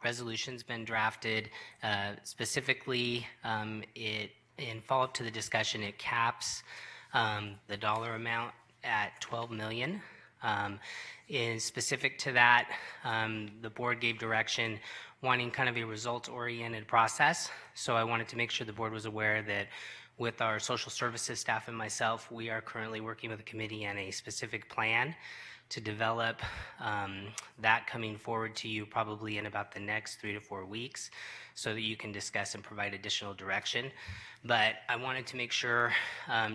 resolution's been drafted. Specifically, in follow-up to the discussion, it caps the dollar amount at $12 million. In specific to that, the board gave direction wanting kind of a results-oriented process. So I wanted to make sure the board was aware that with our social services staff and myself, we are currently working with the committee on a specific plan to develop that coming forward to you probably in about the next 3 to 4 weeks so that you can discuss and provide additional direction. But I wanted to make sure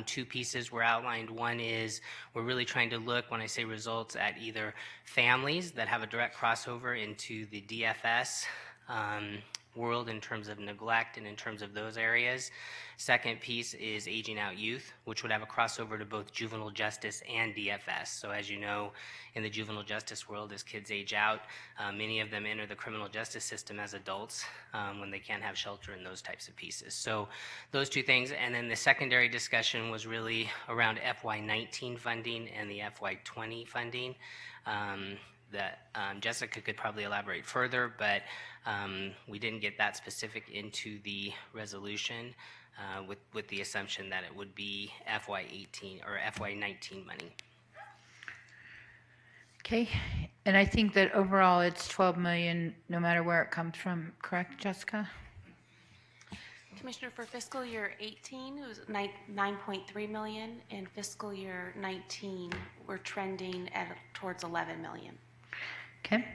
2 pieces were outlined. One is we're really trying to look, when I say results, at either families that have a direct crossover into the DFS world in terms of neglect and in terms of those areas. Second piece is aging out youth, which would have a crossover to both juvenile justice and DFS. So as you know, in the juvenile justice world, as kids age out, many of them enter the criminal justice system as adults when they can't have shelter and those types of pieces. So those 2 things. And then the secondary discussion was really around FY19 funding and the FY20 funding. That Jessica could probably elaborate further, but we didn't get that specific into the resolution with the assumption that it would be FY18 or FY19 money. Okay, and I think that overall it's 12 million no matter where it comes from, correct, Jessica? Commissioner, for fiscal year 18, it was 9.3 million, and fiscal year 19, we're trending towards 11 million. Okay,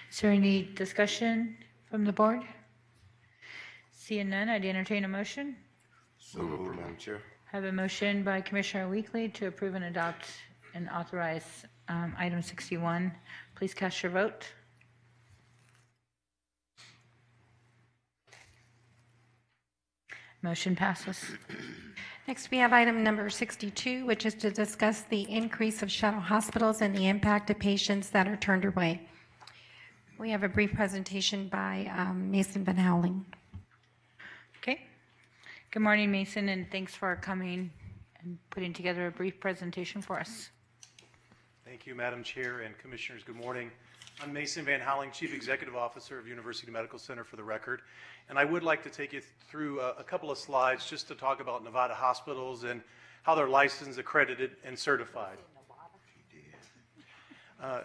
is there any discussion from the board? Seeing none, I'd entertain a motion. So moved, Madam Chair. Have a motion by Commissioner Weekly to approve and adopt and authorize item 61. Please cast your vote. Motion passes. Next, we have item number 62, which is to discuss the increase of shuttle hospitals and the impact of patients that are turned away. We have a brief presentation by Mason Van Houweling. Okay. Good morning, Mason, and thanks for coming and putting together a brief presentation for us. Thank you, Madam Chair and Commissioners. Good morning. I'm Mason Van Houweling, Chief Executive Officer of University Medical Center, for the record. And I would like to take you through a couple of slides just to talk about Nevada hospitals and how they're licensed, accredited, and certified.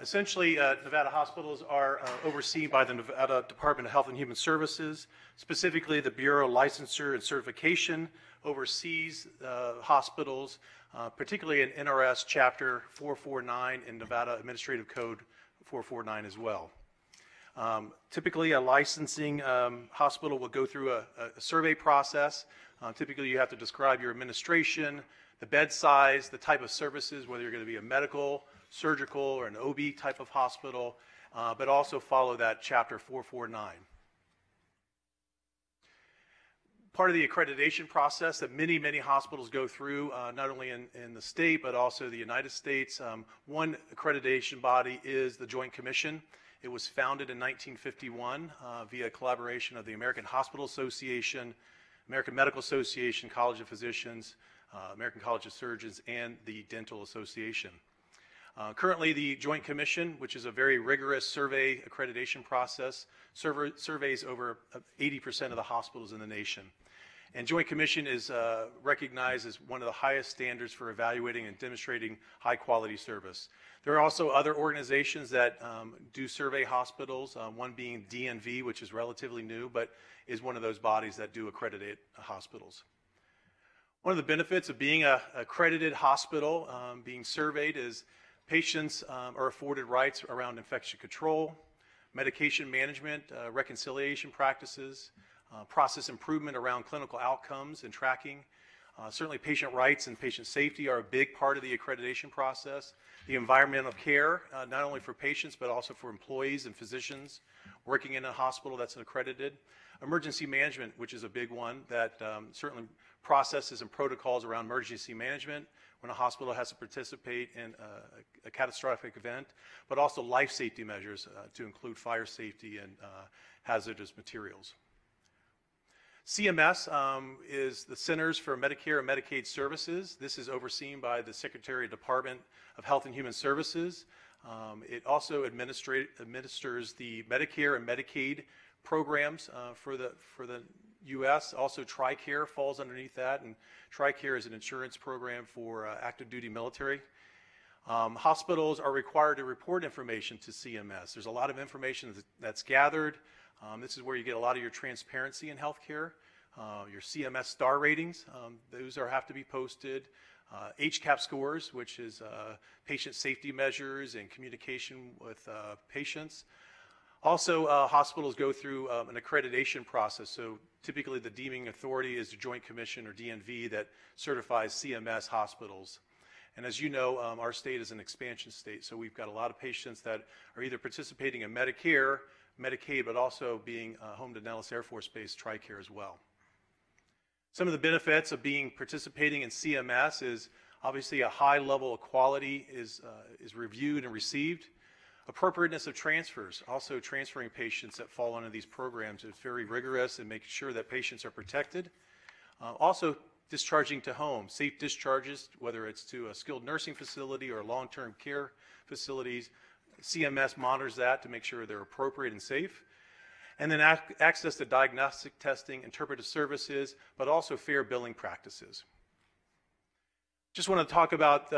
Essentially, Nevada hospitals are overseen by the Nevada Department of Health and Human Services. Specifically, the Bureau of Licensure and Certification oversees hospitals, particularly in NRS Chapter 449 and Nevada Administrative Code 449 as well. Typically, a licensing hospital will go through a survey process. Typically, you have to describe your administration, the bed size, the type of services, whether you're going to be a medical, surgical, or an OB type of hospital, but also follow that Chapter 449. Part of the accreditation process that many, many hospitals go through, not only in the state, but also the United States. One accreditation body is the Joint Commission. It was founded in 1951 via collaboration of the American Hospital Association, American Medical Association, College of Physicians, American College of Surgeons, and the Dental Association. Currently, the Joint Commission, which is a very rigorous survey accreditation process, surveys over 80% of the hospitals in the nation. And Joint Commission is recognized as one of the highest standards for evaluating and demonstrating high quality service. There are also other organizations that do survey hospitals, one being DNV, which is relatively new, but is one of those bodies that do accredit hospitals. One of the benefits of being an accredited hospital, being surveyed, is patients are afforded rights around infection control, medication management, reconciliation practices, process improvement around clinical outcomes and tracking. Certainly patient rights and patient safety are a big part of the accreditation process. The environmental care, not only for patients, but also for employees and physicians working in a hospital that's accredited. Emergency management, which is a big one, that certainly processes and protocols around emergency management when a hospital has to participate in a catastrophic event, but also life safety measures to include fire safety and hazardous materials. CMS is the Centers for Medicare and Medicaid Services. This is overseen by the Secretary of Department of Health and Human Services. It also administers the Medicare and Medicaid programs for the U.S. Also, TRICARE falls underneath that, and TRICARE is an insurance program for active duty military. Hospitals are required to report information to CMS. There's a lot of information that's gathered. This is where you get a lot of your transparency in healthcare. Your CMS star ratings, those have to be posted. HCAP scores, which is patient safety measures and communication with patients. Also, hospitals go through an accreditation process. So typically the deeming authority is the Joint Commission, or DNV, that certifies CMS hospitals. And as you know, our state is an expansion state, so we've got a lot of patients that are either participating in Medicare, Medicaid, but also being home to Nellis Air Force Base TRICARE as well. Some of the benefits of participating in CMS is obviously a high level of quality is reviewed and received. Appropriateness of transfers, also transferring patients that fall under these programs is very rigorous and making sure that patients are protected. Also, discharging to home, safe discharges, whether it's to a skilled nursing facility or long-term care facilities. CMS monitors that to make sure they're appropriate and safe. And then access to diagnostic testing, interpretive services, but also fair billing practices. Just want to talk about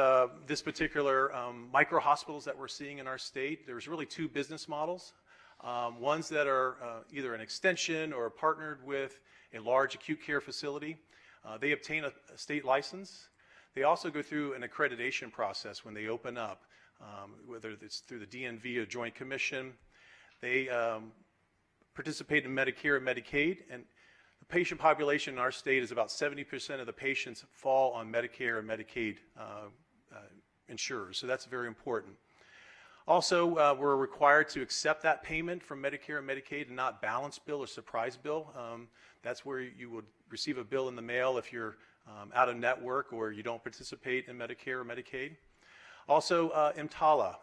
this particular micro hospitals that we're seeing in our state. There's really two business models. Ones that are either an extension or partnered with a large acute care facility. They obtain a state license. They also go through an accreditation process when they open up, whether it's through the DNV or Joint Commission. They participate in Medicare and Medicaid, and the patient population in our state is about 70% of the patients fall on Medicare and Medicaid insurers, so that's very important. Also, we're required to accept that payment from Medicare and Medicaid and not balance bill or surprise bill. That's where you would receive a bill in the mail if you're out of network or you don't participate in Medicare or Medicaid. Also, EMTALA,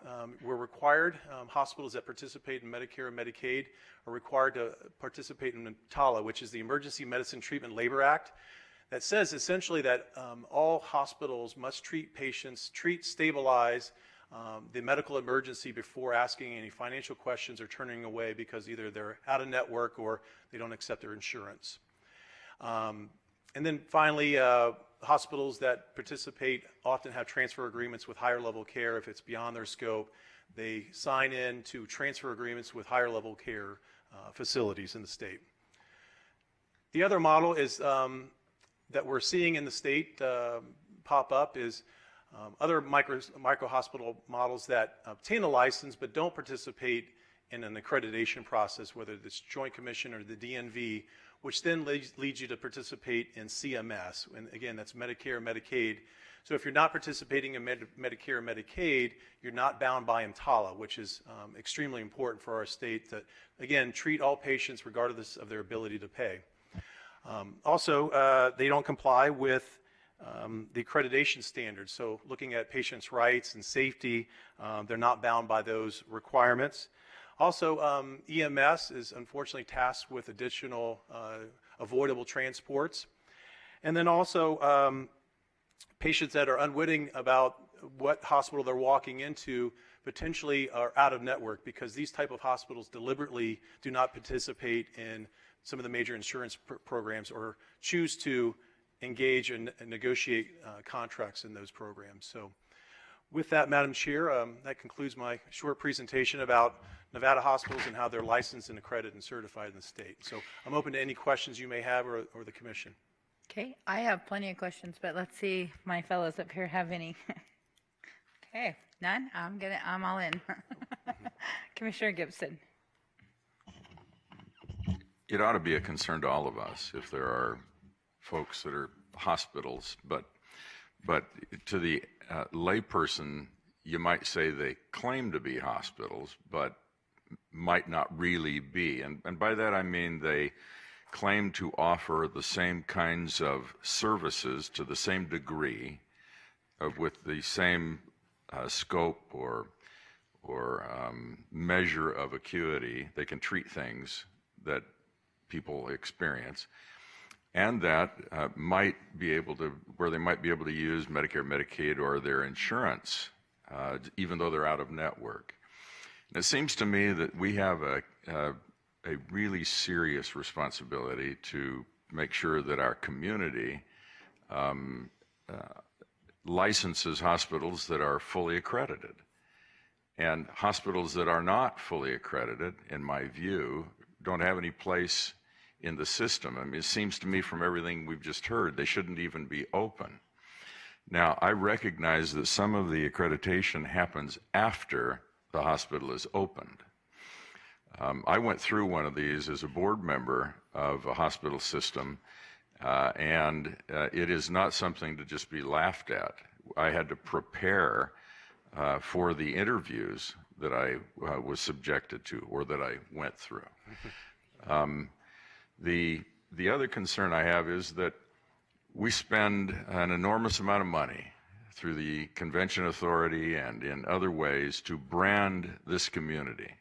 we're required, hospitals that participate in Medicare and Medicaid are required to participate in EMTALA, which is the Emergency Medicine Treatment Labor Act, that says essentially that all hospitals must treat patients, stabilize the medical emergency before asking any financial questions or turning away because either they're out of network or they don't accept their insurance. And then finally, hospitals that participate often have transfer agreements with higher level care. If it's beyond their scope, they sign in to transfer agreements with higher level care facilities in the state. The other model is that we're seeing in the state pop up is other micro hospital models that obtain a license but don't participate in an accreditation process, whether it's Joint Commission or the DNV, which then leads you to participate in CMS. And again, that's Medicare and Medicaid. So if you're not participating in Medicare and Medicaid, you're not bound by EMTALA, which is extremely important for our state to, again, treat all patients regardless of their ability to pay. Also, they don't comply with the accreditation standards. So looking at patients' rights and safety, they're not bound by those requirements. Also, EMS is unfortunately tasked with additional avoidable transports. And then also, patients that are unwitting about what hospital they're walking into potentially are out of network because these type of hospitals deliberately do not participate in some of the major insurance programs or choose to engage and negotiate contracts in those programs. So with that, Madam Chair, that concludes my short presentation about Nevada hospitals and how they're licensed and accredited and certified in the state. So I'm open to any questions you may have or the commission. Okay, I have plenty of questions, but let's see if my fellows up here have any. Okay, none? I'm all in. Commissioner Gibson. It ought to be a concern to all of us if there are folks that are hospitals, but to the layperson, you might say they claim to be hospitals, but might not really be. And by that I mean they claim to offer the same kinds of services to the same degree, with the same scope or measure of acuity. They can treat things that people experience, and that might be able to, where they might be able to use Medicare, Medicaid, or their insurance, even though they're out of network. And it seems to me that we have a really serious responsibility to make sure that our community licenses hospitals that are fully accredited. And hospitals that are not fully accredited, in my view, don't have any place in the system. I mean, it seems to me from everything we've just heard, they shouldn't even be open. Now, I recognize that some of the accreditation happens after the hospital is opened. I went through one of these as a board member of a hospital system, and it is not something to just be laughed at. I had to prepare for the interviews that I was subjected to or that I went through. The other concern I have is that we spend an enormous amount of money through the Convention Authority and in other ways to brand this community.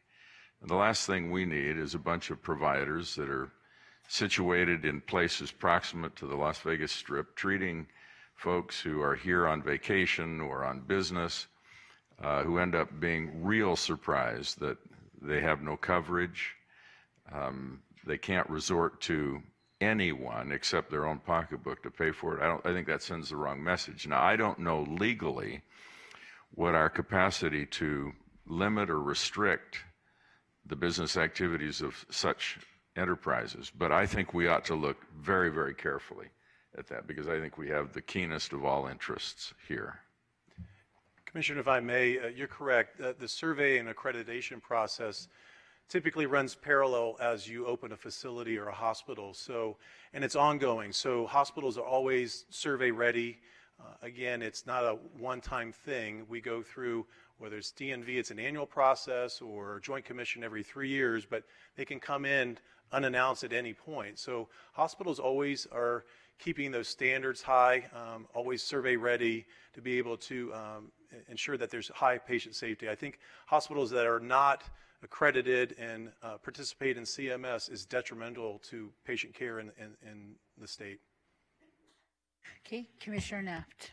And the last thing we need is a bunch of providers that are situated in places proximate to the Las Vegas Strip, treating folks who are here on vacation or on business, who end up being real surprised that they have no coverage. They can't resort to anyone except their own pocketbook to pay for it. I think that sends the wrong message. Now, I don't know legally what our capacity to limit or restrict the business activities of such enterprises, but I think we ought to look very, very carefully at that because I think we have the keenest of all interests here. Commissioner, if I may, you're correct. The survey and accreditation process typically runs parallel as you open a facility or a hospital. So, and it's ongoing. So hospitals are always survey ready. Again, it's not a one-time thing. We go through, whether it's DNV, it's an annual process, or Joint Commission every 3 years, but they can come in unannounced at any point. So hospitals always are keeping those standards high, always survey ready to be able to ensure that there's high patient safety. I think hospitals that are not accredited and participate in CMS is detrimental to patient care in the state. Okay, Commissioner Naft.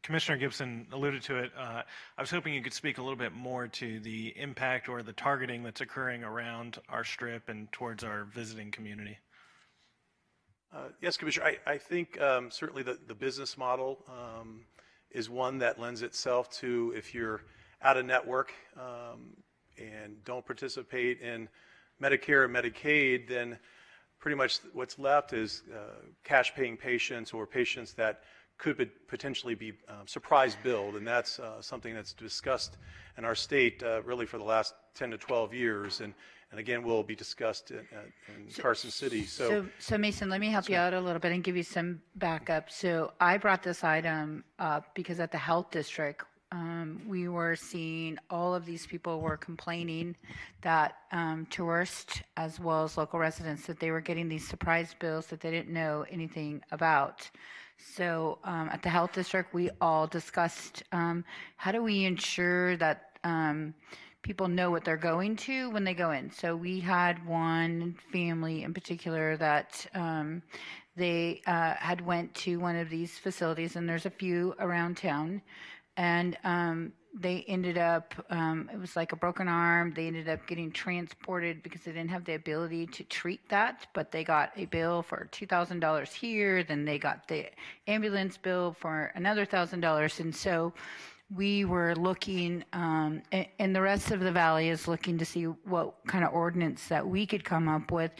Commissioner Gibson alluded to it. I was hoping you could speak a little bit more to the impact or the targeting that's occurring around our Strip and towards our visiting community. Yes, Commissioner. I think certainly the business model is one that lends itself to, if you're out of network and don't participate in Medicare and Medicaid, then pretty much what's left is cash paying patients or patients that could potentially be surprise billed, and that's something that's discussed in our state really for the last 10 to 12 years, and again will be discussed in Carson City. So Mason, let me help you out a little bit and give you some backup. So I brought this item up because at the health district, we were seeing all of these people were complaining that tourists as well as local residents, that they were getting these surprise bills that they didn't know anything about. So at the health district, we all discussed how do we ensure that people know what they're going to when they go in. So we had one family in particular that they had went to one of these facilities, and there's a few around town, and they ended up, it was like a broken arm. They ended up getting transported because they didn't have the ability to treat that, but they got a bill for $2,000 here. Then they got the ambulance bill for another $1,000. And so we were looking, and the rest of the valley is looking to see what kind of ordinance that we could come up with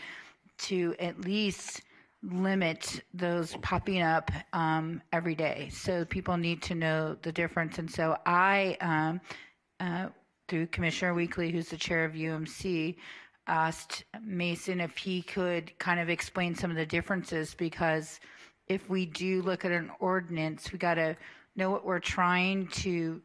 to at least limit those popping up every day. So people need to know the difference. And so I, through Commissioner Weekly, who's the chair of UMC, asked Mason if he could kind of explain some of the differences, because if we do look at an ordinance, we got to know what we're trying to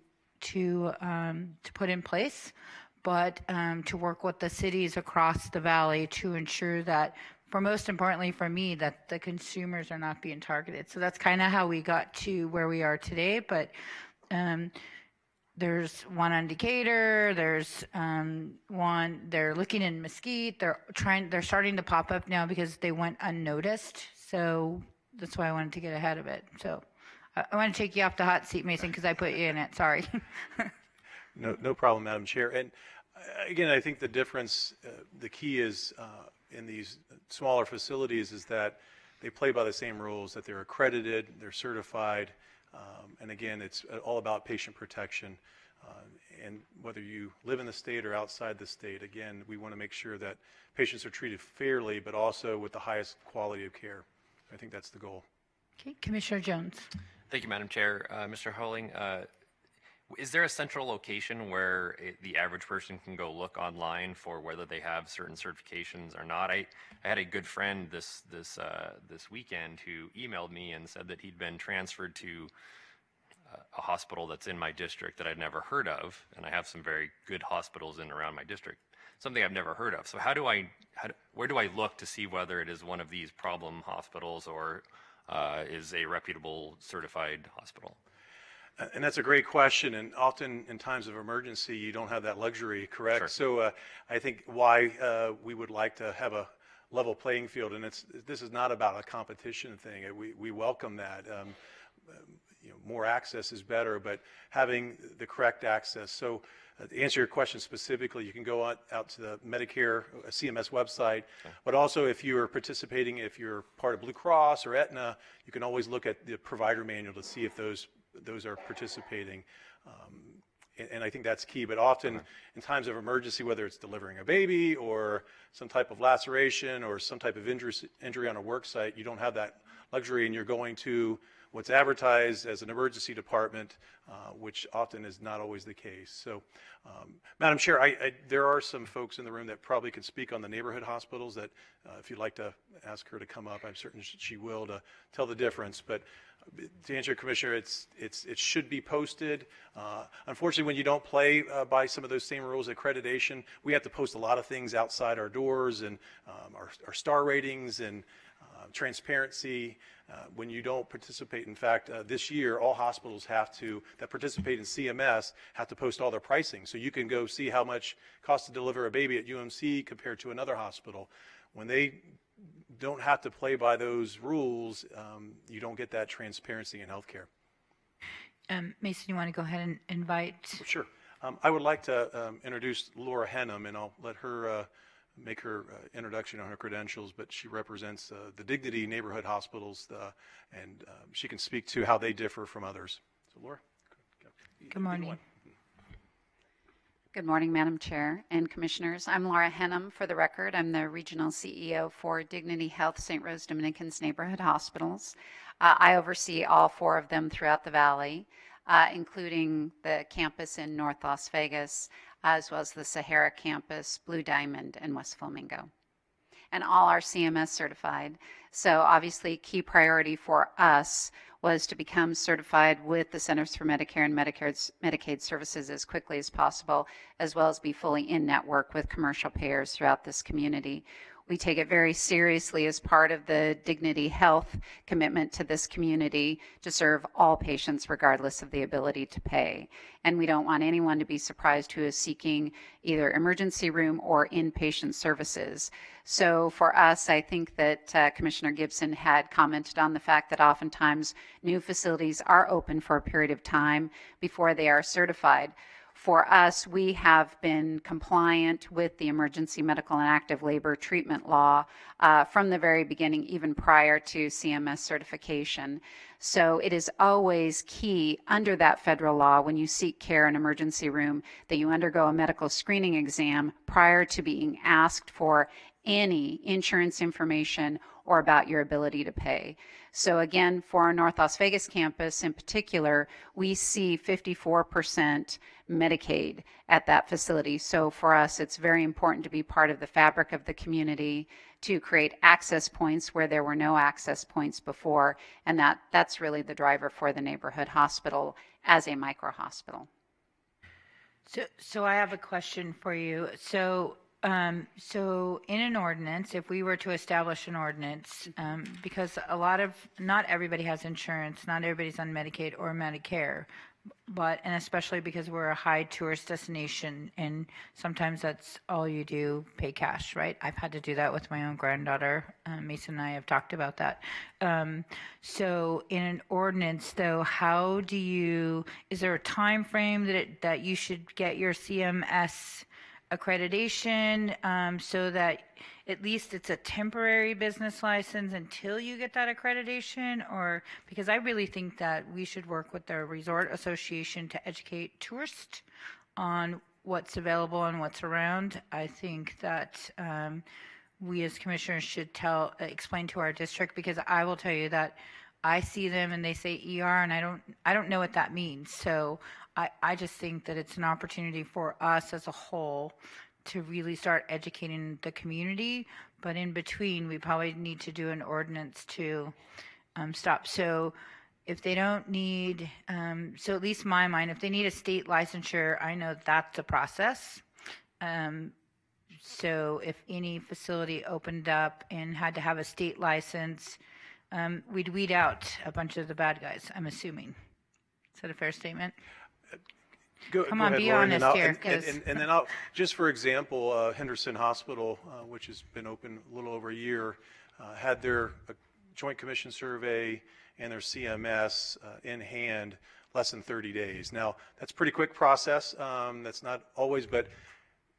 put in place, but to work with the cities across the valley to ensure that, for most importantly for me, that the consumers are not being targeted. So that's kind of how we got to where we are today. But there's one on Decatur, there's one, they're looking in Mesquite, they're starting to pop up now because they went unnoticed. So that's why I wanted to get ahead of it. So I want to take you off the hot seat, Mason, because I put you in it. Sorry. No problem, Madam Chair. And Again, I think the difference, the key is in these smaller facilities is that they play by the same rules, that they're accredited, they're certified, and again, it's all about patient protection. And whether you live in the state or outside the state, again, we want to make sure that patients are treated fairly, but also with the highest quality of care. I think that's the goal. Okay, Commissioner Jones. Thank you, Madam Chair. Mr. Holing, is there a central location where the average person can go look online for whether they have certain certifications or not? I had a good friend this weekend who emailed me and said that he'd been transferred to a hospital that's in my district that I'd never heard of, and I have some very good hospitals in and around my district. Something I've never heard of. So where do I look to see whether it is one of these problem hospitals or is a reputable certified hospital? And that's a great question, and often in times of emergency, you don't have that luxury, correct? Sure. So I think why we would like to have a level playing field, and this is not about a competition thing. We welcome that. More access is better, but having the correct access. So to answer your question specifically, you can go out to the Medicare CMS website, but also if you're participating, if you're part of Blue Cross or Aetna, you can always look at the provider manual to see if those are participating. And I think that's key, but often in times of emergency, whether it's delivering a baby or some type of laceration or some type of injury on a work site, you don't have that luxury, and you're going to what's advertised as an emergency department, which often is not always the case. So, Madam Chair, there are some folks in the room that probably could speak on the neighborhood hospitals that if you'd like to ask her to come up, I'm certain she will, to tell the difference. But to answer, Commissioner, it should be posted. Unfortunately, when you don't play by some of those same rules, accreditation, we have to post a lot of things outside our doors, and our star ratings and transparency. When you don't participate, in fact, this year, all hospitals that participate in CMS have to post all their pricing. So you can go see how much it costs to deliver a baby at UMC compared to another hospital. When they don't have to play by those rules, you don't get that transparency in healthcare. Mason, you want to go ahead and invite? Sure. I would like to introduce Laura Henham, and I'll let her make her introduction on her credentials, but she represents the Dignity Neighborhood Hospitals, and she can speak to how they differ from others. So, Laura. Good morning. Good morning, Madam Chair and Commissioners. I'm Laura Henham, for the record. I'm the Regional CEO for Dignity Health St. Rose Dominicans Neighborhood Hospitals. I oversee all 4 of them throughout the Valley, including the campus in North Las Vegas, as well as the Sahara campus, Blue Diamond, and West Flamingo. And all are CMS certified. So obviously, key priority for us was to become certified with the Centers for Medicare and Medicaid Services as quickly as possible, as well as be fully in network with commercial payers throughout this community. We take it very seriously as part of the Dignity Health commitment to this community to serve all patients regardless of the ability to pay. And we don't want anyone to be surprised who is seeking either emergency room or inpatient services. So for us, I think that Commissioner Gibson had commented on the fact that oftentimes new facilities are open for a period of time before they are certified. For us, we have been compliant with the Emergency Medical and Active Labor Treatment Law from the very beginning, even prior to CMS certification. So it is always key under that federal law when you seek care in emergency room that you undergo a medical screening exam prior to being asked for any insurance information or about your ability to pay. So again, for our North Las Vegas campus in particular, we see 54% Medicaid at that facility. So for us, it's very important to be part of the fabric of the community, to create access points where there were no access points before, and that's really the driver for the neighborhood hospital as a micro hospital. So I have a question for you. So in an ordinance, if we were to establish an ordinance, because not everybody has insurance, not everybody's on Medicaid or Medicare, and especially because we're a high tourist destination, and sometimes that's all you do, pay cash, right? I've had to do that with my own granddaughter. Mason and I have talked about that. So in an ordinance, though, is there a time frame that you should get your CMS accreditation so that at least it's a temporary business license until you get that accreditation? Or because I really think that we should work with the Resort Association to educate tourists on what's available and what's around. I think that we as commissioners should explain to our district, because I will tell you that I see them and they say ER and I don't know what that means. So I just think that it's an opportunity for us as a whole to really start educating the community. But in between, we probably need to do an ordinance to stop. So if they don't need, so at least in my mind, if they need a state licensure, I know that's a process. So if any facility opened up and had to have a state license, we'd weed out a bunch of the bad guys, I'm assuming. Is that a fair statement? Come on, ahead, be Lauren, honest here. And then I'll, just for example, Henderson Hospital, which has been open a little over a year, had their Joint Commission survey and their CMS in hand less than 30 days. Now, that's a pretty quick process. That's not always, but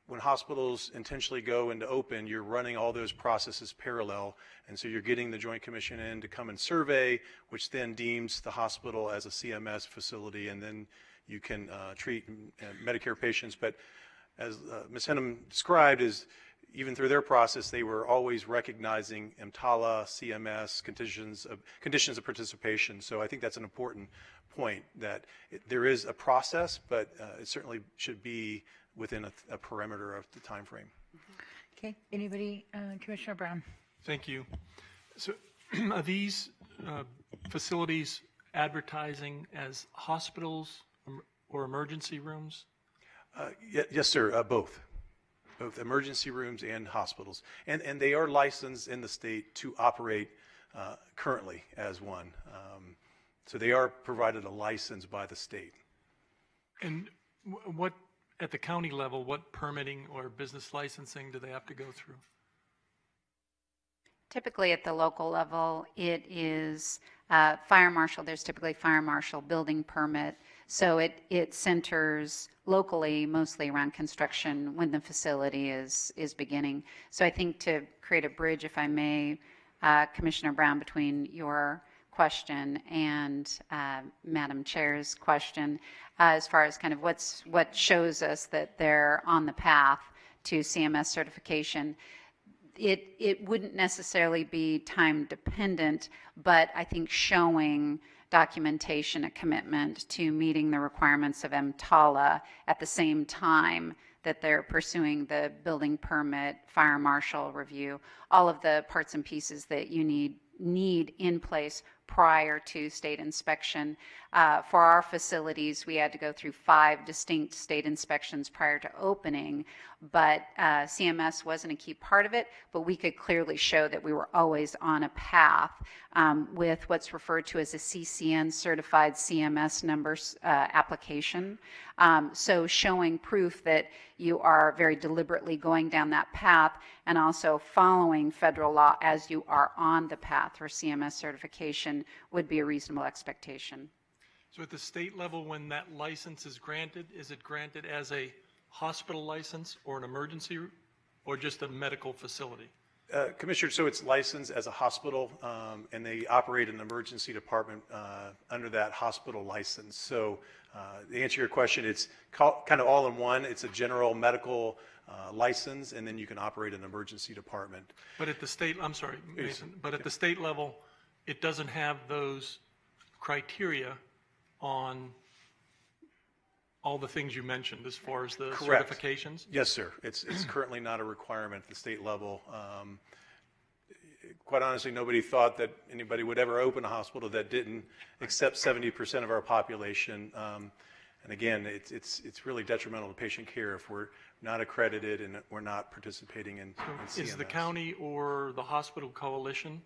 when hospitals intentionally go into open, you're running all those processes parallel. And so you're getting the Joint Commission in to come and survey, which then deems the hospital as a CMS facility, and then you can treat Medicare patients. But as Ms. Henham described, is even through their process, they were always recognizing EMTALA, CMS, conditions of participation. So I think that's an important point, that there is a process, but it certainly should be within a perimeter of the time frame. Okay, anybody? Commissioner Brown. Thank you. So are these facilities advertising as hospitals or emergency rooms? Yes, sir, both emergency rooms and hospitals. And they are licensed in the state to operate currently as one. So they are provided a license by the state. And what, at the county level, what permitting or business licensing do they have to go through? Typically at the local level, it is fire marshal. There's typically fire marshal, building permit. So it centers locally mostly around construction when the facility is beginning. So I think to create a bridge, if I may, Commissioner Brown, between your question and Madam Chair's question, as far as kind of what shows us that they're on the path to CMS certification. It wouldn't necessarily be time dependent, but I think showing documentation, a commitment to meeting the requirements of EMTALA at the same time that they're pursuing the building permit, fire marshal review, all of the parts and pieces that you need in place prior to state inspection. For our facilities, we had to go through 5 distinct state inspections prior to opening, but CMS wasn't a key part of it, but we could clearly show that we were always on a path with what's referred to as a CCN, Certified CMS Numbers application. So showing proof that you are very deliberately going down that path and also following federal law as you are on the path for CMS certification would be a reasonable expectation. So at the state level, when that license is it granted as a hospital license or an emergency or just a medical facility? Commissioner, so it's licensed as a hospital, and they operate an emergency department under that hospital license. So to answer your question, it's kind of all in one. It's a general medical license, and then you can operate an emergency department. But at the state, I'm sorry, Mason, but at the state level, it doesn't have those criteria on all the things you mentioned as far as the Correct. Certifications? Yes, sir. It's currently not a requirement at the state level. Quite honestly, nobody thought that anybody would ever open a hospital that didn't accept 70% of our population. And again, it's really detrimental to patient care if we're not accredited and we're not participating in CMS. Is the county or the hospital coalition,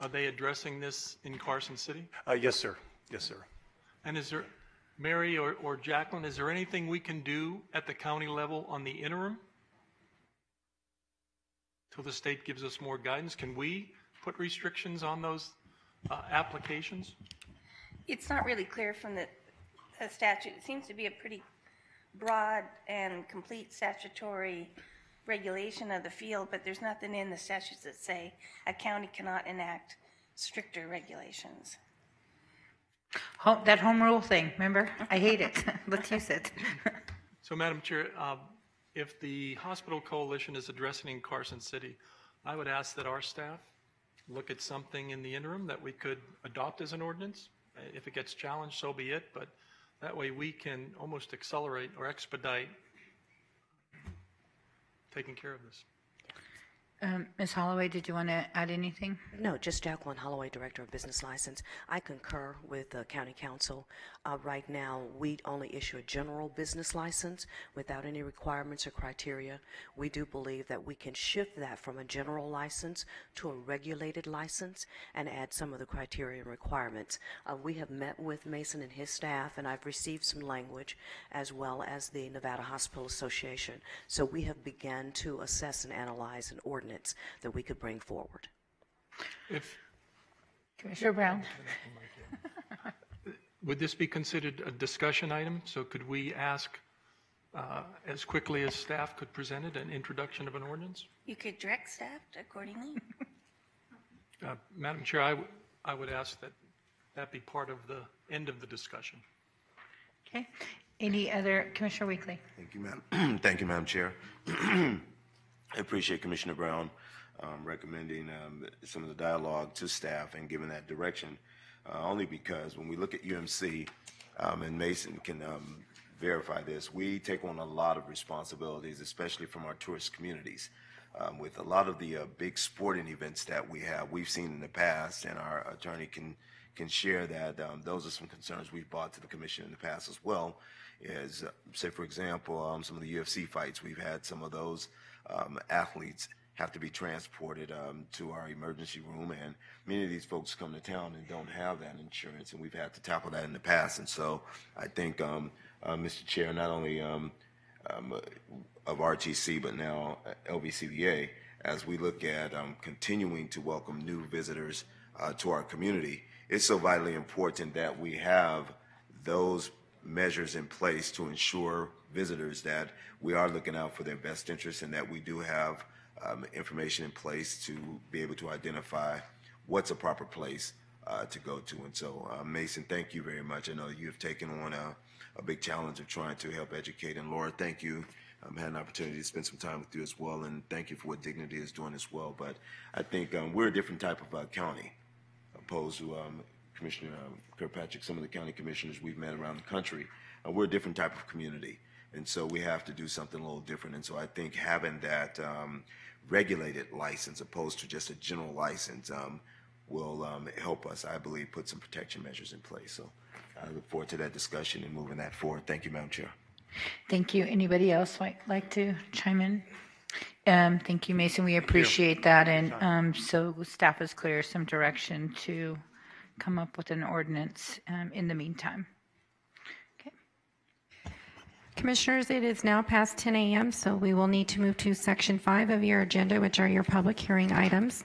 are they addressing this in Carson City? Yes, sir. Yes, sir. And is there, Mary or Jacqueline, is there anything we can do at the county level on the interim till the state gives us more guidance? Can we put restrictions on those applications? It's not really clear from the statute. It seems to be a pretty broad and complete statutory regulation of the field, but there's nothing in the statutes that say a county cannot enact stricter regulations. That home rule thing, remember? I hate it. Let's use it. So, Madam Chair, if the hospital coalition is addressing Carson City, I would ask that our staff look at something in the interim that we could adopt as an ordinance. If it gets challenged, so be it, but that way we can almost accelerate or expedite taking care of this. Ms. Holloway, did you want to add anything? No, just Jacqueline Holloway, Director of Business License. I concur with the County Council. Right now, we only issue a general business license without any requirements or criteria. We do believe that we can shift that from a general license to a regulated license and add some of the criteria and requirements. We have met with Mason and his staff, and I've received some language, as well as the Nevada Hospital Association. So we have begun to assess and analyze an ordinance that we could bring forward. Commissioner Brown. Would this be considered a discussion item? So could we ask as quickly as staff could present it, an introduction of an ordinance? You could direct staff accordingly. Madam Chair, I would ask that that be part of the end of the discussion. Okay. Any other, Commissioner Weekly? Thank you, Madam. Thank you, Madam Chair. I appreciate Commissioner Brown recommending some of the dialogue to staff and giving that direction, only because when we look at UMC, and Mason can verify this, we take on a lot of responsibilities, especially from our tourist communities. With a lot of the big sporting events that we've seen in the past, and our attorney can share that those are some concerns we've brought to the commission in the past as well, is, say, for example, some of the UFC fights, we've had some of those athletes have to be transported to our emergency room, and many of these folks come to town and don't have that insurance, and we've had to tackle that in the past. And so I think, Mr. Chair, not only of RTC, but now LVCVA, as we look at continuing to welcome new visitors to our community, it's so vitally important that we have those measures in place to ensure visitors that we are looking out for their best interests, and that we do have information in place to be able to identify what's a proper place to go to. And so, Mason, thank you very much. I know you have taken on a big challenge of trying to help educate. And Laura, thank you. I had an opportunity to spend some time with you as well, and thank you for what Dignity is doing as well. But I think we're a different type of county, opposed to Commissioner Kirkpatrick, some of the county commissioners we've met around the country. We're a different type of community, and so we have to do something a little different. And so I think having that regulated license opposed to just a general license will help us, I believe, put some protection measures in place. So I look forward to that discussion and moving that forward. Thank you, Madam Chair. Thank you. Anybody else like to chime in? Thank you, Mason. We appreciate that. And so staff is clear some direction to come up with an ordinance in the meantime. Okay. Commissioners, it is now past 10 a.m., so we will need to move to Section 5 of your agenda, which are your public hearing items.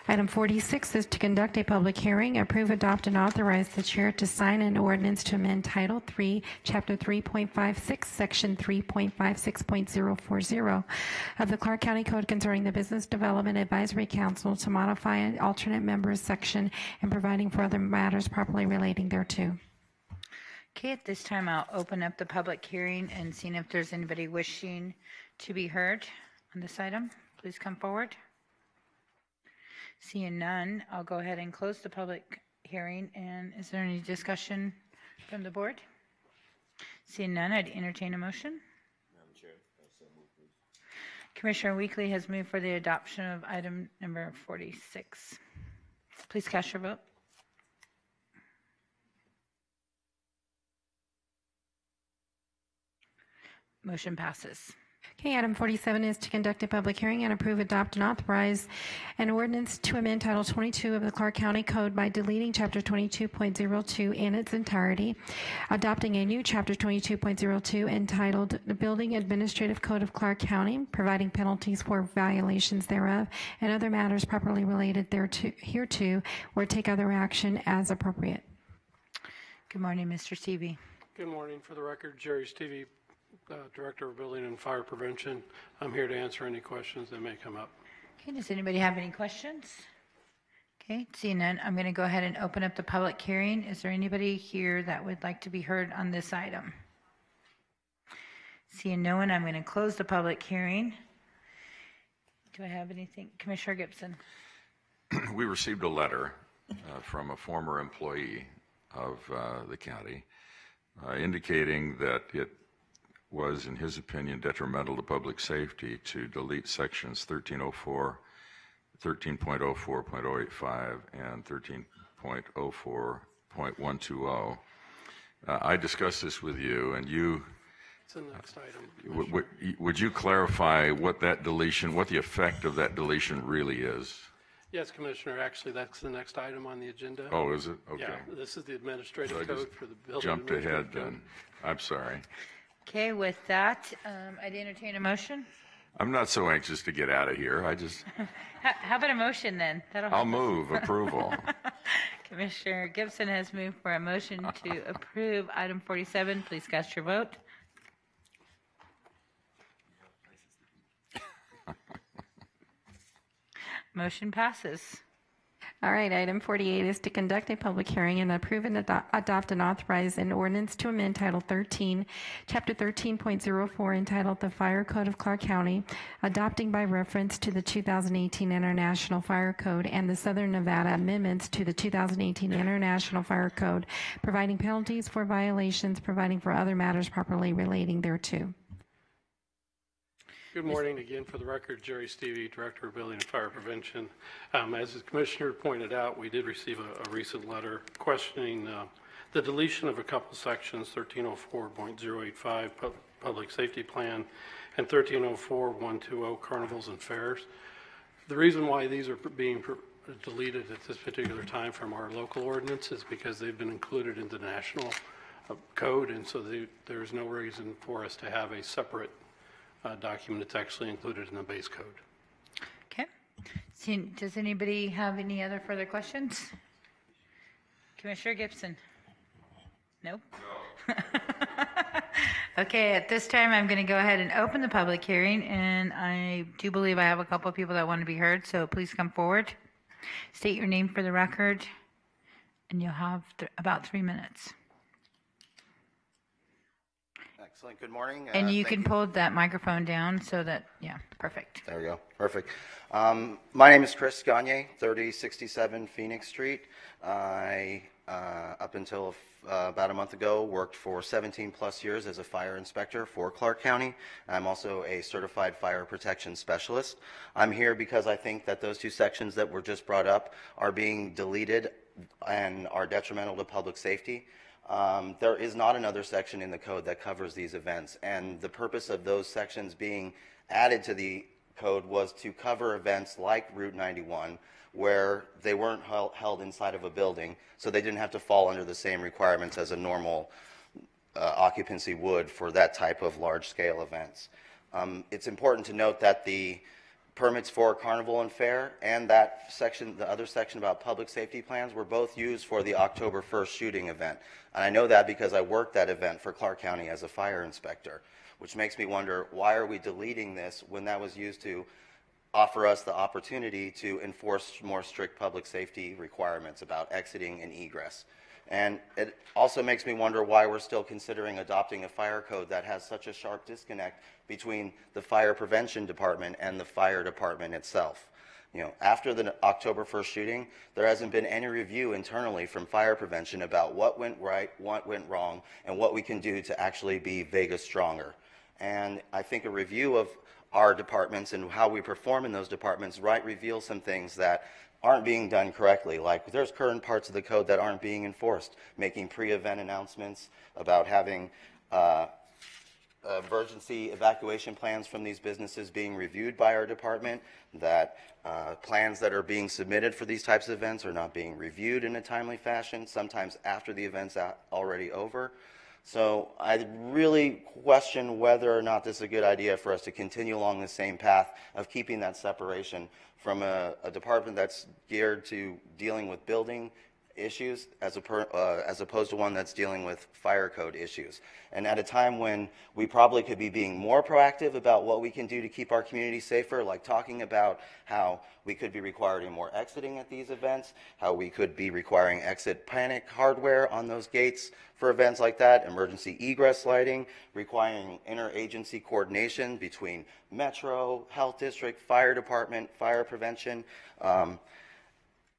Item 46 is to conduct a public hearing, approve, adopt, and authorize the chair to sign an ordinance to amend Title 3, Chapter 3.56, Section 3.56.040 of the Clark County Code concerning the Business Development Advisory Council to modify an alternate members section and providing for other matters properly relating thereto. Okay, at this time, I'll open up the public hearing and seeing if there's anybody wishing to be heard on this item. Please come forward. Seeing none, I'll go ahead and close the public hearing. And is there any discussion from the board? Seeing none, I'd entertain a motion. Madam Chair, so move, please. Commissioner Weekly has moved for the adoption of item number 46. Please cast your vote. Motion passes. Okay, item 47 is to conduct a public hearing and approve, adopt, and authorize an ordinance to amend Title 22 of the Clark County Code by deleting Chapter 22.02 in its entirety, adopting a new Chapter 22.02 entitled the Building Administrative Code of Clark County, providing penalties for violations thereof, and other matters properly related hereto, or take other action as appropriate. Good morning, Mr. Stevie. Good morning. For the record, Jerry Stevie, Director of Building and Fire Prevention. I'm here to answer any questions that may come up. Okay, does anybody have any questions? Okay, seeing none, I'm going to go ahead and open up the public hearing. Is there anybody here that would like to be heard on this item? Seeing no one, I'm going to close the public hearing. Do I have anything? Commissioner Gibson. We received a letter from a former employee of the county indicating that it was, in his opinion, detrimental to public safety to delete sections 1304, 13.04.085, and 13.04.120. I discussed this with you, and you. It's the next item. Would you clarify what that deletion, what the effect of that deletion really is? Yes, Commissioner. Actually, that's the next item on the agenda. Oh, is it? Okay. Yeah, this is the administrative So I code just for the building. jumped ahead administrative then. I'm sorry. Okay, with that, I'd entertain a motion. I'm not so anxious to get out of here. How about a motion then? I'll move approval. Commissioner Gibson has moved for a motion to approve item 47. Please cast your vote. Motion passes. All right, item 48 is to conduct a public hearing and approve and adopt and authorize an ordinance to amend Title 13, Chapter 13.04, entitled the Fire Code of Clark County, adopting by reference to the 2018 International Fire Code and the Southern Nevada amendments to the 2018 International Fire Code, providing penalties for violations, providing for other matters properly relating thereto. Good morning again. For the record, Jerry Stevie, Director of Building and Fire Prevention. As the Commissioner pointed out, we did receive a recent letter questioning the deletion of a couple sections, 1304.085 Public Safety Plan and 1304.120 Carnivals and Fairs. The reason why these are being deleted at this particular time from our local ordinance is because they've been included in the national code, and so there's no reason for us to have a separate document. It's actually included in the base code. Okay. Does anybody have any other further questions? Commissioner Gibson? Nope. No. Okay, at this time, I'm going to go ahead and open the public hearing, and I do believe I have a couple of people that want to be heard, so please come forward. State your name for the record, and you'll have about 3 minutes. Excellent. Good morning. And you can pull that microphone down so that, yeah, perfect. There we go. Perfect. My name is Chris Gagne, 3067 Phoenix Street. I, up until about a month ago, worked for 17 plus years as a fire inspector for Clark County. I'm also a certified fire protection specialist. I'm here because I think that those two sections that were just brought up are being deleted and are detrimental to public safety. There is not another section in the code that covers these events, and the purpose of those sections being added to the code was to cover events like Route 91 where they weren't held inside of a building, so they didn't have to fall under the same requirements as a normal occupancy would for that type of large-scale events. It's important to note that the permits for Carnival and Fair and that section, the other section about public safety plans, were both used for the October 1st shooting event. And I know that because I worked that event for Clark County as a fire inspector, which makes me wonder, why are we deleting this when that was used to offer us the opportunity to enforce more strict public safety requirements about exiting and egress? And it also makes me wonder why we're still considering adopting a fire code that has such a sharp disconnect between the fire prevention department and the fire department itself. You know, after the October 1st shooting, there hasn't been any review internally from fire prevention about what went right, what went wrong, and what we can do to actually be Vegas stronger. And I think a review of our departments and how we perform in those departments reveals some things that aren't being done correctly. Like, there's current parts of the code that aren't being enforced, making pre-event announcements about having emergency evacuation plans from these businesses being reviewed by our department, that plans that are being submitted for these types of events are not being reviewed in a timely fashion, sometimes after the event's already over. So I really question whether or not this is a good idea for us to continue along the same path of keeping that separation from a department that's geared to dealing with building issues as opposed to one that's dealing with fire code issues. And at a time when we probably could be being more proactive about what we can do to keep our community safer, like talking about how we could be requiring more exiting at these events, how we could be requiring exit panic hardware on those gates for events like that, emergency egress lighting, requiring interagency coordination between Metro, Health District, Fire Department, fire prevention,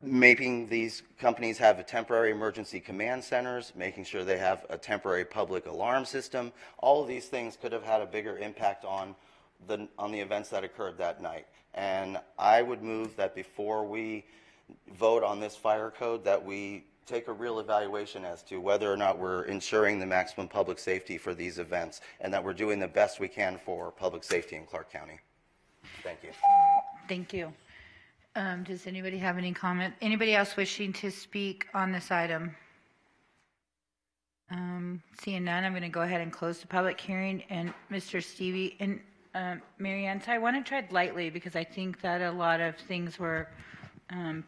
making these companies have a temporary emergency command centers, making sure they have a temporary public alarm system. All of these things could have had a bigger impact on the events that occurred that night. And I would move that before we vote on this fire code, that we take a real evaluation as to whether or not we're ensuring the maximum public safety for these events, and that we're doing the best we can for public safety in Clark County. Thank you. Thank you. Does anybody have any comment? Anybody else wishing to speak on this item? Seeing none, I'm going to go ahead and close the public hearing. And Mr. Stevie and Mary Ann, so I want to tread lightly because I think that a lot of things were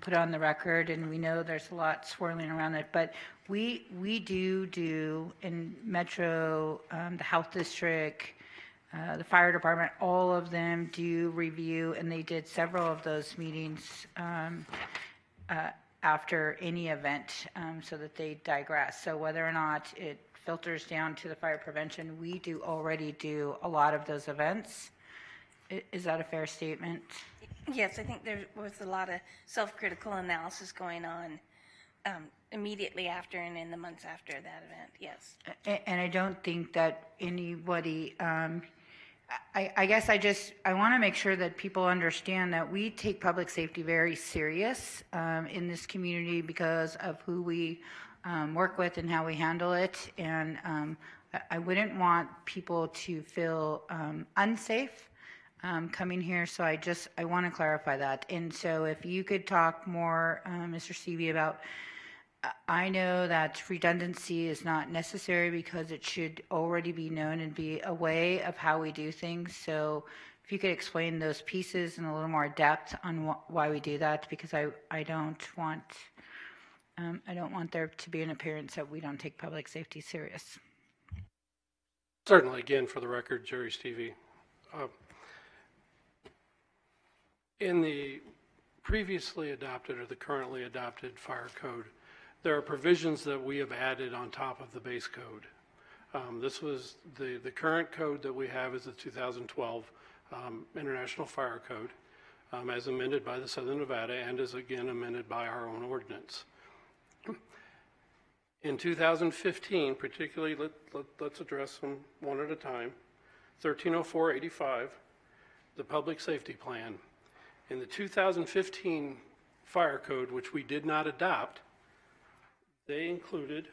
put on the record, and we know there's a lot swirling around it. But we do in Metro, the Health District, the Fire Department, all of them do review, and they did several of those meetings after any event so that they digress. So whether or not it filters down to the fire prevention, we do already do a lot of those events. Is that a fair statement? Yes, I think there was a lot of self-critical analysis going on immediately after and in the months after that event, yes. And I don't think that anybody, I guess I want to make sure that people understand that we take public safety very serious in this community because of who we work with and how we handle it. And I wouldn't want people to feel unsafe coming here, so I want to clarify that. And so if you could talk more, Mr. Stevie, about, I know that redundancy is not necessary because it should already be known and be a way of how we do things. So if you could explain those pieces in a little more depth on why we do that, because I don't want there to be an appearance that we don't take public safety serious. Certainly, again, for the record, Jerry Stevie. In the previously adopted or the currently adopted fire code, there are provisions that we have added on top of the base code. This was the current code that we have is the 2012 International Fire Code, as amended by the Southern Nevada and as again amended by our own ordinance. In 2015, particularly, let's address them one at a time. 1304-85, the Public Safety Plan. In the 2015 Fire Code, which we did not adopt, they included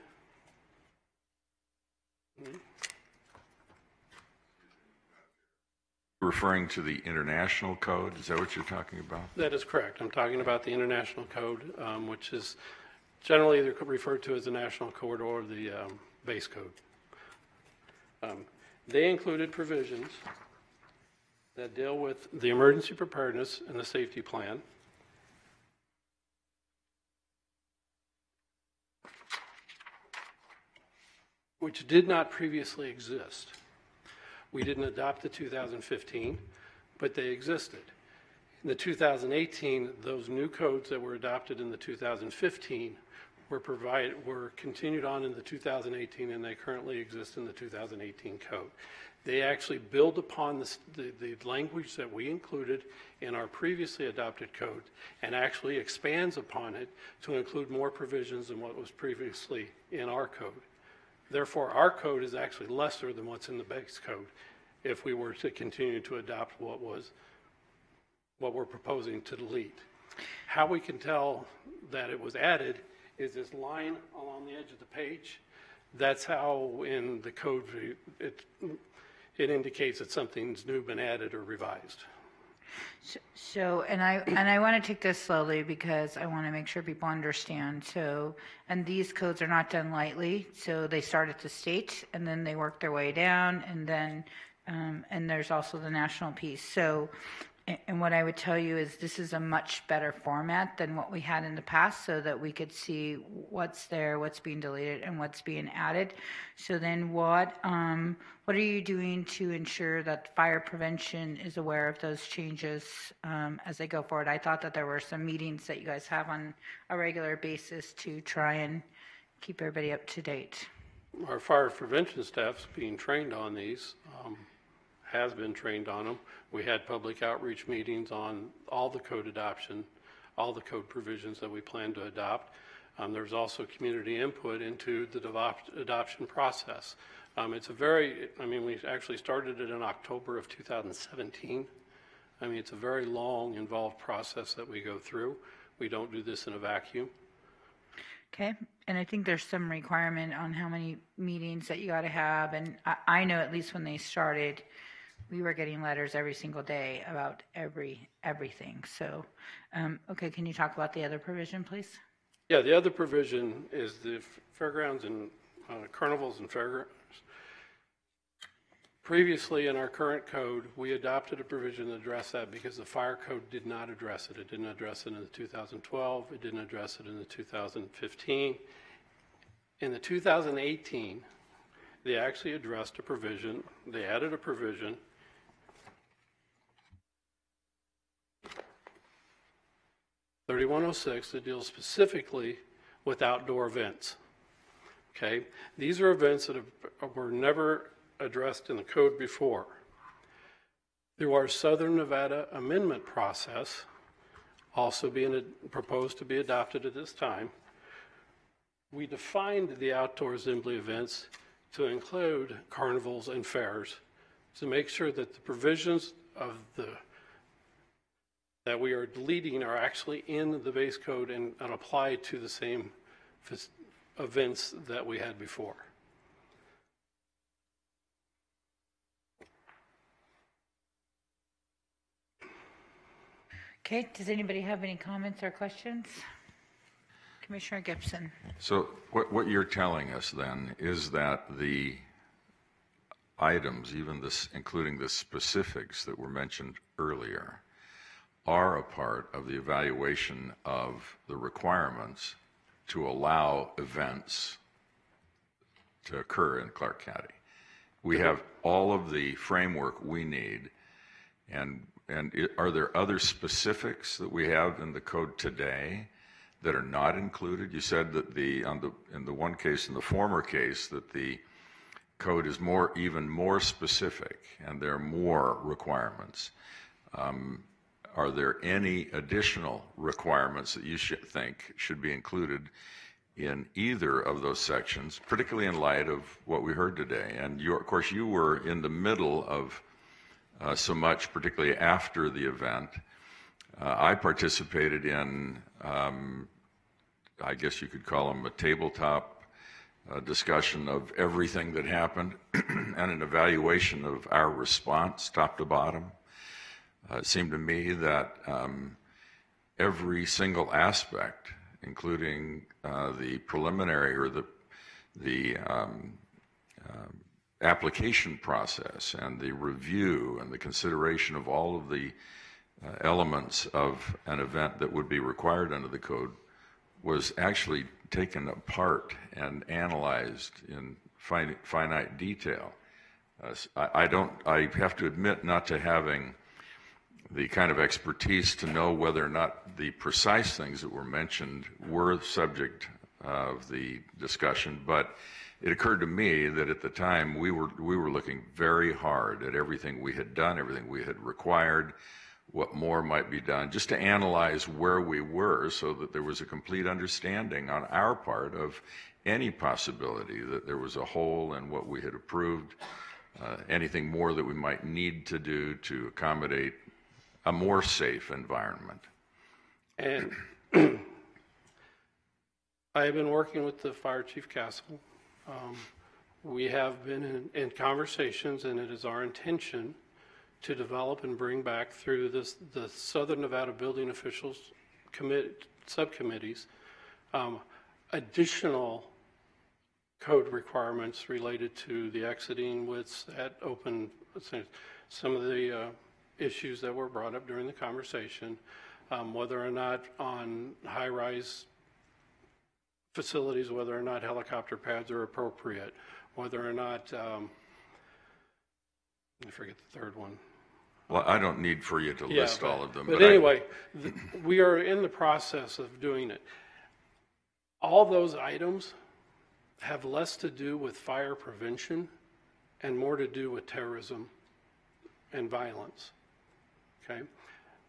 Referring to the international code, is that what you're talking about? That is correct. I'm talking about the international code, which is generally either referred to as the national code or the base code. They included provisions that deal with the emergency preparedness and the safety plan, which did not previously exist. We didn't adopt the 2015, but they existed. In the 2018, those new codes that were adopted in the 2015 were continued on in the 2018, and they currently exist in the 2018 code. They actually build upon the language that we included in our previously adopted code and actually expands upon it to include more provisions than what was previously in our code. Therefore, our code is actually lesser than what's in the base code if we were to continue to adopt what we're proposing to delete. How we can tell that it was added is this line along the edge of the page. That's how in the code it indicates that something's new, been added or revised. So, and I want to take this slowly because I want to make sure people understand. So, and these codes are not done lightly. So they start at the state and then they work their way down, and then and there's also the national piece. So And what I would tell you is this is a much better format than what we had in the past so that we could see what's there, what's being deleted, and what's being added. So then what are you doing to ensure that fire prevention is aware of those changes as they go forward? I thought that there were some meetings that you guys have on a regular basis to try and keep everybody up to date. Our fire prevention staff's being trained on these, has been trained on them. We had public outreach meetings on all the code adoption, all the code provisions that we plan to adopt. There's also community input into the adoption process. It's a very, we actually started it in October of 2017. It's a very long, involved process that we go through. We don't do this in a vacuum. Okay, and I think there's some requirement on how many meetings that you got to have, and I know at least when they started, we were getting letters every single day about everything. So, okay, can you talk about the other provision, please? Yeah, the other provision is the fairgrounds and carnivals and fairgrounds. Previously in our current code, we adopted a provision to address that because the fire code did not address it. It didn't address it in the 2012. It didn't address it in the 2015. In the 2018, they actually addressed a provision. They added a provision (3106) that deals specifically with outdoor events. Okay, these are events that were never addressed in the code before. Through our Southern Nevada amendment process, also being proposed to be adopted at this time, we defined the outdoor assembly events to include carnivals and fairs to make sure that the provisions of that we are deleting are actually in the base code and apply to the same events that we had before. Okay, does anybody have any comments or questions? Commissioner Gibson. So what you're telling us then is that the items, even this, including the specifics that were mentioned earlier, are a part of the evaluation of the requirements to allow events to occur in Clark County. We have all of the framework we need, and are there other specifics that we have in the code today that are not included? You said that in the one case, in the former case, that the code is even more specific and there are more requirements. Are there any additional requirements that you think should be included in either of those sections, particularly in light of what we heard today? And of course, you were in the middle of so much, particularly after the event. I participated in, I guess you could call them a tabletop discussion of everything that happened and an evaluation of our response top to bottom. It seemed to me that every single aspect, including the preliminary or the application process and the review and the consideration of all of the elements of an event that would be required under the code was actually taken apart and analyzed in finite detail. I have to admit not to having the kind of expertise to know whether or not the precise things that were mentioned were subject of the discussion, but it occurred to me that at the time we were looking very hard at everything we had done, everything we had required, what more might be done, just to analyze where we were so that there was a complete understanding on our part of any possibility that there was a hole in what we had approved, anything more that we might need to do to accommodate a more safe environment. And I have been working with the Fire Chief Castle. We have been in conversations, and it is our intention to develop and bring back through the Southern Nevada Building Officials subcommittees additional code requirements related to the exiting widths at open, some of the issues that were brought up during the conversation, whether or not on high-rise facilities, whether or not helicopter pads are appropriate, whether or not, I forget the third one. Well, I don't need for you to list all of them. But anyway, we are in the process of doing it. All those items have less to do with fire prevention and more to do with terrorism and violence. Okay?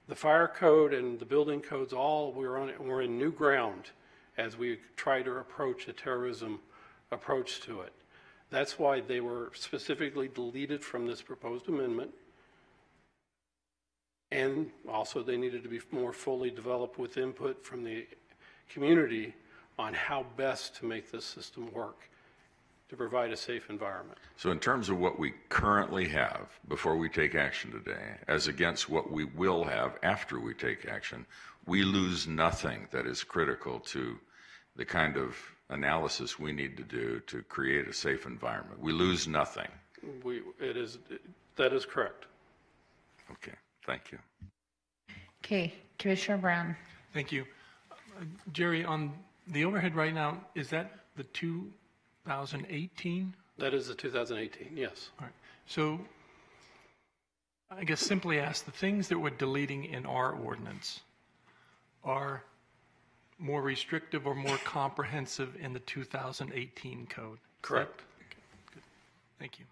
The fire code and the building codes, we're in new ground as we try to approach a terrorism approach to it. That's why they were specifically deleted from this proposed amendment. And also they needed to be more fully developed with input from the community on how best to make this system work to provide a safe environment. So in terms of what we currently have before we take action today, as against what we will have after we take action, we lose nothing that is critical to the kind of analysis we need to do to create a safe environment. We lose nothing. That is correct. Okay, thank you. Okay, Commissioner Brown. Thank you. Jerry, on the overhead right now, is that the 2018? That is the 2018, yes. All right. So I guess simply ask, the things that we're deleting in our ordinance are more restrictive or more comprehensive in the 2018 code? Correct. Okay, good. Thank you.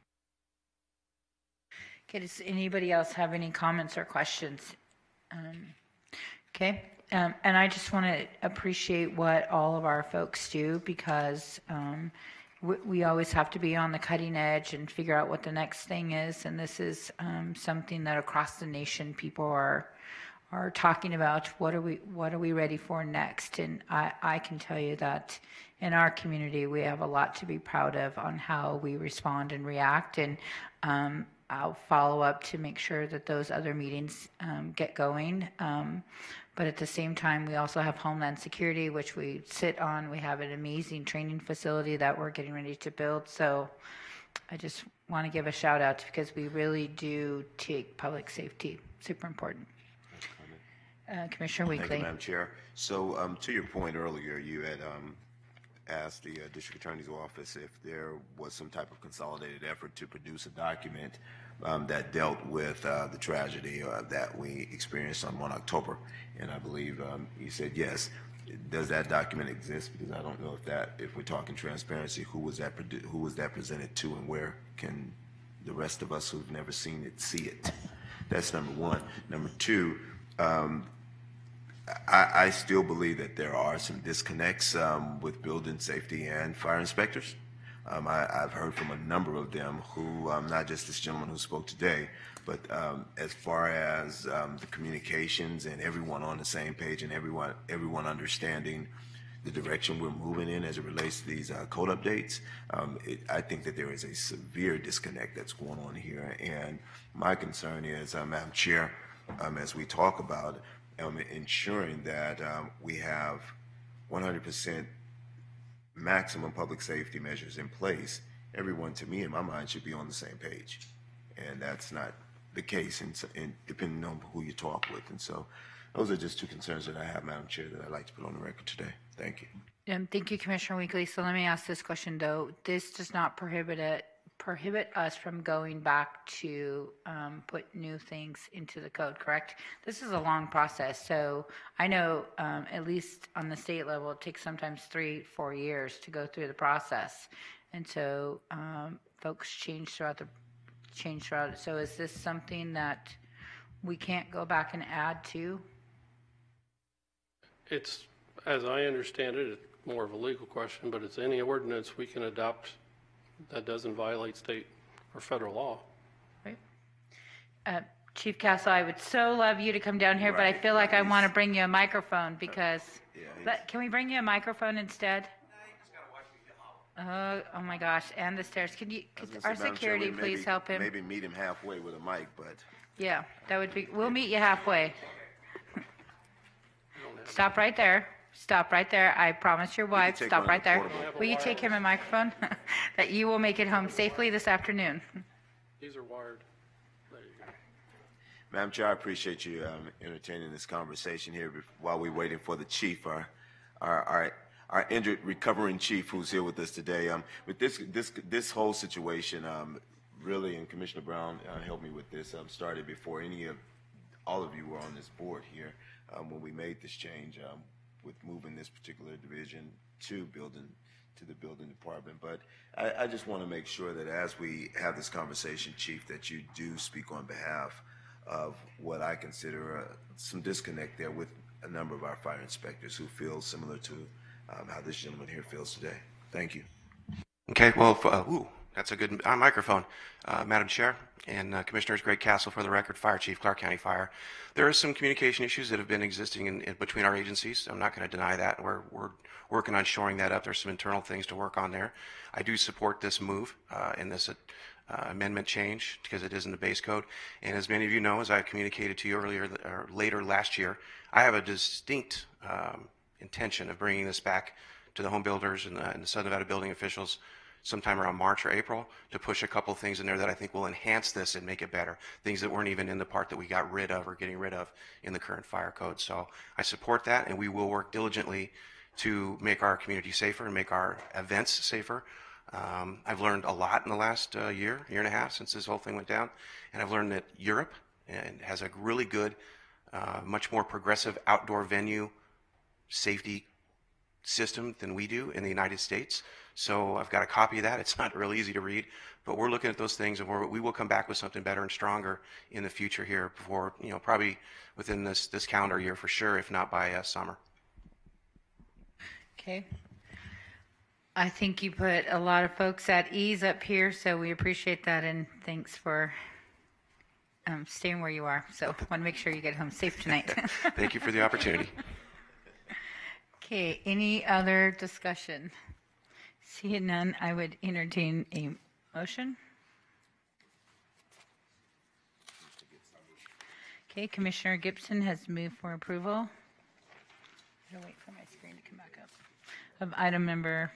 Okay, does anybody else have any comments or questions? Okay, and I just want to appreciate what all of our folks do, because we always have to be on the cutting edge and figure out what the next thing is, and this is something that across the nation people are talking about. What are we ready for next? And I can tell you that in our community we have a lot to be proud of on how we respond and react, and I'll follow up to make sure that those other meetings get going. But at the same time, we also have Homeland Security, which we sit on. We have an amazing training facility that we're getting ready to build. So I just want to give a shout out, because we really do take public safety super important. Commissioner Weekly. Thank you, Madam Chair. So to your point earlier, you had asked the District Attorney's Office if there was some type of consolidated effort to produce a document that dealt with the tragedy that we experienced on 1 October. And I believe you said yes. Does that document exist? Because I don't know if we're talking transparency, who was that presented to, and where can the rest of us who've never seen it see it? That's number one. Number two, I still believe that there are some disconnects with building safety and fire inspectors. I've heard from a number of them who, not just this gentleman who spoke today, but as far as the communications and everyone on the same page and everyone understanding the direction we're moving in as it relates to these code updates, I think that there is a severe disconnect that's going on here. And my concern is, Madam Chair, as we talk about ensuring that we have 100% maximum public safety measures in place, everyone, to me, in my mind, should be on the same page. And that's not the case, in depending on who you talk with. And so those are just two concerns that I have, Madam Chair, that I'd like to put on the record today. Thank you. Thank you, Commissioner Weekly. So let me ask this question, though. This does not prohibit us from going back to put new things into the code, correct? This is a long process. So I know at least on the state level, it takes sometimes 3-4 years to go through the process. And so folks change throughout it. So is this something that we can't go back and add to? It's, as I understand it, it's more of a legal question, but it's any ordinance we can adopt that doesn't violate state or federal law. Right. Chief Castle, I would so love you to come down here, but I feel like I want to bring you a microphone, because can we bring you a microphone instead? Oh my gosh, and the stairs. Could our security please help him? Maybe meet him halfway with a mic, but. Yeah, that would be, we'll meet you halfway. Stop right there. Stop right there. I promise your wife, stop right there. Will you take him a microphone? That you will make it home safely this afternoon. These are wired. There you go. Madam Chair, I appreciate you entertaining this conversation here while we're waiting for the chief, our injured recovering chief who's here with us today. With this whole situation, really, and Commissioner Brown helped me with this, started before all of you were on this board here when we made this change with moving this particular division to the building department. But I just want to make sure that as we have this conversation, Chief, that you do speak on behalf of what I consider some disconnect there with a number of our fire inspectors who feel similar to how this gentleman here feels today. Thank you. Okay, well, that's a good microphone. Madam Chair and Commissioners, Greg Castle for the record, Fire Chief, Clark County Fire. There are some communication issues that have been existing in between our agencies. I'm not going to deny that. We're working on shoring that up. There's some internal things to work on there. I do support this move and this amendment change because it is in the base code. And as many of you know, as I communicated to you later last year, I have a distinct intention of bringing this back to the home builders and the Southern Nevada building officials sometime around March or April to push a couple things in there that I think will enhance this and make it better. Things that weren't even in the part that we got rid of or getting rid of in the current fire code. So I support that, and we will work diligently to make our community safer and make our events safer. I've learned a lot in the last year and a half since this whole thing went down, and I've learned that Europe has a really good, much more progressive outdoor venue safety system than we do in the United States. So I've got a copy of that. It's not really easy to read, but we're looking at those things, and we will come back with something better and stronger in the future here before, probably within this calendar year for sure, if not by summer. Okay. I think you put a lot of folks at ease up here, so we appreciate that, and thanks for staying where you are. So want to make sure you get home safe tonight. Thank you for the opportunity. Okay, any other discussion? Seeing none, I would entertain a motion. Okay, Commissioner Gibson has moved for approval. I'll wait for my screen to come back up. Of item number,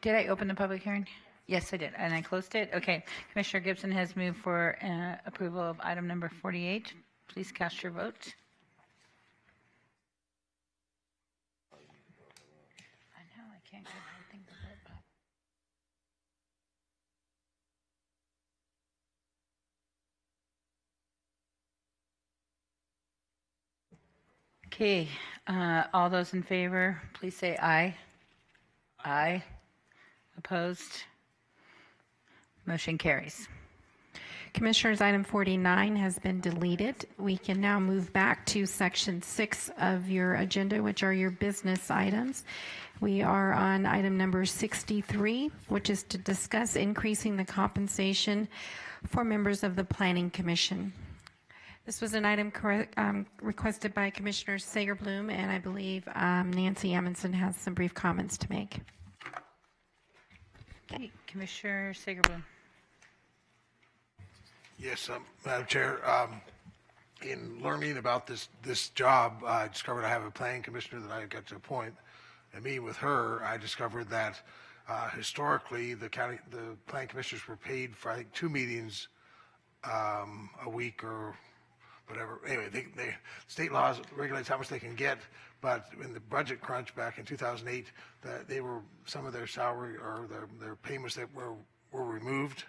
did I open the public hearing? Yes, I did, and I closed it. Okay, Commissioner Gibson has moved for approval of item number 48. Please cast your vote. I know, I can't get anything to vote by. Okay, all those in favor, please say aye. Aye. Opposed? Motion carries. Commissioners, item 49 has been deleted. We can now move back to section 6 of your agenda, which are your business items. We are on item number 63, which is to discuss increasing the compensation for members of the Planning Commission. This was an item requested by Commissioner Sager-Bloom, and I believe Nancy Amundson has some brief comments to make. Okay, Commissioner Sager-Bloom. Yes, Madam Chair. In learning about this job, I discovered I have a planning commissioner that I got to appoint. And meeting with her, I discovered that historically the planning commissioners were paid for I think 2 meetings a week or whatever. Anyway, they state laws regulates how much they can get, but in the budget crunch back in 2008, they were some of their salary or their payments that were removed.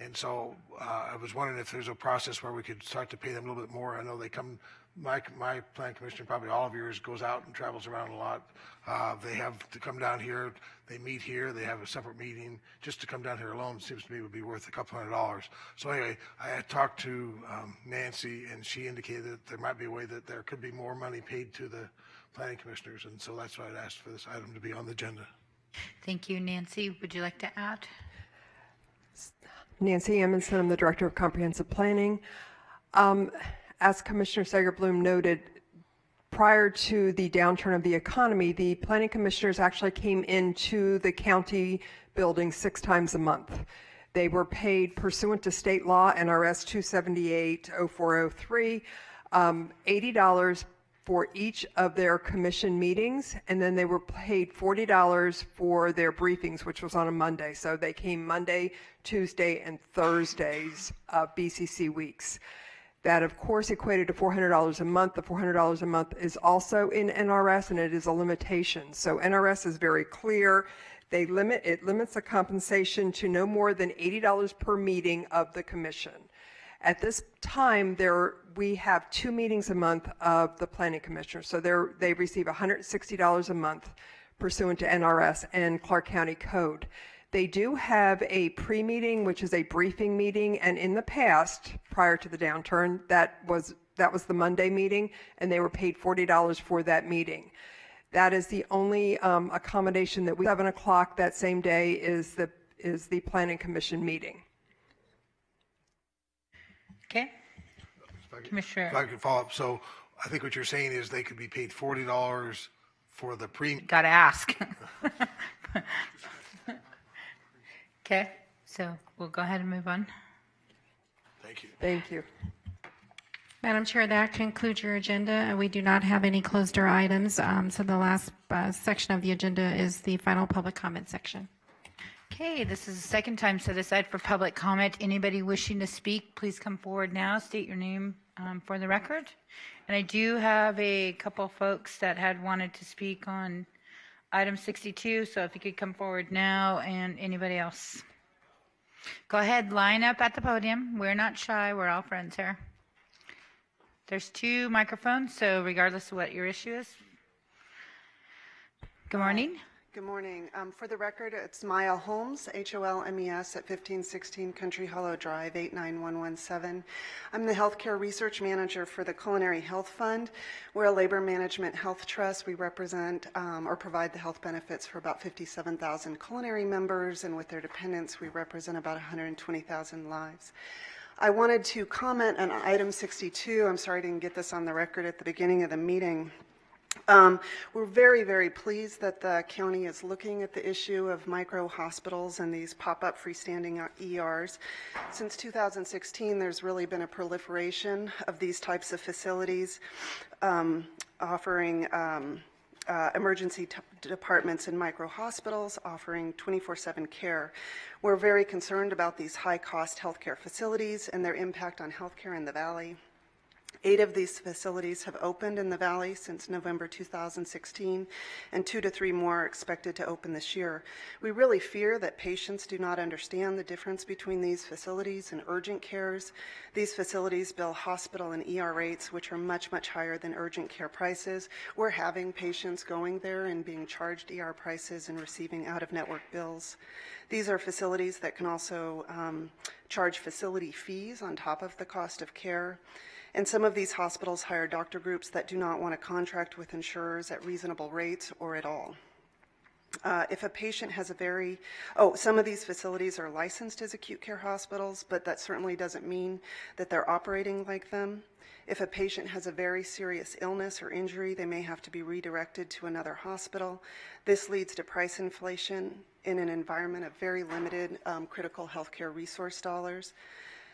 And so I was wondering if there's a process where we could start to pay them a little bit more. I know they come, my plan commissioner, probably all of yours, goes out and travels around a lot. They have to come down here, they meet here, they have a separate meeting. Just to come down here alone seems to me would be worth a couple $100. So anyway, I had talked to Nancy, and she indicated that there might be a way that there could be more money paid to the planning commissioners, and so that's why I'd asked for this item to be on the agenda. Thank you, Nancy. Would you like to add? Nancy Amundson, I'm the Director of Comprehensive Planning. As Commissioner Sager-Bloom noted, prior to the downturn of the economy, the planning commissioners actually came into the county building 6 times a month. They were paid pursuant to state law, NRS 278-0403, $80 for each of their commission meetings, and then they were paid $40 for their briefings, which was on a Monday. So they came Monday, Tuesday, and Thursdays of BCC weeks. That, of course, equated to $400 a month. The $400 a month is also in NRS, and it is a limitation. So NRS is very clear. It limits the compensation to no more than $80 per meeting of the commission. At this time, we have 2 meetings a month of the planning commissioner. So they receive $160 a month pursuant to NRS and Clark County Code. They do have a pre-meeting, which is a briefing meeting, and in the past, prior to the downturn, that was the Monday meeting, and they were paid $40 for that meeting. That is the only accommodation that we 7 o'clock that same day is the planning commission meeting. Okay. Commissioner. If I could follow up. So I think what you're saying is they could be paid $40 for the Gotta ask. Okay, so we'll go ahead and move on. Thank you. Thank you. Madam Chair, that concludes your agenda. We do not have any closed-door items, so the last section of the agenda is the final public comment section. Okay, this is the second time set aside for public comment. Anybody wishing to speak, please come forward now. State your name for the record. And I do have a couple folks that had wanted to speak on item 62, so if you could come forward now, and anybody else. Go ahead, line up at the podium. We're not shy, we're all friends here. There's 2 microphones, so regardless of what your issue is. Good morning. Good morning. For the record, it's Maya Holmes, Holmes, at 1516 Country Hollow Drive, 89117. I'm the Healthcare Research Manager for the Culinary Health Fund. We're a labor management health trust. We represent or provide the health benefits for about 57,000 culinary members, and with their dependents, we represent about 120,000 lives. I wanted to comment on item 62. I'm sorry I didn't get this on the record at the beginning of the meeting. We're very, very pleased that the county is looking at the issue of micro hospitals and these pop-up freestanding ERs. Since 2016, there's really been a proliferation of these types of facilities offering emergency departments in micro hospitals, offering 24/7 care. We're very concerned about these high-cost healthcare facilities and their impact on healthcare in the Valley. 8 of these facilities have opened in the Valley since November 2016, and 2 to 3 more are expected to open this year. We really fear that patients do not understand the difference between these facilities and urgent cares. These facilities bill hospital and ER rates, which are much, much higher than urgent care prices. We're having patients going there and being charged ER prices and receiving out-of-network bills. These are facilities that can also charge facility fees on top of the cost of care. And some of these hospitals hire doctor groups that do not want to contract with insurers at reasonable rates or at all. If a patient has some of these facilities are licensed as acute care hospitals, but that certainly doesn't mean that they're operating like them. If a patient has a very serious illness or injury, they may have to be redirected to another hospital. This leads to price inflation in an environment of very limited critical healthcare resource dollars.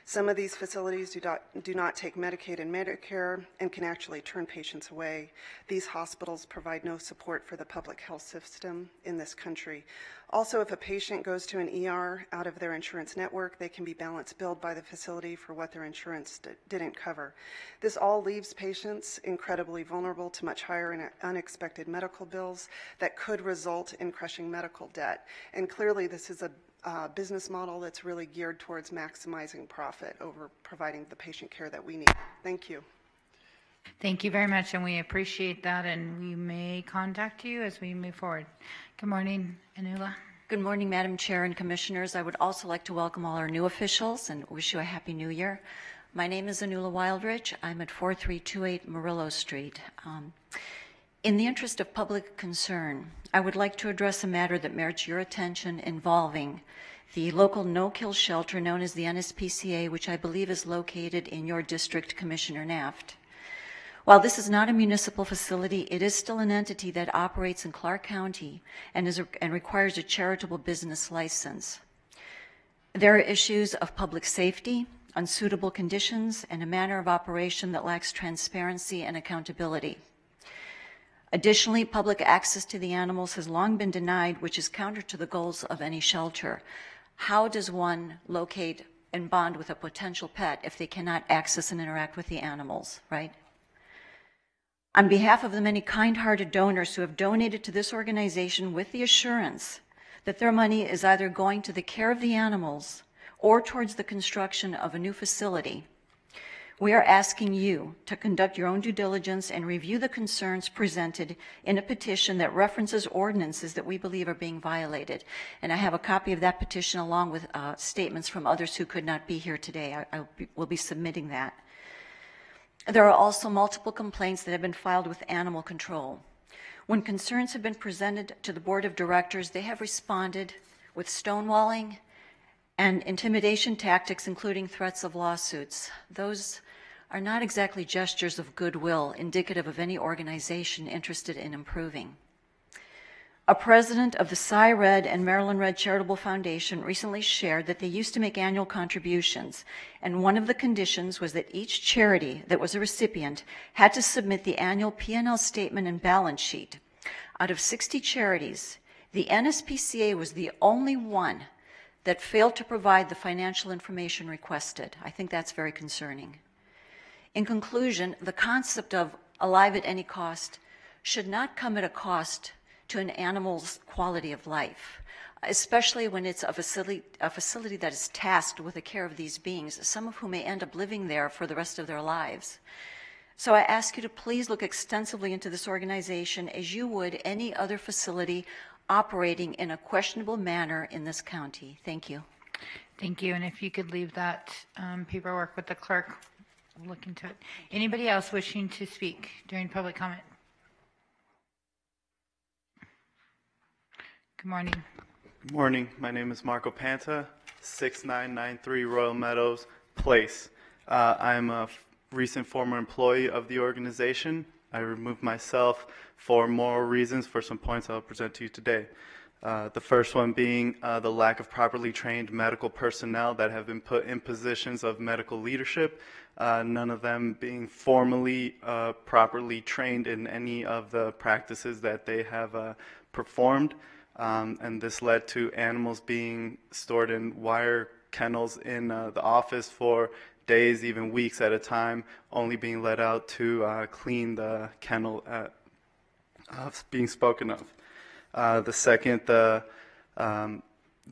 Some of these facilities do not take Medicaid and Medicare and can actually turn patients away. These hospitals provide no support for the public health system in this country. Also, if a patient goes to an ER out of their insurance network, they can be balance billed by the facility for what their insurance didn't cover. This all leaves patients incredibly vulnerable to much higher and unexpected medical bills that could result in crushing medical debt. And clearly, this is a business model that's really geared towards maximizing profit over providing the patient care that we need. Thank you. Thank you very much, and we appreciate that, and we may contact you as we move forward. Good morning, Anula. Good morning, Madam Chair and Commissioners. I would also like to welcome all our new officials and wish you a Happy New Year. My name is Anula Wildrich. I'm at 4328 Murillo Street. In the interest of public concern, I would like to address a matter that merits your attention involving the local no-kill shelter known as the NSPCA, which I believe is located in your district, Commissioner Naft. While this is not a municipal facility, it is still an entity that operates in Clark County and requires a charitable business license. There are issues of public safety, unsuitable conditions, and a manner of operation that lacks transparency and accountability. Additionally, public access to the animals has long been denied, which is counter to the goals of any shelter. How does one locate and bond with a potential pet if they cannot access and interact with the animals, right? On behalf of the many kind-hearted donors who have donated to this organization with the assurance that their money is either going to the care of the animals or towards the construction of a new facility, we are asking you to conduct your own due diligence and review the concerns presented in a petition that references ordinances that we believe are being violated. And I have a copy of that petition along with statements from others who could not be here today. I will be submitting that. There are also multiple complaints that have been filed with animal control. When concerns have been presented to the board of directors, they have responded with stonewalling and intimidation tactics, including threats of lawsuits. Those are not exactly gestures of goodwill indicative of any organization interested in improving. A president of the Cy Red and Maryland Red Charitable Foundation recently shared that they used to make annual contributions, and one of the conditions was that each charity that was a recipient had to submit the annual P&L statement and balance sheet. Out of 60 charities, the NSPCA was the only one that failed to provide the financial information requested. I think that's very concerning. In conclusion, the concept of alive at any cost should not come at a cost to an animal's quality of life, especially when it's a facility that is tasked with the care of these beings, some of whom may end up living there for the rest of their lives. So I ask you to please look extensively into this organization as you would any other facility operating in a questionable manner in this county. Thank you. Thank you. And if you could leave that paperwork with the clerk, we'll look into it. Anybody else wishing to speak during public comment? Good morning. Good morning. My name is Marco Panta, 6993 Royal Meadows Place. I'm a recent former employee of the organization. I removed myself for moral reasons for some points I'll present to you today. The first one being the lack of properly trained medical personnel that have been put in positions of medical leadership, none of them being formally properly trained in any of the practices that they have performed. And this led to animals being stored in wire kennels in the office for days, even weeks at a time, only being let out to clean the kennel being spoken of. The second, the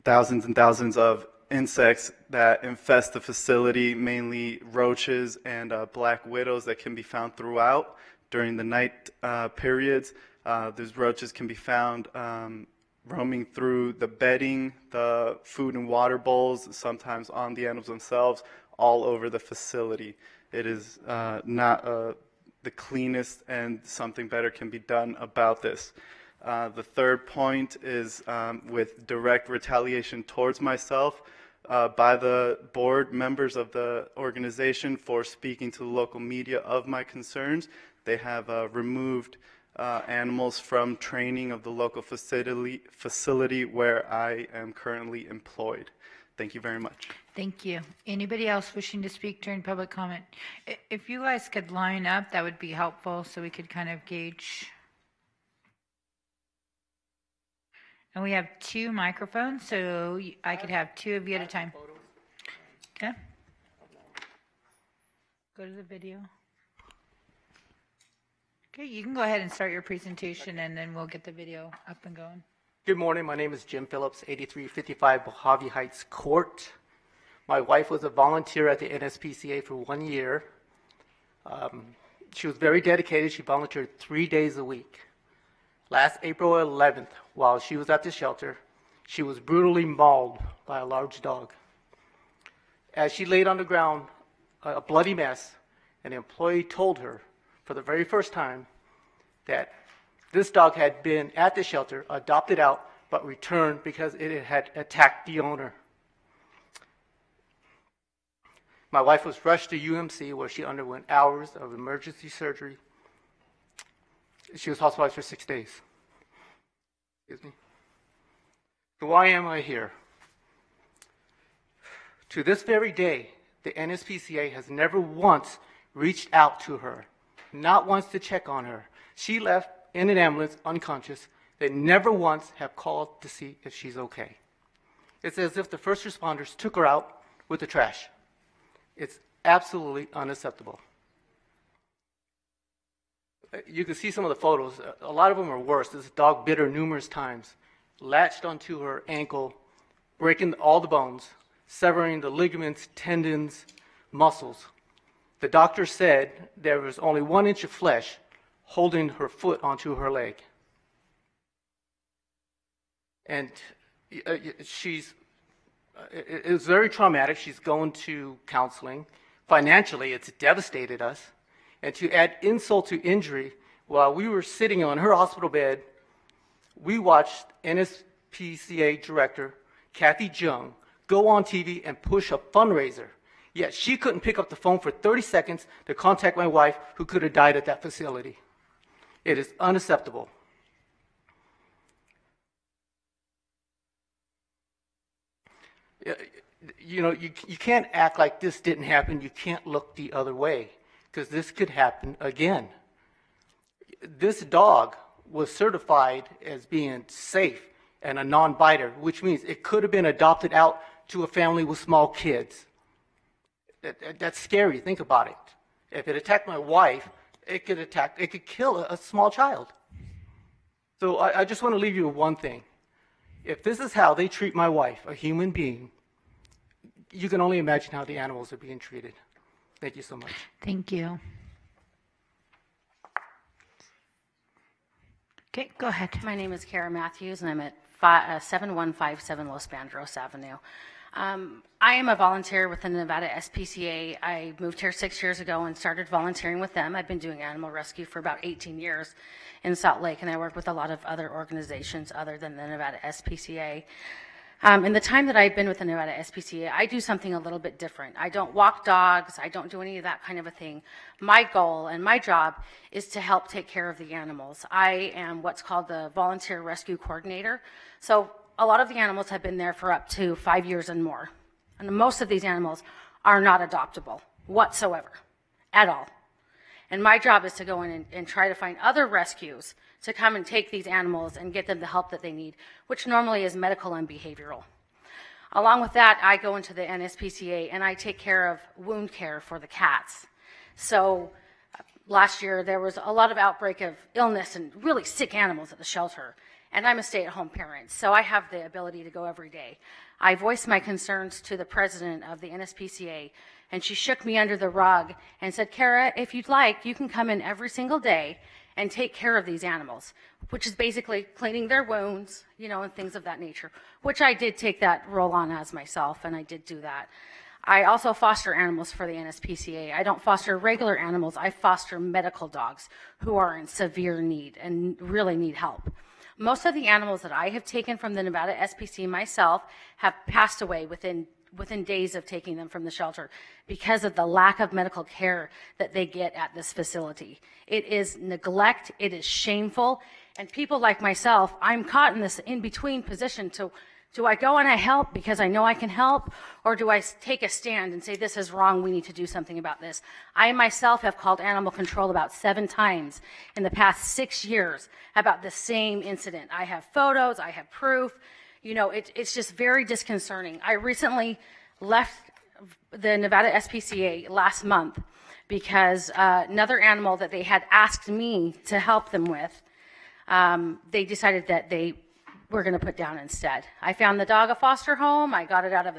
thousands and thousands of insects that infest the facility, mainly roaches and black widows that can be found throughout during the night periods. These roaches can be found roaming through the bedding, the food and water bowls, sometimes on the animals themselves, all over the facility. It is not the cleanest, and something better can be done about this. The third point is with direct retaliation towards myself by the board members of the organization for speaking to the local media of my concerns. They have removed animals from training of the local facility where I am currently employed. Thank you very much. Thank you. Anybody else wishing to speak during public comment? If you guys could line up, that would be helpful so we could kind of gauge. And we have 2 microphones, so I could have 2 of you at a time. Okay. Go to the video. Okay, you can go ahead and start your presentation, and then we'll get the video up and going. Good morning. My name is Jim Phillips, 8355 Mojave Heights Court. My wife was a volunteer at the NSPCA for 1 year. She was very dedicated. She volunteered 3 days a week. Last April 11th, while she was at the shelter, she was brutally mauled by a large dog. As she laid on the ground, a bloody mess, an employee told her for the very first time that this dog had been at the shelter, adopted out, but returned because it had attacked the owner. My wife was rushed to UMC, where she underwent hours of emergency surgery. She was hospitalized for 6 days. Excuse me. So why am I here? To this very day, the NSPCA has never once reached out to her, not once to check on her. She left in an ambulance unconscious. They never once have called to see if she's okay. It's as if the first responders took her out with the trash. It's absolutely unacceptable. You can see some of the photos. A lot of them are worse. This dog bit her numerous times, latched onto her ankle, breaking all the bones, severing the ligaments, tendons, muscles. The doctor said there was only 1 inch of flesh holding her foot onto her leg. And it was very traumatic. She's going to counseling. Financially, it's devastated us. And to add insult to injury, while we were sitting on her hospital bed, we watched NSPCA director Kathy Jung go on TV and push a fundraiser. Yet she couldn't pick up the phone for 30 seconds to contact my wife, who could have died at that facility. It is unacceptable. You know, you can't act like this didn't happen. You can't look the other way, because this could happen again. This dog was certified as being safe and a non-biter, which means it could have been adopted out to a family with small kids. That's scary. Think about it. If it attacked my wife, it could kill a small child. So I just want to leave you with one thing. If this is how they treat my wife, a human being, you can only imagine how the animals are being treated. Thank you so much. Thank you. Okay, go ahead. My name is Kara Matthews, and I'm at 7157 Los Bandros Avenue. I am a volunteer with the Nevada SPCA. I moved here 6 years ago and started volunteering with them. I've been doing animal rescue for about 18 years in Salt Lake, and I work with a lot of other organizations other than the Nevada SPCA. In the time that I've been with the Nevada SPCA, I do something a little bit different. I don't walk dogs. I don't do any of that kind of a thing. My goal and my job is to help take care of the animals. I am what's called the volunteer rescue coordinator. So a lot of the animals have been there for up to 5 years and more. And most of these animals are not adoptable whatsoever, at all. And my job is to go in and try to find other rescues to come and take these animals and get them the help that they need, which normally is medical and behavioral. Along with that, I go into the NSPCA and I take care of wound care for the cats. So last year there was a lot of outbreak of illness and really sick animals at the shelter. And I'm a stay-at-home parent, so I have the ability to go every day. I voiced my concerns to the president of the NSPCA, and she shook me under the rug and said, Kara, if you'd like, you can come in every single day and take care of these animals, which is basically cleaning their wounds, you know, and things of that nature, which I did take that role on as myself, and I did do that. I also foster animals for the NSPCA. I don't foster regular animals. I foster medical dogs who are in severe need and really need help. Most of the animals that I have taken from the Nevada SPCA myself have passed away within days of taking them from the shelter because of the lack of medical care that they get at this facility. It is neglect, it is shameful, and people like myself, I'm caught in this in-between position to, do I go and I help because I know I can help, or do I take a stand and say this is wrong, we need to do something about this? I myself have called animal control about 7 times in the past 6 years about the same incident. I have photos, I have proof. You know, it's just very disconcerting. I recently left the Nevada SPCA last month because another animal that they had asked me to help them with, they decided that they were going to put down instead. I found the dog a foster home, I got it out of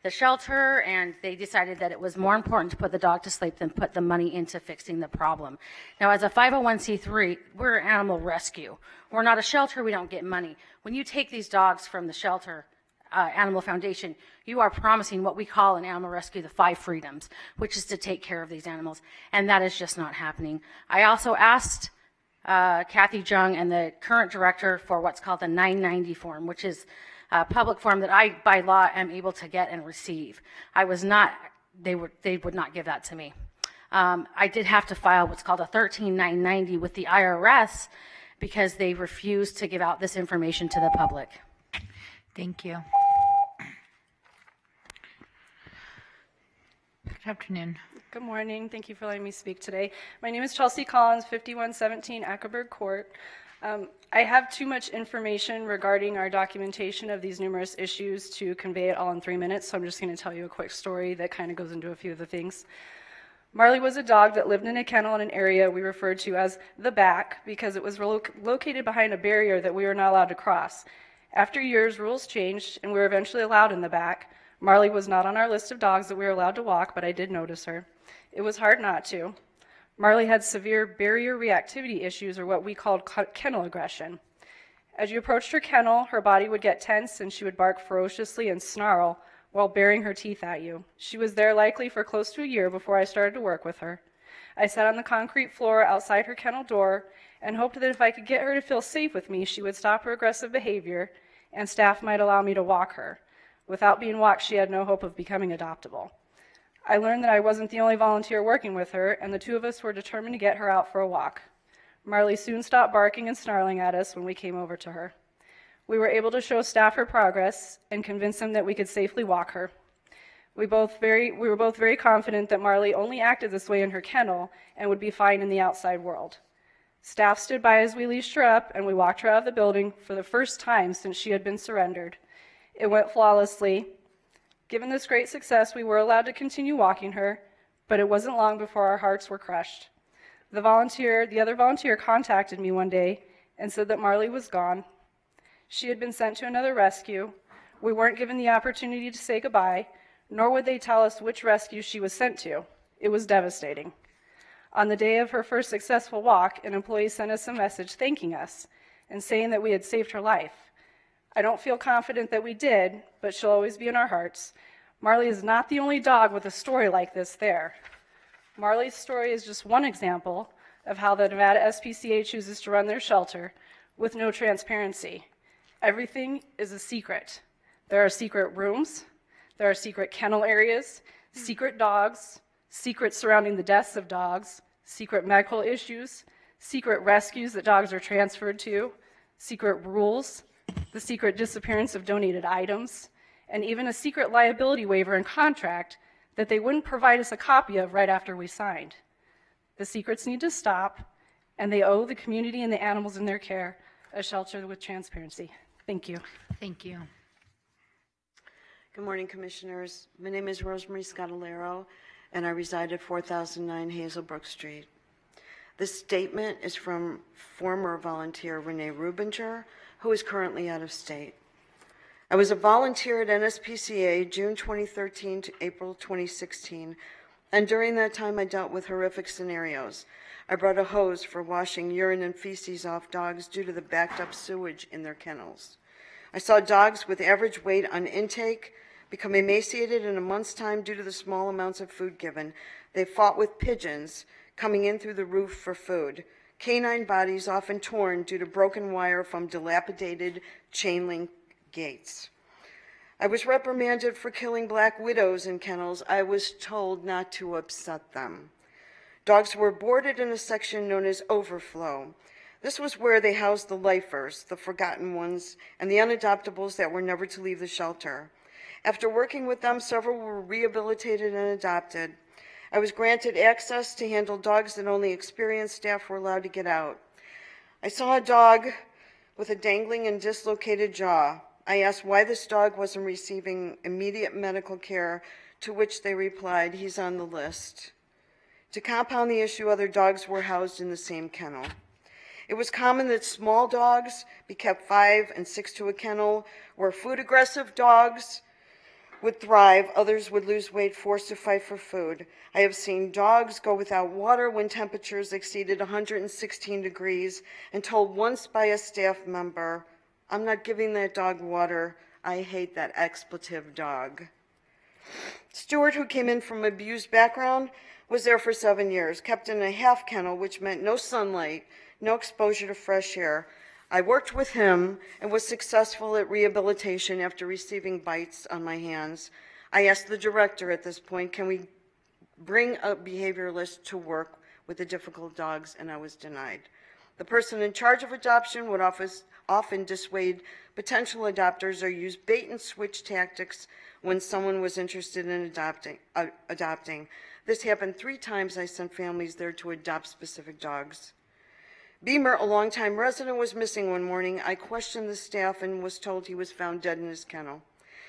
the shelter, and they decided that it was more important to put the dog to sleep than put the money into fixing the problem. Now, as a 501c3, we're an animal rescue. We're not a shelter, we don't get money. When you take these dogs from the shelter, Animal Foundation, you are promising what we call in animal rescue the 5 freedoms, which is to take care of these animals, and that is just not happening. I also asked Kathy Jung and the current director for what's called the 990 form, which is a public form that I, by law, am able to get and receive. I was not, they would not give that to me. I did have to file what's called a 13990 with the IRS because they refused to give out this information to the public. Thank you. Good afternoon. Good morning. Thank you for letting me speak today. My name is Chelsea Collins, 5117 Ackerberg Court. I have too much information regarding our documentation of these numerous issues to convey it all in 3 minutes, so I'm just going to tell you a quick story that kind of goes into a few of the things. Marley was a dog that lived in a kennel in an area we referred to as the back because it was located behind a barrier that we were not allowed to cross. After years, rules changed and we were eventually allowed in the back. Marley was not on our list of dogs that we were allowed to walk, but I did notice her. It was hard not to. Marley had severe barrier reactivity issues, or what we called kennel aggression. As you approached her kennel, her body would get tense and she would bark ferociously and snarl while baring her teeth at you. She was there likely for close to a year before I started to work with her. I sat on the concrete floor outside her kennel door and hoped that if I could get her to feel safe with me, she would stop her aggressive behavior and staff might allow me to walk her. Without being walked, she had no hope of becoming adoptable. I learned that I wasn't the only volunteer working with her, and the two of us were determined to get her out for a walk. Marley soon stopped barking and snarling at us when we came over to her. We were able to show staff her progress and convince them that we could safely walk her. We were both very confident that Marley only acted this way in her kennel and would be fine in the outside world. Staff stood by as we leashed her up, and we walked her out of the building for the first time since she had been surrendered. It went flawlessly. Given this great success, we were allowed to continue walking her, but it wasn't long before our hearts were crushed. The other volunteer contacted me one day and said that Marley was gone. She had been sent to another rescue. We weren't given the opportunity to say goodbye, nor would they tell us which rescue she was sent to. It was devastating. On the day of her first successful walk, an employee sent us a message thanking us and saying that we had saved her life. I don't feel confident that we did, but she'll always be in our hearts. Marley is not the only dog with a story like this there. Marley's story is just one example of how the Nevada SPCA chooses to run their shelter with no transparency. Everything is a secret. There are secret rooms, there are secret kennel areas, secret dogs, secrets surrounding the deaths of dogs, secret medical issues, secret rescues that dogs are transferred to, secret rules, the secret disappearance of donated items, and even a secret liability waiver and contract that they wouldn't provide us a copy of right after we signed. The secrets need to stop, and they owe the community and the animals in their care a shelter with transparency. Thank you. Thank you. Good morning, Commissioners. My name is Rosemary Scotolero, and I reside at 4009 Hazelbrook Street. This statement is from former volunteer Renee Rubinger, who is currently out of state. I was a volunteer at NSPCA June 2013 to April 2016, and during that time I dealt with horrific scenarios. I brought a hose for washing urine and feces off dogs due to the backed up sewage in their kennels. I saw dogs with average weight on intake become emaciated in a month's time due to the small amounts of food given. They fought with pigeons coming in through the roof for food. Canine bodies often torn due to broken wire from dilapidated chain link gates. I was reprimanded for killing black widows in kennels. I was told not to upset them. Dogs were boarded in a section known as overflow. This was where they housed the lifers, the forgotten ones, and the unadoptables that were never to leave the shelter. After working with them, several were rehabilitated and adopted. I was granted access to handle dogs that only experienced staff were allowed to get out. I saw a dog with a dangling and dislocated jaw. I asked why this dog wasn't receiving immediate medical care, to which they replied, "He's on the list." To compound the issue, other dogs were housed in the same kennel. It was common that small dogs be kept 5 and 6 to a kennel, where food-aggressive dogs would thrive, others would lose weight forced to fight for food. I have seen dogs go without water when temperatures exceeded 116 degrees and told once by a staff member, "I'm not giving that dog water. I hate that expletive dog." Stuart, who came in from an abused background, was there for 7 years, kept in a half kennel, which meant no sunlight, no exposure to fresh air. I worked with him and was successful at rehabilitation after receiving bites on my hands. I asked the director at this point, can we bring a behavioralist to work with the difficult dogs, and I was denied. The person in charge of adoption would often dissuade potential adopters or use bait and switch tactics when someone was interested in adopting. This happened 3 times. I sent families there to adopt specific dogs. Beamer, a longtime resident, was missing one morning. I questioned the staff and was told he was found dead in his kennel.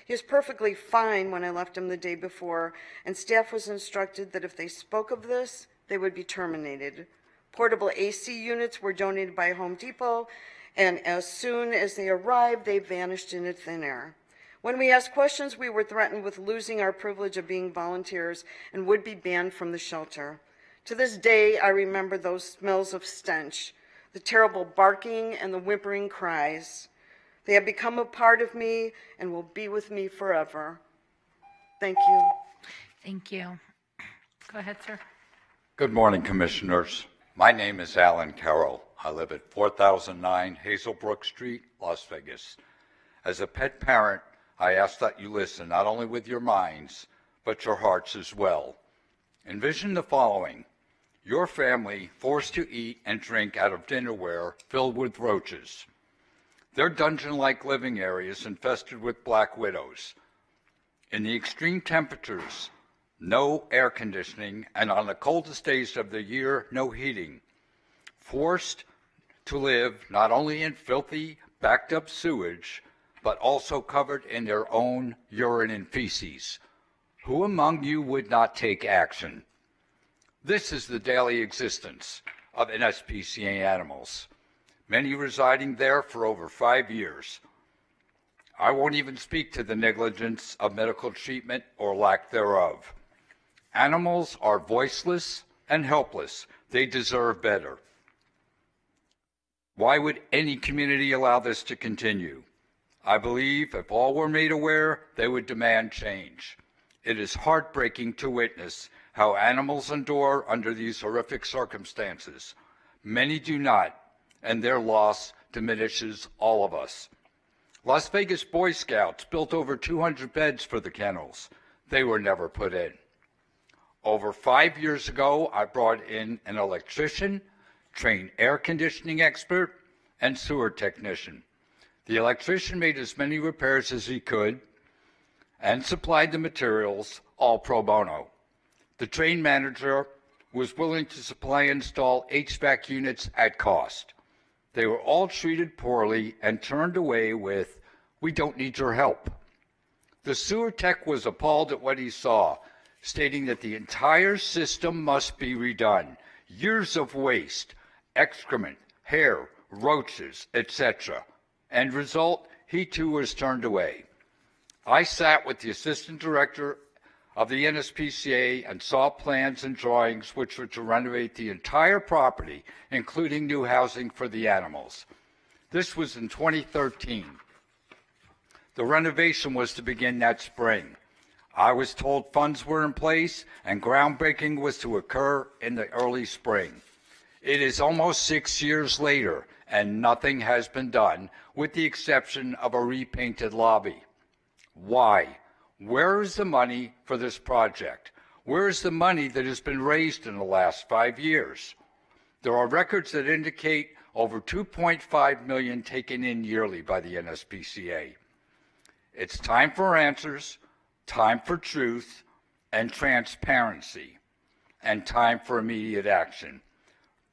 He was perfectly fine when I left him the day before, and staff was instructed that if they spoke of this, they would be terminated. Portable AC units were donated by Home Depot, and as soon as they arrived, they vanished into thin air. When we asked questions, we were threatened with losing our privilege of being volunteers and would be banned from the shelter. To this day, I remember those smells of stench, the terrible barking and the whimpering cries. They have become a part of me and will be with me forever. Thank you. Thank you. Go ahead, sir. Good morning, Commissioners. My name is Alan Carroll. I live at 4009 Hazelbrook Street, Las Vegas. As a pet parent, I ask that you listen not only with your minds, but your hearts as well. Envision the following. Your family forced to eat and drink out of dinnerware filled with roaches. Their dungeon-like living areas infested with black widows. In the extreme temperatures, no air conditioning, and on the coldest days of the year, no heating. Forced to live not only in filthy, backed-up sewage, but also covered in their own urine and feces. Who among you would not take action? This is the daily existence of NSPCA animals, many residing there for over 5 years. I won't even speak to the negligence of medical treatment or lack thereof. Animals are voiceless and helpless. They deserve better. Why would any community allow this to continue? I believe if all were made aware, they would demand change. It is heartbreaking to witness how animals endure under these horrific circumstances. Many do not, and their loss diminishes all of us. Las Vegas Boy Scouts built over 200 beds for the kennels. They were never put in. Over 5 years ago, I brought in an electrician, trained air conditioning expert, and sewer technician. The electrician made as many repairs as he could and supplied the materials, all pro bono. The train manager was willing to supply and install HVAC units at cost. They were all treated poorly and turned away with, "We don't need your help." The sewer tech was appalled at what he saw, stating that the entire system must be redone. Years of waste, excrement, hair, roaches, etc. End result, he too was turned away. I sat with the assistant director of the NSPCA and saw plans and drawings which were to renovate the entire property, including new housing for the animals. This was in 2013. The renovation was to begin that spring. I was told funds were in place and groundbreaking was to occur in the early spring. It is almost 6 years later and nothing has been done with the exception of a repainted lobby. Why? Where is the money for this project? Where is the money that has been raised in the last 5 years? There are records that indicate over $2.5 million taken in yearly by the NSPCA. It's time for answers, time for truth and transparency, and time for immediate action.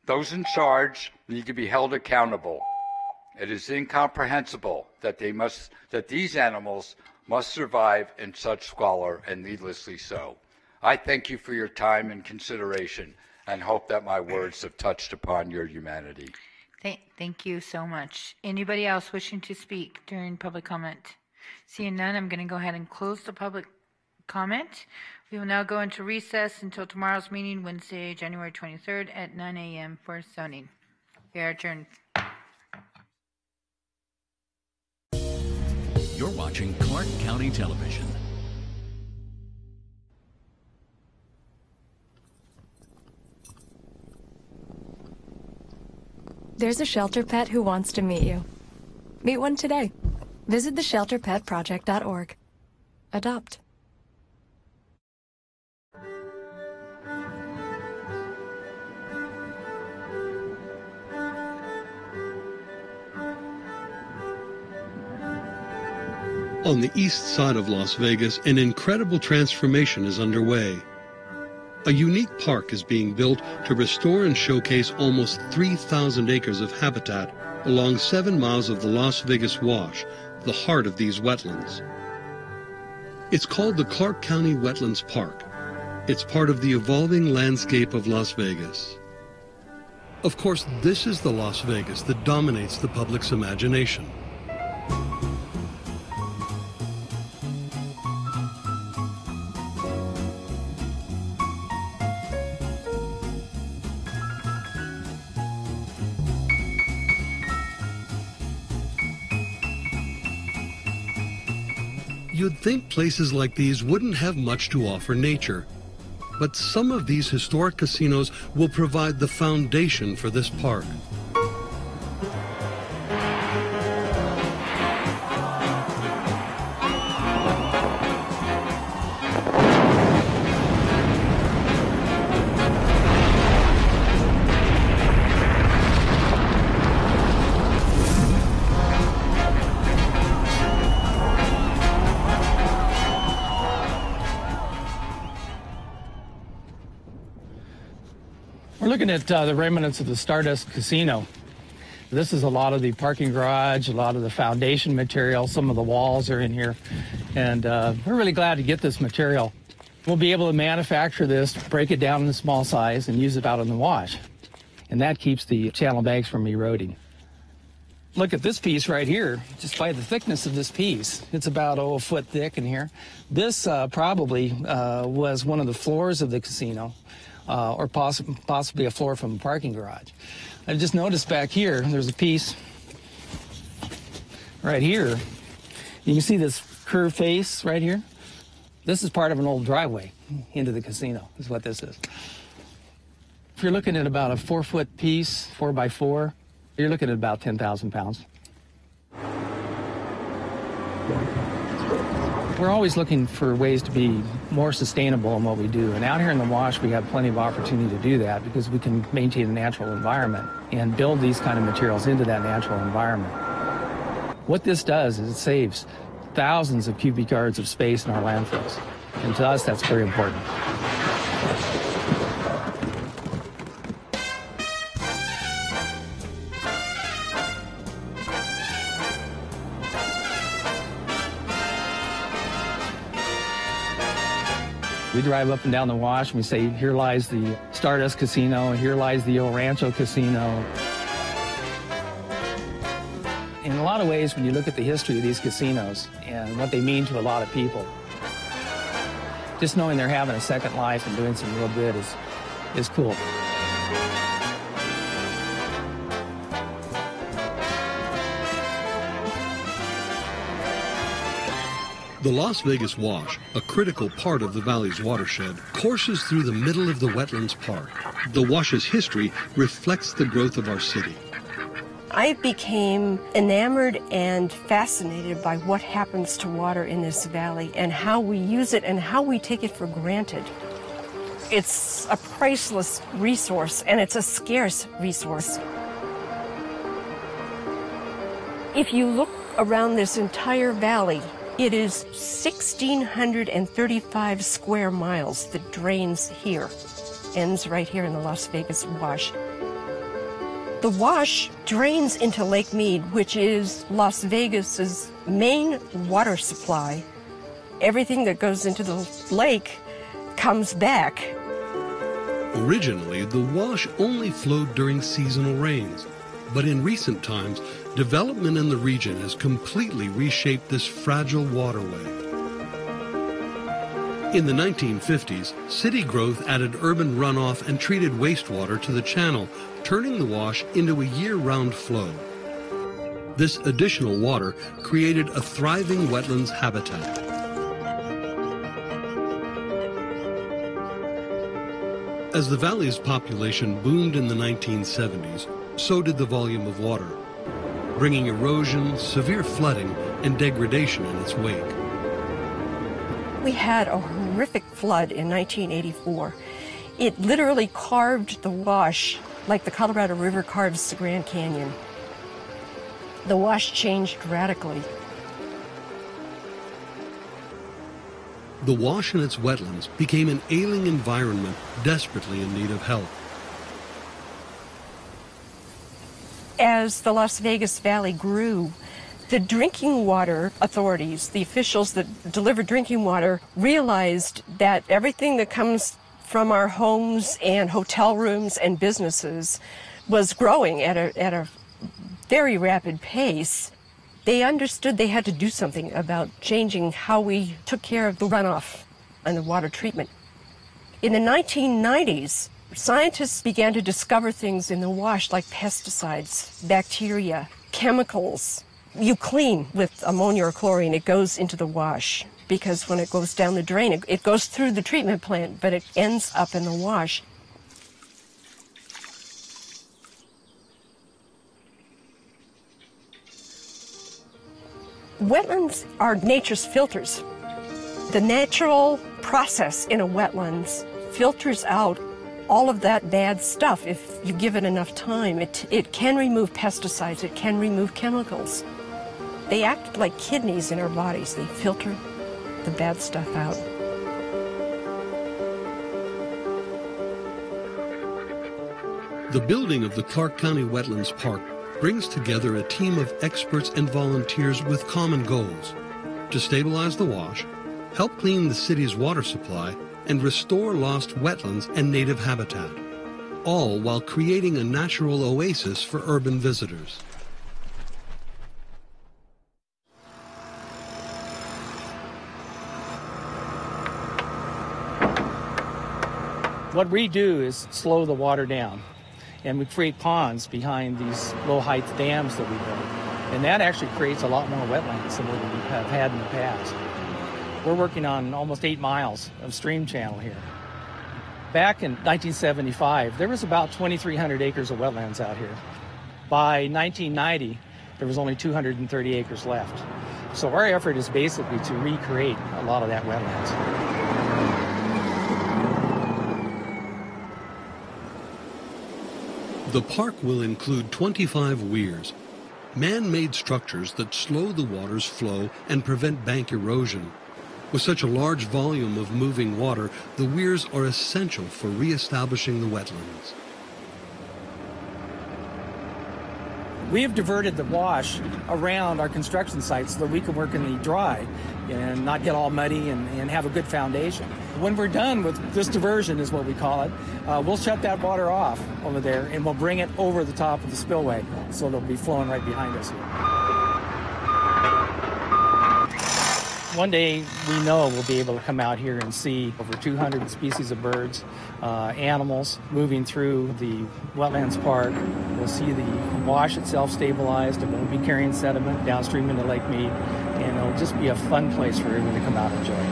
Those in charge need to be held accountable. It is incomprehensible that these animals must survive in such squalor, and needlessly so. I thank you for your time and consideration and hope that my words have touched upon your humanity. Thank you so much. Anybody else wishing to speak during public comment? Seeing none, I'm going to go ahead and close the public comment. We will now go into recess until tomorrow's meeting, Wednesday, January 23rd at 9 a.m. for zoning. We are adjourned. You're watching Clark County Television. There's a shelter pet who wants to meet you. Meet one today. Visit theshelterpetproject.org. Adopt. On the east side of Las Vegas, an incredible transformation is underway. A unique park is being built to restore and showcase almost 3,000 acres of habitat along 7 miles of the Las Vegas Wash, the heart of these wetlands. It's called the Clark County Wetlands Park. It's part of the evolving landscape of Las Vegas. Of course, this is the Las Vegas that dominates the public's imagination. You'd think places like these wouldn't have much to offer nature, but some of these historic casinos will provide the foundation for this park. We're looking at the remnants of the Stardust Casino. This is a lot of the parking garage, a lot of the foundation material, some of the walls are in here, and we're really glad to get this material. We'll be able to manufacture this, break it down in small size, and use it out in the wash. And that keeps the channel banks from eroding. Look at this piece right here, just by the thickness of this piece. It's about a foot thick in here. This probably was one of the floors of the casino. Or possibly a floor from a parking garage. I just noticed back here, there's a piece right here. You can see this curved face right here. This is part of an old driveway into the casino, is what this is. If you're looking at about a 4-foot piece, 4x4, you're looking at about 10,000 pounds. We're always looking for ways to be more sustainable in what we do. And out here in the wash, we have plenty of opportunity to do that because we can maintain a natural environment and build these kind of materials into that natural environment. What this does is it saves thousands of cubic yards of space in our landfills. And to us, that's very important. We drive up and down the wash and we say, here lies the Stardust Casino, here lies the El Rancho Casino. In a lot of ways, when you look at the history of these casinos and what they mean to a lot of people, just knowing they're having a second life and doing some real good is cool. The Las Vegas Wash, a critical part of the valley's watershed, courses through the middle of the Wetlands Park. The wash's history reflects the growth of our city. I became enamored and fascinated by what happens to water in this valley and how we use it and how we take it for granted. It's a priceless resource and it's a scarce resource. If you look around this entire valley, it is 1,635 square miles that drains here, ends right here in the Las Vegas Wash. The wash drains into Lake Mead, which is Las Vegas's main water supply. Everything that goes into the lake comes back. Originally, the wash only flowed during seasonal rains, but in recent times, development in the region has completely reshaped this fragile waterway. In the 1950s, city growth added urban runoff and treated wastewater to the channel, turning the wash into a year-round flow. This additional water created a thriving wetlands habitat. As the valley's population boomed in the 1970s, so did the volume of water, bringing erosion, severe flooding, and degradation in its wake. We had a horrific flood in 1984. It literally carved the wash like the Colorado River carves the Grand Canyon. The wash changed radically. the wash and its wetlands became an ailing environment desperately in need of help. As the Las Vegas Valley grew, the drinking water authorities, the officials that deliver drinking water, realized that everything that comes from our homes and hotel rooms and businesses was growing at a very rapid pace. They understood they had to do something about changing how we took care of the runoff and the water treatment. In the 1990s, scientists began to discover things in the wash like pesticides, bacteria, chemicals. You clean with ammonia or chlorine, it goes into the wash, because when it goes down the drain, it goes through the treatment plant, but it ends up in the wash. Wetlands are nature's filters. The natural process in a wetlands filters out all of that bad stuff if you give it enough time. It can remove pesticides, it can remove chemicals. They act like kidneys in our bodies. They filter the bad stuff out. The building of the Clark County Wetlands Park brings together a team of experts and volunteers with common goals: to stabilize the wash, help clean the city's water supply, and restore lost wetlands and native habitat, all while creating a natural oasis for urban visitors. What we do is slow the water down, and we create ponds behind these low-height dams that we build. And that actually creates a lot more wetlands than what we have had in the past. We're working on almost 8 miles of stream channel here. Back in 1975, there was about 2,300 acres of wetlands out here. By 1990, there was only 230 acres left. So our effort is basically to recreate a lot of that wetlands. The park will include 25 weirs, man-made structures that slow the water's flow and prevent bank erosion. With such a large volume of moving water, the weirs are essential for re-establishing the wetlands. We have diverted the wash around our construction sites so that we can work in the dry and not get all muddy and have a good foundation. When we're done with this diversion, is what we call it, we'll shut that water off over there and we'll bring it over the top of the spillway so it'll be flowing right behind us here. One day we know we'll be able to come out here and see over 200 species of birds, animals moving through the wetlands park. We'll see the wash itself stabilized. It won't be carrying sediment downstream into Lake Mead, and it'll just be a fun place for everyone to come out and enjoy.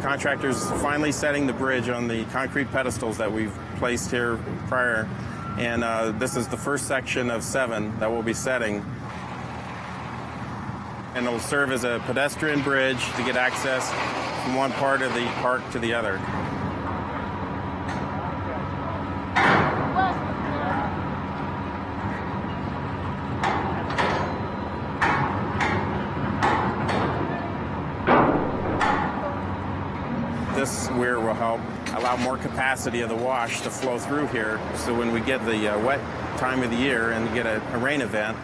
Contractors finally setting the bridge on the concrete pedestals that we've placed here prior, and this is the first section of 7 that we'll be setting, and it will serve as a pedestrian bridge to get access from one part of the park to the other. This weir will help allow more capacity of the wash to flow through here, so when we get the wet time of the year and you get a rain event,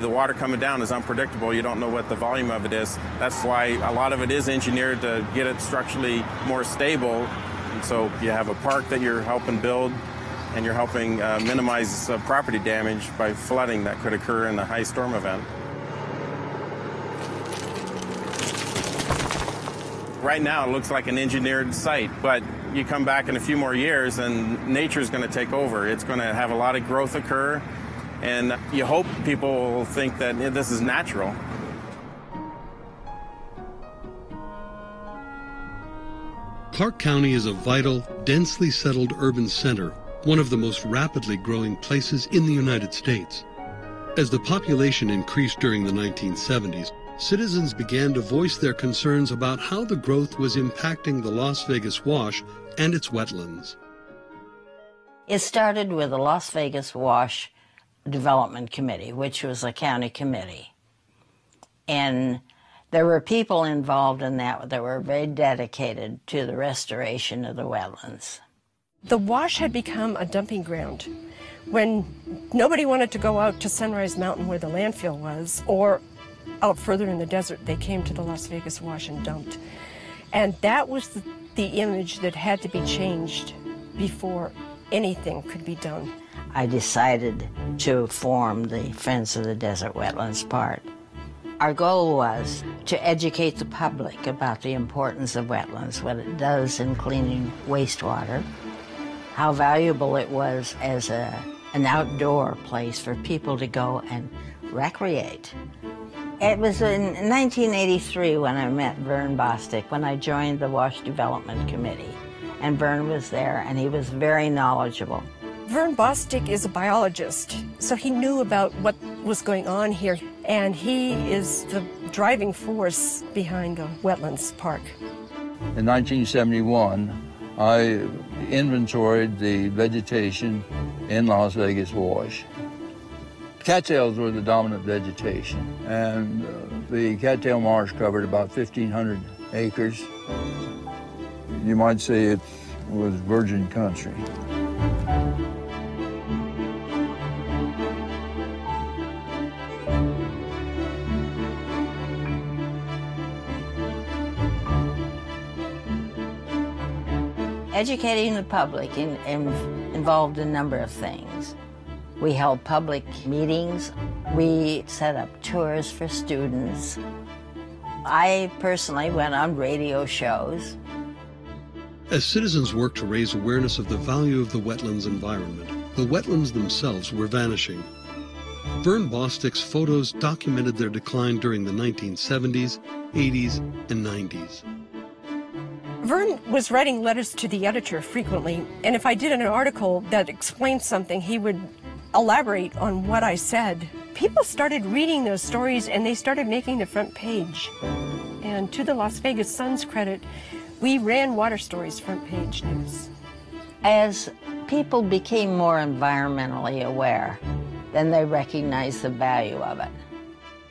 the water coming down is unpredictable. You don't know what the volume of it is. That's why a lot of it is engineered to get it structurally more stable. And so you have a park that you're helping build, and you're helping minimize property damage by flooding that could occur in a high storm event. Right now, it looks like an engineered site, but you come back in a few more years and nature's going to take over. It's going to have a lot of growth occur, and you hope people will think that this is natural. Clark County is a vital, densely settled urban center, one of the most rapidly growing places in the United States. As the population increased during the 1970s, citizens began to voice their concerns about how the growth was impacting the Las Vegas Wash and its wetlands. It started with the Las Vegas Wash Development Committee, which was a county committee. And there were people involved in that were very dedicated to the restoration of the wetlands. The wash had become a dumping ground. When nobody wanted to go out to Sunrise Mountain where the landfill was, or out further in the desert, they came to the Las Vegas Wash and dumped. And that was the image that had to be changed before anything could be done. I decided to form the Friends of the Desert Wetlands Park. Our goal was to educate the public about the importance of wetlands, what it does in cleaning wastewater, how valuable it was as an outdoor place for people to go and recreate. It was in 1983 when I met Vern Bostic, when I joined the Wash Development Committee. And Vern was there, and he was very knowledgeable. Vern Bostic is a biologist, so he knew about what was going on here, and he is the driving force behind the Wetlands Park. In 1971, I inventoried the vegetation in Las Vegas Wash. Cattails were the dominant vegetation, and the cattail marsh covered about 1,500 acres. You might say it was virgin country. Educating the public involved a number of things. We held public meetings. We set up tours for students. I personally went on radio shows. As citizens worked to raise awareness of the value of the wetlands environment, the wetlands themselves were vanishing. Vern Bostic's photos documented their decline during the 1970s, 80s, and 90s. Vern was writing letters to the editor frequently, and if I did an article that explained something, he would elaborate on what I said. People started reading those stories, and they started making the front page. And to the Las Vegas Sun's credit, we ran Water Stories front page news. As people became more environmentally aware, then they recognized the value of it.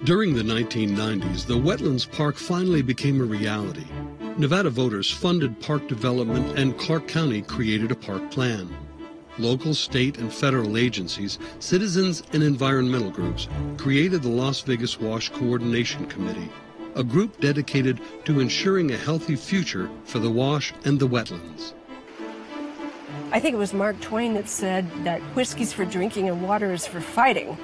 During the 1990s, the Wetlands Park finally became a reality. Nevada voters funded park development, and Clark County created a park plan. Local, state, and federal agencies, citizens, and environmental groups created the Las Vegas Wash Coordination Committee, a group dedicated to ensuring a healthy future for the wash and the wetlands. I think it was Mark Twain that said that whiskey's for drinking and water is for fighting.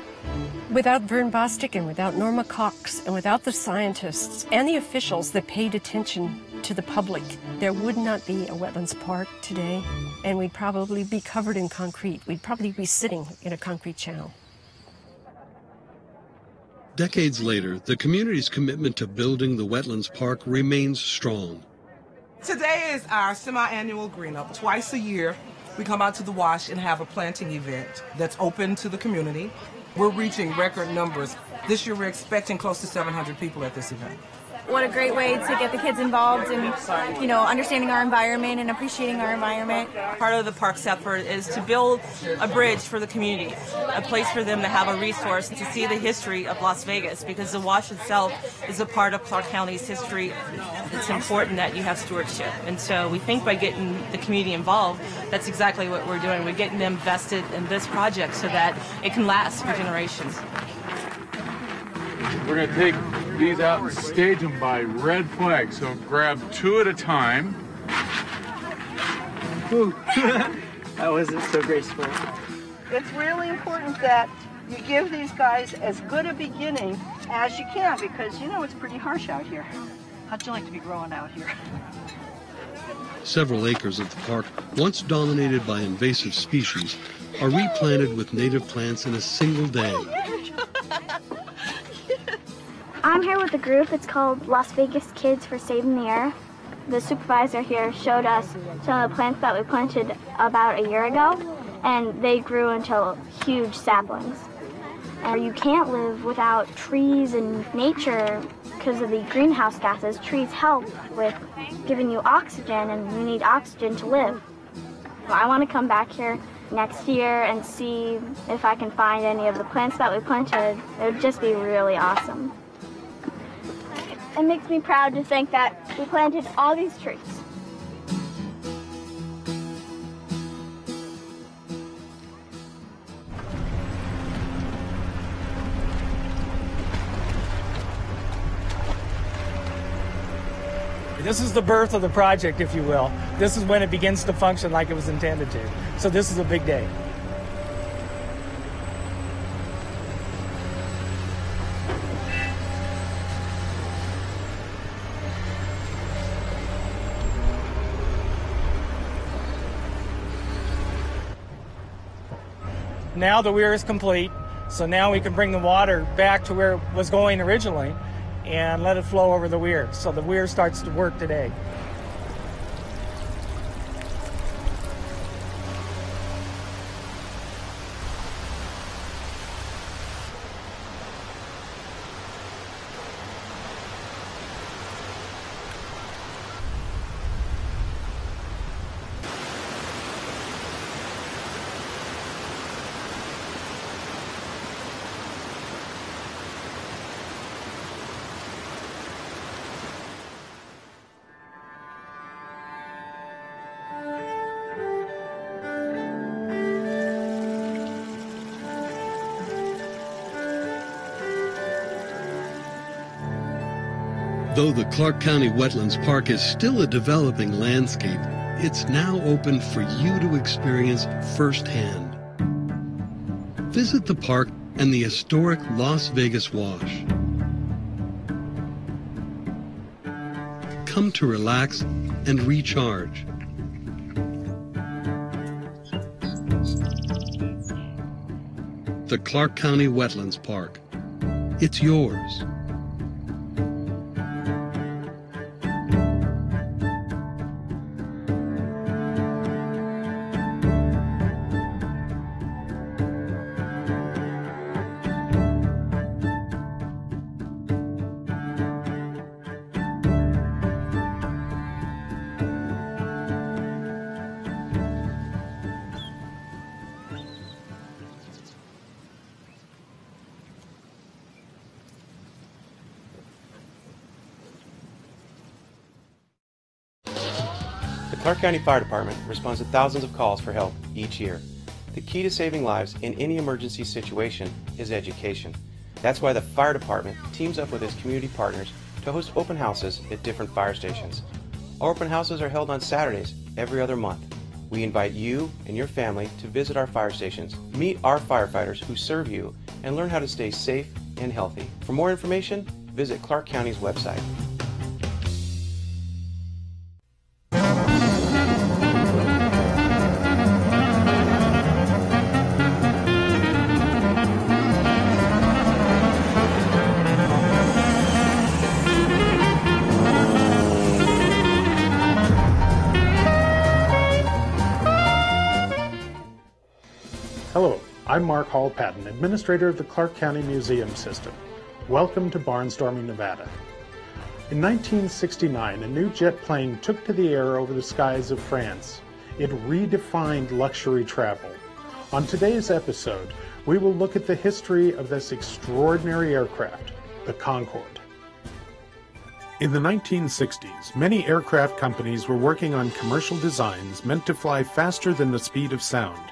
Without Vern Bostic and without Norma Cox and without the scientists and the officials that paid attention to the public, there would not be a wetlands park today, and we'd probably be covered in concrete. We'd probably be sitting in a concrete channel. Decades later, the community's commitment to building the Wetlands Park remains strong. Today is our semi-annual green up. Twice a year, we come out to the wash and have a planting event that's open to the community. We're reaching record numbers. This year, we're expecting close to 700 people at this event. What a great way to get the kids involved in, understanding our environment and appreciating our environment. Part of the park's effort is to build a bridge for the community, a place for them to have a resource to see the history of Las Vegas, because the wash itself is a part of Clark County's history. It's important that you have stewardship. And so we think by getting the community involved, that's exactly what we're doing. We're getting them vested in this project so that it can last for generations. We're going to take these out and stage them by red flags. So grab two at a time. That wasn't so graceful. It's really important that you give these guys as good a beginning as you can, because it's pretty harsh out here. How'd you like to be growing out here? Several acres of the park, once dominated by invasive species, are replanted with native plants in a single day. I'm here with a group. It's called Las Vegas Kids for Saving the Earth. The supervisor here showed us some of the plants that we planted about a year ago, and they grew into huge saplings. And you can't live without trees and nature, because of the greenhouse gases, trees help with giving you oxygen, and you need oxygen to live. So I want to come back here next year and see if I can find any of the plants that we planted. It would just be really awesome. It makes me proud to think that we planted all these trees. This is the birth of the project, if you will. This is when it begins to function like it was intended to. So this is a big day. Now the weir is complete, so now we can bring the water back to where it was going originally and let it flow over the weir. So the weir starts to work today. Though the Clark County Wetlands Park is still a developing landscape, it's now open for you to experience firsthand. Visit the park and the historic Las Vegas Wash. Come to relax and recharge. The Clark County Wetlands Park. It's yours. The Clark County Fire Department responds to thousands of calls for help each year. The key to saving lives in any emergency situation is education. That's why the Fire Department teams up with its community partners to host open houses at different fire stations. Our open houses are held on Saturdays every other month. We invite you and your family to visit our fire stations, meet our firefighters who serve you, and learn how to stay safe and healthy. For more information, visit Clark County's website. Hello, I'm Mark Hall Patton, Administrator of the Clark County Museum System. Welcome to Barnstorming, Nevada. In 1969, a new jet plane took to the air over the skies of France. It redefined luxury travel. On today's episode, we will look at the history of this extraordinary aircraft, the Concorde. In the 1960s, many aircraft companies were working on commercial designs meant to fly faster than the speed of sound.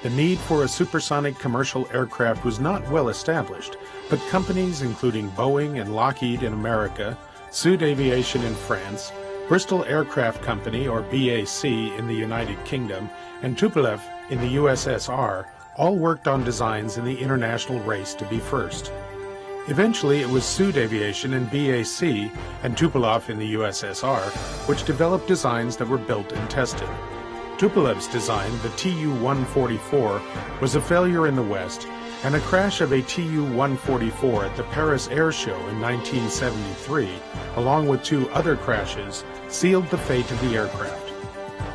The need for a supersonic commercial aircraft was not well established, but companies including Boeing and Lockheed in America, Sud Aviation in France, Bristol Aircraft Company, or BAC, in the United Kingdom, and Tupolev in the USSR all worked on designs in the international race to be first. Eventually, it was Sud Aviation and BAC and Tupolev in the USSR which developed designs that were built and tested. Tupolev's design, the Tu-144, was a failure in the West, and a crash of a Tu-144 at the Paris Air Show in 1973, along with two other crashes, sealed the fate of the aircraft.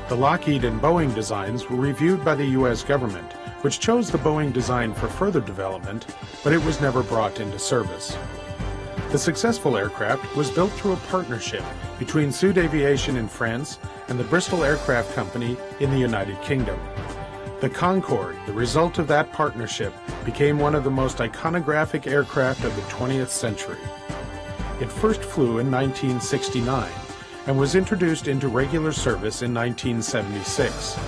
The Lockheed and Boeing designs were reviewed by the U.S. government, which chose the Boeing design for further development, but it was never brought into service. The successful aircraft was built through a partnership between Sud Aviation in France and the Bristol Aircraft Company in the United Kingdom. The Concorde, the result of that partnership, became one of the most iconographic aircraft of the 20th century. It first flew in 1969 and was introduced into regular service in 1976.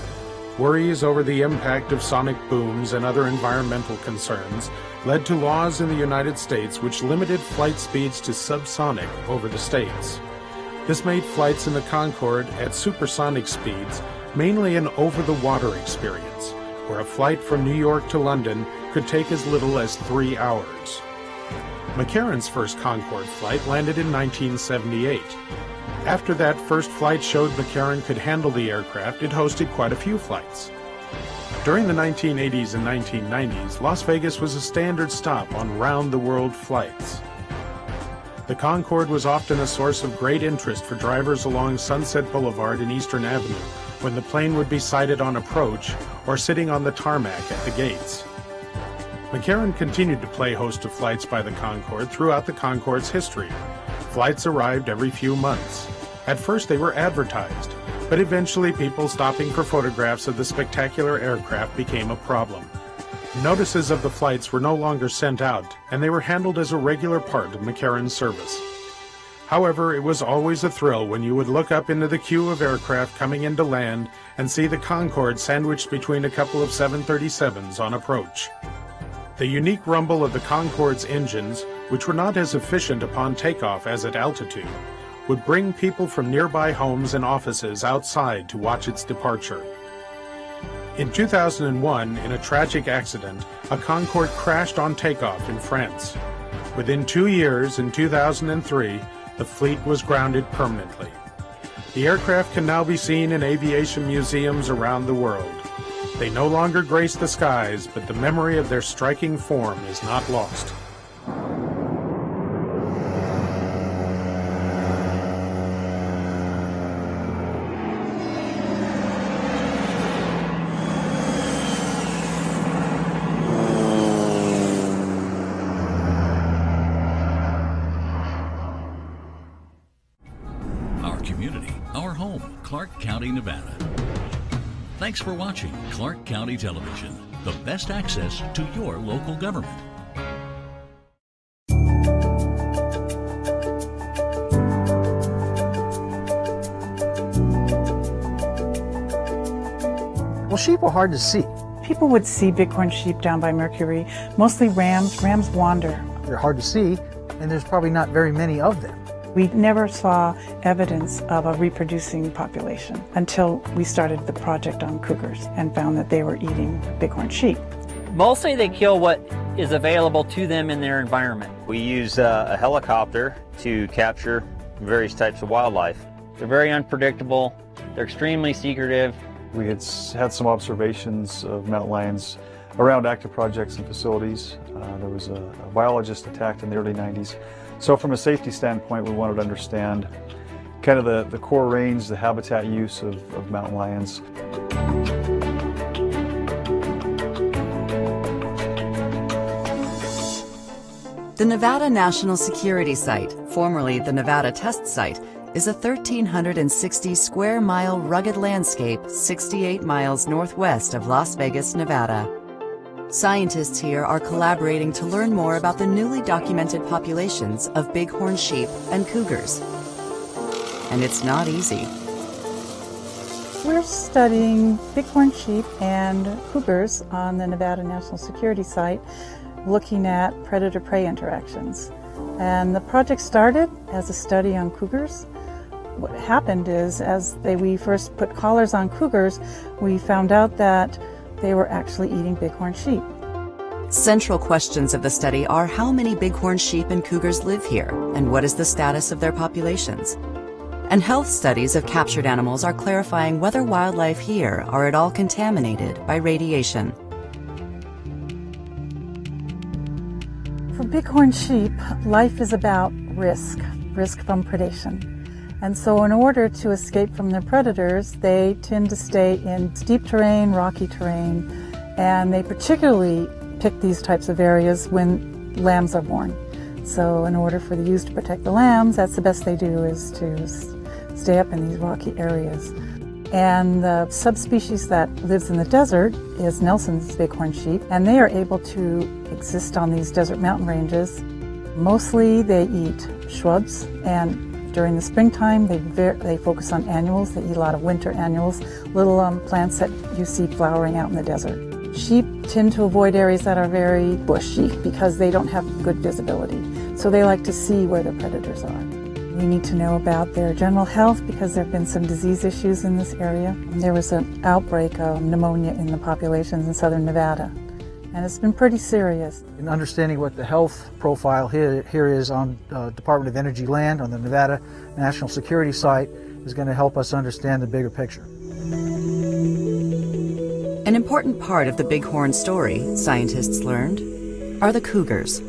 Worries over the impact of sonic booms and other environmental concerns led to laws in the United States which limited flight speeds to subsonic over the states. This made flights in the Concorde at supersonic speeds mainly an over-the-water experience, where a flight from New York to London could take as little as 3 hours. McCarran's first Concorde flight landed in 1978. After that first flight showed McCarran could handle the aircraft, it hosted quite a few flights. During the 1980s and 1990s, Las Vegas was a standard stop on round-the-world flights. The Concorde was often a source of great interest for drivers along Sunset Boulevard and Eastern Avenue, when the plane would be sighted on approach or sitting on the tarmac at the gates. McCarran continued to play host to flights by the Concorde throughout the Concorde's history. Flights arrived every few months. At first they were advertised, but eventually people stopping for photographs of the spectacular aircraft became a problem. Notices of the flights were no longer sent out, and they were handled as a regular part of McCarran's service. However, it was always a thrill when you would look up into the queue of aircraft coming into land and see the Concorde sandwiched between a couple of 737s on approach. The unique rumble of the Concorde's engines, which were not as efficient upon takeoff as at altitude, would bring people from nearby homes and offices outside to watch its departure. In 2001, in a tragic accident, a Concorde crashed on takeoff in France. Within 2 years, in 2003, the fleet was grounded permanently. The aircraft can now be seen in aviation museums around the world. They no longer grace the skies, but the memory of their striking form is not lost. Clark County, Nevada. Thanks for watching Clark County Television, the best access to your local government. Well, sheep are hard to see. People would see bighorn sheep down by Mercury, mostly rams. Rams wander. They're hard to see, and there's probably not very many of them. We never saw evidence of a reproducing population until we started the project on cougars and found that they were eating bighorn sheep. Mostly they kill what is available to them in their environment. We use a helicopter to capture various types of wildlife. They're very unpredictable. They're extremely secretive. We had some observations of mountain lions around active projects and facilities. There was a biologist attacked in the early 90s. So from a safety standpoint, we wanted to understand kind of the core range, the habitat use of mountain lions. The Nevada National Security Site, formerly the Nevada Test Site, is a 1,360 square mile rugged landscape 68 miles northwest of Las Vegas, Nevada. Scientists here are collaborating to learn more about the newly documented populations of bighorn sheep and cougars. And it's not easy. We're studying bighorn sheep and cougars on the Nevada National Security Site, looking at predator-prey interactions. And the project started as a study on cougars. What happened is, as we first put collars on cougars, we found out that they were actually eating bighorn sheep. Central questions of the study are how many bighorn sheep and cougars live here, and what is the status of their populations. And health studies of captured animals are clarifying whether wildlife here are at all contaminated by radiation. For bighorn sheep, life is about risk from predation. And so in order to escape from their predators, they tend to stay in steep terrain, rocky terrain, and they particularly pick these types of areas when lambs are born. So in order for the ewes to protect the lambs, that's the best they do, is to stay up in these rocky areas. And the subspecies that lives in the desert is Nelson's bighorn sheep, and they are able to exist on these desert mountain ranges. Mostly they eat shrubs, and during the springtime they focus on annuals. They eat a lot of winter annuals, little plants that you see flowering out in the desert. Sheep tend to avoid areas that are very bushy because they don't have good visibility, so they like to see where their predators are. We need to know about their general health because there have been some disease issues in this area. There was an outbreak of pneumonia in the populations in southern Nevada, and it's been pretty serious. In understanding what the health profile here is on Department of Energy land on the Nevada National Security Site is going to help us understand the bigger picture. An important part of the bighorn story, scientists learned, are the cougars.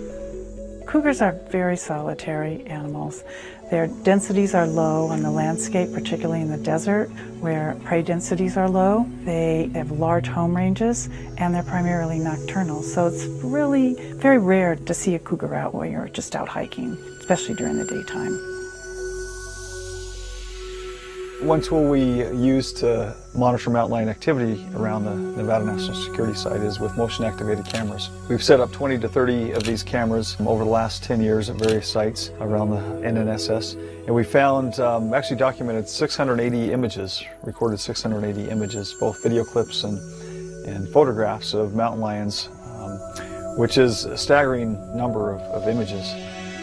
Cougars are very solitary animals. Their densities are low on the landscape, particularly in the desert, where prey densities are low. They have large home ranges, and they're primarily nocturnal. So it's really very rare to see a cougar out while you're just out hiking, especially during the daytime. One tool we use to monitor mountain lion activity around the Nevada National Security Site is with motion-activated cameras. We've set up 20 to 30 of these cameras over the last 10 years at various sites around the NNSS, and we found, actually documented 680 images, recorded 680 images, both video clips and photographs of mountain lions, which is a staggering number of images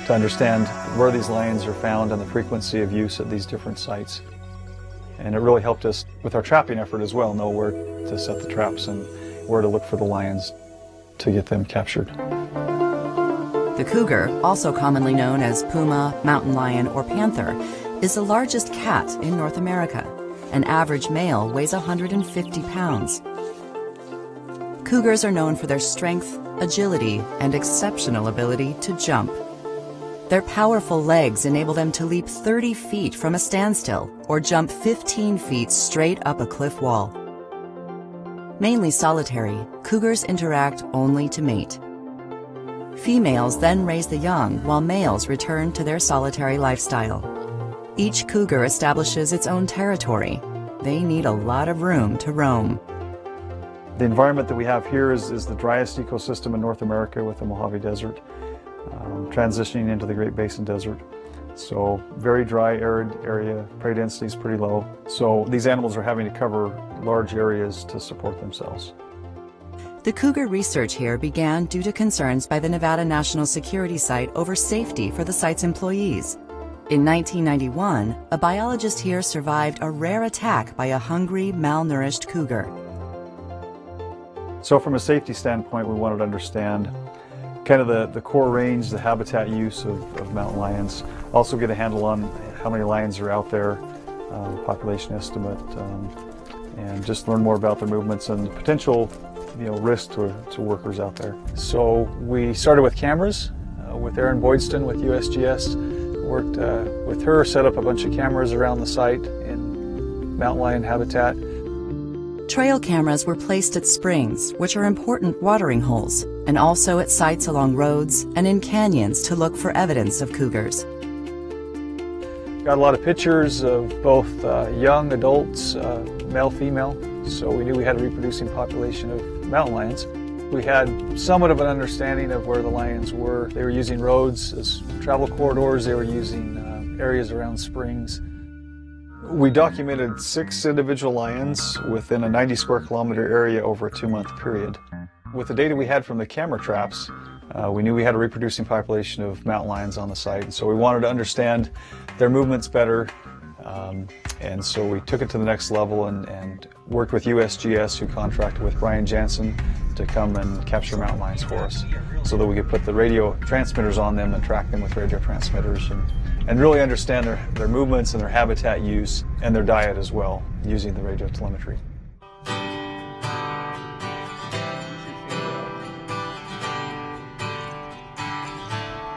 to understand where these lions are found and the frequency of use at these different sites. And it really helped us with our trapping effort as well, know where to set the traps and where to look for the lions to get them captured. The cougar, also commonly known as puma, mountain lion, or panther, is the largest cat in North America. An average male weighs 150 pounds. Cougars are known for their strength, agility, and exceptional ability to jump. Their powerful legs enable them to leap 30 feet from a standstill or jump 15 feet straight up a cliff wall. Mainly solitary, cougars interact only to mate. Females then raise the young while males return to their solitary lifestyle. Each cougar establishes its own territory. They need a lot of room to roam. The environment that we have here is the driest ecosystem in North America with the Mojave Desert. Transitioning into the Great Basin Desert. So very dry, arid area, prey density is pretty low. So these animals are having to cover large areas to support themselves. The cougar research here began due to concerns by the Nevada National Security Site over safety for the site's employees. In 1991, a biologist here survived a rare attack by a hungry, malnourished cougar. So from a safety standpoint, we wanted to understand kind of the core range, the habitat use of mountain lions. Also get a handle on how many lions are out there, population estimate, and just learn more about their movements and the potential risk to workers out there. So we started with cameras with Erin Boydston with USGS. Worked with her, set up a bunch of cameras around the site in mountain lion habitat. Trail cameras were placed at springs, which are important watering holes, and also at sites along roads and in canyons to look for evidence of cougars. Got a lot of pictures of both young adults, male, female, so we knew we had a reproducing population of mountain lions. We had somewhat of an understanding of where the lions were. They were using roads as travel corridors, they were using areas around springs. We documented 6 individual lions within a 90 square kilometer area over a 2-month period. With the data we had from the camera traps, we knew we had a reproducing population of mountain lions on the site, and so we wanted to understand their movements better, and so we took it to the next level and worked with USGS, who contracted with Brian Jansen to come and capture mountain lions for us, so that we could put the radio transmitters on them and track them with radio transmitters and really understand their movements and their habitat use and their diet as well, using the radio telemetry.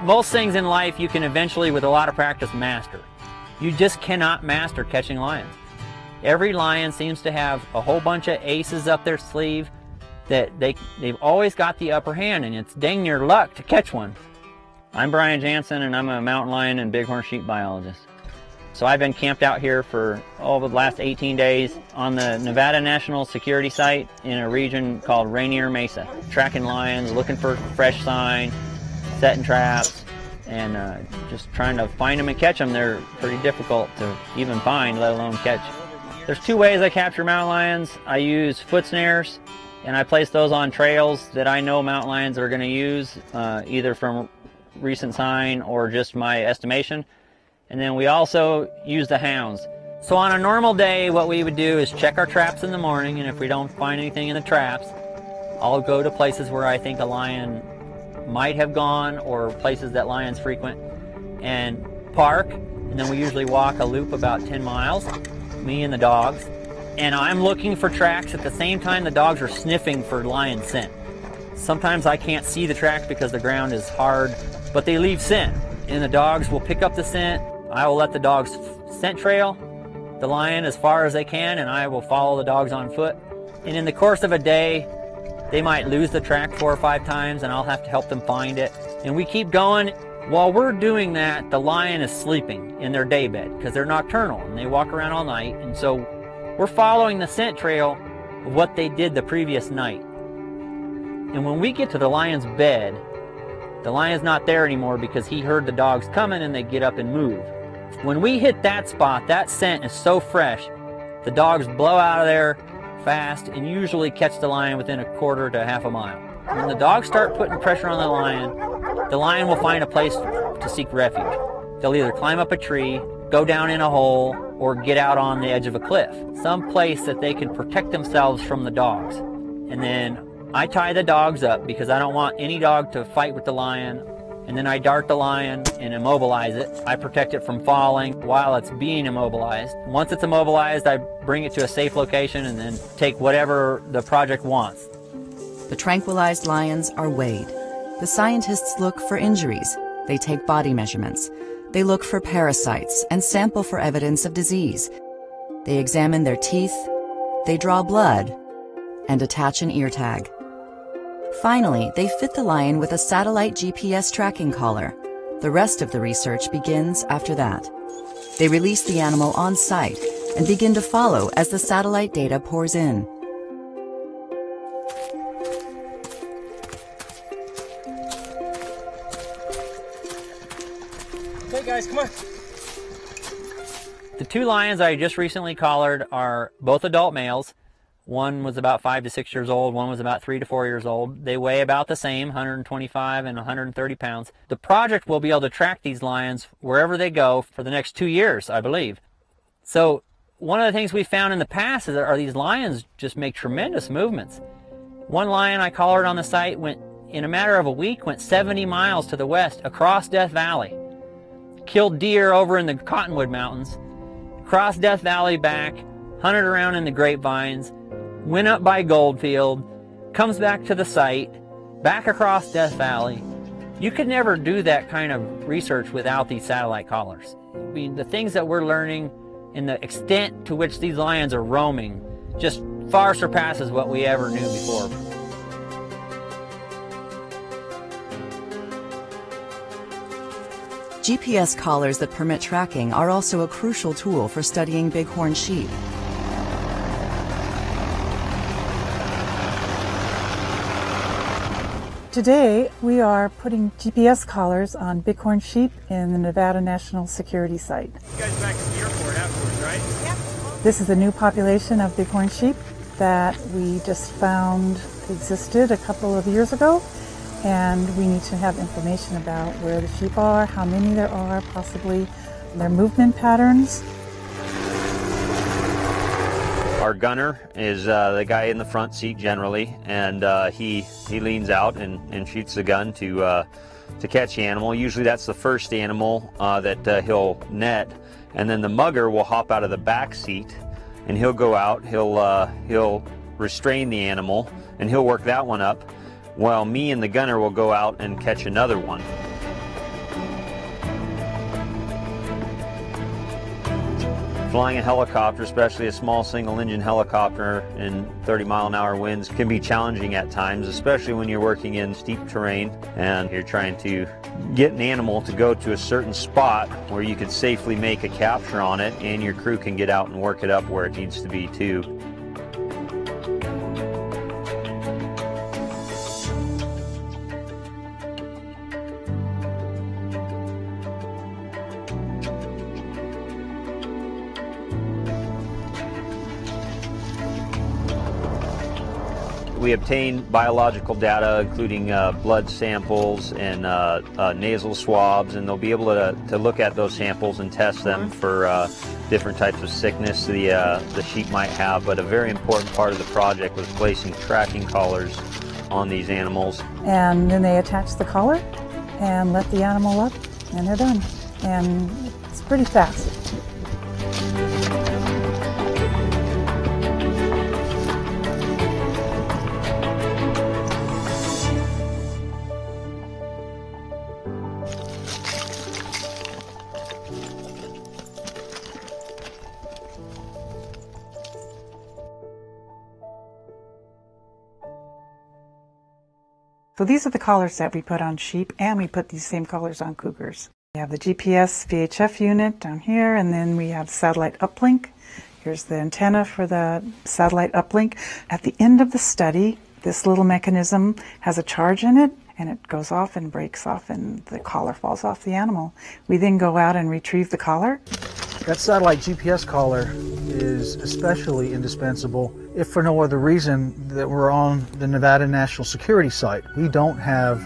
Most things in life you can eventually, with a lot of practice, master. You just cannot master catching lions. Every lion seems to have a whole bunch of aces up their sleeve that they've always got the upper hand, and it's dang near luck to catch one. I'm Brian Jansen, and I'm a mountain lion and bighorn sheep biologist. So I've been camped out here for the last 18 days on the Nevada National Security Site in a region called Rainier Mesa, tracking lions, looking for fresh sign, setting traps, and just trying to find them and catch them. They're pretty difficult to even find, let alone catch. There's two ways I capture mountain lions. I use foot snares, and I place those on trails that I know mountain lions are going to use, either from recent sign or just my estimation. And then we also use the hounds. So on a normal day, what we would do is check our traps in the morning, and if we don't find anything in the traps, I'll go to places where I think a lion might have gone or places that lions frequent and park, and then we usually walk a loop about 10 miles, me and the dogs, and I'm looking for tracks at the same time the dogs are sniffing for lion scent. Sometimes I can't see the tracks because the ground is hard, but they leave scent, and the dogs will pick up the scent. I will let the dogs scent trail the lion as far as they can, and I will follow the dogs on foot. And in the course of a day, they might lose the track 4 or 5 times, and I'll have to help them find it. And we keep going. While we're doing that, the lion is sleeping in their daybed because they're nocturnal and they walk around all night. And so we're following the scent trail of what they did the previous night. And when we get to the lion's bed, the lion's not there anymore because he heard the dogs coming and they get up and move. When we hit that spot, that scent is so fresh, the dogs blow out of there fast and usually catch the lion within a quarter to half a mile. When the dogs start putting pressure on the lion will find a place to seek refuge. They'll either climb up a tree, go down in a hole, or get out on the edge of a cliff. Some place that they can protect themselves from the dogs. And then I tie the dogs up because I don't want any dog to fight with the lion. And then I dart the lion and immobilize it. I protect it from falling while it's being immobilized. Once it's immobilized, I bring it to a safe location and then take whatever the project wants. The tranquilized lions are weighed. The scientists look for injuries. They take body measurements. They look for parasites and sample for evidence of disease. They examine their teeth. They draw blood and attach an ear tag. Finally, they fit the lion with a satellite GPS tracking collar. The rest of the research begins after that. They release the animal on site and begin to follow as the satellite data pours in. Hey guys, come on. The 2 lions I just recently collared are both adult males. One was about 5 to 6 years old, one was about 3 to 4 years old. They weigh about the same, 125 and 130 pounds. The project will be able to track these lions wherever they go for the next 2 years, I believe. So one of the things we found in the past is that these lions just make tremendous movements. One lion I collared on the site in a matter of a week, went 70 miles to the west across Death Valley. Killed deer over in the Cottonwood Mountains, crossed Death Valley back, hunted around in the grapevines, went up by Goldfield, comes back to the site, back across Death Valley. You could never do that kind of research without these satellite collars. I mean, the things that we're learning and the extent to which these lions are roaming just far surpasses what we ever knew before. GPS collars that permit tracking are also a crucial tool for studying bighorn sheep. Today, we are putting GPS collars on bighorn sheep in the Nevada National Security Site. You guys back at the airport afterwards, right? Yep. This is a new population of bighorn sheep that we just found existed a couple of years ago, and we need to have information about where the sheep are, how many there are, possibly their movement patterns. Our gunner is the guy in the front seat generally, and he leans out and shoots the gun to catch the animal. Usually that's the first animal that he'll net, and then the mugger will hop out of the back seat and he'll go out, he'll restrain the animal, and he'll work that one up, while me and the gunner will go out and catch another one. Flying a helicopter, especially a small single-engine helicopter in 30-mile-an-hour winds, can be challenging at times, especially when you're working in steep terrain and you're trying to get an animal to go to a certain spot where you could safely make a capture on it and your crew can get out and work it up where it needs to be too. We obtain biological data, including blood samples and nasal swabs, and they'll be able to look at those samples and test them for different types of sickness the sheep might have. But a very important part of the project was placing tracking collars on these animals. And then they attach the collar and let the animal up, and they're done. And it's pretty fast. So these are the collars that we put on sheep, and we put these same collars on cougars. We have the GPS VHF unit down here, and then we have satellite uplink. Here's the antenna for the satellite uplink. At the end of the study, this little mechanism has a charge in it, and it goes off and breaks off, and the collar falls off the animal. We then go out and retrieve the collar. That satellite GPS collar is especially indispensable if for no other reason that we're on the Nevada National Security Site. We don't have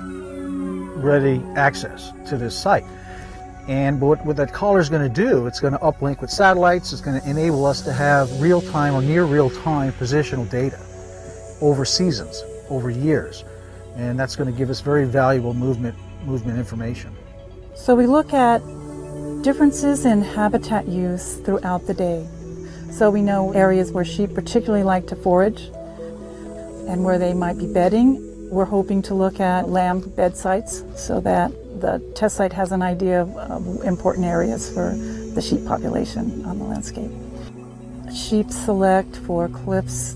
ready access to this site. And what that collar is going to do, it's going to uplink with satellites. It's going to enable us to have real-time or near real-time positional data over seasons, over years. And that's going to give us very valuable movement information. So we look at differences in habitat use throughout the day. So we know areas where sheep particularly like to forage and where they might be bedding. We're hoping to look at lamb bed sites so that the test site has an idea of important areas for the sheep population on the landscape. Sheep select for cliffs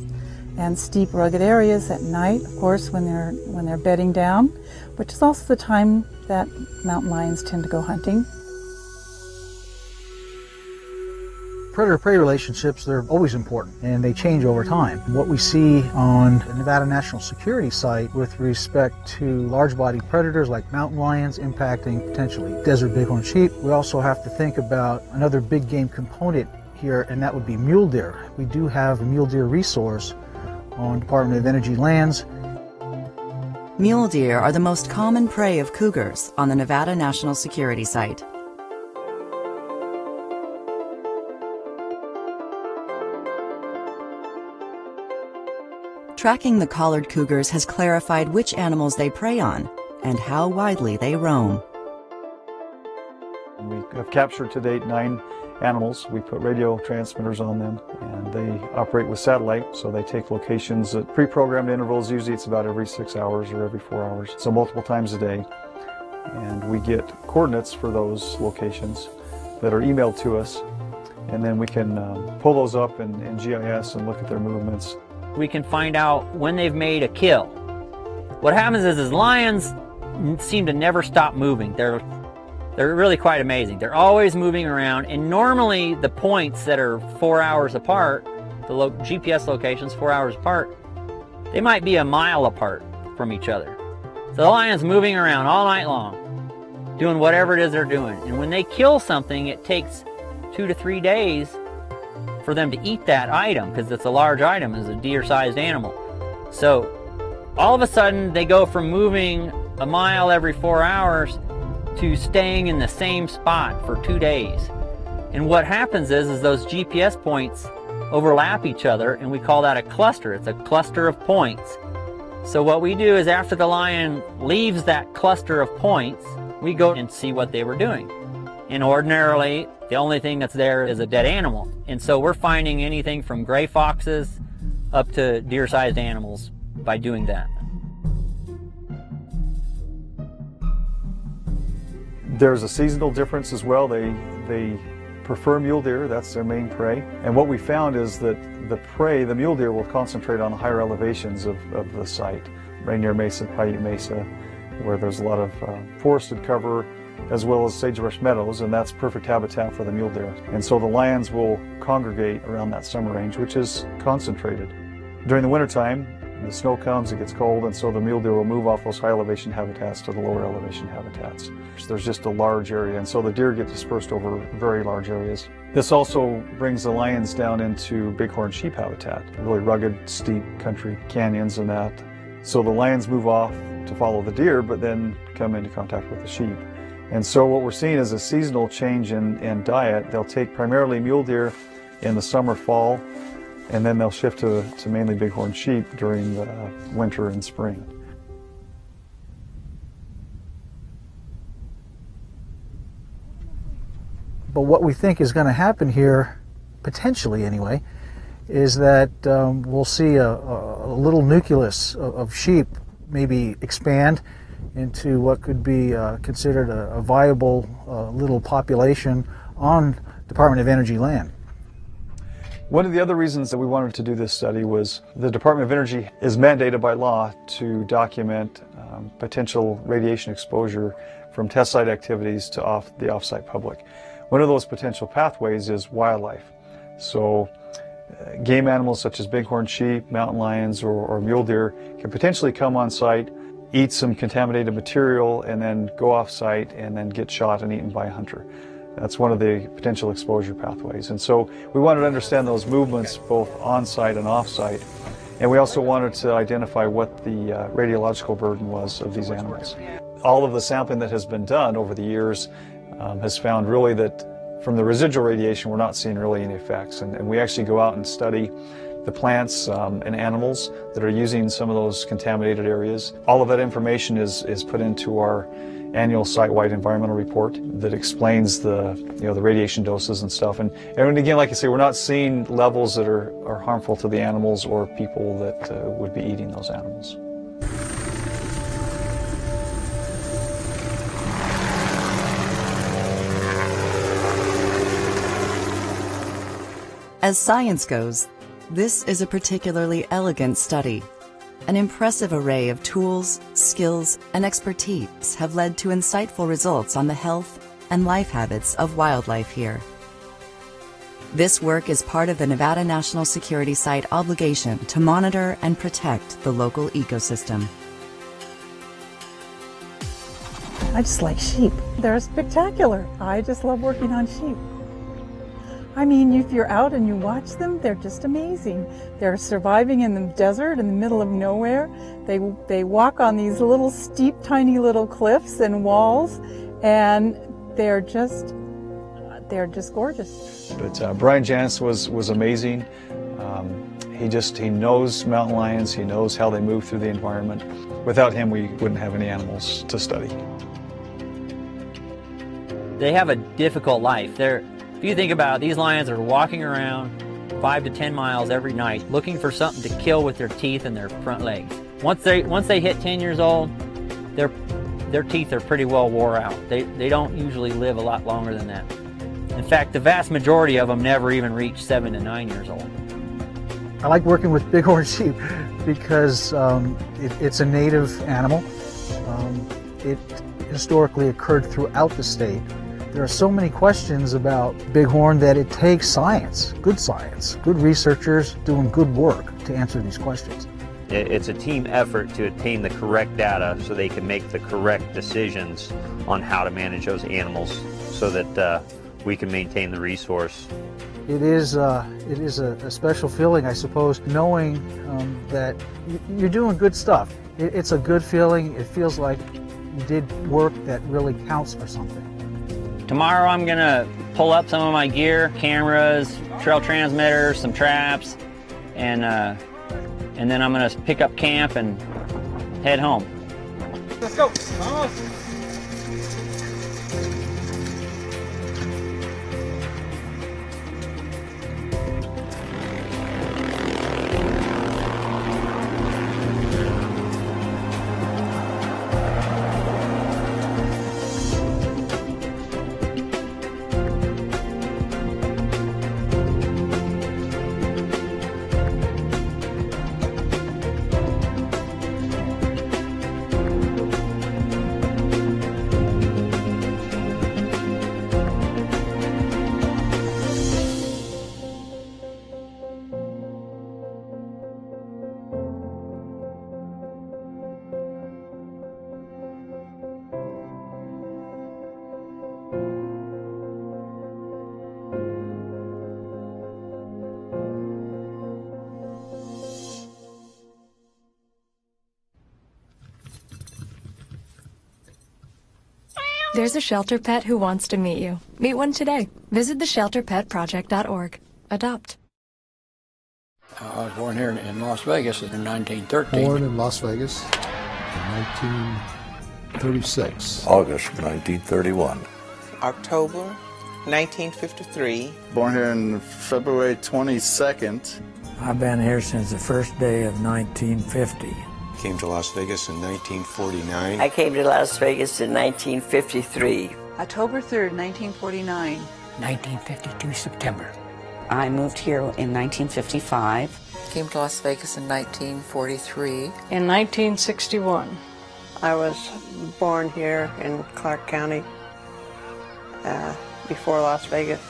and steep rugged areas at night, of course, when they're bedding down, which is also the time that mountain lions tend to go hunting. Predator-prey relationships, they're always important, and they change over time. What we see on the Nevada National Security Site with respect to large-bodied predators like mountain lions impacting potentially desert bighorn sheep, we also have to think about another big game component here, and that would be mule deer. We do have a mule deer resource on Department of Energy lands. Mule deer are the most common prey of cougars on the Nevada National Security Site. Tracking the collared cougars has clarified which animals they prey on and how widely they roam. We have captured to date 9 animals. We put radio transmitters on them, and they operate with satellite, so they take locations at pre-programmed intervals. Usually it's about every 6 hours or every 4 hours, so multiple times a day. And we get coordinates for those locations that are emailed to us, and then we can pull those up in GIS and look at their movements. We can find out when they've made a kill. What happens is lions seem to never stop moving. They're really quite amazing. They're always moving around, and normally the points that are 4 hours apart, the GPS locations 4 hours apart, they might be a mile apart from each other. So the lion's moving around all night long, doing whatever it is they're doing. And when they kill something, it takes 2 to 3 days for them to eat that item, because it's a large item, it's a deer-sized animal. So all of a sudden they go from moving a mile every 4 hours to staying in the same spot for 2 days. And what happens is those GPS points overlap each other, and we call that a cluster. It's a cluster of points. So what we do is after the lion leaves that cluster of points, we go and see what they were doing. And ordinarily, the only thing that's there is a dead animal. And so we're finding anything from gray foxes up to deer-sized animals by doing that. There's a seasonal difference as well. They prefer mule deer. That's their main prey. And what we found is that the mule deer will concentrate on the higher elevations of the site. Rainier Mesa, Paiute Mesa, where there's a lot of forested cover, as well as sagebrush meadows, and that's perfect habitat for the mule deer. And so the lions will congregate around that summer range, which is concentrated. During the wintertime, the snow comes, it gets cold, and so the mule deer will move off those high elevation habitats to the lower elevation habitats. There's just a large area, and so the deer get dispersed over very large areas. This also brings the lions down into bighorn sheep habitat, really rugged, steep country canyons and that. So the lions move off to follow the deer, but then come into contact with the sheep. And so what we're seeing is a seasonal change in diet. They'll take primarily mule deer in the summer, fall, and then they'll shift to mainly bighorn sheep during the winter and spring. But what we think is going to happen here, potentially anyway, is that we'll see a little nucleus of sheep maybe expand into what could be considered a viable little population on Department of Energy land. One of the other reasons that we wanted to do this study was the Department of Energy is mandated by law to document potential radiation exposure from test site activities to the off-site public. One of those potential pathways is wildlife. So game animals such as bighorn sheep, mountain lions, or mule deer can potentially come on site, eat some contaminated material, and then go off-site and then get shot and eaten by a hunter. That's one of the potential exposure pathways. And so we wanted to understand those movements both on-site and off-site. And we also wanted to identify what the radiological burden was of these animals. All of the sampling that has been done over the years has found really that from the residual radiation we're not seeing really any effects. And we actually go out and study the plants and animals that are using some of those contaminated areas. All of that information is put into our annual site-wide environmental report that explains the radiation doses and stuff. And again, like I say, we're not seeing levels that are harmful to the animals or people that would be eating those animals. As science goes, this is a particularly elegant study. An impressive array of tools, skills, and expertise have led to insightful results on the health and life habits of wildlife here. This work is part of the Nevada National Security Site obligation to monitor and protect the local ecosystem. I just like sheep. They're spectacular. I just love working on sheep. I mean, if you're out and you watch them, they're just amazing. They're surviving in the desert in the middle of nowhere. They walk on these little steep, tiny little cliffs and walls, and they're just gorgeous. But Brian Janis was amazing. He knows mountain lions. He knows how they move through the environment. Without him, we wouldn't have any animals to study. They have a difficult life. If you think about it, these lions are walking around 5 to 10 miles every night looking for something to kill with their teeth and their front legs. Once they hit 10 years old, their teeth are pretty well wore out. They don't usually live a lot longer than that. In fact, the vast majority of them never even reach 7 to 9 years old. I like working with bighorn sheep because it's a native animal. It historically occurred throughout the state. There are so many questions about bighorn that it takes science, good researchers doing good work to answer these questions. It's a team effort to obtain the correct data so they can make the correct decisions on how to manage those animals so that we can maintain the resource. It is a special feeling, I suppose, knowing that you're doing good stuff. It's a good feeling. It feels like you did work that really counts for something. Tomorrow I'm gonna pull up some of my gear, cameras, trail transmitters, some traps, and then I'm gonna pick up camp and head home. Let's go. Vamos. There's a shelter pet who wants to meet you. Meet one today. Visit theshelterpetproject.org. Adopt. I was born here in Las Vegas in 1913. Born in Las Vegas in 1936. August 1931. October 1953. Born here on February 22nd. I've been here since the first day of 1950. Came to Las Vegas in 1949. I came to Las Vegas in 1953. October 3rd, 1949. 1952 September. I moved here in 1955. Came to Las Vegas in 1943. In 1961. I was born here in Clark County before Las Vegas.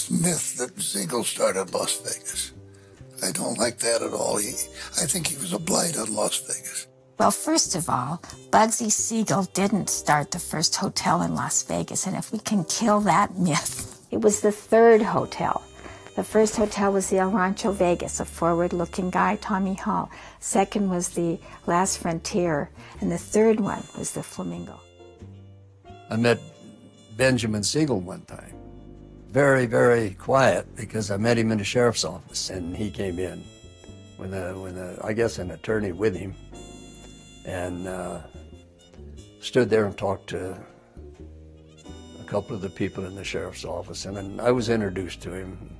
Myth that Siegel started Las Vegas. I don't like that at all. I think he was a blight on Las Vegas. Well, first of all, Bugsy Siegel didn't start the first hotel in Las Vegas, and if we can kill that myth. It was the third hotel. The first hotel was the El Rancho Vegas, a forward-looking guy, Tommy Hall. Second was the Last Frontier, and the third one was the Flamingo. I met Benjamin Siegel one time. Very, very quiet, because I met him in the sheriff's office, and he came in with I guess an attorney with him, and stood there and talked to a couple of the people in the sheriff's office, and then I was introduced to him.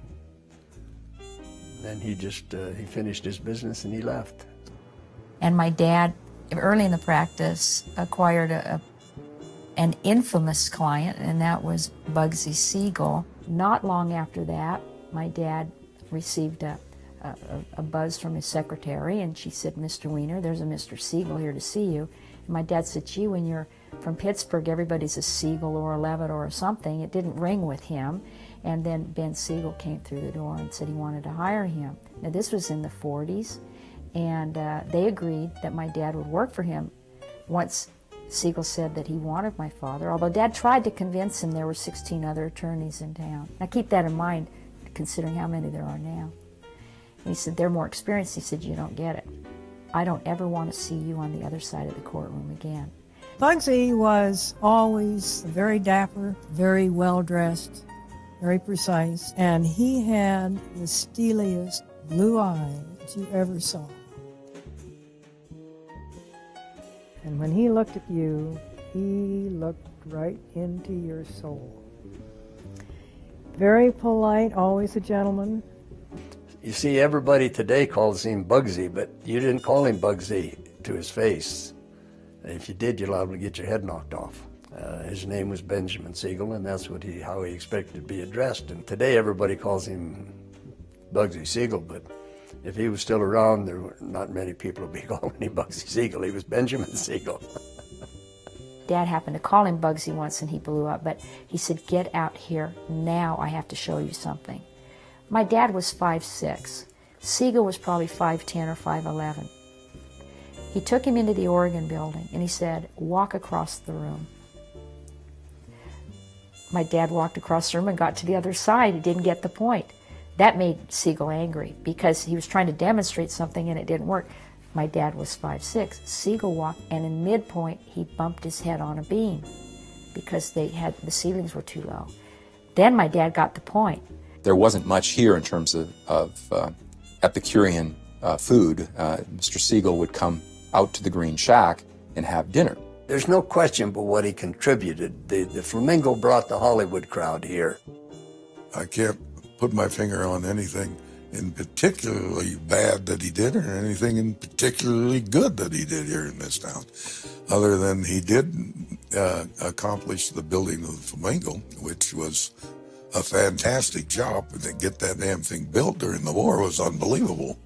Then he just he finished his business and he left. And my dad, early in the practice, acquired an infamous client, and that was Bugsy Siegel. Not long after that, my dad received a buzz from his secretary, and she said, "Mr. Weiner, there's a Mr. Siegel here to see you." And my dad said, "Gee, when you're from Pittsburgh, everybody's a Siegel or a Levitt or something." It didn't ring with him. And then Ben Siegel came through the door and said he wanted to hire him. Now, this was in the 40s, and they agreed that my dad would work for him. Once Siegel said that he wanted my father, although Dad tried to convince him there were 16 other attorneys in town. Now, keep that in mind, considering how many there are now. And he said, "They're more experienced." He said, "You don't get it. I don't ever want to see you on the other side of the courtroom again." Bugsy was always very dapper, very well-dressed, very precise, and he had the steeliest blue eyes you ever saw. And when he looked at you, he looked right into your soul. Very polite, always a gentleman. You see, everybody today calls him Bugsy, but you didn't call him Bugsy to his face. If you did, you're liable to get your head knocked off. His name was Benjamin Siegel, and that's how he expected to be addressed. And today everybody calls him Bugsy Siegel, but if he was still around, there were not many people would be calling him Bugsy Siegel. He was Benjamin Siegel. Dad happened to call him Bugsy once, and he blew up, but he said, "Get out here now, I have to show you something." My dad was 5'6". Siegel was probably 5'10" or 5'11". He took him into the Oregon building, and he said, "Walk across the room." My dad walked across the room and got to the other side. He didn't get the point. That made Siegel angry because he was trying to demonstrate something and it didn't work. My dad was 5'6". Siegel walked, and in midpoint, he bumped his head on a beam because the ceilings were too low. Then my dad got the point. There wasn't much here in terms of Epicurean food. Mr. Siegel would come out to the Green Shack and have dinner. There's no question but what he contributed. The Flamingo brought the Hollywood crowd here. I can't put my finger on anything in particularly bad that he did or anything in particularly good that he did here in this town, other than he did accomplish the building of the Flamingo, which was a fantastic job. And to get that damn thing built during the war was unbelievable.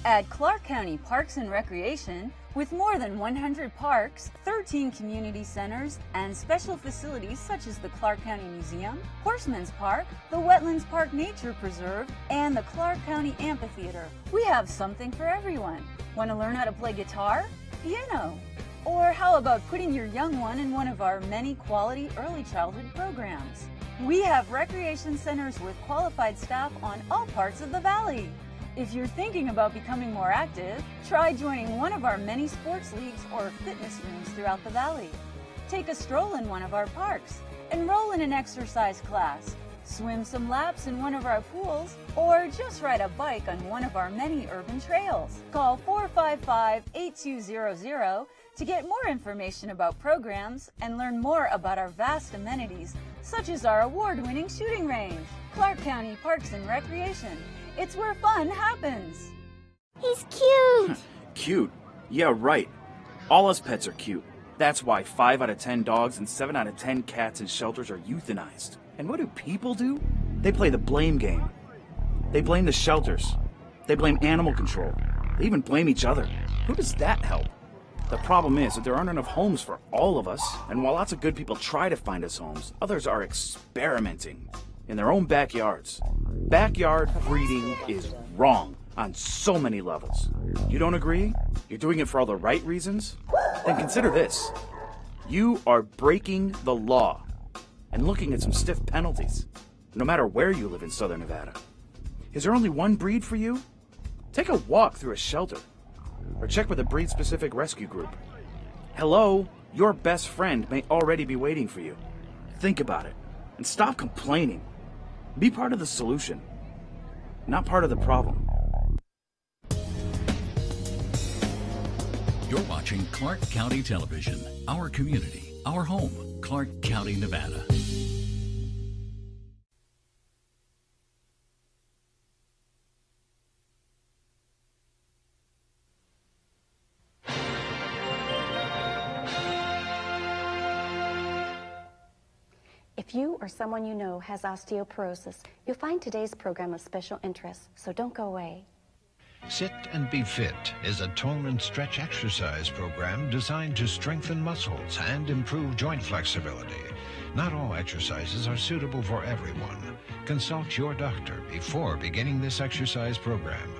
At Clark County Parks and Recreation, with more than 100 parks, 13 community centers, and special facilities such as the Clark County Museum, Horseman's Park, the Wetlands Park Nature Preserve, and the Clark County Amphitheater, we have something for everyone. Want to learn how to play guitar? Piano? Or how about putting your young one in one of our many quality early childhood programs? We have recreation centers with qualified staff on all parts of the valley. If you're thinking about becoming more active, try joining one of our many sports leagues or fitness rooms throughout the valley. Take a stroll in one of our parks, enroll in an exercise class, swim some laps in one of our pools, or just ride a bike on one of our many urban trails. Call 455-8200 to get more information about programs and learn more about our vast amenities, such as our award-winning shooting range. Clark County Parks and Recreation. It's where fun happens. He's cute. Cute? Yeah, right. All us pets are cute. That's why 5 out of 10 dogs and 7 out of 10 cats in shelters are euthanized. And what do people do? They play the blame game. They blame the shelters. They blame animal control. They even blame each other. Who does that help? The problem is that there aren't enough homes for all of us, and while lots of good people try to find us homes, others are experimenting in their own backyards. Backyard breeding is wrong on so many levels. You don't agree? You're doing it for all the right reasons? Then consider this. You are breaking the law and looking at some stiff penalties, no matter where you live in Southern Nevada. Is there only one breed for you? Take a walk through a shelter, or check with a breed-specific rescue group. Hello, your best friend may already be waiting for you. Think about it, and stop complaining. Be part of the solution, not part of the problem. You're watching Clark County Television, our community, our home, Clark County, Nevada. If you or someone you know has osteoporosis, you'll find today's program of special interest, so don't go away. Sit and Be Fit is a tone and stretch exercise program designed to strengthen muscles and improve joint flexibility. Not all exercises are suitable for everyone. Consult your doctor before beginning this exercise program.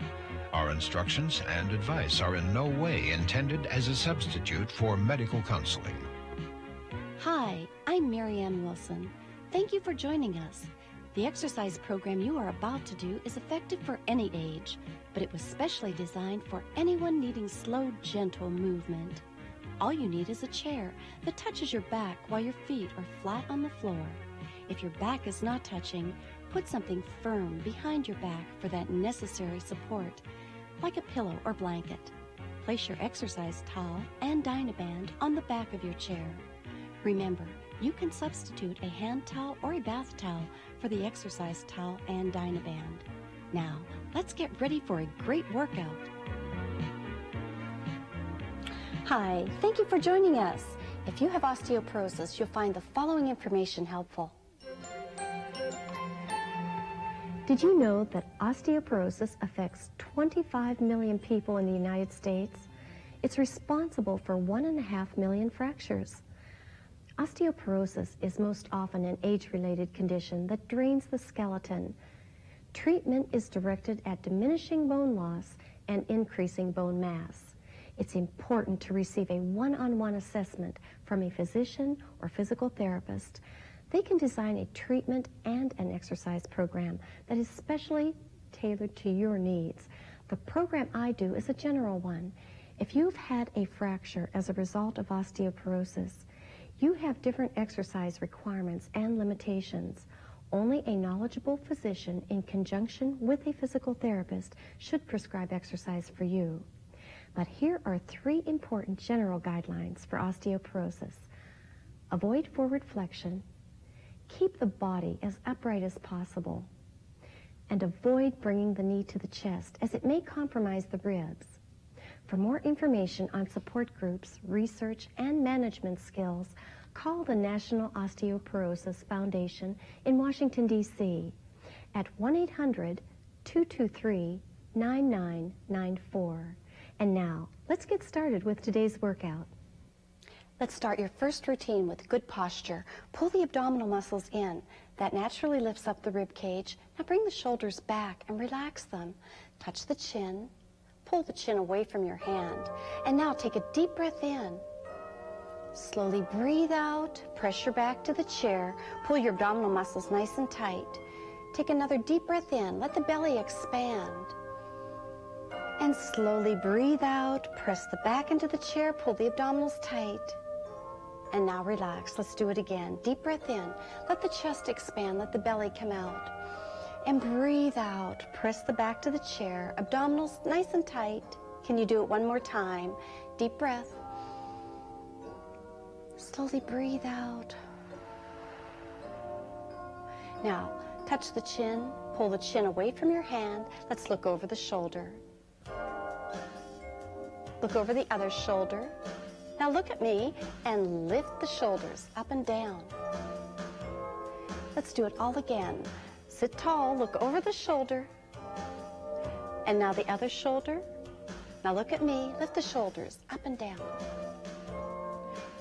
Our instructions and advice are in no way intended as a substitute for medical counseling. Hi, I'm Marianne Wilson. Thank you for joining us. The exercise program you are about to do is effective for any age, but it was specially designed for anyone needing slow, gentle movement. All you need is a chair that touches your back while your feet are flat on the floor. If your back is not touching, put something firm behind your back for that necessary support, like a pillow or blanket. Place your exercise towel and Dynaband on the back of your chair. Remember, you can substitute a hand towel or a bath towel for the exercise towel and Dynaband. Now, let's get ready for a great workout. Hi, thank you for joining us. If you have osteoporosis, you'll find the following information helpful. Did you know that osteoporosis affects 25 million people in the United States? It's responsible for 1.5 million fractures. Osteoporosis is most often an age-related condition that drains the skeleton. Treatment is directed at diminishing bone loss and increasing bone mass. It's important to receive a one-on-one assessment from a physician or physical therapist. They can design a treatment and an exercise program that is specially tailored to your needs. The program I do is a general one. If you've had a fracture as a result of osteoporosis, you have different exercise requirements and limitations. Only a knowledgeable physician in conjunction with a physical therapist should prescribe exercise for you. But here are 3 important general guidelines for osteoporosis. Avoid forward flexion, keep the body as upright as possible, and avoid bringing the knee to the chest as it may compromise the ribs. For more information on support groups, research, and management skills, call the National Osteoporosis Foundation in Washington, D.C. at 1-800-223-2222. 9994. And now, let's get started with today's workout. Let's start your first routine with good posture. Pull the abdominal muscles in. That naturally lifts up the rib cage. Now bring the shoulders back and relax them. Touch the chin. Pull the chin away from your hand. And now take a deep breath in. Slowly breathe out. Press your back to the chair. Pull your abdominal muscles nice and tight. Take another deep breath in. Let the belly expand. And slowly breathe out. Press the back into the chair. Pull the abdominals tight. And now relax. Let's do it again. Deep breath in. Let the chest expand. Let the belly come out. And breathe out. Press the back to the chair. Abdominals nice and tight. Can you do it one more time? Deep breath. Slowly breathe out. Now, touch the chin. Pull the chin away from your hand. Let's look over the shoulder. Look over the other shoulder. Now look at me and lift the shoulders up and down. Let's do it all again. Sit tall, look over the shoulder. And now the other shoulder. Now look at me, lift the shoulders up and down.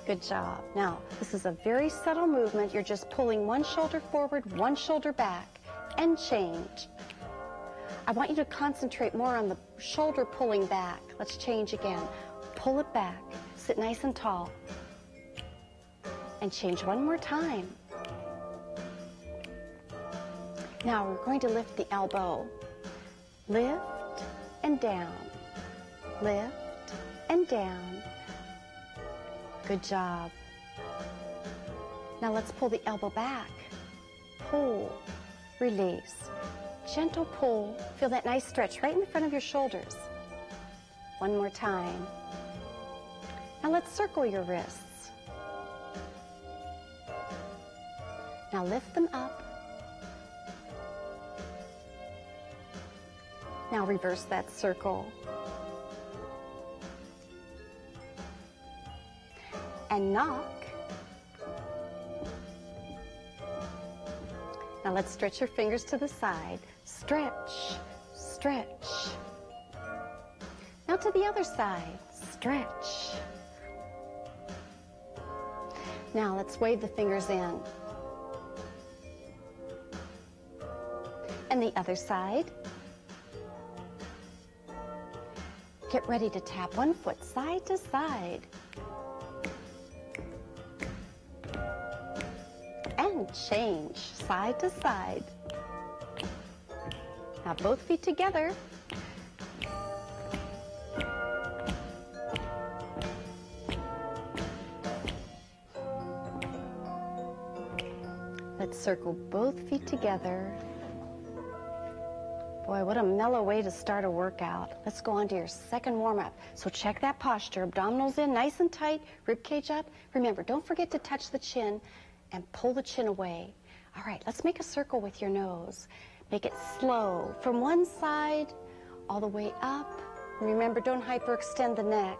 Good job. Now, this is a very subtle movement. You're just pulling one shoulder forward, one shoulder back, and change. I want you to concentrate more on the shoulder pulling back. Let's change again. Pull it back. Sit nice and tall. And change one more time. Now we're going to lift the elbow. Lift and down. Lift and down. Good job. Now let's pull the elbow back. Pull. Release. Gentle pull. Feel that nice stretch right in the front of your shoulders. One more time. Now let's circle your wrists. Now lift them up. Now reverse that circle. And knock. Now let's stretch your fingers to the side. Stretch, stretch. Now to the other side. Stretch. Now let's wave the fingers in. And the other side. Get ready to tap one foot side to side. And change side to side. Now both feet together. Let's circle both feet together. Boy, what a mellow way to start a workout. Let's go on to your second warm-up. So check that posture. Abdominals in, nice and tight, rib cage up. Remember, don't forget to touch the chin and pull the chin away. All right, let's make a circle with your nose. Make it slow from one side all the way up. Remember, don't hyperextend the neck.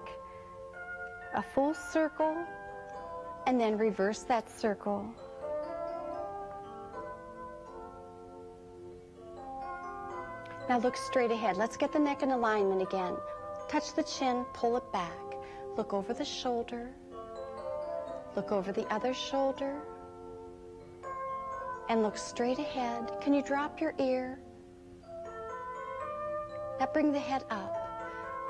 A full circle, and then reverse that circle. Now look straight ahead. Let's get the neck in alignment again. Touch the chin, pull it back. Look over the shoulder. Look over the other shoulder. And look straight ahead. Can you drop your ear? Now bring the head up.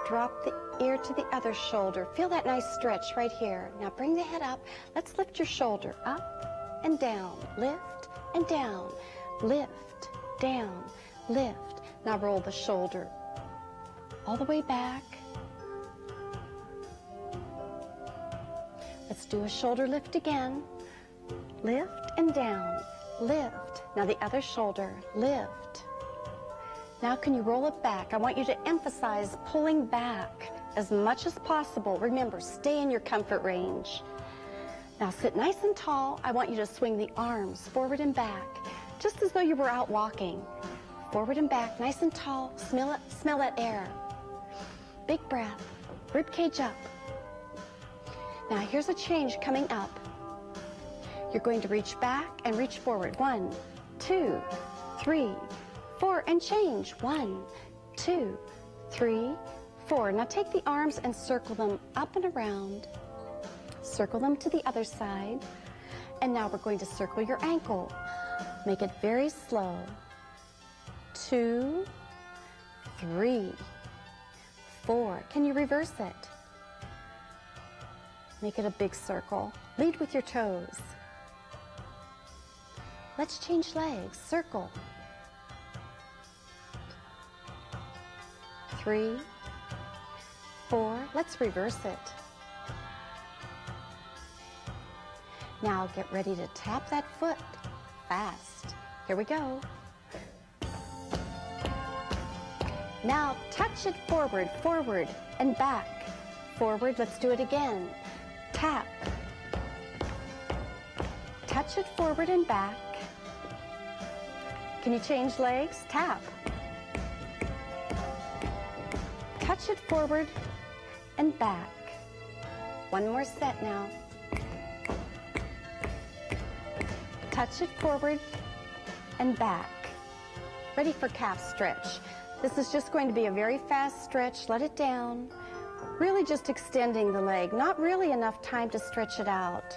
Drop the ear to the other shoulder. Feel that nice stretch right here. Now bring the head up. Let's lift your shoulder up and down. Lift and down. Lift, down, lift. Now roll the shoulder all the way back. Let's do a shoulder lift again. Lift and down. Lift. Now the other shoulder. Lift. Now can you roll it back? I want you to emphasize pulling back as much as possible. Remember, stay in your comfort range. Now sit nice and tall. I want you to swing the arms forward and back, just as though you were out walking. Forward and back, nice and tall. Smell that air. Big breath. Rib cage up. Now here's a change coming up. You're going to reach back and reach forward. 1, 2, 3, 4, and change. 1, 2, 3, 4. Now take the arms and circle them up and around. Circle them to the other side. And now we're going to circle your ankle. Make it very slow. 2, 3, 4. Can you reverse it? Make it a big circle. Lead with your toes. Let's change legs. Circle. 3, 4. Let's reverse it. Now get ready to tap that foot fast. Here we go. Now touch it forward, forward, and back. Forward, let's do it again. Tap. Touch it forward and back. Can you change legs? Tap. Touch it forward and back. One more set now. Touch it forward and back. Ready for calf stretch. This is just going to be a very fast stretch. Let it down. Really just extending the leg. Not really enough time to stretch it out.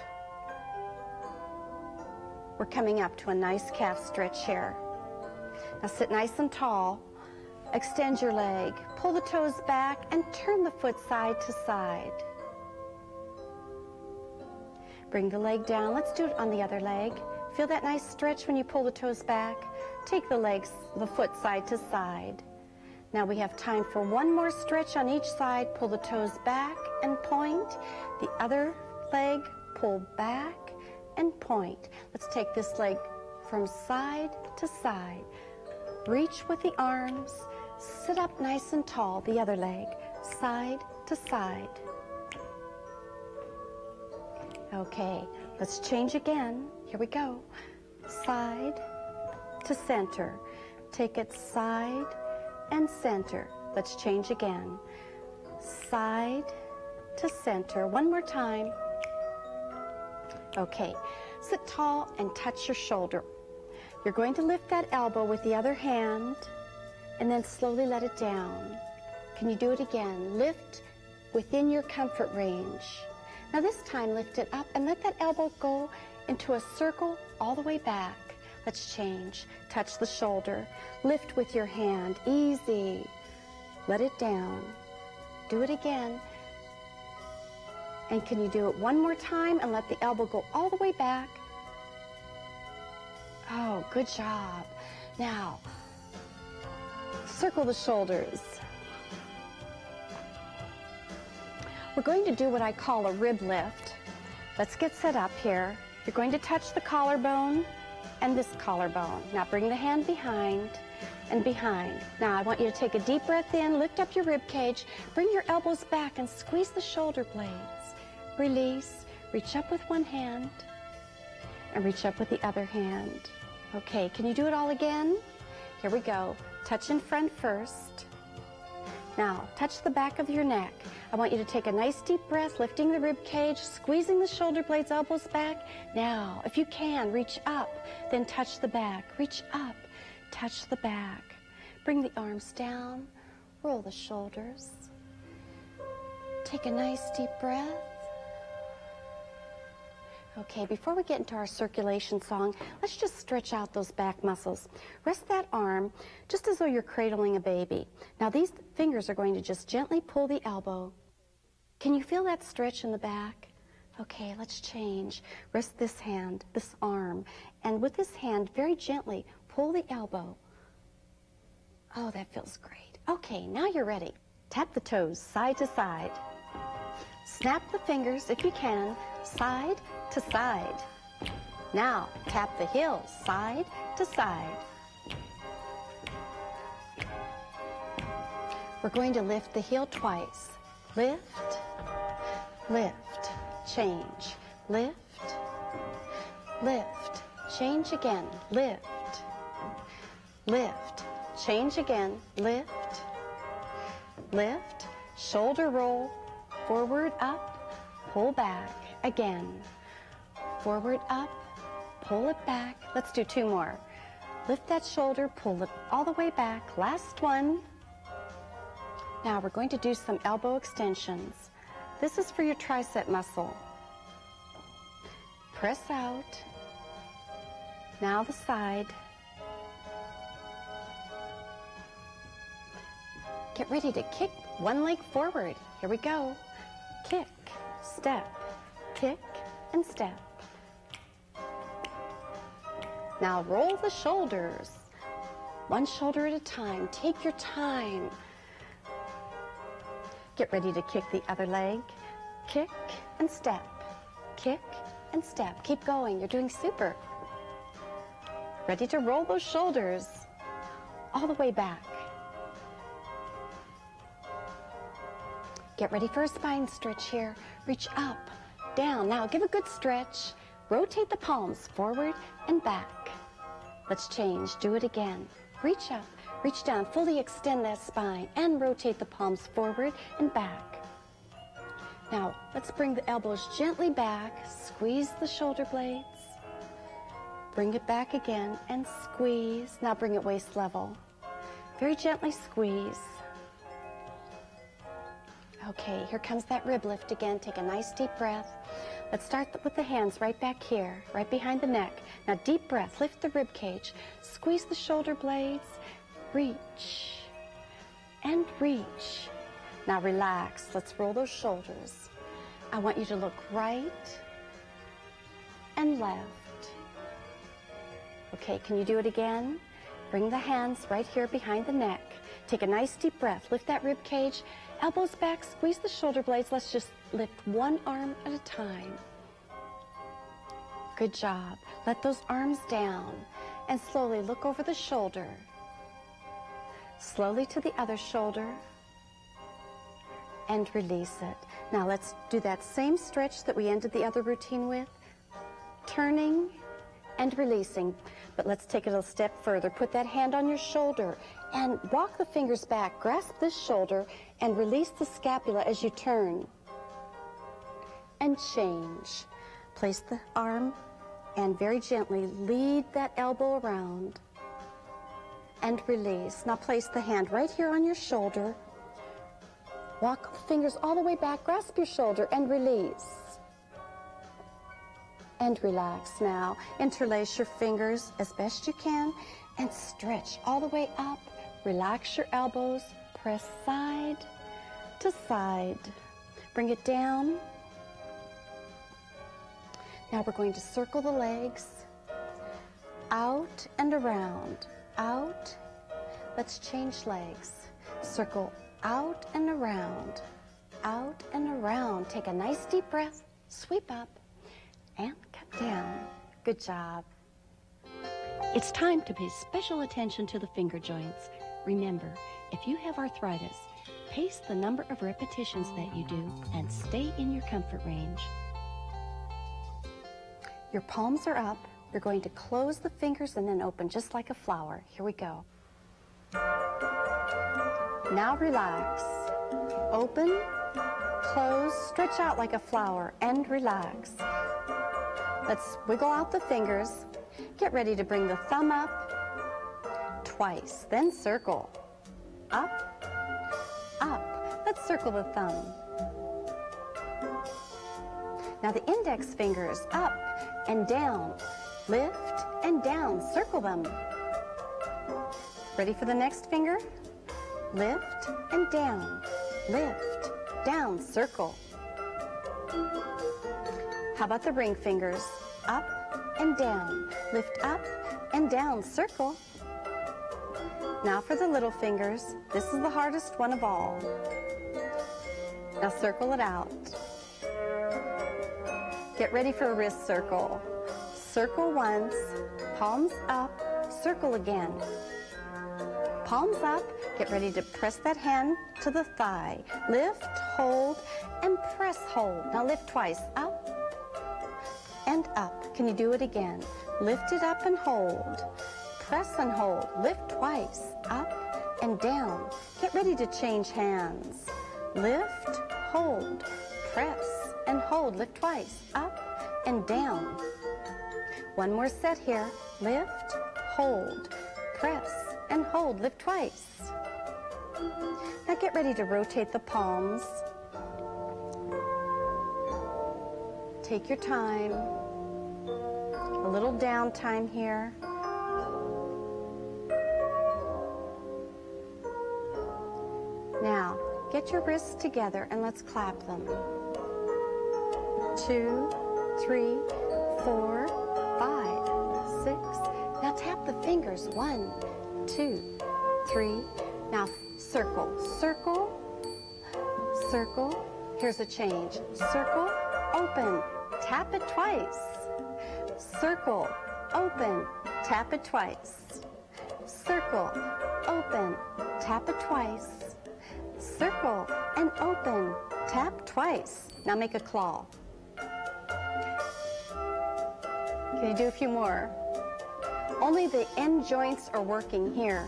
We're coming up to a nice calf stretch here. Now sit nice and tall. Extend your leg. Pull the toes back and turn the foot side to side. Bring the leg down. Let's do it on the other leg. Feel that nice stretch when you pull the toes back? Take the foot side to side. Now we have time for one more stretch on each side. Pull the toes back and point. The other leg, pull back and point. Let's take this leg from side to side. Reach with the arms. Sit up nice and tall. The other leg, side to side. Okay, let's change again. Here we go. Side to center. Take it side and center. Let's change again. Side to center. One more time. Okay, sit tall and touch your shoulder. You're going to lift that elbow with the other hand and then slowly let it down. Can you do it again? Lift within your comfort range. Now this time lift it up and let that elbow go into a circle all the way back. Let's change. Touch the shoulder. Lift with your hand. Easy. Let it down. Do it again. And can you do it one more time and let the elbow go all the way back? Oh, good job. Now, circle the shoulders. We're going to do what I call a rib lift. Let's get set up here. You're going to touch the collarbone and this collarbone. Now bring the hand behind and behind. Now I want you to take a deep breath in, lift up your rib cage, bring your elbows back and squeeze the shoulder blades. Release, reach up with one hand and reach up with the other hand. Okay, can you do it all again? Here we go. Touch in front first. Now, touch the back of your neck. I want you to take a nice deep breath, lifting the rib cage, squeezing the shoulder blades, elbows back. Now, if you can, reach up, then touch the back. Reach up, touch the back. Bring the arms down, roll the shoulders. Take a nice deep breath. Okay, before we get into our circulation song, let's just stretch out those back muscles. Rest that arm just as though you're cradling a baby. Now these fingers are going to just gently pull the elbow. Can you feel that stretch in the back? Okay, let's change. Rest this hand, this arm, and with this hand, very gently, pull the elbow. Oh, that feels great. Okay, now you're ready. Tap the toes side to side. Snap the fingers, if you can, side to side. Now, tap the heels side to side. We're going to lift the heel twice. Lift, lift, change. Lift, lift, change again. Lift, lift, change again. Lift, lift, shoulder roll, forward, up, pull back. Again. Forward, up, pull it back. Let's do two more. Lift that shoulder, pull it all the way back. Last one. Now we're going to do some elbow extensions. This is for your tricep muscle. Press out. Now the side. Get ready to kick one leg forward. Here we go. Kick, step, kick, and step. Now roll the shoulders. One shoulder at a time. Take your time. Get ready to kick the other leg. Kick and step. Kick and step. Keep going. You're doing super. Ready to roll those shoulders all the way back. Get ready for a spine stretch here. Reach up, down. Now give a good stretch. Rotate the palms forward and back. Let's change. Do it again. Reach up, reach down. Fully extend that spine and rotate the palms forward and back. Now let's bring the elbows gently back. Squeeze the shoulder blades. Bring it back again and squeeze. Now bring it waist level. Very gently squeeze. Okay, here comes that rib lift again. Take a nice deep breath. Let's start with the hands right back here, right behind the neck. Now deep breath, lift the rib cage. Squeeze the shoulder blades. Reach and reach. Now relax. Let's roll those shoulders. I want you to look right and left. Okay, can you do it again? Bring the hands right here behind the neck. Take a nice deep breath. Lift that rib cage. Elbows back, squeeze the shoulder blades. Let's just lift one arm at a time. Good job. Let those arms down and slowly look over the shoulder. Slowly to the other shoulder and release it. Now let's do that same stretch that we ended the other routine with. Turning and releasing. But let's take it a step further. Put that hand on your shoulder and walk the fingers back. Grasp this shoulder and release the scapula as you turn. And change. Place the arm and very gently lead that elbow around and release. Now place the hand right here on your shoulder. Walk the fingers all the way back. Grasp your shoulder and release. And relax now. Interlace your fingers as best you can and stretch all the way up. Relax your elbows. Press side to side. Bring it down. Now we're going to circle the legs. Out and around. Out. Let's change legs. Circle out and around. Out and around. Take a nice deep breath. Sweep up. And come down. Good job. It's time to pay special attention to the finger joints. Remember, if you have arthritis, pace the number of repetitions that you do and stay in your comfort range. Your palms are up. You're going to close the fingers and then open just like a flower. Here we go. Now relax. Open, close, stretch out like a flower, and relax. Let's wiggle out the fingers. Get ready to bring the thumb up twice, then circle. Up, up. Let's circle the thumb. Now the index fingers up and down. Lift and down. Circle them. Ready for the next finger? Lift and down. Lift, down, circle. How about the ring fingers? Up and down. Lift up and down, circle. Now for the little fingers. This is the hardest one of all. Now circle it out. Get ready for a wrist circle. Circle once, palms up, circle again. Palms up, get ready to press that hand to the thigh. Lift, hold, and press, hold. Now lift twice, up and up. Can you do it again? Lift it up and hold. Press and hold. Lift twice, up and down. Get ready to change hands. Lift, hold, press and hold. Lift twice, up and down. One more set here. Lift, hold, press, and hold. Lift twice. Now get ready to rotate the palms. Take your time. A little downtime here. Now, get your wrists together and let's clap them. 2, 3, 4, 5, 6. Now tap the fingers. 1, 2, 3. Now circle, circle, circle. Here's a change. Circle, open, tap it twice. Circle, open, tap it twice. Circle, open, tap it twice. Circle and open, tap twice. Now make a claw. Can you do a few more? Only the end joints are working here.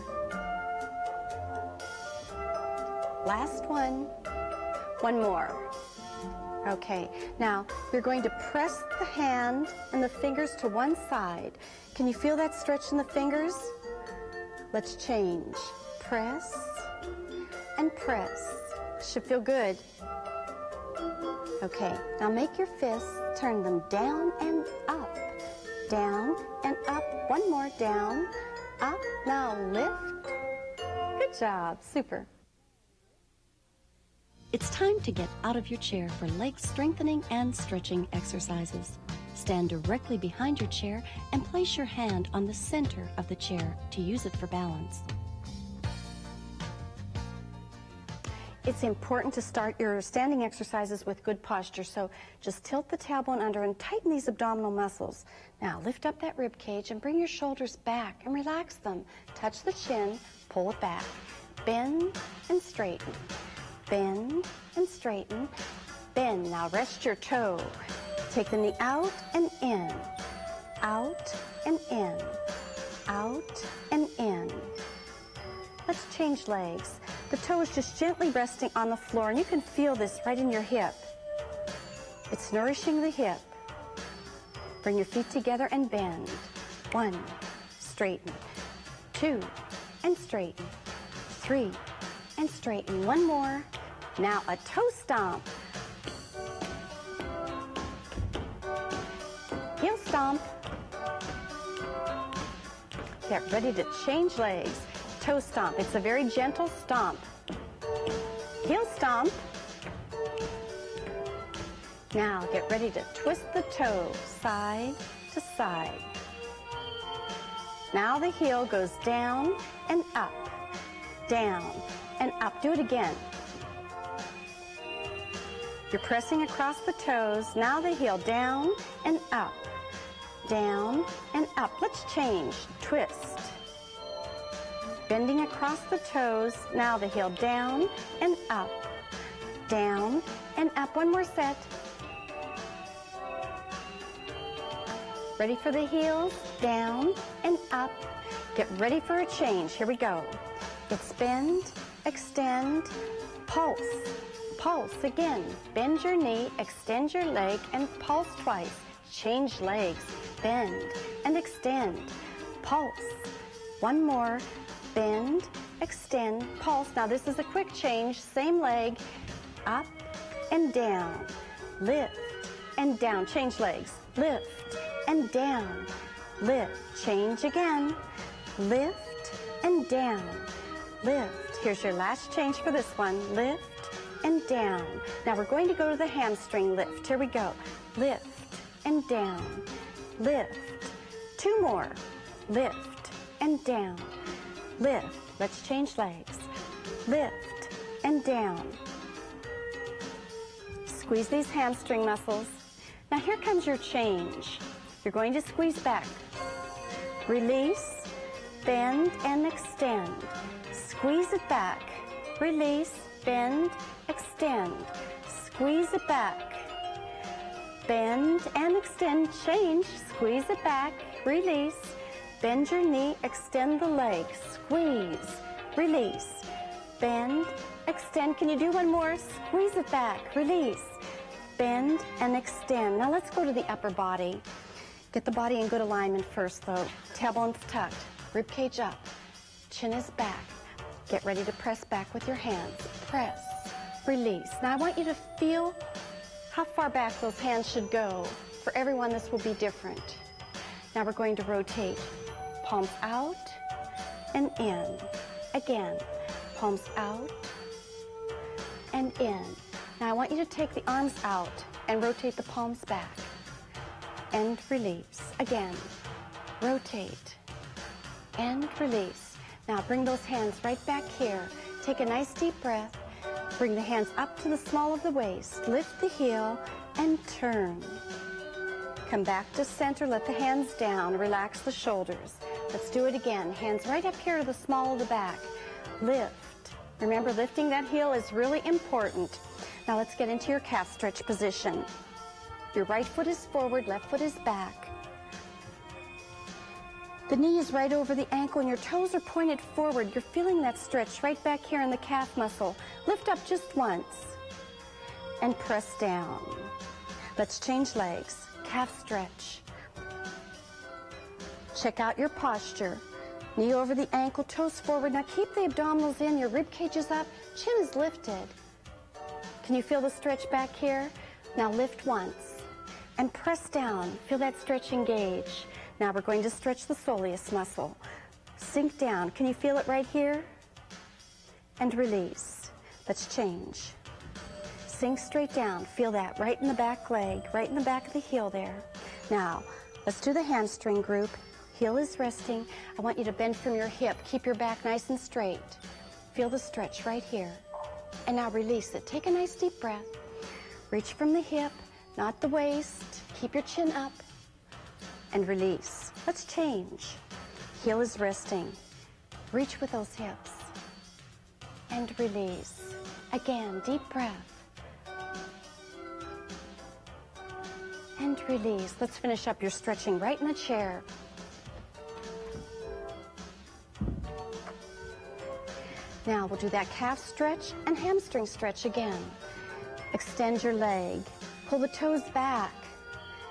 Last one. One more. Okay, now you're going to press the hand and the fingers to one side. Can you feel that stretch in the fingers? Let's change. Press and press. Should feel good. Okay, now make your fists, turn them down and up. Down and up. One more, down, up. Now lift. Good job, super. It's time to get out of your chair for leg strengthening and stretching exercises. Stand directly behind your chair and place your hand on the center of the chair to use it for balance. It's important to start your standing exercises with good posture, so just tilt the tailbone under and tighten these abdominal muscles. Now lift up that rib cage and bring your shoulders back and relax them. Touch the chin, pull it back. Bend and straighten. Bend and straighten. Bend. Now rest your toe. Take the knee out and in. Out and in. Out and in. Let's change legs. The toe is just gently resting on the floor, and you can feel this right in your hip. It's nourishing the hip. Bring your feet together and bend. 1, straighten. 2, and straighten. 3, and straighten. One more. Now a toe stomp. Heel stomp. Get ready to change legs. Toe stomp. It's a very gentle stomp. Heel stomp. Now get ready to twist the toe side to side. Now the heel goes down and up, down and up. Do it again. You're pressing across the toes. Now the heel down and up, down and up. Let's change. Twist. Bending across the toes. Now the heel down and up, down and up. One more set. Ready for the heels? Down and up. Get ready for a change. Here we go. It's bend, extend, pulse. Pulse again. Bend your knee, extend your leg, and pulse twice. Change legs. Bend and extend. Pulse. One more. Bend, extend, pulse. Now this is a quick change. Same leg. Up and down. Lift and down. Change legs. Lift and down. Lift. Change again. Lift and down. Lift. Here's your last change for this one. Lift and down. Now we're going to go to the hamstring lift. Here we go. Lift and down. Lift. 2 more. Lift and down. Lift. Let's change legs. Lift and down. Squeeze these hamstring muscles. Now here comes your change. You're going to squeeze back. Release, bend, and extend. Squeeze it back. Release, bend, extend. Squeeze it back. Bend and extend. Change. Squeeze it back. Release. Bend your knee, extend the leg, squeeze, release, bend, extend. Can you do one more? Squeeze it back, release, bend and extend. Now let's go to the upper body. Get the body in good alignment first though. Tailbone's tucked, rib cage up, chin is back, Get ready to press back with your hands. Press, release. Now I want you to feel how far back those hands should go. For everyone, this will be different. Now we're going to rotate. Palms out and in. Again, palms out and in. Now I want you to take the arms out and rotate the palms back. And release. Again, rotate and release. Now bring those hands right back here. Take a nice deep breath. Bring the hands up to the small of the waist. Lift the heel and turn. Come back to center. Let the hands down. Relax the shoulders. Let's do it again. Hands right up here to the small of the back. Lift. Remember, lifting that heel is really important. Now let's get into your calf stretch position. Your right foot is forward, left foot is back. The knee is right over the ankle and your toes are pointed forward. You're feeling that stretch right back here in the calf muscle. Lift up just once and press down. Let's change legs. Calf stretch. Check out your posture. Knee over the ankle, toes forward. Now keep the abdominals in, your rib cage is up, chin is lifted. Can you feel the stretch back here? Now lift once and press down. Feel that stretch engage. Now we're going to stretch the soleus muscle. Sink down. Can you feel it right here? And release. Let's change. Sink straight down. Feel that right in the back leg, right in the back of the heel there. Now, let's do the hamstring group. Heel is resting. I want you to bend from your hip. Keep your back nice and straight. Feel the stretch right here. And now release it. Take a nice deep breath. Reach from the hip, not the waist. Keep your chin up. And release. Let's change. Heel is resting. Reach with those hips. And release. Again, deep breath. And release. Let's finish up your stretching right in the chair. Now we'll do that calf stretch and hamstring stretch again. Extend your leg. Pull the toes back.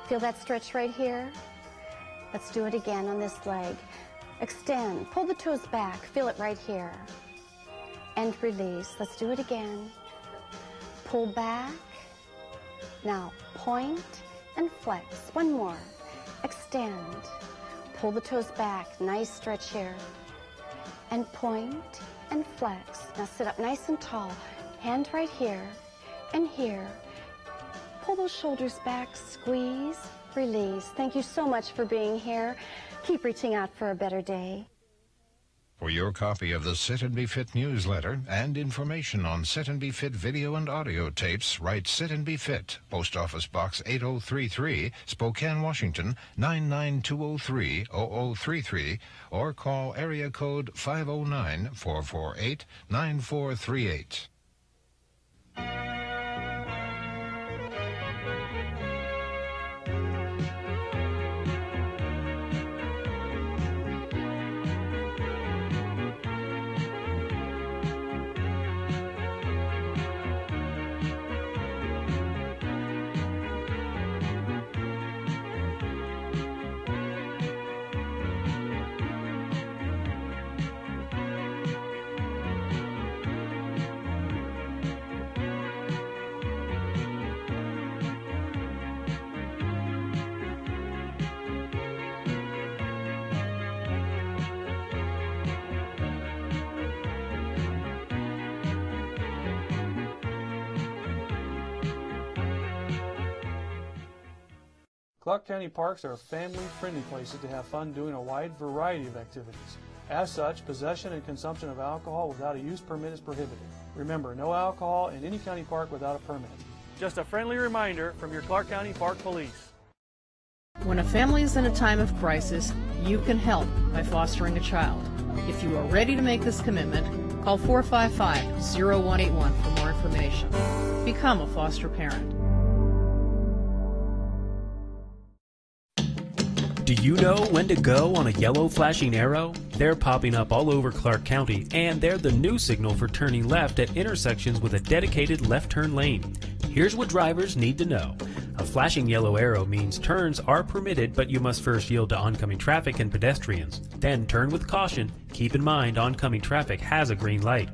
Feel that stretch right here? Let's do it again on this leg. Extend. Pull the toes back. Feel it right here. And release. Let's do it again. Pull back. Now point and flex. One more. Extend. Pull the toes back. Nice stretch here. And point and flex. Now sit up nice and tall. Hand right here and here. Pull those shoulders back, squeeze, release. Thank you so much for being here. Keep reaching out for a better day. For your copy of the Sit and Be Fit newsletter and information on Sit and Be Fit video and audio tapes, write Sit and Be Fit, Post Office Box 8033, Spokane, Washington, 99203-0033, or call area code 509-448-9438. Clark County parks are family-friendly places to have fun doing a wide variety of activities. As such, possession and consumption of alcohol without a use permit is prohibited. Remember, no alcohol in any county park without a permit. Just a friendly reminder from your Clark County Park Police. When a family is in a time of crisis, you can help by fostering a child. If you are ready to make this commitment, call 455-0181 for more information. Become a foster parent. Do you know when to go on a yellow flashing arrow? They're popping up all over Clark County, and they're the new signal for turning left at intersections with a dedicated left turn lane. Here's what drivers need to know. A A flashing yellow arrow means turns are permitted, but you must first yield to oncoming traffic and pedestrians. Then turn with caution. Keep in mind oncoming traffic has a green light.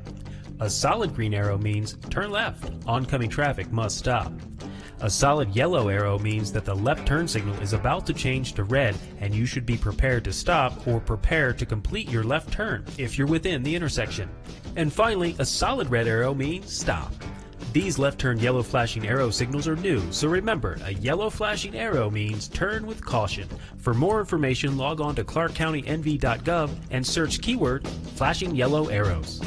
A solid green arrow means turn left. Oncoming traffic must stop. A solid yellow arrow means that the left turn signal is about to change to red and you should be prepared to stop or prepared to complete your left turn if you're within the intersection. And finally, a solid red arrow means stop. These left turn yellow flashing arrow signals are new, so remember, a yellow flashing arrow means turn with caution. For more information, log on to clarkcountynv.gov and search keyword flashing yellow arrows.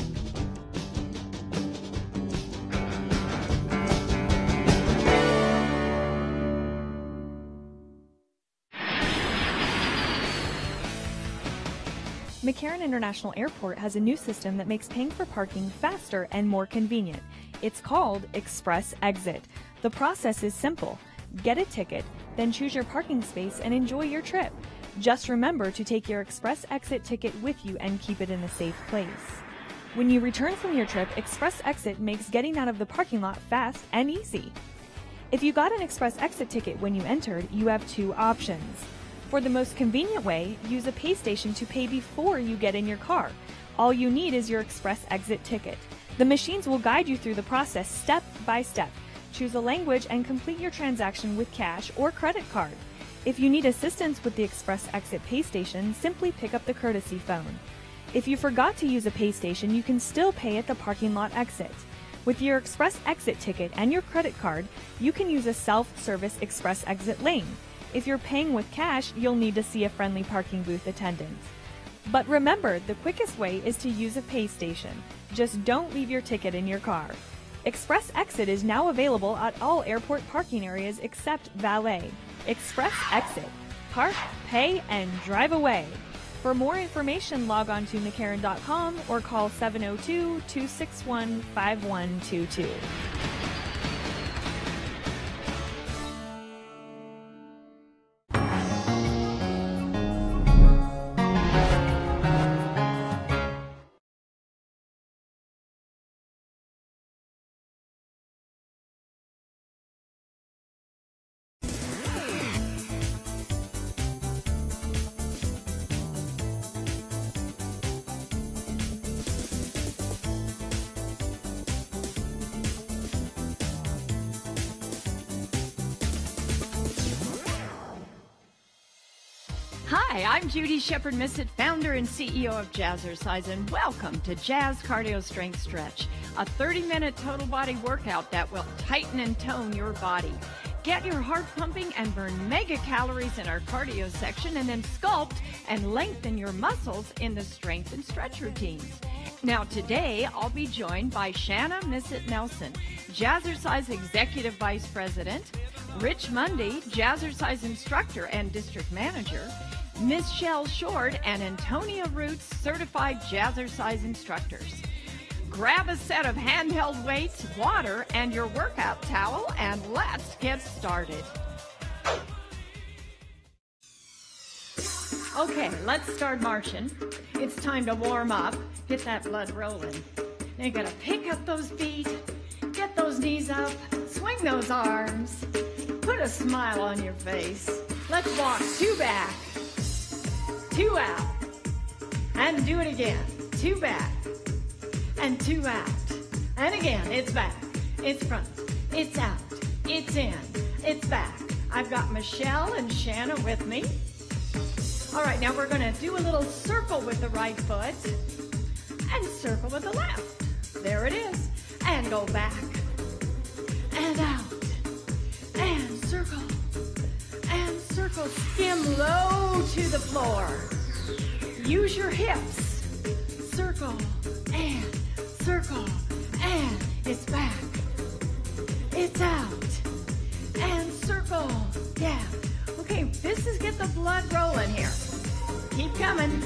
McCarran International Airport has a new system that makes paying for parking faster and more convenient. It's called Express Exit. The process is simple. Get a ticket, then choose your parking space and enjoy your trip. Just remember to take your Express Exit ticket with you and keep it in a safe place. When you return from your trip, Express Exit makes getting out of the parking lot fast and easy. If you got an Express Exit ticket when you entered, you have two options. For the most convenient way, use a pay station to pay before you get in your car. All you need is your Express Exit ticket. The machines will guide you through the process step by step. Choose a language and complete your transaction with cash or credit card. If you need assistance with the Express Exit pay station, simply pick up the courtesy phone. If you forgot to use a pay station, you can still pay at the parking lot exit. With your Express Exit ticket and your credit card, you can use a self-service Express Exit lane. If you're paying with cash, you'll need to see a friendly parking booth attendant. But remember, the quickest way is to use a pay station. Just don't leave your ticket in your car. Express Exit is now available at all airport parking areas except valet. Express Exit. Park, pay, and drive away. For more information, log on to mccarran.com or call 702-261-5122. Hi, I'm Judy Shepard-Missett, founder and CEO of Jazzercise, and welcome to Jazz Cardio Strength Stretch, a 30-minute total body workout that will tighten and tone your body. Get your heart pumping and burn mega calories in our cardio section, and then sculpt and lengthen your muscles in the strength and stretch routines. Now today, I'll be joined by Shanna Missett-Nelson, Jazzercise Executive Vice President, Rich Mundy, Jazzercise Instructor and District Manager, Michelle Short and Antonia Roots, Certified Jazzercise Instructors. Grab a set of handheld weights, water, and your workout towel, and let's get started. Okay, let's start marching. It's time to warm up. Get that blood rolling. Now you gotta pick up those feet, get those knees up, swing those arms, put a smile on your face. Let's walk 2 back, 2 out, and do it again. 2 back, and 2 out. And again, it's back, it's front, it's out, it's in, it's back. I've got Michelle and Shanna with me. All right, now we're gonna do a little circle with the right foot and circle with the left. There it is. And go back and out and circle and circle. Skim low to the floor. Use your hips. Circle and circle and it's back. It's out and circle. Yeah. Okay, this is get the blood rolling here. Keep coming.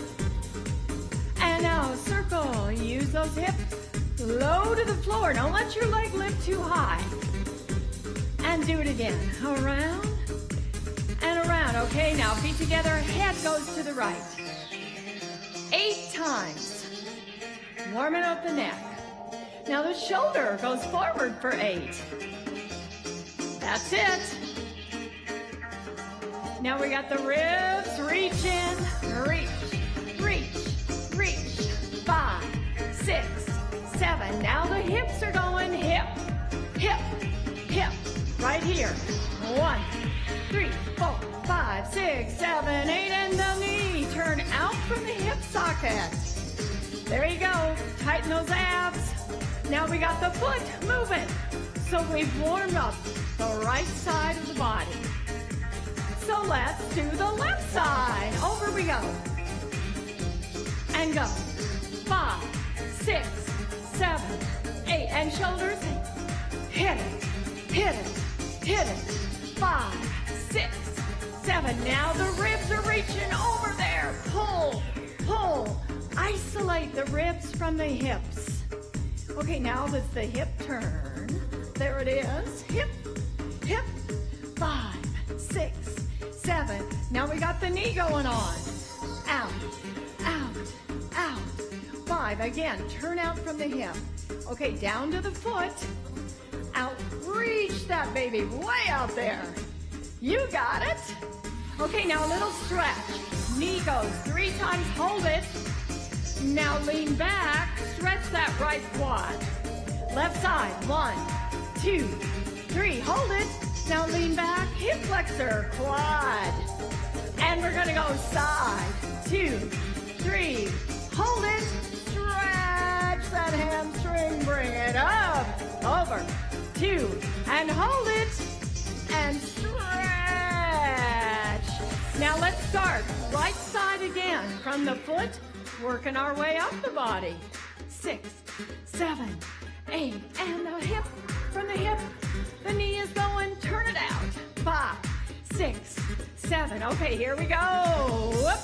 And now circle. Use those hips. Low to the floor. Don't let your leg lift too high. And do it again. Around and around. Okay, now feet together. Head goes to the right. 8 times. Warming up the neck. Now the shoulder goes forward for 8. That's it. Now we got the ribs. Reach in. Reach, reach, reach. 5, 6, 7. Now the hips are going hip, hip, hip. Right here. 1, 3, 4, 5, 6, 7, 8. And the knee. Turn out from the hip socket. There you go. Tighten those abs. Now we got the foot moving. So we've warmed up the right side of the body. So let's do the left side. Over we go. And go. 5, 6, 7, 8. And shoulders. Hit it. Hit it. Hit it. 5, 6, 7. Now the ribs are reaching over there. Pull. Pull. Isolate the ribs from the hips. Okay, now that's the hip turn. There it is. Hip, hip. 5, 6, 7. Now we got the knee going on. Out, out, out. 5. Again, turn out from the hip. Okay, down to the foot. Out. Reach that baby way out there. You got it. Okay, now a little stretch. Knee goes 3 times. Hold it. Now lean back. Stretch that right quad. Left side. 1, 2, 3. Hold it. Now lean back. Hip flexor. Quad. And we're going to go side. 2, 3. Hold it. Stretch that hamstring. Bring it up. Over. 2. And hold it. And stretch. Now let's start. Right side again. From the foot. Working our way up the body. 6, 7, 8. And the hip. From the hip. The knee is going. Turn it out. 5, 6, 7. Okay, here we go. Whoop.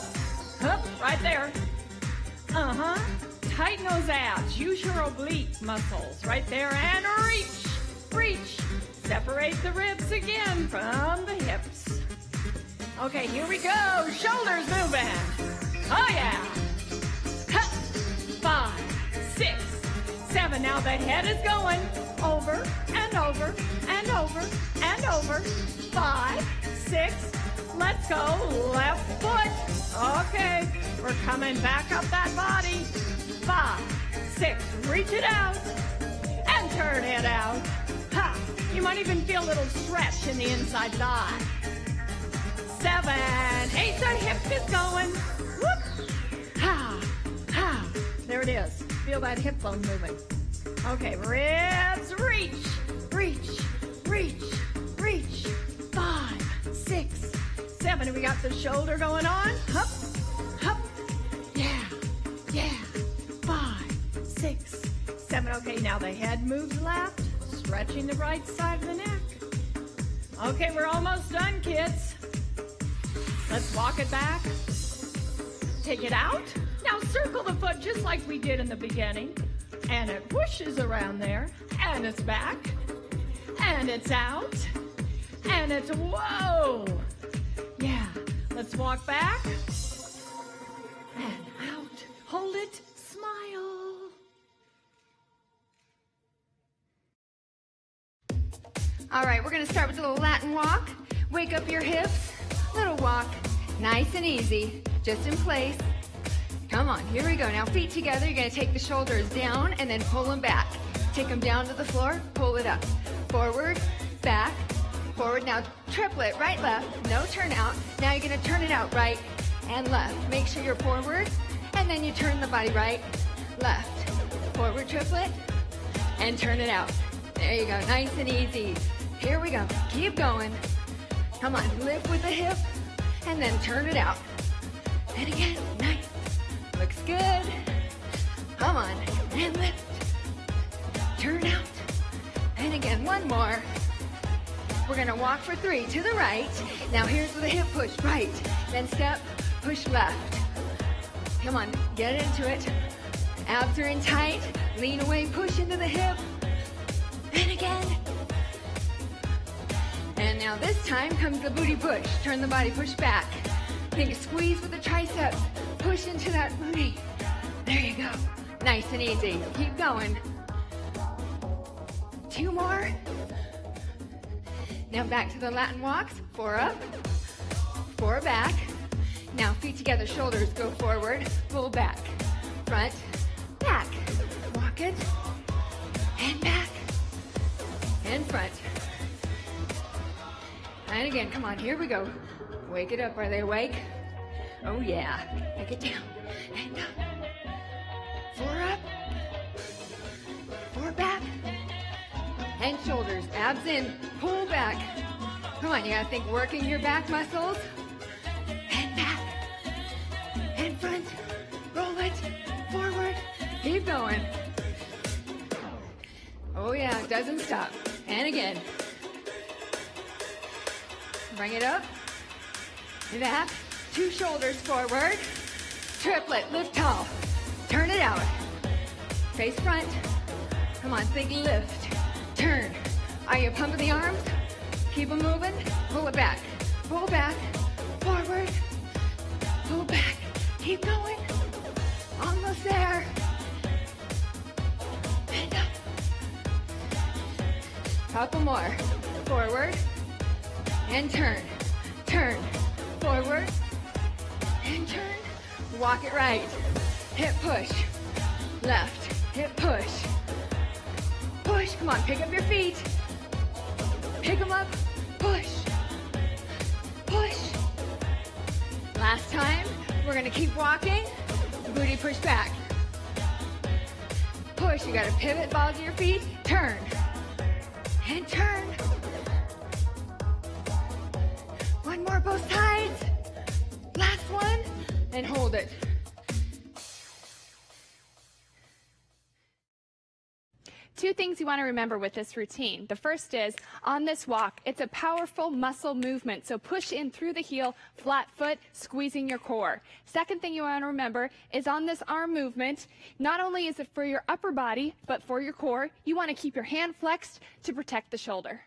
Whoop. Right there. Uh-huh. Tighten those abs. Use your oblique muscles. Right there. And reach. Reach. Separate the ribs again from the hips. Okay, here we go. Shoulders moving. Oh, yeah. 5, 6, 7. Now the head is going over and over and over and over. 5, 6. Let's go. Left foot. Okay. We're coming back up that body. 5, 6. Reach it out and turn it out. Ha. You might even feel a little stretch in the inside thigh. 7, 8. The hip is going. Whoop. Ha. Ha. There it is. Feel that hip bone moving. Okay, ribs, reach, reach, reach, reach. 5, 6, 7. And we got the shoulder going on. Hup, hup. Yeah, yeah. 5, 6, 7. Okay, now the head moves left, stretching the right side of the neck. Okay, we're almost done, kids. Let's walk it back. Take it out. Now circle the foot just like we did in the beginning. And it whooshes around there. And it's back. And it's out. And it's whoa. Yeah. Let's walk back. And out. Hold it. Smile. All right, we're going to start with a little Latin walk. Wake up your hips. Little walk. Nice and easy. Just in place. Come on, here we go. Now feet together, you're gonna take the shoulders down and then pull them back. Take them down to the floor, pull it up. Forward, back, forward. Now triplet, right, left, no turn out. Now you're gonna turn it out right and left. Make sure you're forward and then you turn the body right, left. Forward triplet and turn it out. There you go, nice and easy. Here we go, keep going. Come on, lift with the hip and then turn it out. And again, nice. Looks good. Come on, and lift. Turn out. And again, one more. We're gonna walk for 3 to the right. Now here's the hip push, right. Then step, push left. Come on, get into it. Abs are in tight. Lean away, push into the hip. And again. And now this time comes the booty push. Turn the body, push back. Think squeeze with the triceps. Push into that booty. There you go. Nice and easy. Keep going. 2 more. Now back to the Latin walks. 4 up, 4 back. Now feet together, shoulders go forward, pull back, front, back. Walk it, and back, and front. And again, come on, here we go. Wake it up, are they awake? Oh yeah, take it down, and up. 4 up, 4 back, and shoulders, abs in, pull back. Come on, you gotta think working your back muscles, and back, and front, roll it, forward, keep going. Oh yeah, it doesn't stop. And again. Bring it up, back, 2 shoulders forward, triplet, lift tall, turn it out, face front, come on, think lift, turn. Are you pumping the arms? Keep them moving, pull it back, forward, pull back, keep going, almost there, and up. Couple more, forward, and turn, forward, and turn, walk it right, hip push, left, hip push, push, come on, pick up your feet, pick them up, push, push. Last time, we're gonna keep walking, booty push back, push, you gotta pivot, balls to your feet, turn, and turn. One more, both sides. Last one, and hold it. Two things you want to remember with this routine. The first is, on this walk, it's a powerful muscle movement. So push in through the heel, flat foot, squeezing your core. Second thing you want to remember is on this arm movement, not only is it for your upper body, but for your core, you want to keep your hand flexed to protect the shoulder.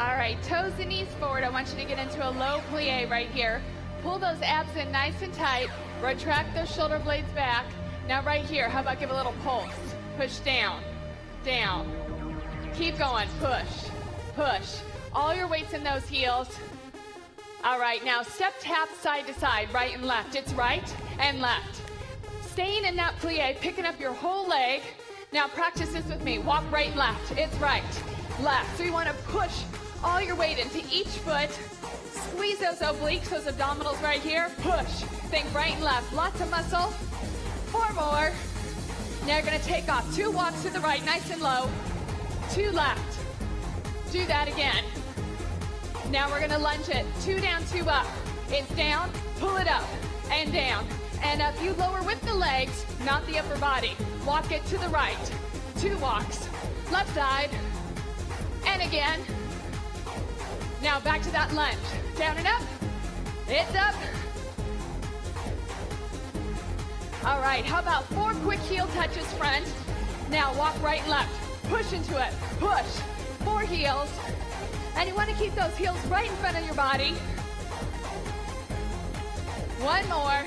All right, toes and knees forward. I want you to get into a low plie right here. Pull those abs in nice and tight. Retract those shoulder blades back. Now right here, how about give a little pulse? Push down, down. Keep going, push, push. All your weight's in those heels. All right, now step tap side to side, right and left. It's right and left. Staying in that plie, picking up your whole leg. Now practice this with me. Walk right and left. It's right, left. So you want to push all your weight into each foot. Squeeze those obliques, those abdominals right here. Push. Think right and left. Lots of muscle. 4 more. Now you're going to take off. 2 walks to the right, nice and low. 2 left. Do that again. Now we're going to lunge it. 2 down, 2 up. It's down, pull it up, and down. And up. You lower with the legs, not the upper body. Walk it to the right. 2 walks. Left side. And again. Now back to that lunge. Down and up. It's up. All right, how about 4 quick heel touches front? Now walk right and left. Push into it. Push. 4 heels. And you want to keep those heels right in front of your body. 1 more.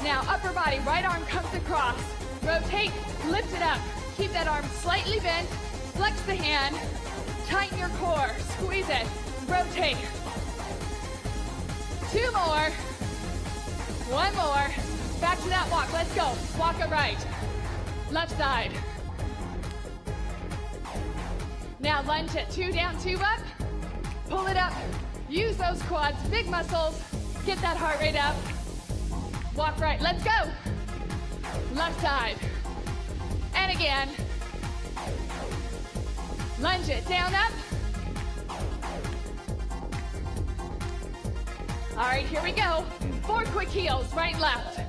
Now upper body, right arm comes across. Rotate, lift it up. Keep that arm slightly bent. Flex the hand. Tighten your core. Squeeze it. Rotate. 2 more. 1 more. Back to that walk. Let's go. Walk it right. Left side. Now lunge it. 2 down, 2 up. Pull it up. Use those quads. Big muscles. Get that heart rate up. Walk right. Let's go. Left side. And again. Lunge it. Down, up. All right, here we go. 4 quick heels. Right, left.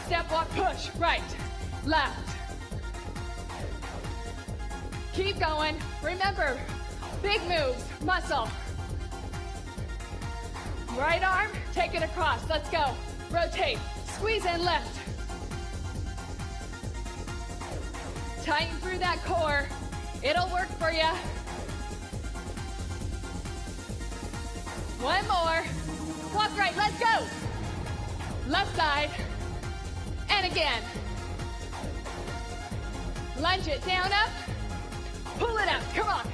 Step, walk, push. Right, left. Keep going. Remember, big moves, muscle. Right arm, take it across. Let's go. Rotate, squeeze and lift. Tighten through that core. It'll work for you. 1 more. Walk right, let's go. Left side. And again. Lunge it, down, up. Pull it up, come on.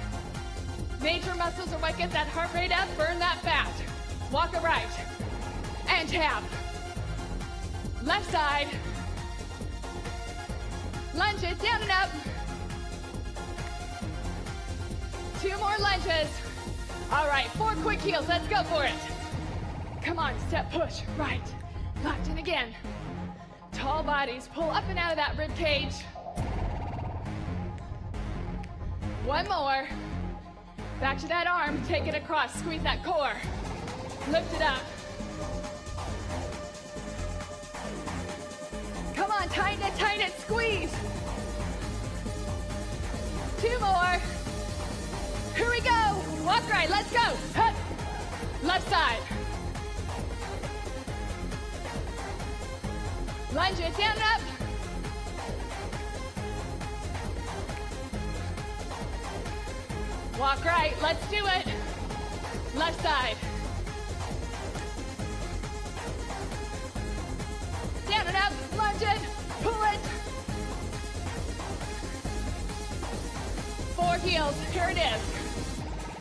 Major muscles are what get that heart rate up, burn that fat. Walk it right. And tap. Left side. Lunge it, down and up. 2 more lunges. All right, 4 quick heels, let's go for it. Come on, step, push, right, left, and again. Tall bodies, pull up and out of that rib cage. 1 more. Back to that arm, take it across, squeeze that core. Lift it up. Come on, tighten it, squeeze. 2 more. Here we go. Walk right, let's go. Hup. Left side. Lunge it, down and up. Walk right, let's do it. Left side. Down and up, lunge it, pull it. 4 heels, here it is.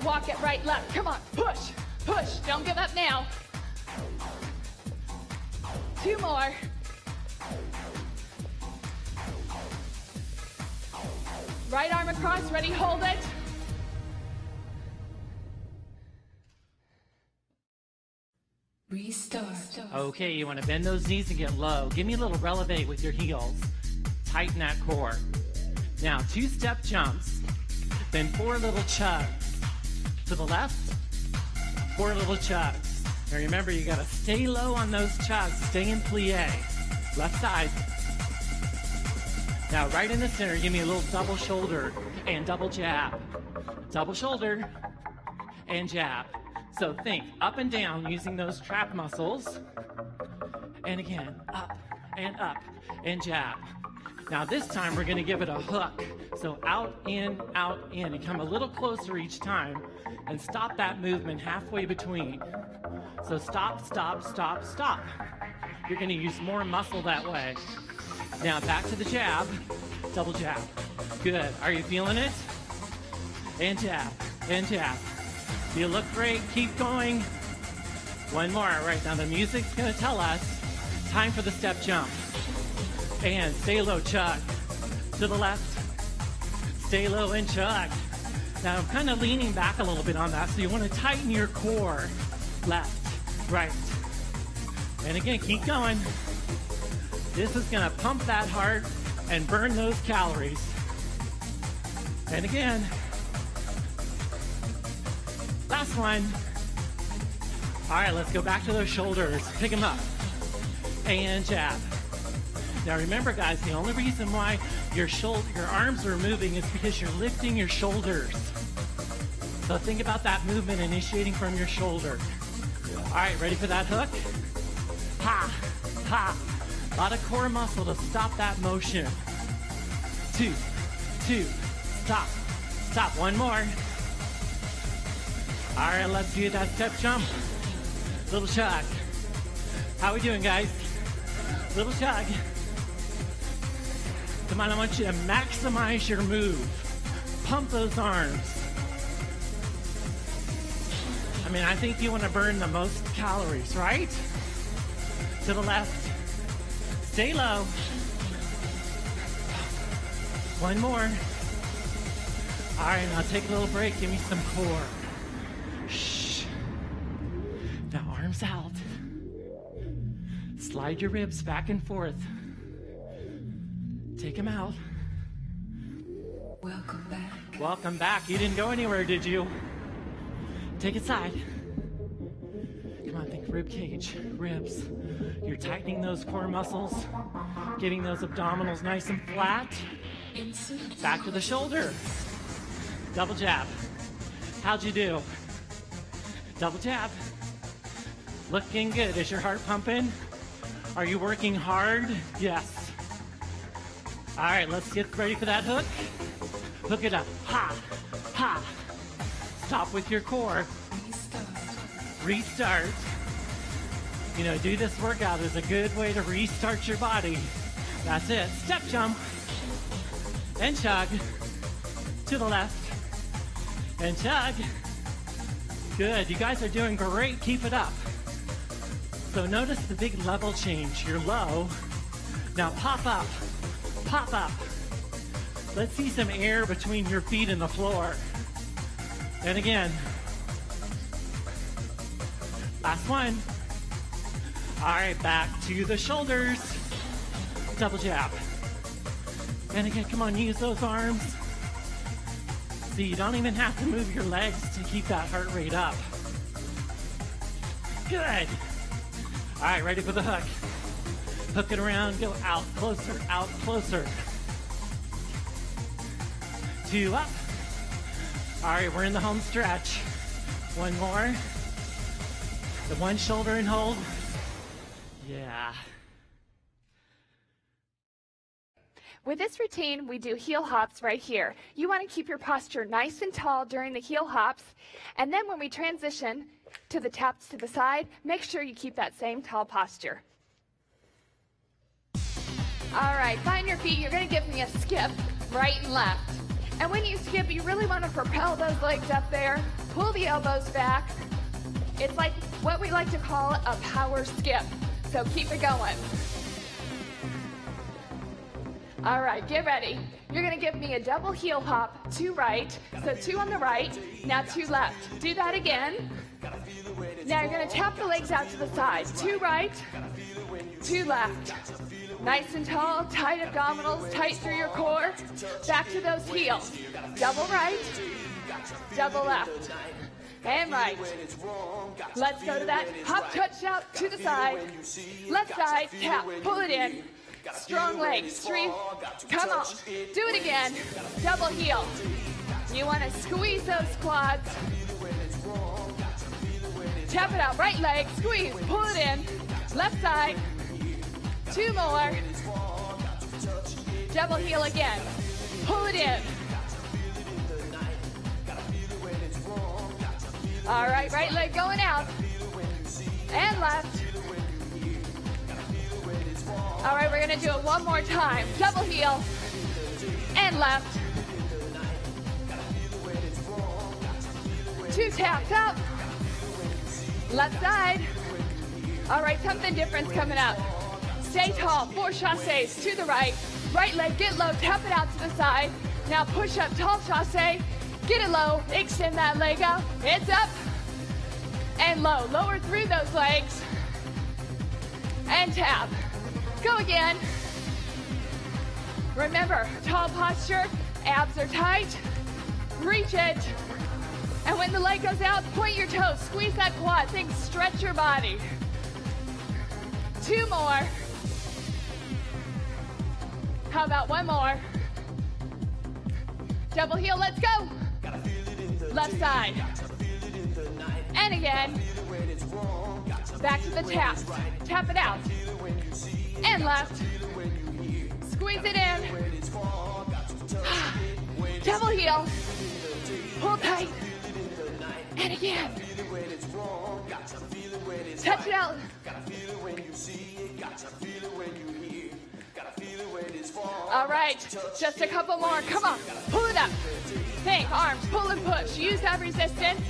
Walk it right, left, come on, push, push, don't give up now. 2 more. Right arm across, ready, hold it. Restart. Okay, you want to bend those knees and get low. Give me a little releve with your heels. Tighten that core. Now, 2 step jumps, then 4 little chugs. To the left, 4 little chugs. Now remember, you got to stay low on those chugs. Stay in plie. Left side. Now, right in the center, give me a little double shoulder and double jab. Double shoulder and jab. So think up and down using those trap muscles. And again, up and jab. Now this time we're gonna give it a hook. So out, in, and come a little closer each time and stop that movement halfway between. So stop, stop, stop, stop. You're gonna use more muscle that way. Now back to the jab, double jab. Good, are you feeling it? And jab, and jab. You look great, keep going. 1 more, right now the music's gonna tell us, time for the step jump. And stay low, chug. To the left, stay low and chug. Now I'm kind of leaning back a little bit on that, so you want to tighten your core. Left, right. And again, keep going. This is gonna pump that heart and burn those calories. And again, last one. All right, let's go back to those shoulders. Pick them up. And jab. Now remember, guys, the only reason why your arms are moving is because you're lifting your shoulders. So think about that movement initiating from your shoulder. All right, ready for that hook? Ha, ha. A lot of core muscle to stop that motion. 2, stop, stop. 1 more. All right, let's do that step jump. Little chug. How we doing, guys? Little chug. Come on, I want you to maximize your move. Pump those arms. I mean, I think you want to burn the most calories, right? To the left. Stay low. 1 more. All right, now take a little break. Give me some core. Shh. Now arms out. Slide your ribs back and forth. Take them out. Welcome back. Welcome back. You didn't go anywhere, did you? Take it side. Come on, think rib cage, ribs. You're tightening those core muscles, getting those abdominals nice and flat. Back to the shoulder. Double jab. How'd you do? Double jab. Looking good. Is your heart pumping? Are you working hard? Yes. All right, let's get ready for that hook. Hook it up. Ha, ha. Stop with your core. Restart. You know, do this workout is a good way to restart your body. That's it. Step jump. And chug. To the left. And tug. Good, you guys are doing great. Keep it up. So notice the big level change. You're low. Now pop up. Pop up. Let's see some air between your feet and the floor. And again. Last one. All right, back to the shoulders. Double jab. And again, come on, use those arms. So you don't even have to move your legs to keep that heart rate up. Good. All right, ready for the hook. Hook it around, go out, closer, out, closer. 2 up. All right, we're in the home stretch. 1 more. The one shoulder and hold. Yeah. With this routine, we do heel hops right here. You want to keep your posture nice and tall during the heel hops, and then when we transition to the taps to the side, make sure you keep that same tall posture. All right, find your feet. You're going to give me a skip right and left. And when you skip, you really want to propel those legs up there, pull the elbows back. It's like what we like to call a power skip. So keep it going. All right, get ready. You're gonna give me a double heel hop, 2 right. So 2 on the right, now 2 left. Do that again. Now you're gonna tap the legs out to the side. 2 right, 2 left. Nice and tall, tight abdominals, tight through your core. Back to those heels. Double right, double left. And right. Let's go to that hop, touch out to the side. Left side, tap, pull it in. Strong legs, 3, come on. Do it again, double heel. You want to squeeze those quads. Tap it out, right leg, squeeze, pull it in. Left side, 2 more. Double heel again, pull it in. All right, right leg going out. And left. All right, we're gonna do it one more time. Double heel. And left. 2 taps up. Left side. All right, something different's coming up. Stay tall, 4 chassés to the right. Right leg, get low, tap it out to the side. Now push up, tall chassé. Get it low, extend that leg out. It's up and low. Lower through those legs. And tap. Go again. Remember, tall posture, abs are tight. Reach it. And when the leg goes out, point your toes. Squeeze that quad. Think stretch your body. 2 more. How about 1 more? Double heel, let's go. Left side. And again. Back to the tap. Tap it out. And left. Squeeze it in. Double heel. Pull tight. And again. Touch it out. All right, just a couple more. Come on, pull it up. Think, arms, pull and push. Use that resistance.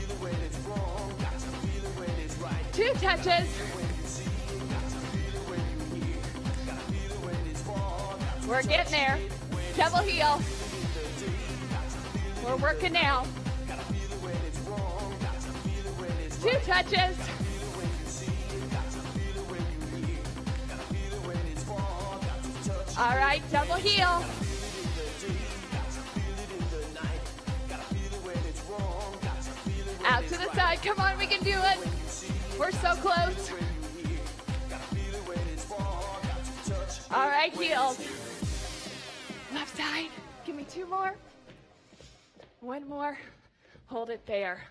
2 touches. We're getting there. Double heel. We're working now. 2 touches. All right, double heel. Out to the side. Come on, we can do it. We're so close. All right, heels. Left side. Give me 2 more. 1 more. Hold it there.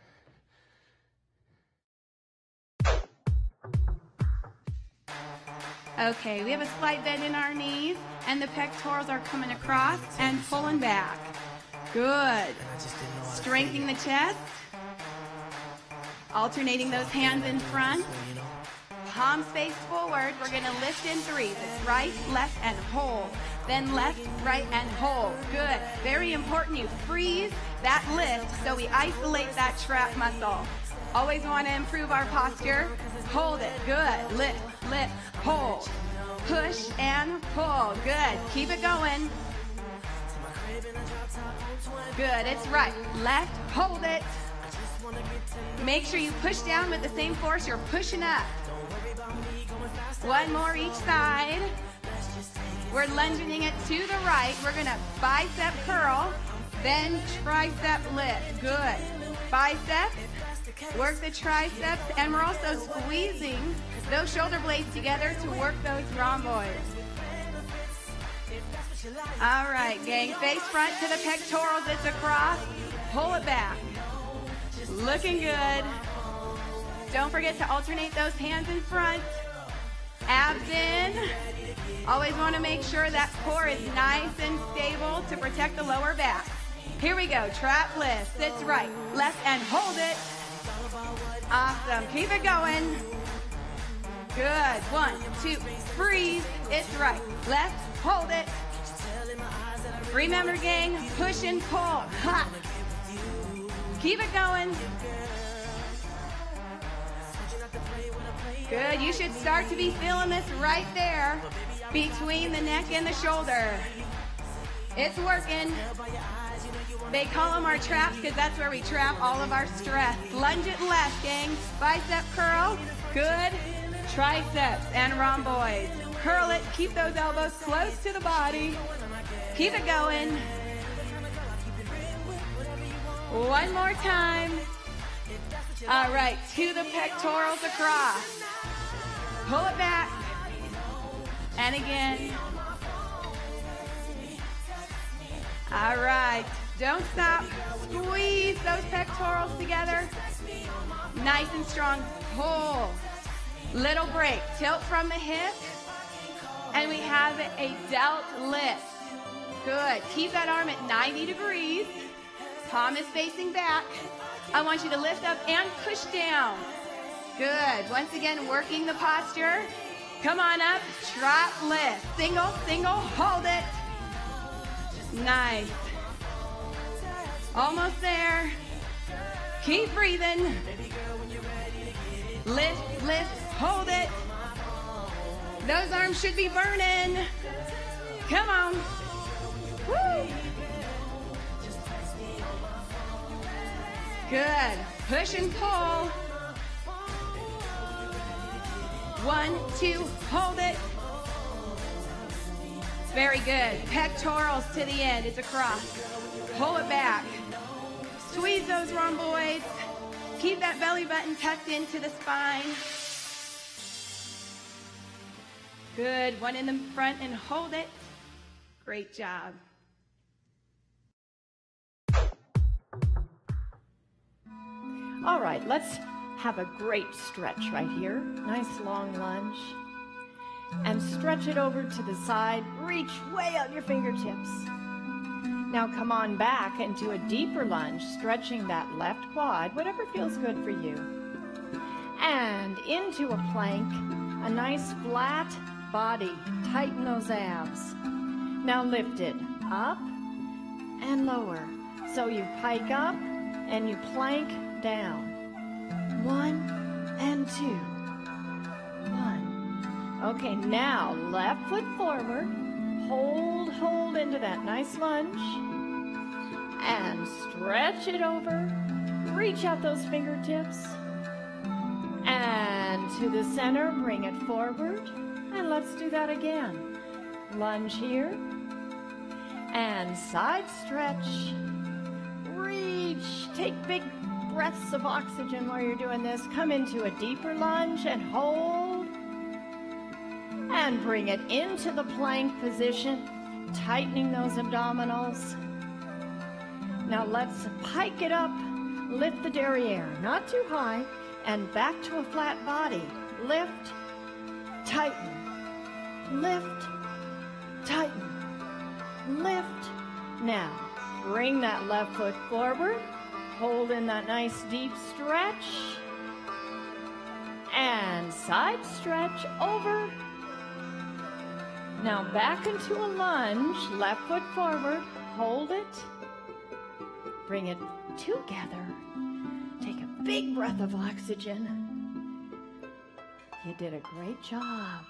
Okay, we have a slight bend in our knees, and the pectorals are coming across and pulling back. Good. Strengthening the chest. Alternating those hands in front. palms face forward. We're going to lift in threes. It's right, left, and hold. Then left, right, and hold. Good. Very important you freeze that lift so we isolate that trap muscle. Always want to improve our posture. Hold it. Good. Lift, lift, hold. Push and pull. Good. Keep it going. Good. It's right. Left. Hold it. Make sure you push down with the same force you're pushing up. One more each side. We're lunging it to the right. We're going to bicep curl, then tricep lift. Good. Biceps. Work the triceps, and we're also squeezing those shoulder blades together to work those rhomboids. All right, gang, face front to the pectorals. It's across. Pull it back. Looking good. Don't forget to alternate those hands in front. Abs in. Always want to make sure that core is nice and stable to protect the lower back. Here we go, trap lift. Sits right, left, and hold it. Awesome. Keep it going. Good. 1, 2, freeze. It's right. Left. Hold it. Remember, gang, push and pull. Ha. Keep it going. Good. You should start to be feeling this right there between the neck and the shoulder. It's working. They call them our traps because that's where we trap all of our stress. Lunge it left, gang. Bicep curl. Good. Triceps and rhomboids. Curl it. Keep those elbows close to the body. Keep it going. One more time. All right, to the pectorals across. Pull it back. And again. All right. Don't stop. Squeeze those pectorals together. Nice and strong. Pull. Little break. Tilt from the hip. And we have a delt lift. Good. Keep that arm at 90 degrees. Palm is facing back. I want you to lift up and push down. Good. Once again, working the posture. Come on up. Trap lift. Single, single. Hold it. Nice. Almost there. Keep breathing. Lift, lift, hold it. Those arms should be burning. Come on. Woo. Good. Push and pull. 1, 2, hold it. Very good. Pectorals to the end. It's across. Pull it back. Squeeze those rhomboids. Keep that belly button tucked into the spine. Good. One in the front and hold it. Great job. All right, let's have a great stretch right here. Nice long lunge. And stretch it over to the side. Reach way out your fingertips. Now come on back into a deeper lunge, stretching that left quad, whatever feels good for you. And into a plank, a nice flat body. Tighten those abs. Now lift it up and lower. So you pike up and you plank down. 1 and 2. 1. Okay, now left foot forward. Hold into that nice lunge. And stretch it over. Reach out those fingertips. And to the center, bring it forward. And let's do that again. Lunge here. And side stretch. Reach. Take big breaths of oxygen while you're doing this. Come into a deeper lunge and hold. And bring it into the plank position, tightening those abdominals. Now let's pike it up, lift the derriere, not too high, and back to a flat body. Lift, tighten, lift, tighten, lift. Now, bring that left foot forward, hold in that nice deep stretch, and and side stretch over. Now back into a lunge, left foot forward, hold it, bring it together, take a big breath of oxygen. You did a great job.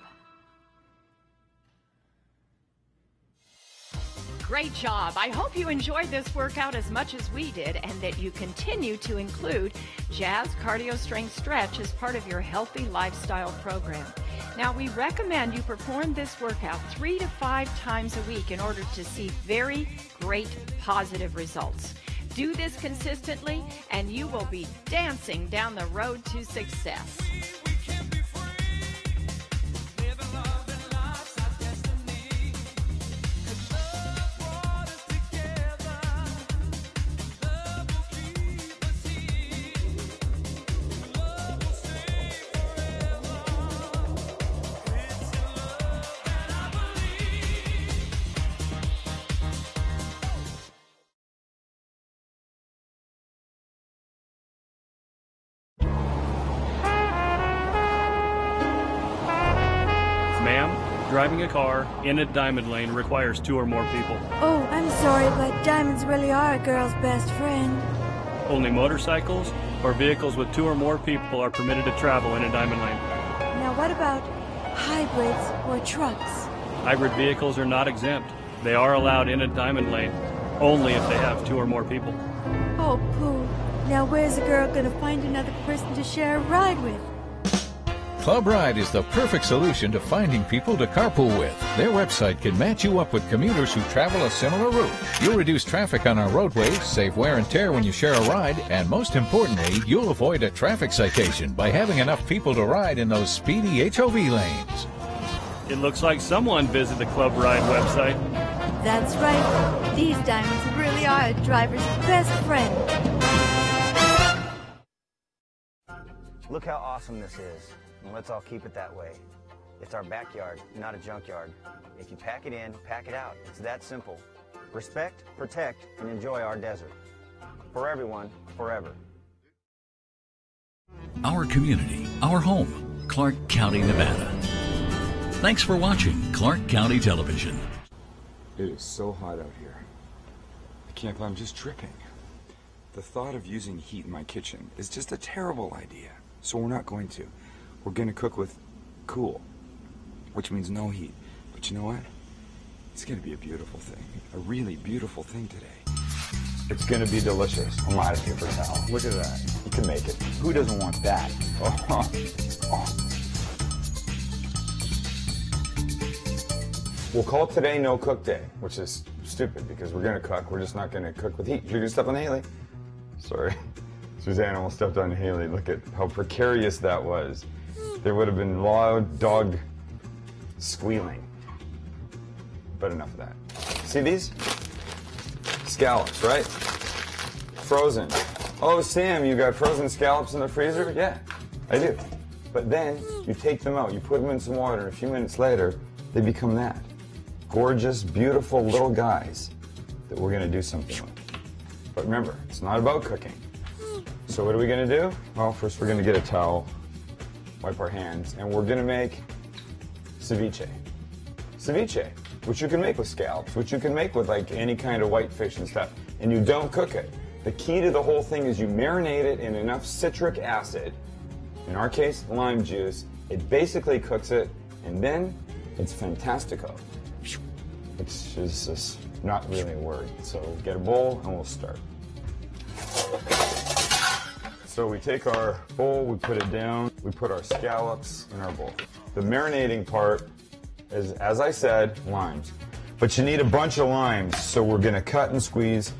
Great job. I hope you enjoyed this workout as much as we did and that you continue to include Jazz Cardio Strength Stretch as part of your healthy lifestyle program. Now, we recommend you perform this workout 3 to 5 times a week in order to see very great positive results. Do this consistently and you will be dancing down the road to success. Driving a car in a diamond lane requires 2 or more people. Oh, I'm sorry, but diamonds really are a girl's best friend. Only motorcycles or vehicles with 2 or more people are permitted to travel in a diamond lane. Now what about hybrids or trucks? Hybrid vehicles are not exempt. They are allowed in a diamond lane, only if they have 2 or more people. Oh, pooh. Now where's a girl gonna find another person to share a ride with? Club Ride is the perfect solution to finding people to carpool with. Their website can match you up with commuters who travel a similar route. You'll reduce traffic on our roadways, save wear and tear when you share a ride, and most importantly, you'll avoid a traffic citation by having enough people to ride in those speedy HOV lanes. It looks like someone visited the Club Ride website. That's right. These diamonds really are a driver's best friend. Look how awesome this is. And let's all keep it that way. It's our backyard, not a junkyard. If you pack it in, pack it out. It's that simple. Respect, protect, and enjoy our desert. For everyone, forever. Our community, our home, Clark County, Nevada. Thanks for watching Clark County Television. It is so hot out here. I can't believe I'm just dripping. The thought of using heat in my kitchen is just a terrible idea. So we're not going to. We're going to cook with cool, which means no heat. But you know what? It's going to be a beautiful thing. A really beautiful thing today. It's going to be delicious. I'm out of paper towel. Look at that. You can make it. Who doesn't want that? Oh. We'll call today No Cook Day, which is stupid because we're going to cook. We're just not going to cook with heat. You're going to step on Haley. Sorry. Suzanne almost stepped on Haley. Look at how precarious that was. There would have been loud dog squealing. But enough of that. See these? Scallops, right? Frozen. Oh, Sam, you got frozen scallops in the freezer? Yeah, I do. But then you take them out, you put them in some water, and a few minutes later, they become that. Gorgeous, beautiful little guys that we're going to do something with. But remember, it's not about cooking. So what are we going to do? Well, first we're going to get a towel, wipe our hands, and we're going to make ceviche. Ceviche, which you can make with scallops, which you can make with like any kind of white fish and stuff, and you don't cook it. The key to the whole thing is you marinate it in enough citric acid, in our case, lime juice. It basically cooks it, and then it's fantastico. It's just not really a word. So get a bowl, and we'll start. So we take our bowl, we put it down, we put our scallops in our bowl. The marinating part is, as I said, limes. But you need a bunch of limes, so we're gonna cut and squeeze,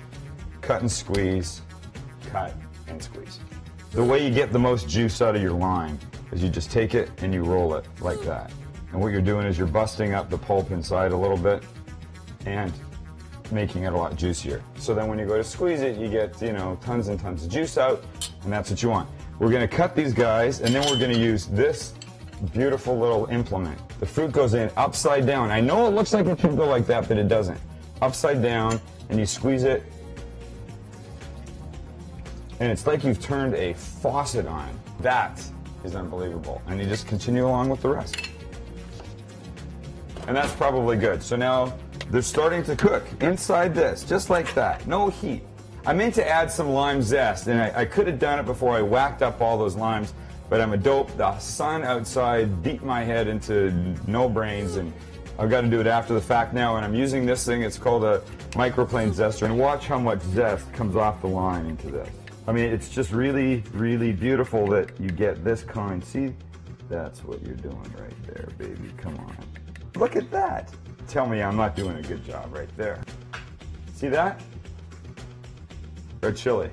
cut and squeeze, cut and squeeze. The way you get the most juice out of your lime is you just take it and you roll it like that. And what you're doing is you're busting up the pulp inside a little bit and making it a lot juicier. So then when you go to squeeze it, you get, you know, tons and tons of juice out, and that's what you want. We're gonna cut these guys, and then we're gonna use this beautiful little implement. The fruit goes in upside down. I know it looks like it should go like that, but it doesn't. Upside down, and you squeeze it, and it's like you've turned a faucet on. That's is unbelievable. And you just continue along with the rest. And that's probably good. So now they're starting to cook inside this, just like that. No heat. I meant to add some lime zest, and I could have done it before I whacked up all those limes, but I'm a dope. The sun outside beat my head into no brains, and I've got to do it after the fact now. And I'm using this thing. It's called a microplane zester, and watch how much zest comes off the lime into this. I mean, it's just really, really beautiful that you get this kind. See, that's what you're doing right there, baby. Come on. Look at that. Tell me I'm not doing a good job right there. See that? Red chili.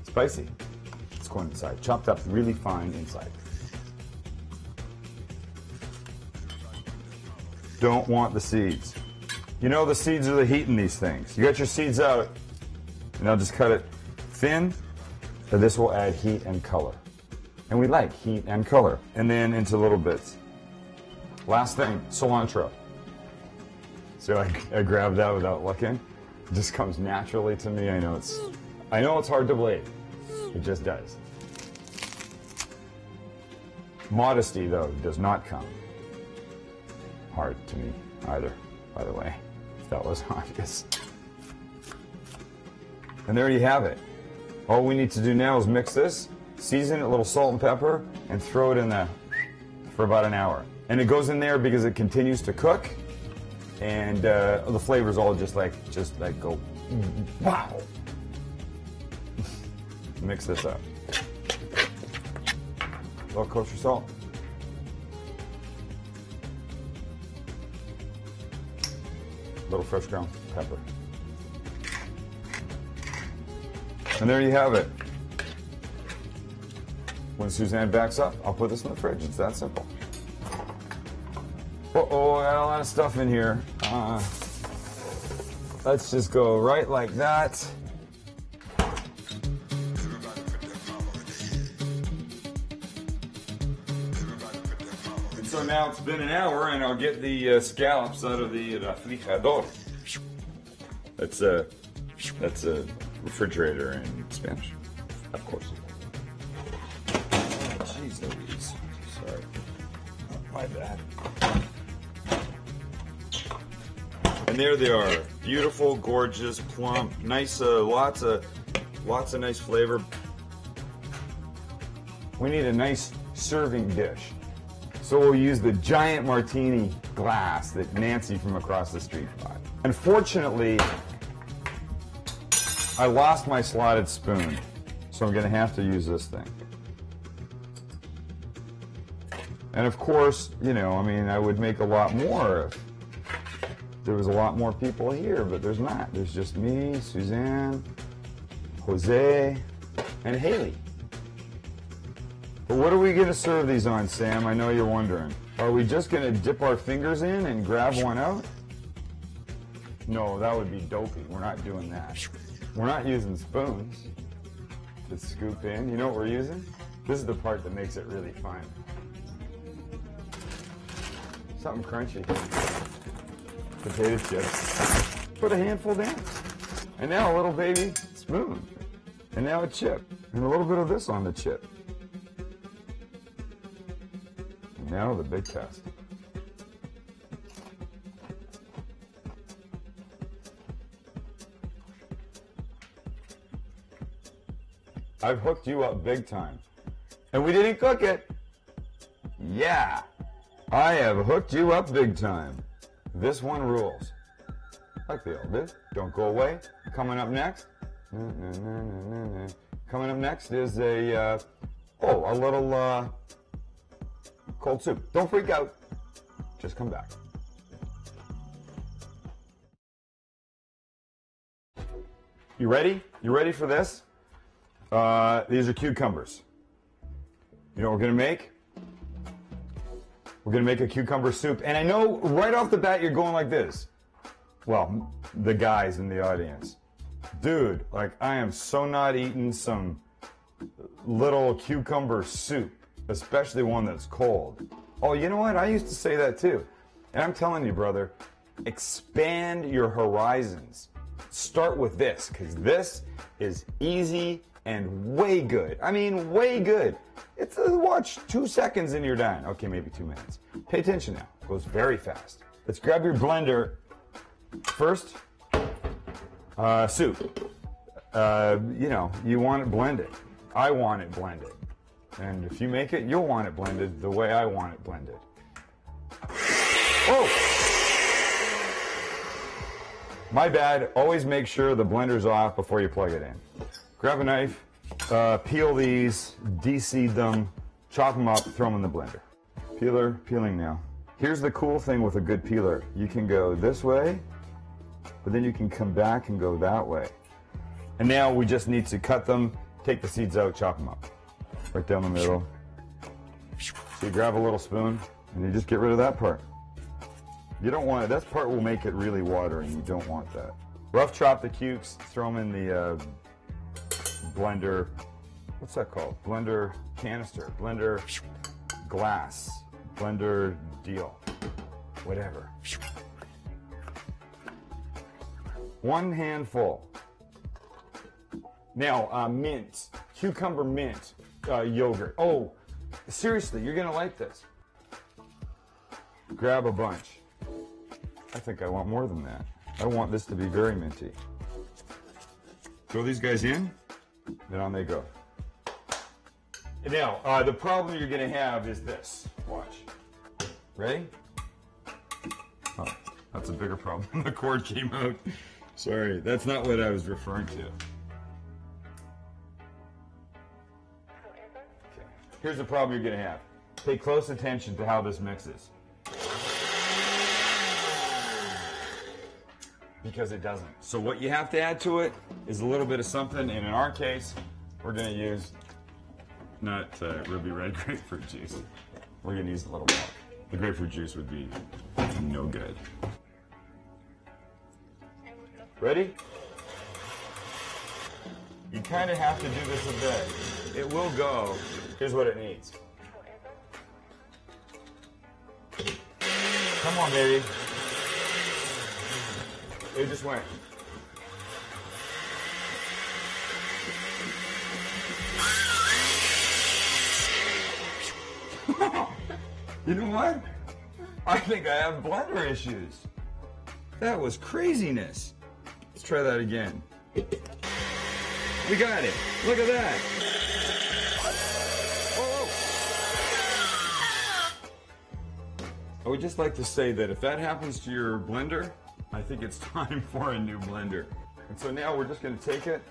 Spicy. It's going inside. Chopped up really fine inside. Don't want the seeds. You know the seeds are the heat in these things. You got your seeds out, and I'll just cut it thin, so this will add heat and color. And we like heat and color. And then into little bits. Last thing, cilantro. So I grabbed that without looking. It just comes naturally to me. I know it's hard to believe. It just does. Modesty, though, does not come hard to me either, by the way, if that was obvious. And there you have it. All we need to do now is mix this, season it, a little salt and pepper, and throw it in there for about an hour. And it goes in there because it continues to cook, and the flavors all just like go, wow. Mix this up. A little kosher salt. A little fresh ground pepper. And there you have it. When Suzanne backs up, I'll put this in the fridge. It's that simple. Uh-oh, I got a lot of stuff in here. Let's just go right like that. And so now it's been an hour, and I'll get the scallops out of the refrigerador. That's a refrigerator in Spanish, of course. Jeez Louise. Sorry. My bad. And there they are. Beautiful, gorgeous, plump, nice, lots of nice flavor. We need a nice serving dish. So we'll use the giant martini glass that Nancy from across the street bought. Unfortunately, I lost my slotted spoon, so I'm going to have to use this thing. And of course, you know, I mean, I would make a lot more if there was a lot more people here, but there's not. There's just me, Suzanne, Jose, and Haley. But what are we going to serve these on, Sam? I know you're wondering. Are we just going to dip our fingers in and grab one out? No, that would be dopey. We're not doing that. We're not using spoons to scoop in. You know what we're using? This is the part that makes it really fun. Something crunchy. Potato chips. Put a handful down. And now a little baby spoon. And now a chip. And a little bit of this on the chip. And now the big test. I've hooked you up big time. And we didn't cook it. Yeah. I have hooked you up big time. This one rules. Like the old bit. Don't go away. Coming up next. Coming up next is a little cold soup. Don't freak out. Just come back. You ready? You ready for this? These are cucumbers. You know what we're going to make? We're going to make a cucumber soup. And I know right off the bat you're going like this. Well, the guys in the audience. Dude, like I am so not eating some little cucumber soup, especially one that's cold. Oh, you know what? I used to say that too. And I'm telling you, brother, expand your horizons. Start with this, because this is easy and way good. I mean, way good. It's a watch 2 seconds and you're done. Okay, maybe 2 minutes. Pay attention now. It goes very fast. Let's grab your blender. First, soup. You know, you want it blended. I want it blended. And if you make it, you'll want it blended the way I want it blended. Oh! My bad. Always make sure the blender's off before you plug it in. Grab a knife, peel these, de-seed them, chop them up, throw them in the blender. Peeling now. Here's the cool thing with a good peeler. You can go this way, but then you can come back and go that way. And now we just need to cut them, take the seeds out, chop them up. Right down the middle. So you grab a little spoon, and you just get rid of that part. You don't want it. That part will make it really watery, and you don't want that. Rough chop the cukes, throw them in the blender. What's that called? Blender canister. Blender glass. Blender deal. Whatever. 1 handful. Now, mint. Cucumber mint yogurt. Oh, seriously, you're going to like this. Grab a bunch. I think I want more than that. I want this to be very minty. Throw these guys in, then on they go. Now, the problem you're going to have is this. Watch. Ready? Oh, that's a bigger problem. The cord came out. Sorry, that's not what I was referring to. Okay. Here's the problem you're going to have. Pay close attention to how this mixes. Because it doesn't. So what you have to add to it is a little bit of something, and in our case, we're going to use not ruby red grapefruit juice. We're going to use a little milk. The grapefruit juice would be no good. Ready? You kind of have to do this a bit. It will go. Here's what it needs. Come on, baby. It just went. You know what? I think I have blender issues. That was craziness. Let's try that again. We got it. Look at that. Oh. I would just like to say that if that happens to your blender, I think it's time for a new blender. And so now we're just going to take it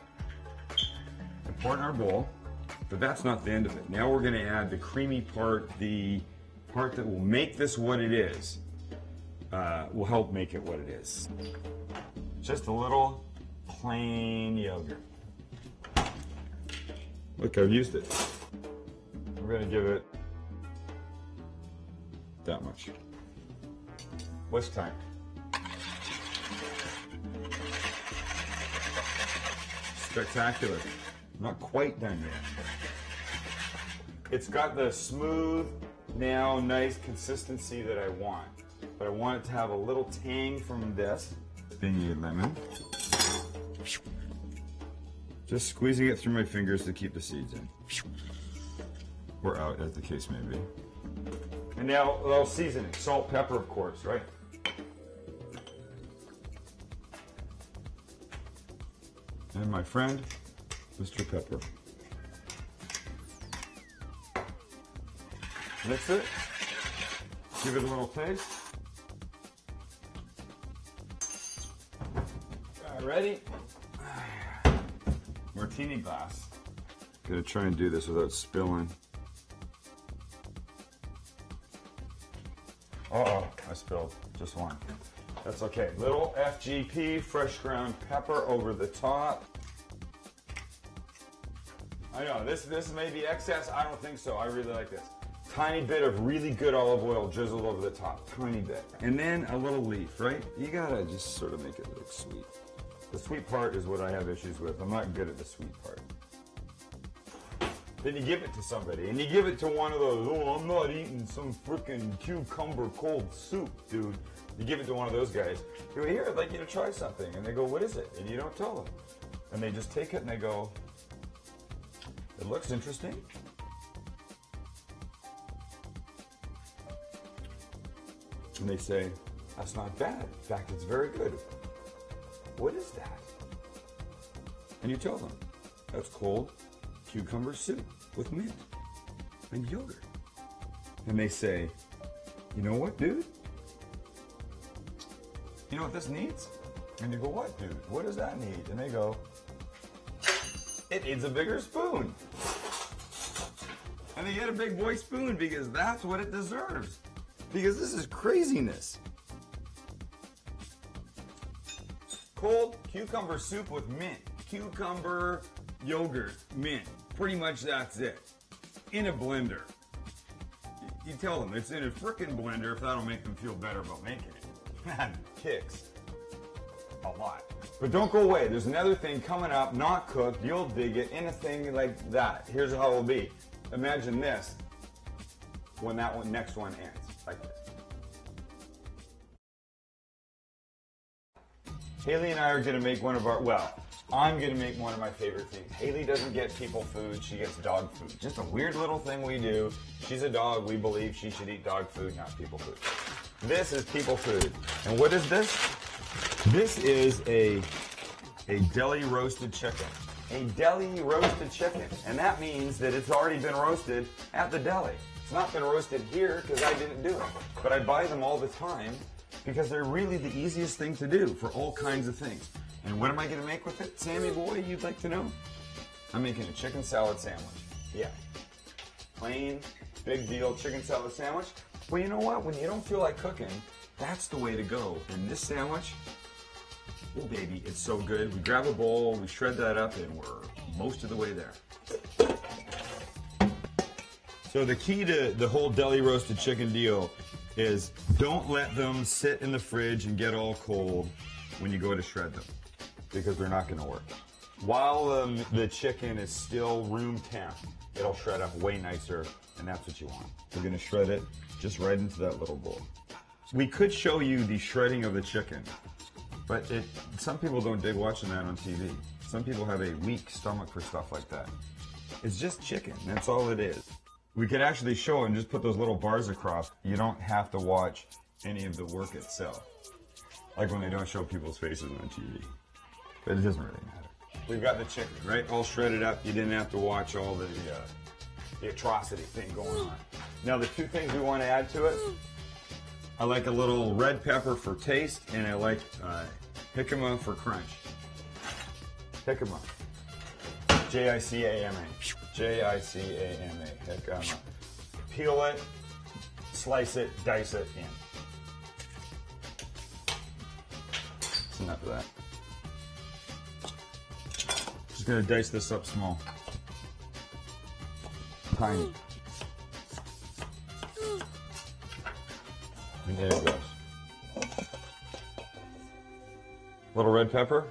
and pour it in our bowl. But that's not the end of it. Now we're going to add the creamy part, the part that will make this what it is. Will help make it what it is. Just a little plain yogurt. Look, I've used it. We're going to give it that much. What's time? Spectacular. Not quite done yet. It's got the smooth, now nice consistency that I want. But I want it to have a little tang from this. Then you lemon. Just squeezing it through my fingers to keep the seeds in. Or out, as the case may be. And now a little seasoning. Salt, pepper, of course, right? And my friend, Mr. Pepper. Mix it. Give it a little taste. Ready? Martini glass. Gonna try and do this without spilling. Uh-oh, I spilled just one. That's okay. Little FGP, fresh ground pepper over the top. I know, this may be excess. I don't think so. I really like this. Tiny bit of really good olive oil drizzled over the top. Tiny bit. And then a little leaf, right? You gotta just sort of make it look sweet. The sweet part is what I have issues with. I'm not good at the sweet part. Then you give it to somebody, and you give it to one of those, oh, I'm not eating some freaking cucumber cold soup, dude. You give it to one of those guys. You go, here, I'd like you to try something. And they go, what is it? And you don't tell them. And they just take it and they go, It looks interesting. And they say, that's not bad. In fact, it's very good. What is that? And you tell them, that's cold cucumber soup with mint and yogurt. And they say, you know what, dude? You know what this needs? And you go, what, dude? What does that need? And they go, it needs a bigger spoon. And they get a big boy spoon because that's what it deserves. Because this is craziness. Cold cucumber soup with mint. Cucumber, yogurt, mint. Pretty much that's it. In a blender. You tell them it's in a frickin' blender if that'll make them feel better about making it. Man, kicks. A lot. But don't go away. There's another thing coming up, not cooked. You'll dig it in a thing like that. Here's how it'll be. Imagine this when that one, next one ends. Like this. Haley and I are going to make one of our, well, I'm going to make one of my favorite things. Haley doesn't get people food, she gets dog food. Just a weird little thing we do. She's a dog, we believe she should eat dog food, not people food. This is people food. And what is this? This is a deli roasted chicken. A deli roasted chicken. And that means that it's already been roasted at the deli. It's not been roasted here because I didn't do it. But I buy them all the time because they're really the easiest thing to do for all kinds of things. And what am I going to make with it, Sammy boy, you'd like to know? I'm making a chicken salad sandwich. Yeah. Plain, big deal chicken salad sandwich. Well, you know what? When you don't feel like cooking, that's the way to go. And this sandwich, oh baby, it's so good. We grab a bowl, we shred that up, and we're most of the way there. So the key to the whole deli roasted chicken deal is don't let them sit in the fridge and get all cold when you go to shred them, because they're not going to work. While the chicken is still room temp, it'll shred up way nicer, and that's what you want. We're going to shred it just right into that little bowl. We could show you the shredding of the chicken, but some people don't dig watching that on TV. Some people have a weak stomach for stuff like that. It's just chicken, that's all it is. We could actually show it and just put those little bars across. You don't have to watch any of the work itself. Like when they don't show people's faces on TV. But it doesn't really matter. We've got the chicken, right? All shredded up. You didn't have to watch all the atrocity thing going on. Now the two things we want to add to it, I like a little red pepper for taste, and I like jicama for crunch. Jicama. J-I-C-A-M-A. J-I-C-A-M-A. Jicama. Peel it, slice it, dice it in. That's enough of that. Just gonna dice this up small. Tiny. And there it goes. Little red pepper.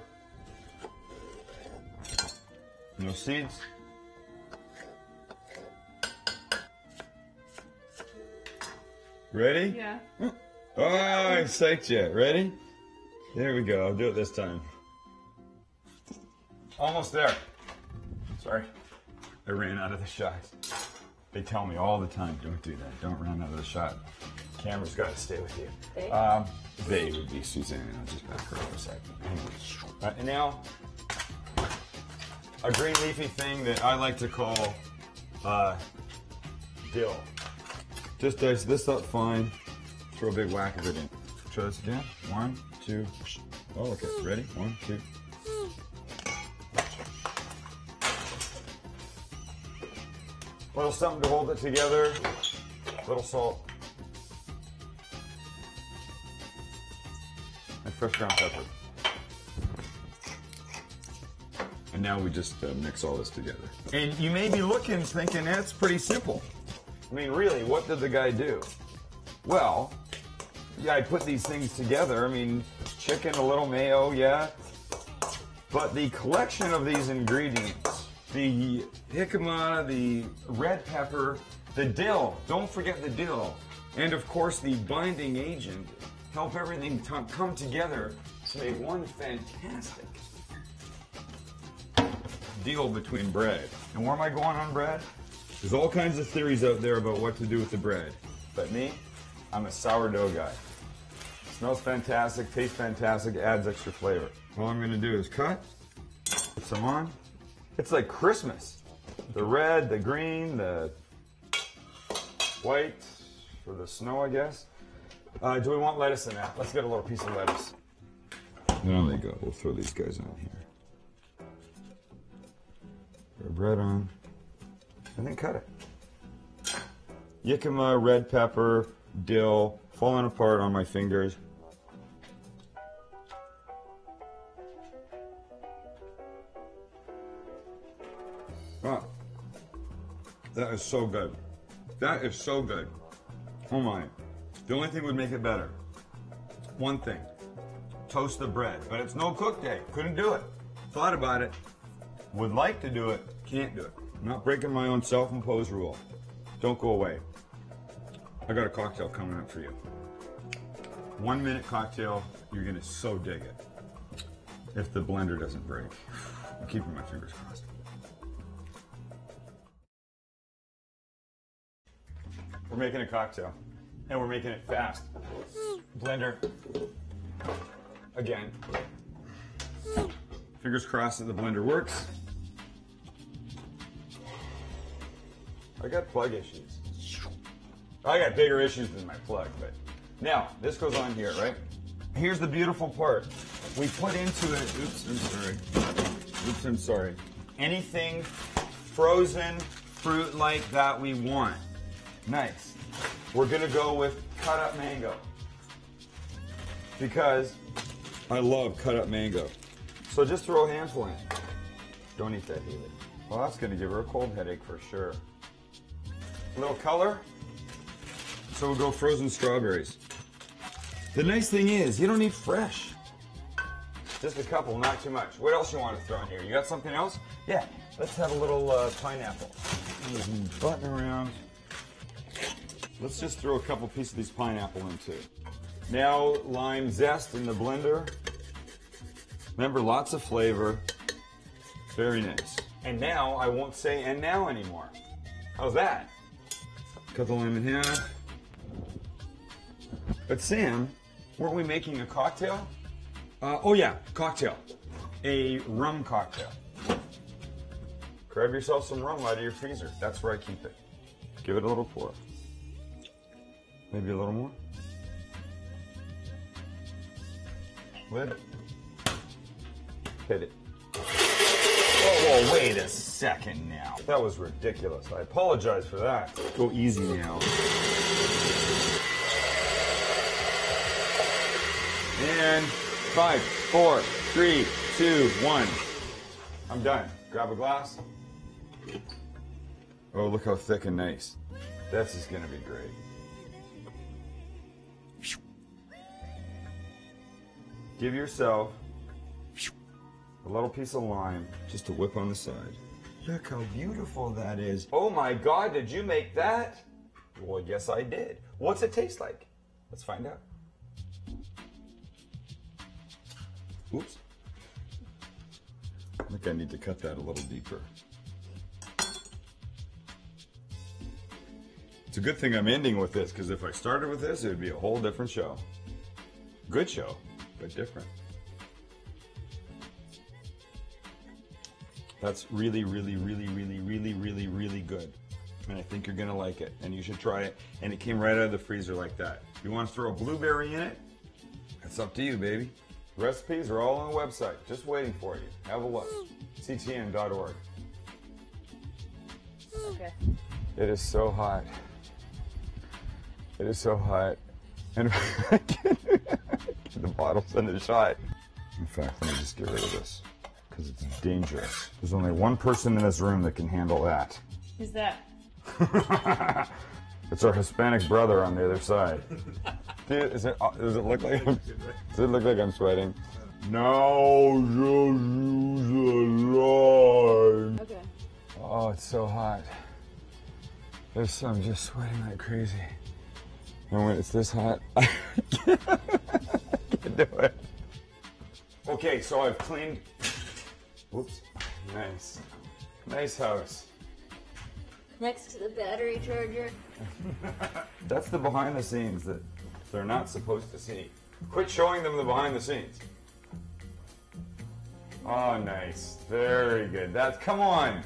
No seeds. Ready? Yeah. Oh, I psyched you. Ready? There we go. I'll do it this time. Almost there. Sorry. I ran out of the shot. They tell me all the time, don't do that. Don't run out of the shot. Camera's got to stay with you. They would be Suzanne. I'll just back her up a second. And now, a green leafy thing that I like to call dill. Just dice this up fine. Throw a big whack of it in. Try this again. 1, 2. Oh, okay. Ready? 1, 2. Little something to hold it together. Little salt. And fresh ground pepper. And now we just mix all this together. And you may be looking, thinking, that's pretty simple. I mean, really, what did the guy do? Well, yeah, I put these things together. I mean, chicken, a little mayo, yeah. But the collection of these ingredients, the jicama, the red pepper, the dill, don't forget the dill, and of course the binding agent, help everything come together to make one fantastic deal between bread. And where am I going on bread? There's all kinds of theories out there about what to do with the bread. But me, I'm a sourdough guy. Smells fantastic, tastes fantastic, adds extra flavor. All I'm gonna do is cut, put some on. It's like Christmas. The red, the green, the white, for the snow, I guess. Do we want lettuce in that? Let's get a little piece of lettuce. There they go. We'll throw these guys on here. Throw bread on, and then cut it. Jicama, red pepper, dill, falling apart on my fingers. Oh, that is so good. That is so good. Oh my. The only thing would make it better. One thing. Toast the bread. But it's no cook day. Couldn't do it. Thought about it. Would like to do it. Can't do it. I'm not breaking my own self-imposed rule. Don't go away. I got a cocktail coming up for you. 1 minute cocktail. You're going to so dig it. If the blender doesn't break. I'm keeping my fingers crossed. We're making a cocktail, and we're making it fast. Blender, again. Fingers crossed that the blender works. I got plug issues. I got bigger issues than my plug, but now this goes on here, right? Here's the beautiful part. We put into it, oops, I'm sorry. Oops, I'm sorry. Anything frozen fruit like that we want. Nice. We're gonna go with cut up mango because I love cut up mango. So just throw a handful in. Don't eat that, Haley. Well, that's gonna give her a cold headache for sure. A little color. So we'll go frozen strawberries. The nice thing is, you don't need fresh. Just a couple, not too much. What else you want to throw in here? You got something else? Yeah, let's have a little pineapple. Button around. Let's just throw a couple pieces of these pineapple in too. Now lime zest in the blender. Remember, lots of flavor. Very nice. And now I won't say "and now" anymore. How's that? Cut the lime in half. But Sam, weren't we making a cocktail? Oh yeah, cocktail. A rum cocktail. Grab yourself some rum out of your freezer. That's where I keep it. Give it a little pour. Maybe a little more. Lid. Hit it. Oh, whoa, wait a second now. That was ridiculous. I apologize for that. Go easy now. And 5, 4, 3, 2, 1. I'm done. Grab a glass. Oh, look how thick and nice. This is gonna be great. Give yourself a little piece of lime just to whip on the side. Look how beautiful that is. Oh my God, did you make that? Well, yes, I did. What's it taste like? Let's find out. Oops. I think I need to cut that a little deeper. It's a good thing I'm ending with this, because if I started with this, it would be a whole different show. Good show, but different. That's really, really, really, really, really, really, really good. And I think you're gonna like it, and you should try it. And it came right out of the freezer like that. You want to throw a blueberry in it? It's up to you, baby. Recipes are all on the website, just waiting for you. Have a look. ctn.org. Okay. It is so hot. It is so hot. And the bottle's in the shot. In fact, let me just get rid of this, because it's dangerous. There's only one person in this room that can handle that. Who's that? It's our Hispanic brother on the other side. Dude, does it look like I'm sweating? Now just use a line. Okay. Oh, it's so hot. I'm just sweating like crazy. And when it's this hot, I can't do it. Okay, so I've cleaned. Whoops. Nice. Nice house. Next to the battery charger. That's the behind the scenes that they're not supposed to see. Quit showing them the behind the scenes. Oh, nice. Very good. Come on.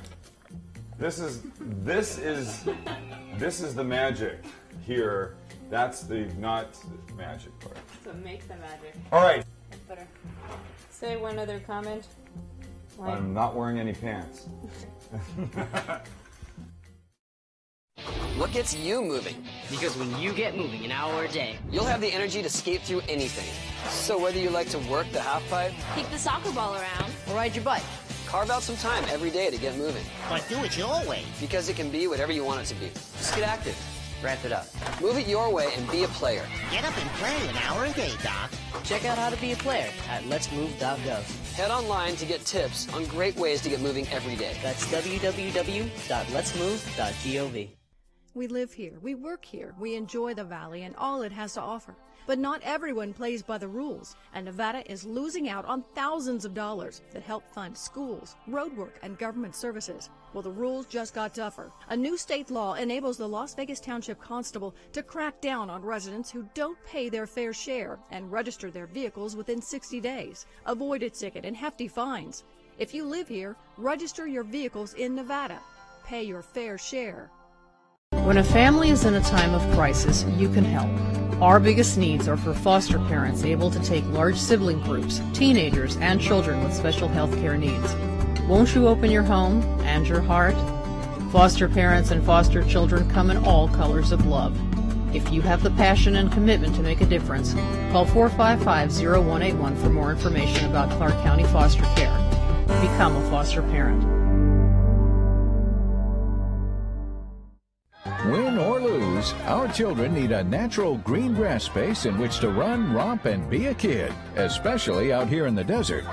This is the magic here. That's the not magic part. So make the magic. All right. That's better. Say one other comment. I'm not wearing any pants. What gets you moving? Because when you get moving an hour a day, you'll have the energy to skate through anything. So whether you like to work the half pipe, Kick the soccer ball around. or ride your bike, carve out some time every day to get moving. But do it your way. Because it can be whatever you want it to be. Just get active. Ramp it up. Move it your way and be a player. Get up and play an hour a day, Doc. Check out how to be a player at letsmove.gov. Head online to get tips on great ways to get moving every day. That's www.letsmove.gov. We live here, we work here, we enjoy the Valley and all it has to offer. But not everyone plays by the rules, and Nevada is losing out on thousands of dollars that help fund schools, roadwork, and government services. Well, the rules just got tougher. A new state law enables the Las Vegas Township Constable to crack down on residents who don't pay their fair share and register their vehicles within 60 days. Avoid a ticket and hefty fines. If you live here, register your vehicles in Nevada. Pay your fair share. When a family is in a time of crisis, you can help. Our biggest needs are for foster parents able to take large sibling groups, teenagers, and children with special health care needs. Won't you open your home and your heart? Foster parents and foster children come in all colors of love. If you have the passion and commitment to make a difference, call 455-0181 for more information about Clark County Foster Care. Become a foster parent. Win or lose, our children need a natural green grass space in which to run, romp, and be a kid, especially out here in the desert.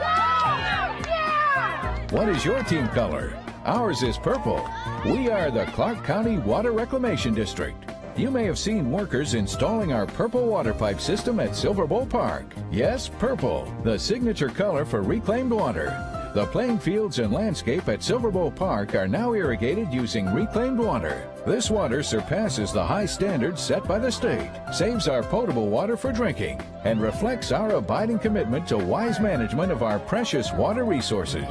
What is your team color? Ours is purple. We are the Clark County Water Reclamation District. You may have seen workers installing our purple water pipe system at Silver Bowl Park. Yes, purple, the signature color for reclaimed water. The playing fields and landscape at Silver Bowl Park are now irrigated using reclaimed water. This water surpasses the high standards set by the state, saves our potable water for drinking, and reflects our abiding commitment to wise management of our precious water resources.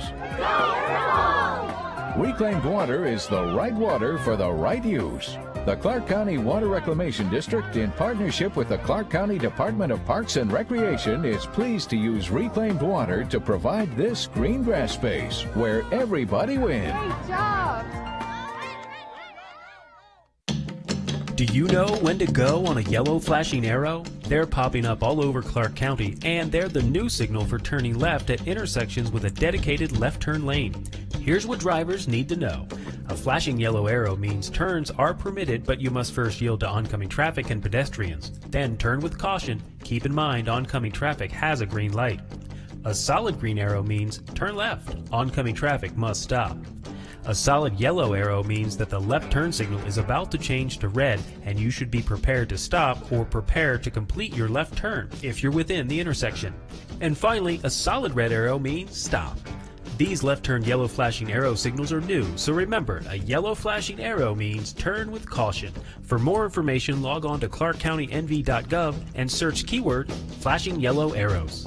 Reclaimed water is the right water for the right use. The Clark County Water Reclamation District, in partnership with the Clark County Department of Parks and Recreation, is pleased to use reclaimed water to provide this green grass space where everybody wins. Great job. Do you know when to go on a yellow flashing arrow? They're popping up all over Clark County, and they're the new signal for turning left at intersections with a dedicated left turn lane. Here's what drivers need to know. A flashing yellow arrow means turns are permitted, but you must first yield to oncoming traffic and pedestrians. Then turn with caution. Keep in mind oncoming traffic has a green light. A solid green arrow means turn left. Oncoming traffic must stop. A solid yellow arrow means that the left turn signal is about to change to red, and you should be prepared to stop or prepare to complete your left turn if you're within the intersection. And finally, a solid red arrow means stop. These left turn yellow flashing arrow signals are new, so remember, a yellow flashing arrow means turn with caution. For more information, log on to clarkcountynv.gov and search keyword flashing yellow arrows.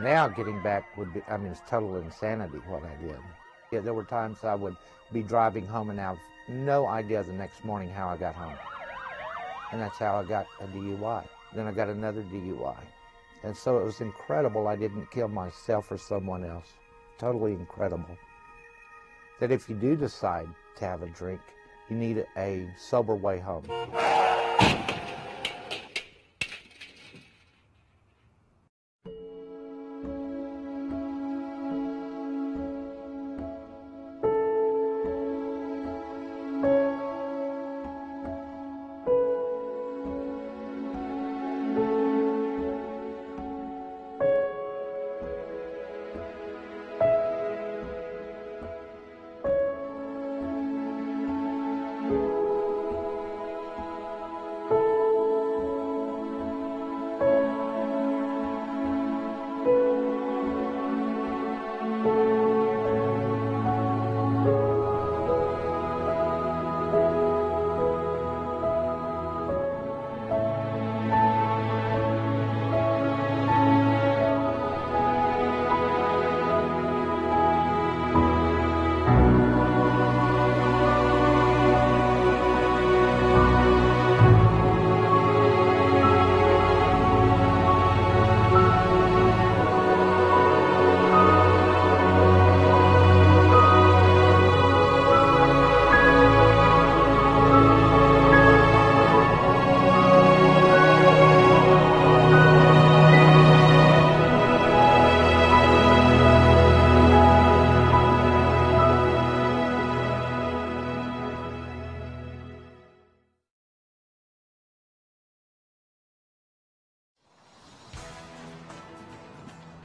Now getting back would be, it's total insanity what I did. Yeah, there were times I would be driving home and have no idea the next morning how I got home. And that's how I got a DUI. Then I got another DUI. And so it was incredible I didn't kill myself or someone else. Totally incredible. That if you do decide to have a drink, You need a sober way home.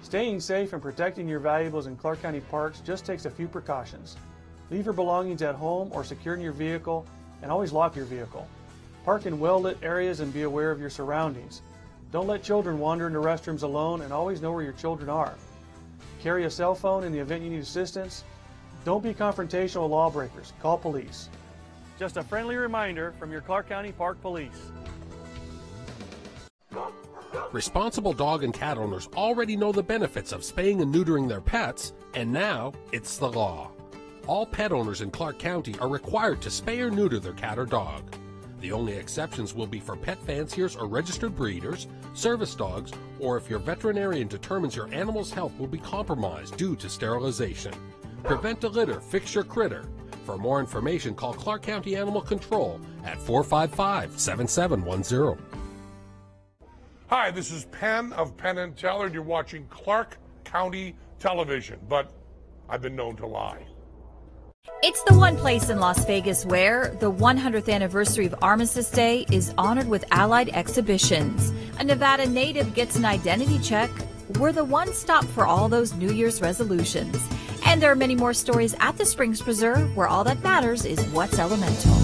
Staying safe and protecting your valuables in Clark County parks just takes a few precautions. Leave your belongings at home or secure in your vehicle, and always lock your vehicle. Park in well-lit areas and be aware of your surroundings. Don't let children wander into restrooms alone, and always know where your children are. Carry a cell phone in the event you need assistance. Don't be confrontational with lawbreakers. Call police. Just a friendly reminder from your Clark County Park Police. Responsible dog and cat owners already know the benefits of spaying and neutering their pets, and now it's the law. All pet owners in Clark County are required to spay or neuter their cat or dog. The only exceptions will be for pet fanciers or registered breeders, service dogs, or if your veterinarian determines your animal's health will be compromised due to sterilization. Prevent a litter, fix your critter. For more information, call Clark County Animal Control at 455-7710. Hi, this is Penn of Penn and Teller, and you're watching Clark County Television, but I've been known to lie. It's the one place in Las Vegas where the 100th anniversary of Armistice Day is honored with Allied exhibitions. A Nevada native gets an identity check. We're the one stop for all those New Year's resolutions. And there are many more stories at the Springs Preserve, where all that matters is what's elemental.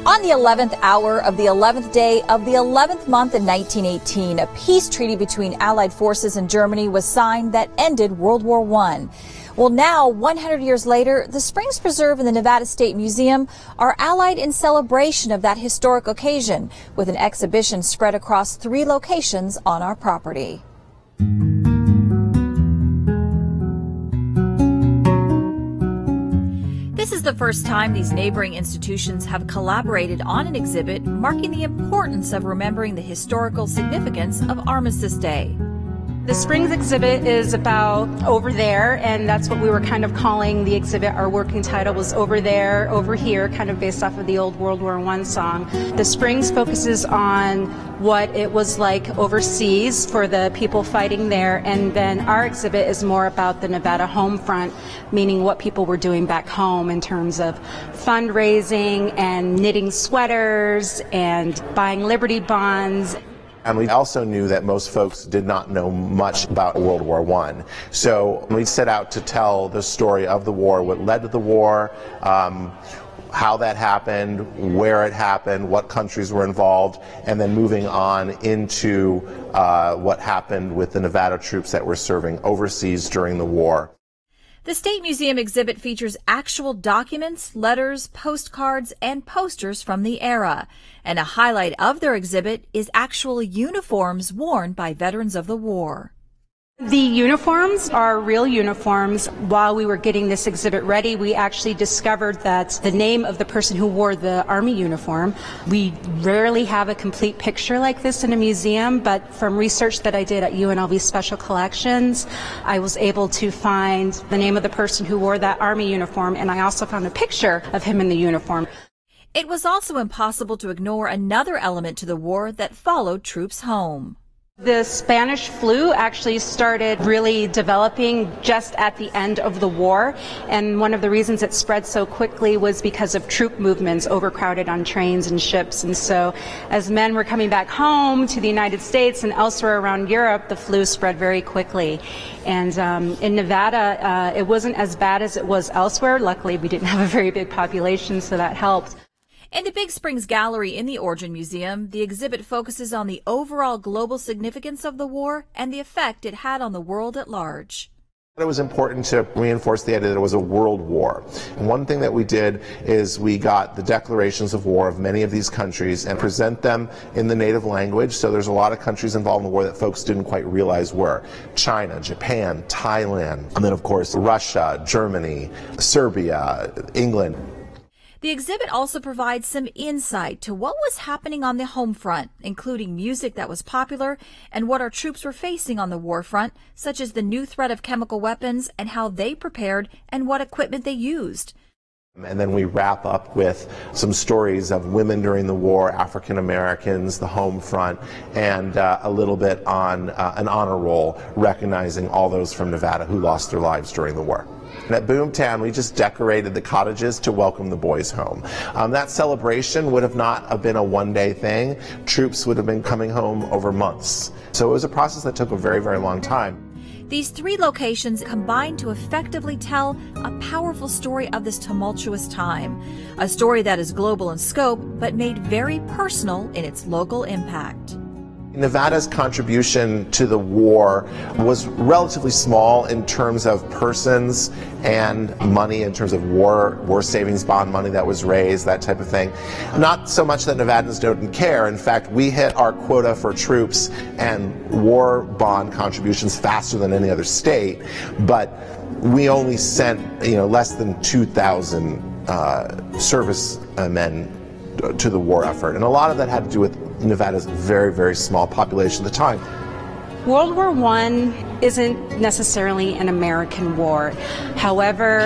On the 11th hour of the 11th day of the 11th month in 1918, a peace treaty between Allied forces and Germany was signed that ended World War I. Well, now, 100 years later, the Springs Preserve and the Nevada State Museum are allied in celebration of that historic occasion, with an exhibition spread across 3 locations on our property. This is the first time these neighboring institutions have collaborated on an exhibit marking the importance of remembering the historical significance of Armistice Day. The Springs exhibit is about over there, and that's what we were kind of calling the exhibit. Our working title was Over There, Over Here, kind of based off of the old World War I song. The Springs focuses on what it was like overseas for the people fighting there, and then our exhibit is more about the Nevada home front, meaning what people were doing back home in terms of fundraising and knitting sweaters and buying Liberty bonds. And we also knew that most folks did not know much about World War I. So we set out to tell the story of the war, what led to the war, how that happened, where it happened, what countries were involved, and then moving on into what happened with the Nevada troops that were serving overseas during the war. The State Museum exhibit features actual documents, letters, postcards, and posters from the era. And a highlight of their exhibit is actual uniforms worn by veterans of the war. The uniforms are real uniforms. While we were getting this exhibit ready, we actually discovered that the name of the person who wore the Army uniform, we rarely have a complete picture like this in a museum, but from research that I did at UNLV Special Collections, I was able to find the name of the person who wore that Army uniform, and I also found a picture of him in the uniform. It was also impossible to ignore another element to the war that followed troops home. The Spanish flu actually started really developing just at the end of the war, and one of the reasons it spread so quickly was because of troop movements overcrowded on trains and ships. And so as men were coming back home to the United States and elsewhere around Europe, the flu spread very quickly. And in Nevada, it wasn't as bad as it was elsewhere. Luckily, we didn't have a very big population, so that helped. In the Big Springs Gallery in the Origin Museum, the exhibit focuses on the overall global significance of the war and the effect it had on the world at large. It was important to reinforce the idea that it was a world war. And one thing that we did is we got the declarations of war of many of these countries and present them in the native language. So there's a lot of countries involved in the war that folks didn't quite realize were. China, Japan, Thailand, and then of course Russia, Germany, Serbia, England. The exhibit also provides some insight to what was happening on the home front, including music that was popular and what our troops were facing on the war front, such as the new threat of chemical weapons and how they prepared and what equipment they used. And then we wrap up with some stories of women during the war, African Americans, the home front, and a little bit on an honor roll recognizing all those from Nevada who lost their lives during the war. And at Boomtown, we just decorated the cottages to welcome the boys home. That celebration would have not have been a one-day thing. Troops would have been coming home over months. So it was a process that took a very, very long time. These three locations combine to effectively tell a powerful story of this tumultuous time, a story that is global in scope but made very personal in its local impact. Nevada's contribution to the war was relatively small in terms of persons and money, in terms of war savings bond money that was raised, that type of thing. Not so much that Nevadans didn't care. In fact, we hit our quota for troops and war bond contributions faster than any other state, but we only sent less than 2,000 service men to the war effort, and a lot of that had to do with Nevada's very, very small population at the time. World War I isn't necessarily an American war. However,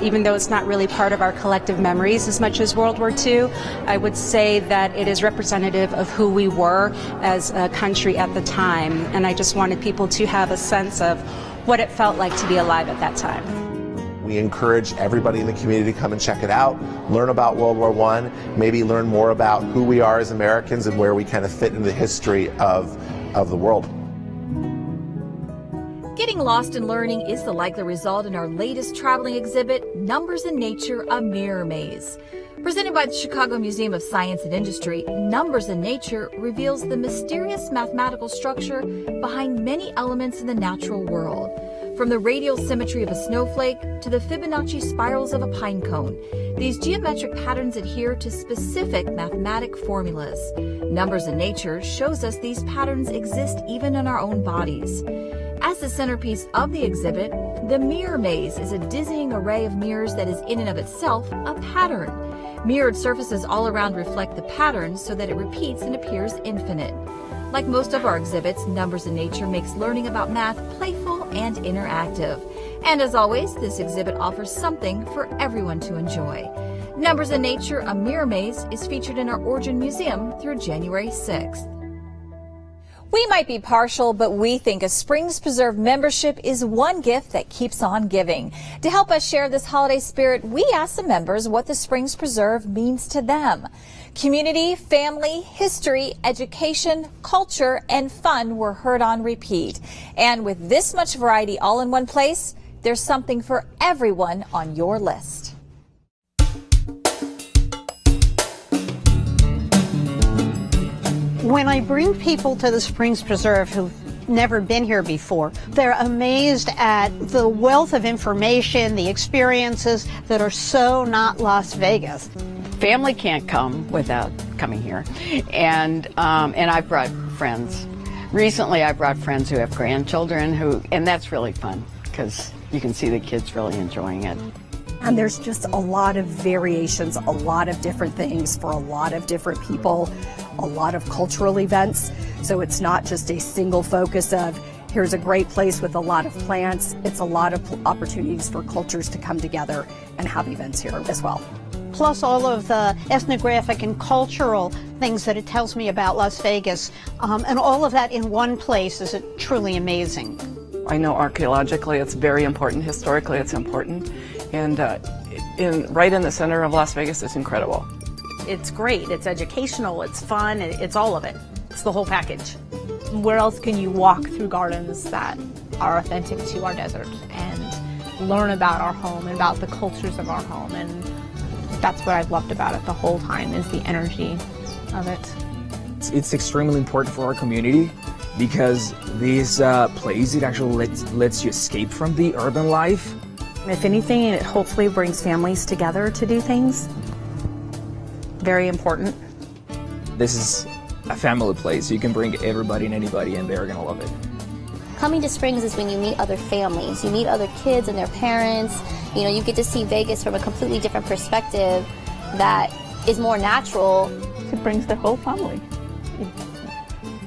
even though it's not really part of our collective memories as much as World War II, I would say that it is representative of who we were as a country at the time, and I just wanted people to have a sense of what it felt like to be alive at that time. We encourage everybody in the community to come and check it out, learn about World War I, maybe learn more about who we are as Americans and where we kind of fit in the history of the world. Getting lost in learning is the likely result in our latest traveling exhibit, Numbers in Nature, a Mirror Maze. Presented by the Chicago Museum of Science and Industry, Numbers in Nature reveals the mysterious mathematical structure behind many elements in the natural world. From the radial symmetry of a snowflake to the Fibonacci spirals of a pine cone, these geometric patterns adhere to specific mathematic formulas. Numbers in Nature shows us these patterns exist even in our own bodies. As the centerpiece of the exhibit, the Mirror Maze is a dizzying array of mirrors that is in and of itself a pattern. Mirrored surfaces all around reflect the pattern so that it repeats and appears infinite. Like most of our exhibits, Numbers in Nature makes learning about math playful and interactive. And as always, this exhibit offers something for everyone to enjoy. Numbers in Nature, a Mirror Maze is featured in our Origin Museum through January 6th. We might be partial, but we think a Springs Preserve membership is one gift that keeps on giving. To help us share this holiday spirit, we asked the members what the Springs Preserve means to them. Community, family, history, education, culture, and fun were heard on repeat. And with this much variety all in one place, there's something for everyone on your list. When I bring people to the Springs Preserve who've never been here before, they're amazed at the wealth of information, the experiences that are so not Las Vegas. Family can't come without coming here, and I've brought friends. Recently, I brought friends who have grandchildren and that's really fun because you can see the kids really enjoying it. And there's just a lot of variations, a lot of different things for a lot of different people, a lot of cultural events. So it's not just a single focus of here's a great place with a lot of plants. It's a lot of opportunities for cultures to come together and have events here as well. Plus all of the ethnographic and cultural things that it tells me about Las Vegas. And all of that in one place is truly amazing. I know archaeologically it's very important, historically it's important, and right in the center of Las Vegas, it's incredible. It's great, it's educational, it's fun, it's all of it. It's the whole package. Where else can you walk through gardens that are authentic to our desert and learn about our home and about the cultures of our home? And that's what I've loved about it the whole time, is the energy of it. It's extremely important for our community because this place, it actually lets you escape from the urban life. If anything, it hopefully brings families together to do things. Very important. This is a family place. You can bring everybody and anybody and they're gonna love it. Coming to Springs is when you meet other families. You meet other kids and their parents. You know, you get to see Vegas from a completely different perspective that is more natural. It brings the whole family.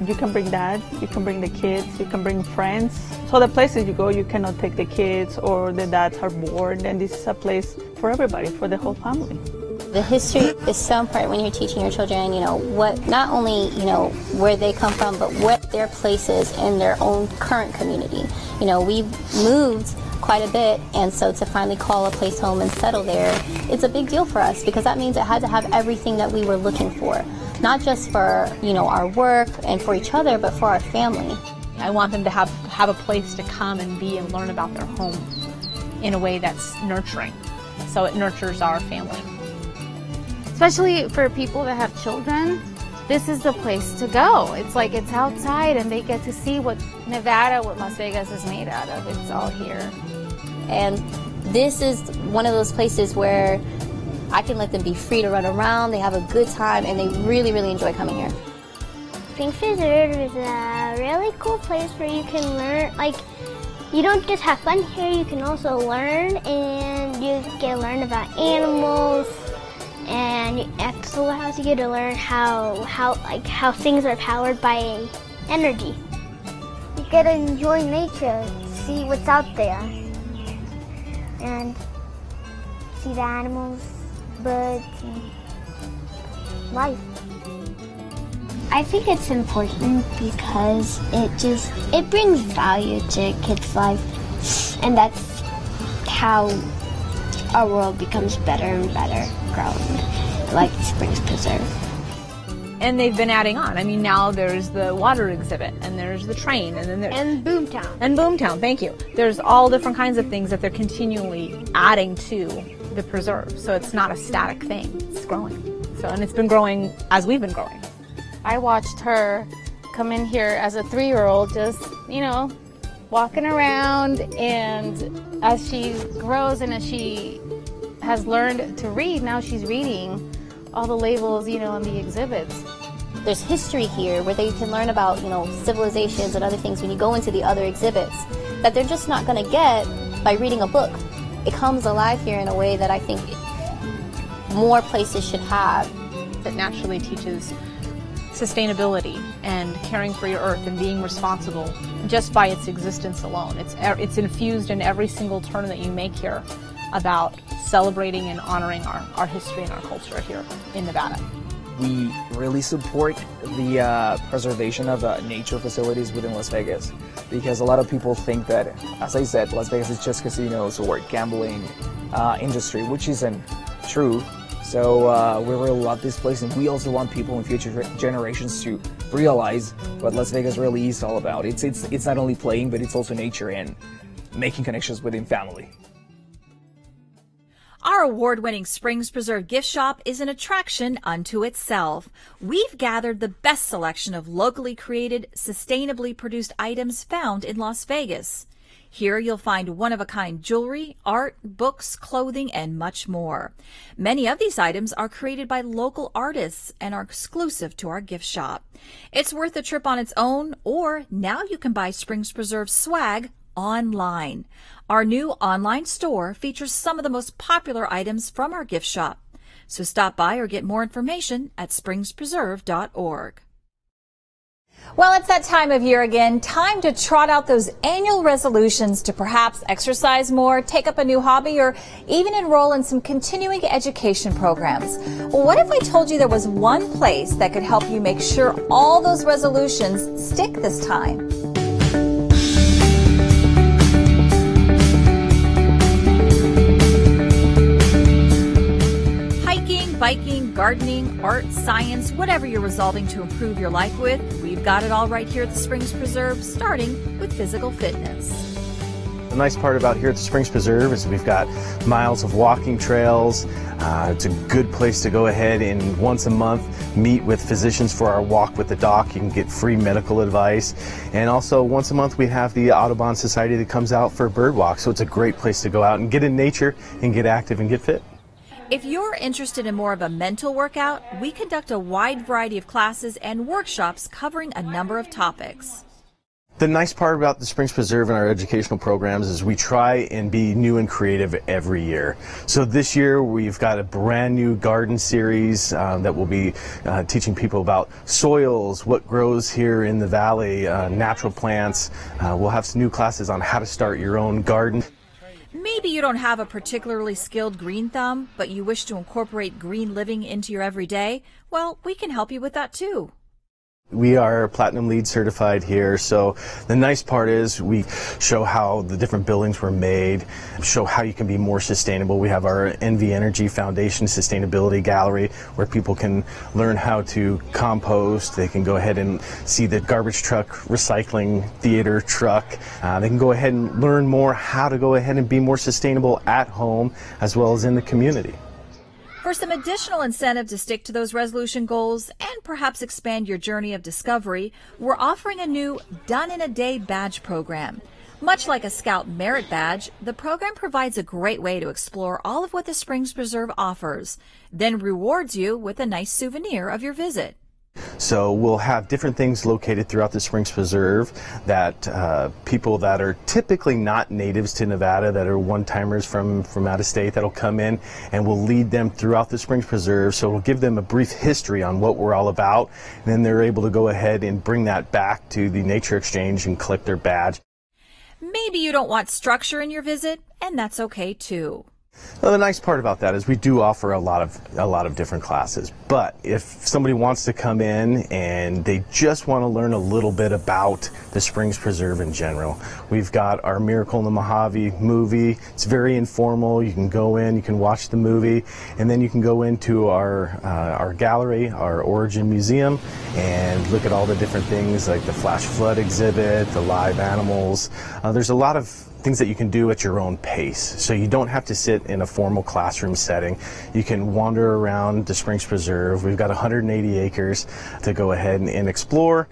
You can bring dad, you can bring the kids, you can bring friends. So the places you go, you cannot take the kids or the dads are bored, and this is a place for everybody, for the whole family. The history is so important when you're teaching your children, you know, what, not only, you know, where they come from, but what their place is in their own current community. You know, we've moved quite a bit, and so to finally call a place home and settle there, it's a big deal for us because that means it had to have everything that we were looking for. Not just for, you know, our work and for each other, but for our family. I want them to have a place to come and be and learn about their home in a way that's nurturing. So it nurtures our family. Especially for people that have children, this is the place to go. It's like it's outside and they get to see what Nevada, what Las Vegas is made out of. It's all here. And this is one of those places where I can let them be free to run around, they have a good time, and they really, really enjoy coming here. Springs Preserve is a really cool place where you can learn, like, you don't just have fun here, you can also learn, and you get to learn about animals, and it also allows you to learn how things are powered by energy. You get to enjoy nature, see what's out there, and see the animals, birds, and life. I think it's important because it brings value to kids' life, and that's how our world becomes better and better growing, like Springs Preserve. And they've been adding on. I mean, now there's the water exhibit, and there's the train, and then there's... And Boomtown. And Boomtown, thank you. There's all different kinds of things that they're continually adding to the preserve. So it's not a static thing, it's growing. So, and it's been growing as we've been growing. I watched her come in here as a 3-year-old, just, you know, walking around, and as she grows and as she has learned to read, now she's reading all the labels, you know, on the exhibits. There's history here where they can learn about, you know, civilizations and other things when you go into the other exhibits that they're just not going to get by reading a book. It comes alive here in a way that I think more places should have. That naturally teaches sustainability and caring for your earth and being responsible just by its existence alone. It's infused in every single turn that you make here about celebrating and honoring our history and our culture here in Nevada. We really support the preservation of nature facilities within Las Vegas because a lot of people think that, as I said, Las Vegas is just casinos or gambling industry, which isn't true. So we really love this place, and we also want people in future generations to realize what Las Vegas really is all about. It's not only playing, but it's also nature and making connections within family. Our award-winning Springs Preserve gift shop is an attraction unto itself. We've gathered the best selection of locally created, sustainably produced items found in Las Vegas. Here you'll find one-of-a-kind jewelry, art, books, clothing, and much more. Many of these items are created by local artists and are exclusive to our gift shop. It's worth a trip on its own, or now you can buy Springs Preserve swag online. Our new online store features some of the most popular items from our gift shop. So stop by or get more information at springspreserve.org. Well, it's that time of year again. Time to trot out those annual resolutions to perhaps exercise more, take up a new hobby, or even enroll in some continuing education programs. Well, what if I told you there was one place that could help you make sure all those resolutions stick this time? Biking, gardening, art, science, whatever you're resolving to improve your life with, we've got it all right here at the Springs Preserve, starting with physical fitness. The nice part about here at the Springs Preserve is we've got miles of walking trails. It's a good place to go ahead and once a month meet with physicians for our Walk with the Doc. You can get free medical advice. And also once a month we have the Audubon Society that comes out for a bird walk. So it's a great place to go out and get in nature and get active and get fit. If you're interested in more of a mental workout, we conduct a wide variety of classes and workshops covering a number of topics. The nice part about the Springs Preserve and our educational programs is we try and be new and creative every year. So this year we've got a brand new garden series that will be teaching people about soils, what grows here in the valley, natural plants. We'll have some new classes on how to start your own garden. Maybe you don't have a particularly skilled green thumb, but you wish to incorporate green living into your everyday. Well, we can help you with that too. We are Platinum LEED certified here, so the nice part is we show how the different buildings were made, show how you can be more sustainable. We have our NV Energy Foundation Sustainability Gallery where people can learn how to compost. They can go ahead and see the garbage truck recycling theater truck. They can go ahead and learn more how to go ahead and be more sustainable at home as well as in the community. For some additional incentive to stick to those resolution goals and perhaps expand your journey of discovery, we're offering a new Done in a Day badge program. Much like a Scout Merit Badge, the program provides a great way to explore all of what the Springs Preserve offers, then rewards you with a nice souvenir of your visit. So we'll have different things located throughout the Springs Preserve that people that are typically not natives to Nevada, that are one-timers from out of state, that'll come in and we'll lead them throughout the Springs Preserve. So we'll give them a brief history on what we're all about, and then they're able to go ahead and bring that back to the Nature Exchange and collect their badge. Maybe you don't want structure in your visit, and that's okay too. Well, the nice part about that is we do offer a lot of different classes, but if somebody wants to come in and they just want to learn a little bit about the Springs Preserve in general, we've got our Miracle in the Mojave movie. It's very informal. You can go in, you can watch the movie, and then you can go into our gallery, our Origin Museum, and look at all the different things like the flash flood exhibit, the live animals. There's a lot of things that you can do at your own pace, so you don't have to sit in a formal classroom setting. You can wander around the Springs Preserve. We've got 180 acres to go ahead and explore.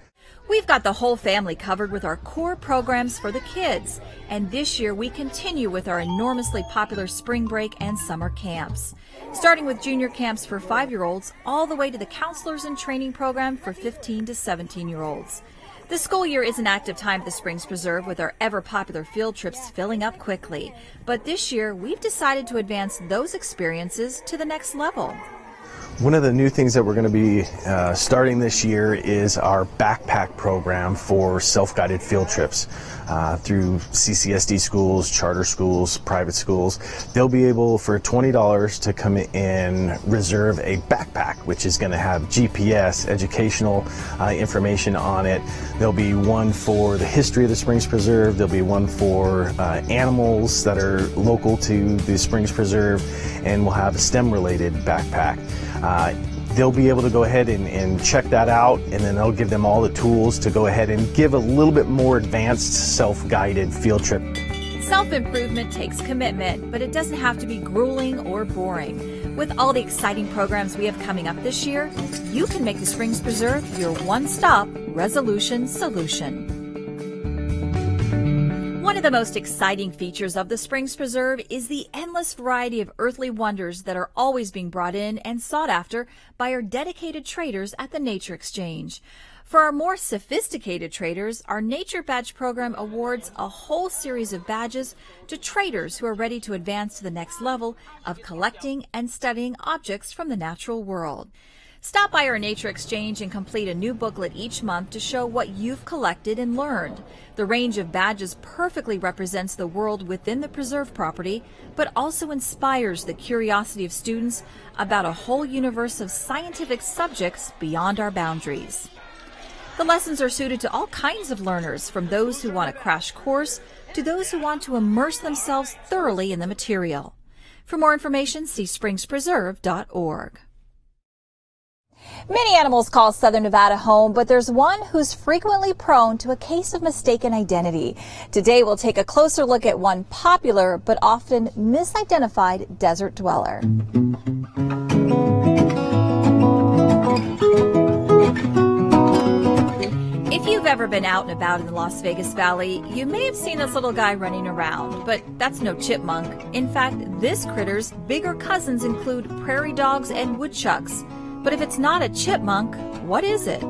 We've got the whole family covered with our core programs for the kids, and this year we continue with our enormously popular spring break and summer camps, starting with junior camps for 5-year-olds all the way to the counselors and training program for 15 to 17-year-olds. The school year is an active time at the Springs Preserve with our ever-popular field trips filling up quickly. But this year, we've decided to advance those experiences to the next level. One of the new things that we're going to be starting this year is our backpack program for self-guided field trips through CCSD schools, charter schools, private schools. They'll be able for $20 to come in and reserve a backpack, which is going to have GPS, educational information on it. There'll be one for the history of the Springs Preserve. There'll be one for animals that are local to the Springs Preserve, and we'll have a STEM-related backpack. They'll be able to go ahead and check that out, and then they'll give them all the tools to go ahead and give a little bit more advanced self-guided field trip. Self-improvement takes commitment, but it doesn't have to be grueling or boring. With all the exciting programs we have coming up this year, you can make the Springs Preserve your one-stop resolution solution. One of the most exciting features of the Springs Preserve is the endless variety of earthly wonders that are always being brought in and sought after by our dedicated traders at the Nature Exchange. For our more sophisticated traders, our Nature Badge program awards a whole series of badges to traders who are ready to advance to the next level of collecting and studying objects from the natural world. Stop by our Nature Exchange and complete a new booklet each month to show what you've collected and learned. The range of badges perfectly represents the world within the preserve property, but also inspires the curiosity of students about a whole universe of scientific subjects beyond our boundaries. The lessons are suited to all kinds of learners, from those who want a crash course to those who want to immerse themselves thoroughly in the material. For more information, see springspreserve.org. Many animals call Southern Nevada home, but there's one who's frequently prone to a case of mistaken identity. Today, we'll take a closer look at one popular but often misidentified desert dweller. If you've ever been out and about in the Las Vegas Valley, you may have seen this little guy running around, but that's no chipmunk. In fact, this critter's bigger cousins include prairie dogs and woodchucks. But if it's not a chipmunk, what is it?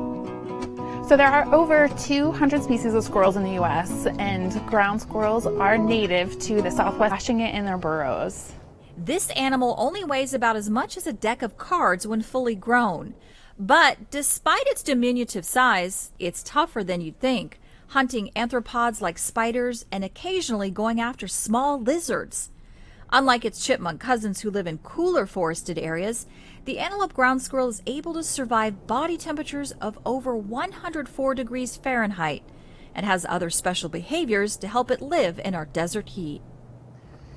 So there are over 200 species of squirrels in the U.S., and ground squirrels are native to the Southwest, caching it in their burrows. This animal only weighs about as much as a deck of cards when fully grown. But despite its diminutive size, it's tougher than you'd think, hunting arthropods like spiders and occasionally going after small lizards. Unlike its chipmunk cousins who live in cooler forested areas, the antelope ground squirrel is able to survive body temperatures of over 104 degrees Fahrenheit and has other special behaviors to help it live in our desert heat.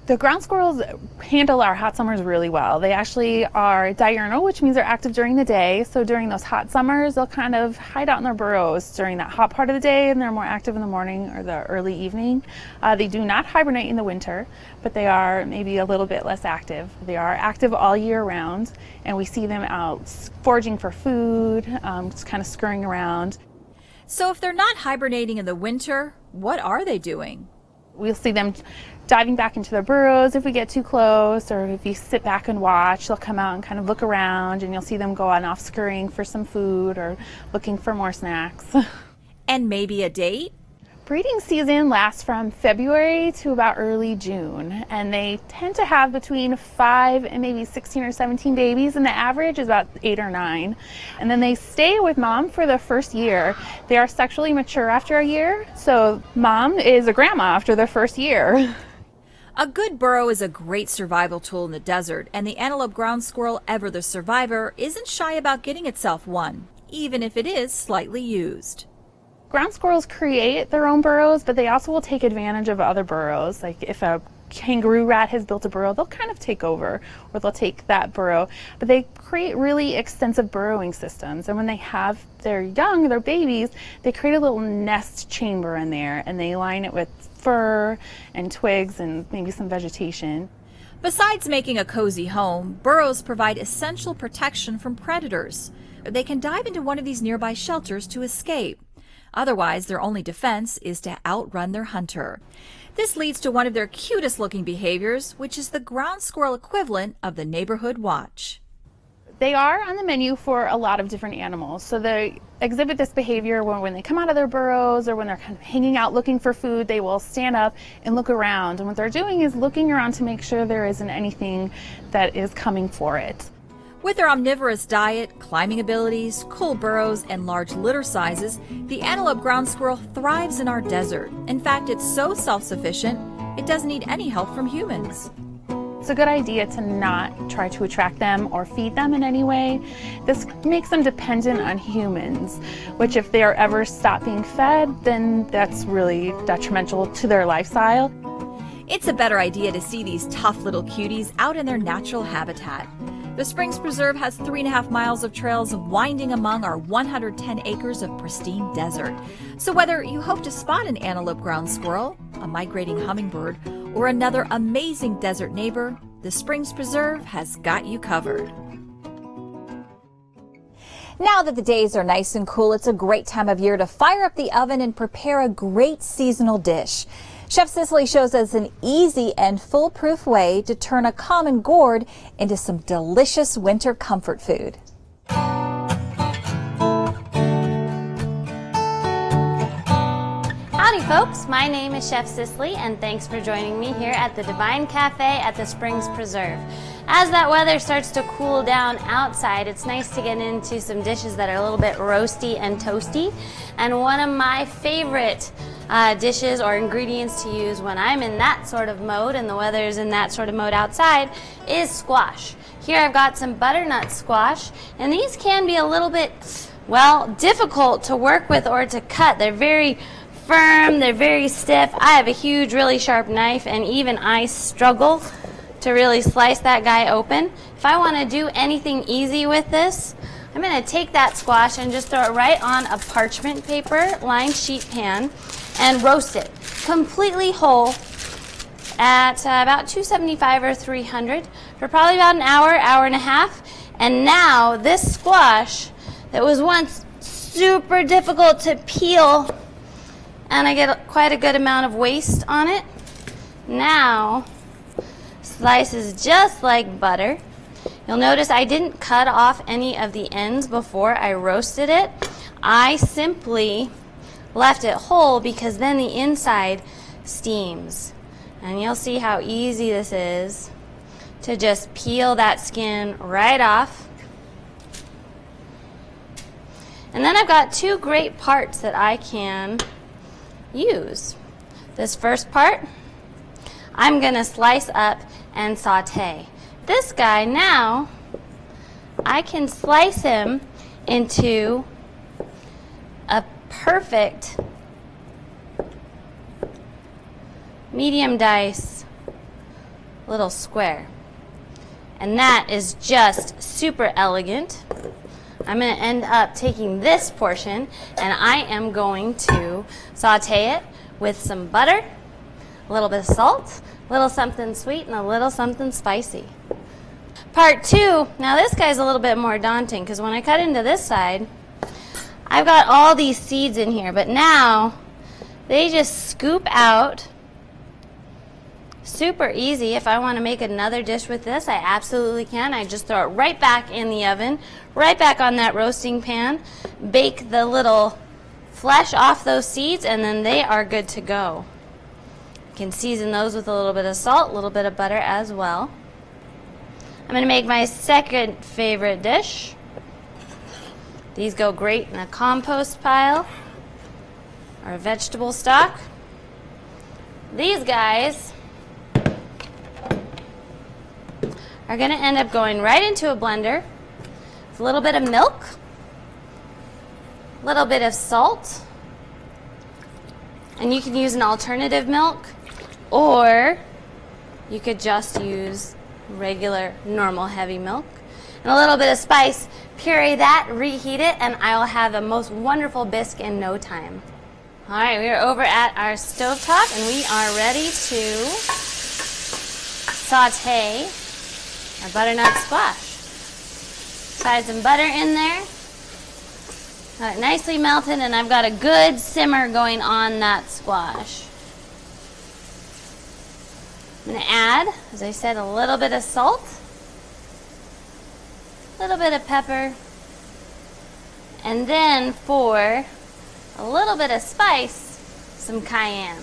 The ground squirrels handle our hot summers really well. They actually are diurnal, which means they're active during the day. So during those hot summers, they'll kind of hide out in their burrows during that hot part of the day, and they're more active in the morning or the early evening. They do not hibernate in the winter, but they are maybe a little bit less active. They are active all year round, and we see them out foraging for food, just kind of scurrying around. So if they're not hibernating in the winter, what are they doing? We'll see them diving back into their burrows if we get too close, or if you sit back and watch, they'll come out and kind of look around, and you'll see them go on off scurrying for some food or looking for more snacks. And maybe a date? Breeding season lasts from February to about early June, and they tend to have between 5 and maybe 16 or 17 babies, and the average is about 8 or 9. And then they stay with mom for the first year. They are sexually mature after a year, so mom is a grandma after their first year. A good burrow is a great survival tool in the desert, and the antelope ground squirrel, ever the survivor, isn't shy about getting itself one, even if it is slightly used. Ground squirrels create their own burrows, but they also will take advantage of other burrows. Like if a kangaroo rat has built a burrow, they'll kind of take over, or they'll take that burrow. But they create really extensive burrowing systems, and when they have their young, their babies, they create a little nest chamber in there, and they line it with fur and twigs and maybe some vegetation. Besides making a cozy home, burrows provide essential protection from predators. They can dive into one of these nearby shelters to escape. Otherwise, their only defense is to outrun their hunter. This leads to one of their cutest looking behaviors, which is the ground squirrel equivalent of the neighborhood watch. They are on the menu for a lot of different animals. So they exhibit this behavior when they come out of their burrows or when they're kind of hanging out looking for food. They will stand up and look around. And what they're doing is looking around to make sure there isn't anything that is coming for it. With their omnivorous diet, climbing abilities, cool burrows, and large litter sizes, the antelope ground squirrel thrives in our desert. In fact, it's so self-sufficient, it doesn't need any help from humans. It's a good idea to not try to attract them or feed them in any way. This makes them dependent on humans, which if they are ever stop being fed, then that's really detrimental to their lifestyle. It's a better idea to see these tough little cuties out in their natural habitat. The Springs Preserve has 3.5 miles of trails winding among our 110 acres of pristine desert. So whether you hope to spot an antelope ground squirrel, a migrating hummingbird, or another amazing desert neighbor, the Springs Preserve has got you covered. Now that the days are nice and cool, it's a great time of year to fire up the oven and prepare a great seasonal dish. Chef Cicely shows us an easy and foolproof way to turn a common gourd into some delicious winter comfort food. Howdy folks, my name is Chef Cicely and thanks for joining me here at the Divine Cafe at the Springs Preserve. As that weather starts to cool down outside, it's nice to get into some dishes that are a little bit roasty and toasty. And one of my favorite dishes or ingredients to use when I'm in that sort of mode and the weather's in that sort of mode outside is squash. Here I've got some butternut squash, and these can be a little bit, well, difficult to work with or to cut. They're very firm, they're very stiff. I have a huge, really sharp knife, and even I struggle to really slice that guy open. If I want to do anything easy with this, I'm going to take that squash and just throw it right on a parchment paper lined sheet pan and roast it completely whole at about 275 or 300 for probably about an hour, hour and a half. And now this squash that was once super difficult to peel, and I get quite a good amount of waste on it, now slices just like butter. You'll notice I didn't cut off any of the ends before I roasted it. I simply left it whole because then the inside steams. And you'll see how easy this is to just peel that skin right off. And then I've got two great parts that I can use. This first part, I'm going to slice up and saute. This guy now, I can slice him into a perfect medium dice little square. And that is just super elegant. I'm going to end up taking this portion and I am going to saute it with some butter, a little bit of salt, a little something sweet, and a little something spicy. Part two, now this guy's a little bit more daunting because when I cut into this side, I've got all these seeds in here, but now they just scoop out. Super easy. If I want to make another dish with this, I absolutely can. I just throw it right back in the oven, right back on that roasting pan, bake the little flesh off those seeds, and then they are good to go. You can season those with a little bit of salt, a little bit of butter as well. I'm going to make my second favorite dish. These go great in a compost pile or a vegetable stock. These guys are going to end up going right into a blender with a little bit of milk, a little bit of salt, and you can use an alternative milk, or you could just use regular, normal, heavy milk, and a little bit of spice. Puree that, reheat it, and I'll have the most wonderful bisque in no time. All right, we are over at our stovetop, and we are ready to saute our butternut squash. Slide some butter in there. Got it nicely melted, and I've got a good simmer going on that squash. I'm going to add, as I said, a little bit of salt, a little bit of pepper, and then for a little bit of spice, some cayenne.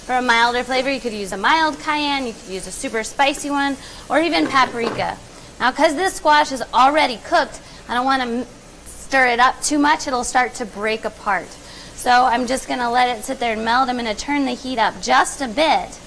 For a milder flavor, you could use a mild cayenne, you could use a super spicy one, or even paprika. Now, because this squash is already cooked, I don't want to stir it up too much. It'll start to break apart. So I'm just going to let it sit there and melt. I'm going to turn the heat up just a bit.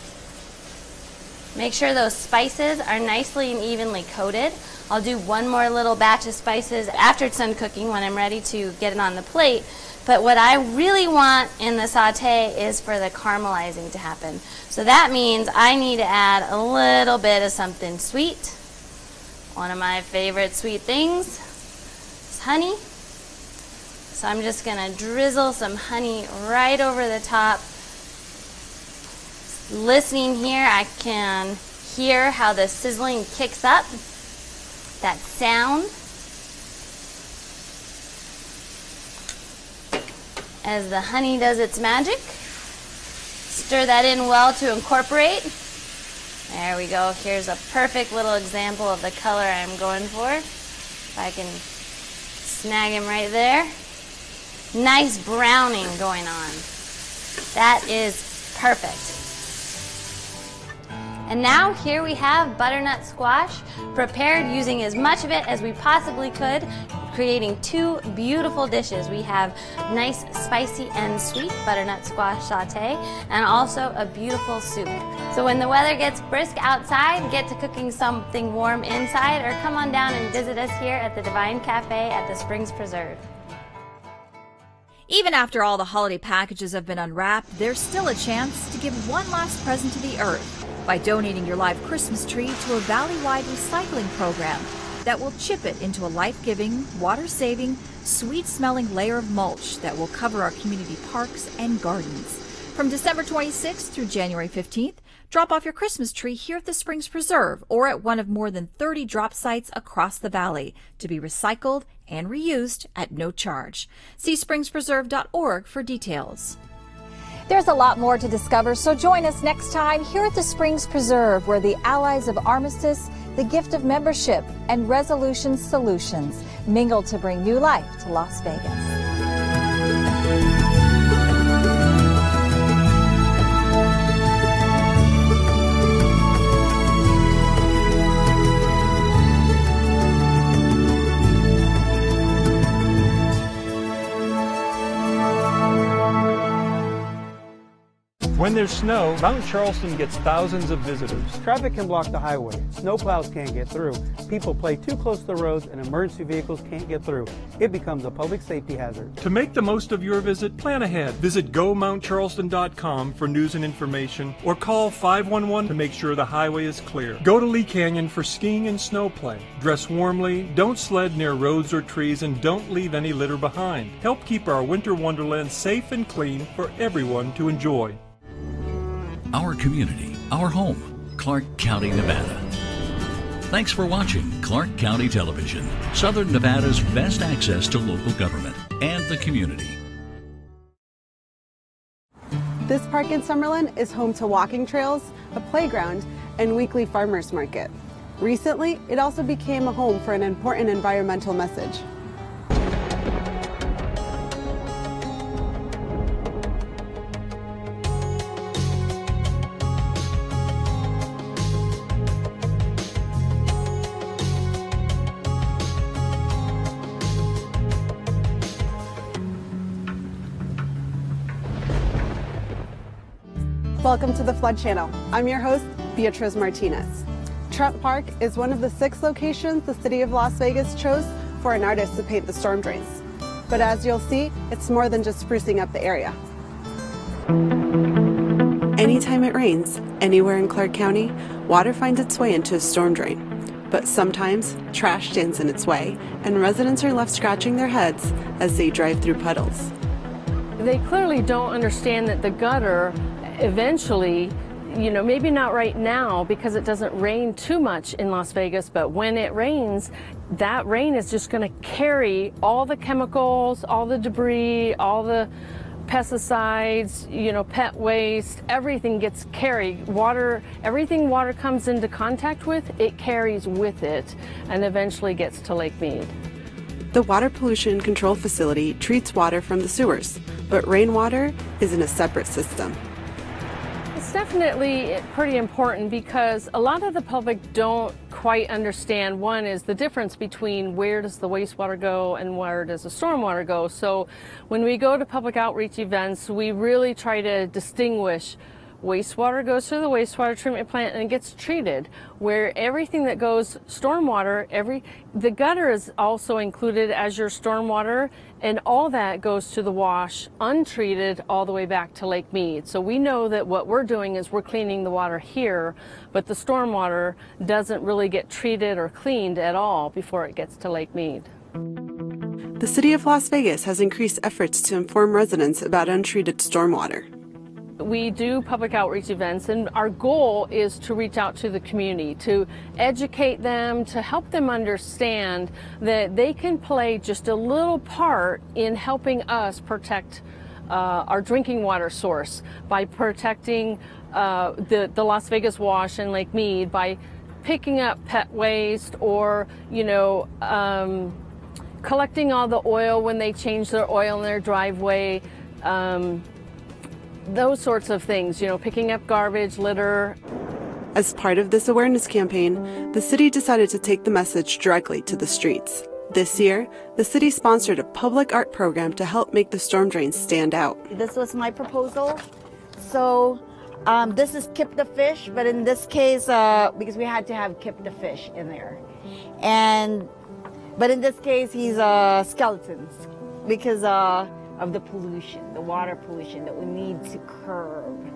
Make sure those spices are nicely and evenly coated. I'll do one more little batch of spices after it's done cooking when I'm ready to get it on the plate. But what I really want in the saute is for the caramelizing to happen. So that means I need to add a little bit of something sweet. One of my favorite sweet things is honey. So I'm just going to drizzle some honey right over the top. Listening here, I can hear how the sizzling kicks up, that sound. As the honey does its magic. Stir that in well to incorporate. There we go. Here's a perfect little example of the color I'm going for. If I can snag him right there. Nice browning going on. That is perfect. And now here we have butternut squash, prepared using as much of it as we possibly could, creating two beautiful dishes. We have nice spicy and sweet butternut squash saute, and also a beautiful soup. So when the weather gets brisk outside, get to cooking something warm inside, or come on down and visit us here at the Divine Cafe at the Springs Preserve. Even after all the holiday packages have been unwrapped, there's still a chance to give one last present to the earth by donating your live Christmas tree to a valley-wide recycling program that will chip it into a life-giving, water-saving, sweet-smelling layer of mulch that will cover our community parks and gardens. From December 26th through January 15th, drop off your Christmas tree here at the Springs Preserve or at one of more than 30 drop sites across the valley to be recycled and reused at no charge. See springspreserve.org for details. There's a lot more to discover, so join us next time here at the Springs Preserve, where the Allies of Armistice, the Gift of Membership, and Resolution Solutions mingle to bring new life to Las Vegas. When there's snow, Mount Charleston gets thousands of visitors. Traffic can block the highway. Snowplows can't get through. People play too close to the roads and emergency vehicles can't get through. It becomes a public safety hazard. To make the most of your visit, plan ahead. Visit GoMountCharleston.com for news and information, or call 511 to make sure the highway is clear. Go to Lee Canyon for skiing and snow play. Dress warmly, don't sled near roads or trees, and don't leave any litter behind. Help keep our winter wonderland safe and clean for everyone to enjoy. Our community, our home, Clark County, Nevada. Thanks for watching Clark County Television, Southern Nevada's best access to local government and the community. This park in Summerlin is home to walking trails, a playground, and weekly farmers market. Recently, it also became a home for an important environmental message. Welcome to the Flood Channel. I'm your host, Beatriz Martinez. Trump Park is one of the 6 locations the city of Las Vegas chose for an artist to paint the storm drains. But as you'll see, it's more than just sprucing up the area. Anytime it rains, anywhere in Clark County, water finds its way into a storm drain. But sometimes, trash stands in its way, and residents are left scratching their heads as they drive through puddles. They clearly don't understand that the gutter eventually, maybe not right now because it doesn't rain too much in Las Vegas, but when it rains, that rain is just going to carry all the chemicals, all the debris, all the pesticides, pet waste, everything gets carried. Water, everything water comes into contact with, it carries with it and eventually gets to Lake Mead. The Water Pollution Control Facility treats water from the sewers, but rainwater is in a separate system. It's definitely pretty important because a lot of the public don't quite understand. One is the difference between where does the wastewater go and where does the stormwater go. So when we go to public outreach events, we really try to distinguish wastewater goes to the wastewater treatment plant and it gets treated, where everything that goes stormwater, the gutter is also included as your stormwater, and all that goes to the wash untreated all the way back to Lake Mead. So we know that what we're doing is we're cleaning the water here, but the stormwater doesn't really get treated or cleaned at all before it gets to Lake Mead. The city of Las Vegas has increased efforts to inform residents about untreated stormwater. We do public outreach events, and our goal is to reach out to the community, to educate them, to help them understand that they can play just a little part in helping us protect our drinking water source, by protecting the Las Vegas Wash and Lake Mead, by picking up pet waste, or, you know, collecting all the oil when they change their oil in their driveway, those sorts of things, you know, picking up garbage, litter. As part of this awareness campaign, the city decided to take the message directly to the streets. This year, the city sponsored a public art program to help make the storm drains stand out. This was my proposal. So this is Kip the Fish, but in this case, because we had to have Kip the Fish in there. But in this case, he's skeletons because of the pollution, the water pollution that we need to curb.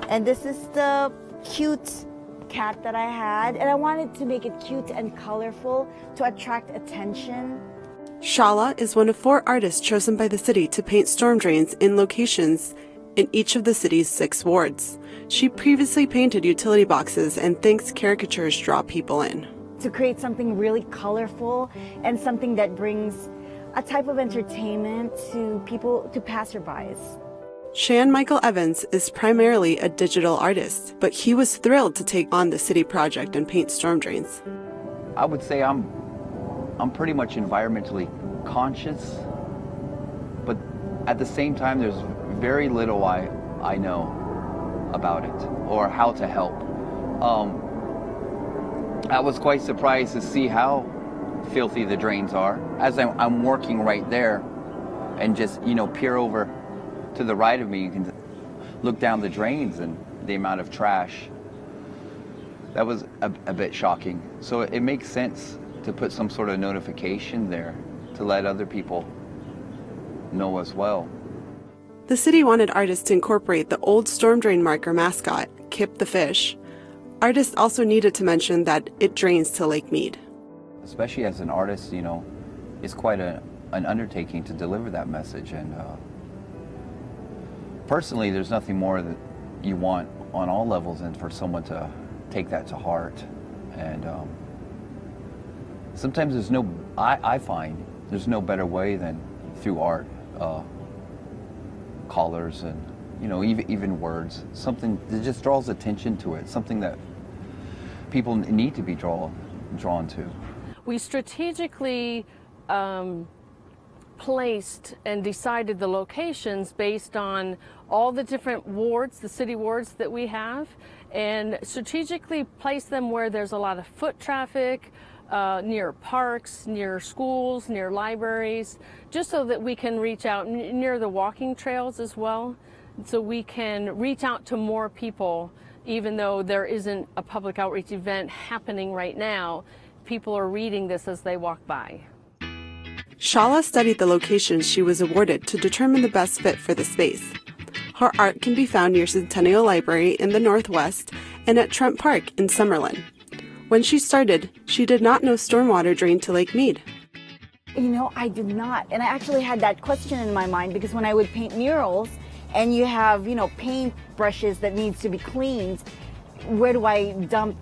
And this is the cute cat that I had, and I wanted to make it cute and colorful to attract attention. Shala is one of 4 artists chosen by the city to paint storm drains in locations in each of the city's 6 wards. She previously painted utility boxes and thinks caricatures draw people in. To create something really colorful and something that brings a type of entertainment to people, to passerbys. Shan Michael Evans is primarily a digital artist, but he was thrilled to take on the city project and paint storm drains. I would say I'm pretty much environmentally conscious, but at the same time there's very little I know about it or how to help. I was quite surprised to see how filthy the drains are as I'm working right there, and just, you know, peer over to the right of me. You can look down the drains and the amount of trash. That was a bit shocking. So it makes sense to put some sort of notification there to let other people know as well. The city wanted artists to incorporate the old storm drain marker mascot, Kip the Fish. Artists also needed to mention that it drains to Lake Mead. Especially as an artist, you know, it's quite an undertaking to deliver that message. And personally, there's nothing more that you want on all levels than for someone to take that to heart. And sometimes I find there's no better way than through art, colors, and, you know, even words, something that just draws attention to it, something that people need to be drawn to. We strategically placed and decided the locations based on all the different wards, the city wards that we have, and strategically placed them where there's a lot of foot traffic, near parks, near schools, near libraries, just so that we can reach out near the walking trails as well, so we can reach out to more people. Even though there isn't a public outreach event happening right now, people are reading this as they walk by. Shala studied the locations she was awarded to determine the best fit for the space. Her art can be found near Centennial Library in the Northwest and at Trent Park in Summerlin. When she started, she did not know stormwater drained to Lake Mead. You know, I did not. And I actually had that question in my mind because when I would paint murals and you have, you know, paint brushes that needs to be cleaned, where do I dump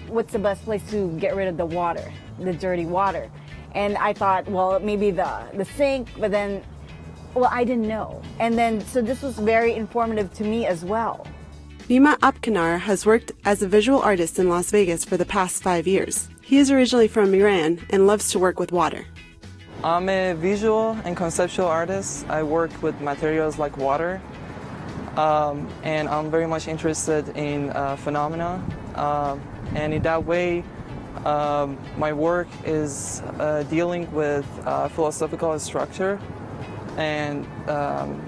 what's the best place to get rid of the water, the dirty water? And I thought, well, maybe the sink, but then, well, I didn't know. And then, so this was very informative to me as well. Nima Apkanar has worked as a visual artist in Las Vegas for the past 5 years. He is originally from Iran and loves to work with water. I'm a visual and conceptual artist. I work with materials like water, and I'm very much interested in phenomena. And in that way, my work is dealing with philosophical structure and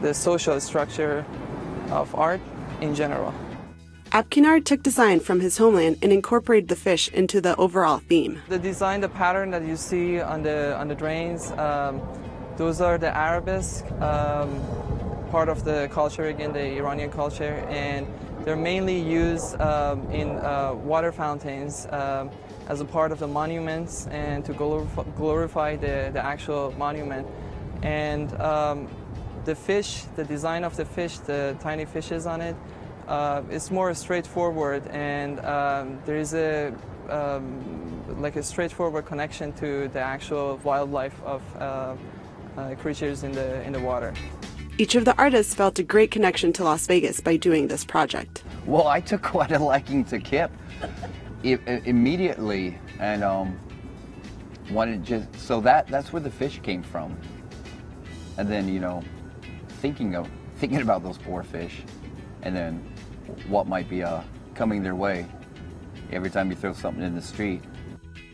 the social structure of art in general. Apkanar took design from his homeland and incorporated the fish into the overall theme. The design, the pattern that you see on the drains, those are the arabesque, part of the culture, again, the Iranian culture, and they're mainly used in water fountains as a part of the monuments and to glorify the actual monument. And the fish, the design of the fish, the tiny fishes on it, it's more straightforward, and there is like a straightforward connection to the actual wildlife of creatures in the water. Each of the artists felt a great connection to Las Vegas by doing this project. Well, I took quite a liking to Kip immediately, and wanted that's where the fish came from. And then, you know, thinking about those poor fish, and then what might be coming their way every time you throw something in the street.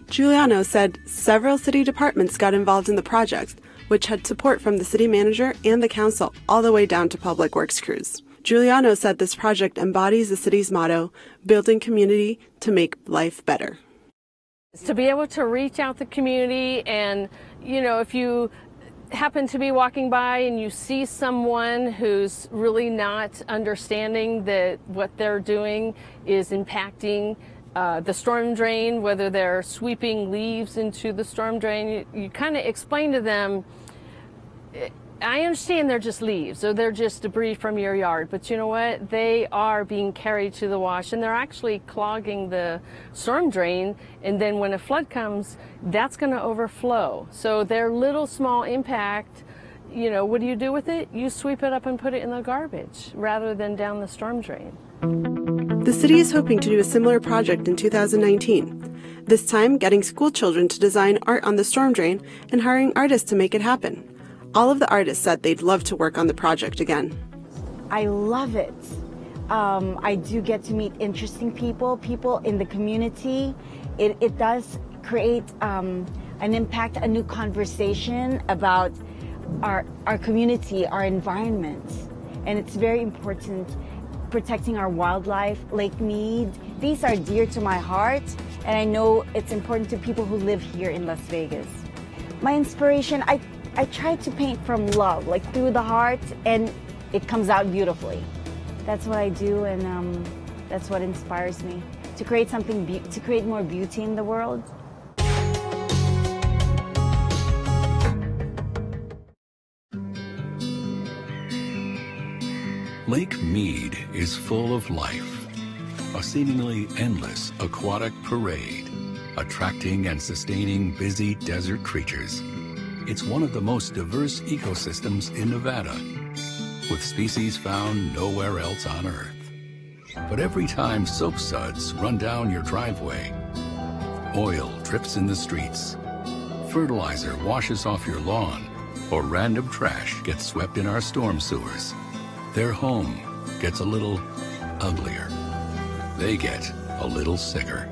Giuliano said several city departments got involved in the project, which had support from the city manager and the council, all the way down to public works crews. Giuliano said this project embodies the city's motto, building community to make life better. To be able to reach out the community, and, you know, if you happen to be walking by and you see someone who's really not understanding that what they're doing is impacting the storm drain, whether they're sweeping leaves into the storm drain, you kind of explain to them, I understand they're just leaves or they're just debris from your yard, but you know what? They are being carried to the wash, and they're actually clogging the storm drain, and then when a flood comes, that's going to overflow. So their little small impact, you know, what do you do with it? You sweep it up and put it in the garbage rather than down the storm drain. The city is hoping to do a similar project in 2019, this time getting school children to design art on the storm drain and hiring artists to make it happen. All of the artists said they'd love to work on the project again. I love it. I do get to meet interesting people in the community. It does create an impact, a new conversation about our community, our environment. And it's very important, protecting our wildlife, Lake Mead. These are dear to my heart, and I know it's important to people who live here in Las Vegas. My inspiration, I try to paint from love, like through the heart, and it comes out beautifully. That's what I do, and that's what inspires me to create something, to create more beauty in the world. Lake Mead is full of life, a seemingly endless aquatic parade, attracting and sustaining busy desert creatures. It's one of the most diverse ecosystems in Nevada, with species found nowhere else on Earth. But every time soap suds run down your driveway, oil drips in the streets, fertilizer washes off your lawn, or random trash gets swept in our storm sewers, their home gets a little uglier. They get a little sicker.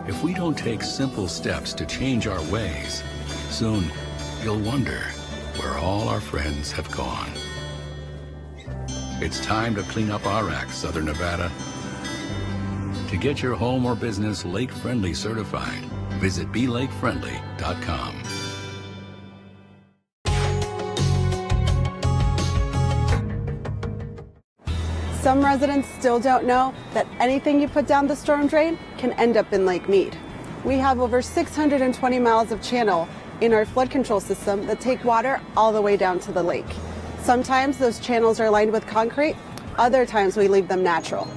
If we don't take simple steps to change our ways, soon you'll wonder where all our friends have gone. It's time to clean up our act, Southern Nevada. To get your home or business lake-friendly certified, visit belakefriendly.com. Some residents still don't know that anything you put down the storm drain can end up in Lake Mead. We have over 620 miles of channel in our flood control system that take water all the way down to the lake. Sometimes those channels are lined with concrete, other times we leave them natural.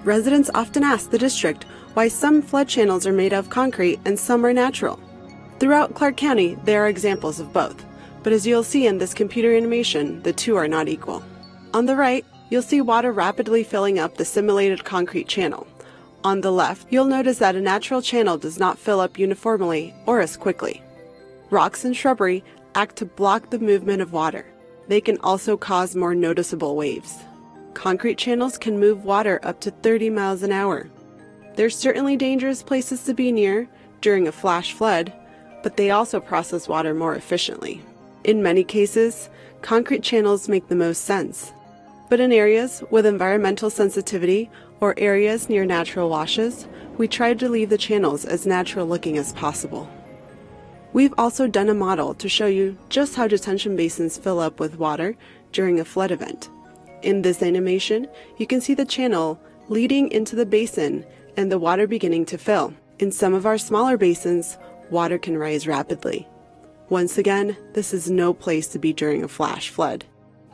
Residents often ask the district why some flood channels are made of concrete and some are natural. Throughout Clark County, there are examples of both, but as you'll see in this computer animation, the two are not equal. On the right, you'll see water rapidly filling up the simulated concrete channel. On the left, you'll notice that a natural channel does not fill up uniformly or as quickly. Rocks and shrubbery act to block the movement of water. They can also cause more noticeable waves. Concrete channels can move water up to 30 miles an hour. They're certainly dangerous places to be near during a flash flood, but they also process water more efficiently. In many cases, concrete channels make the most sense. But in areas with environmental sensitivity or areas near natural washes, we tried to leave the channels as natural looking as possible. We've also done a model to show you just how detention basins fill up with water during a flood event. In this animation, you can see the channel leading into the basin and the water beginning to fill. In some of our smaller basins, water can rise rapidly. Once again, this is no place to be during a flash flood.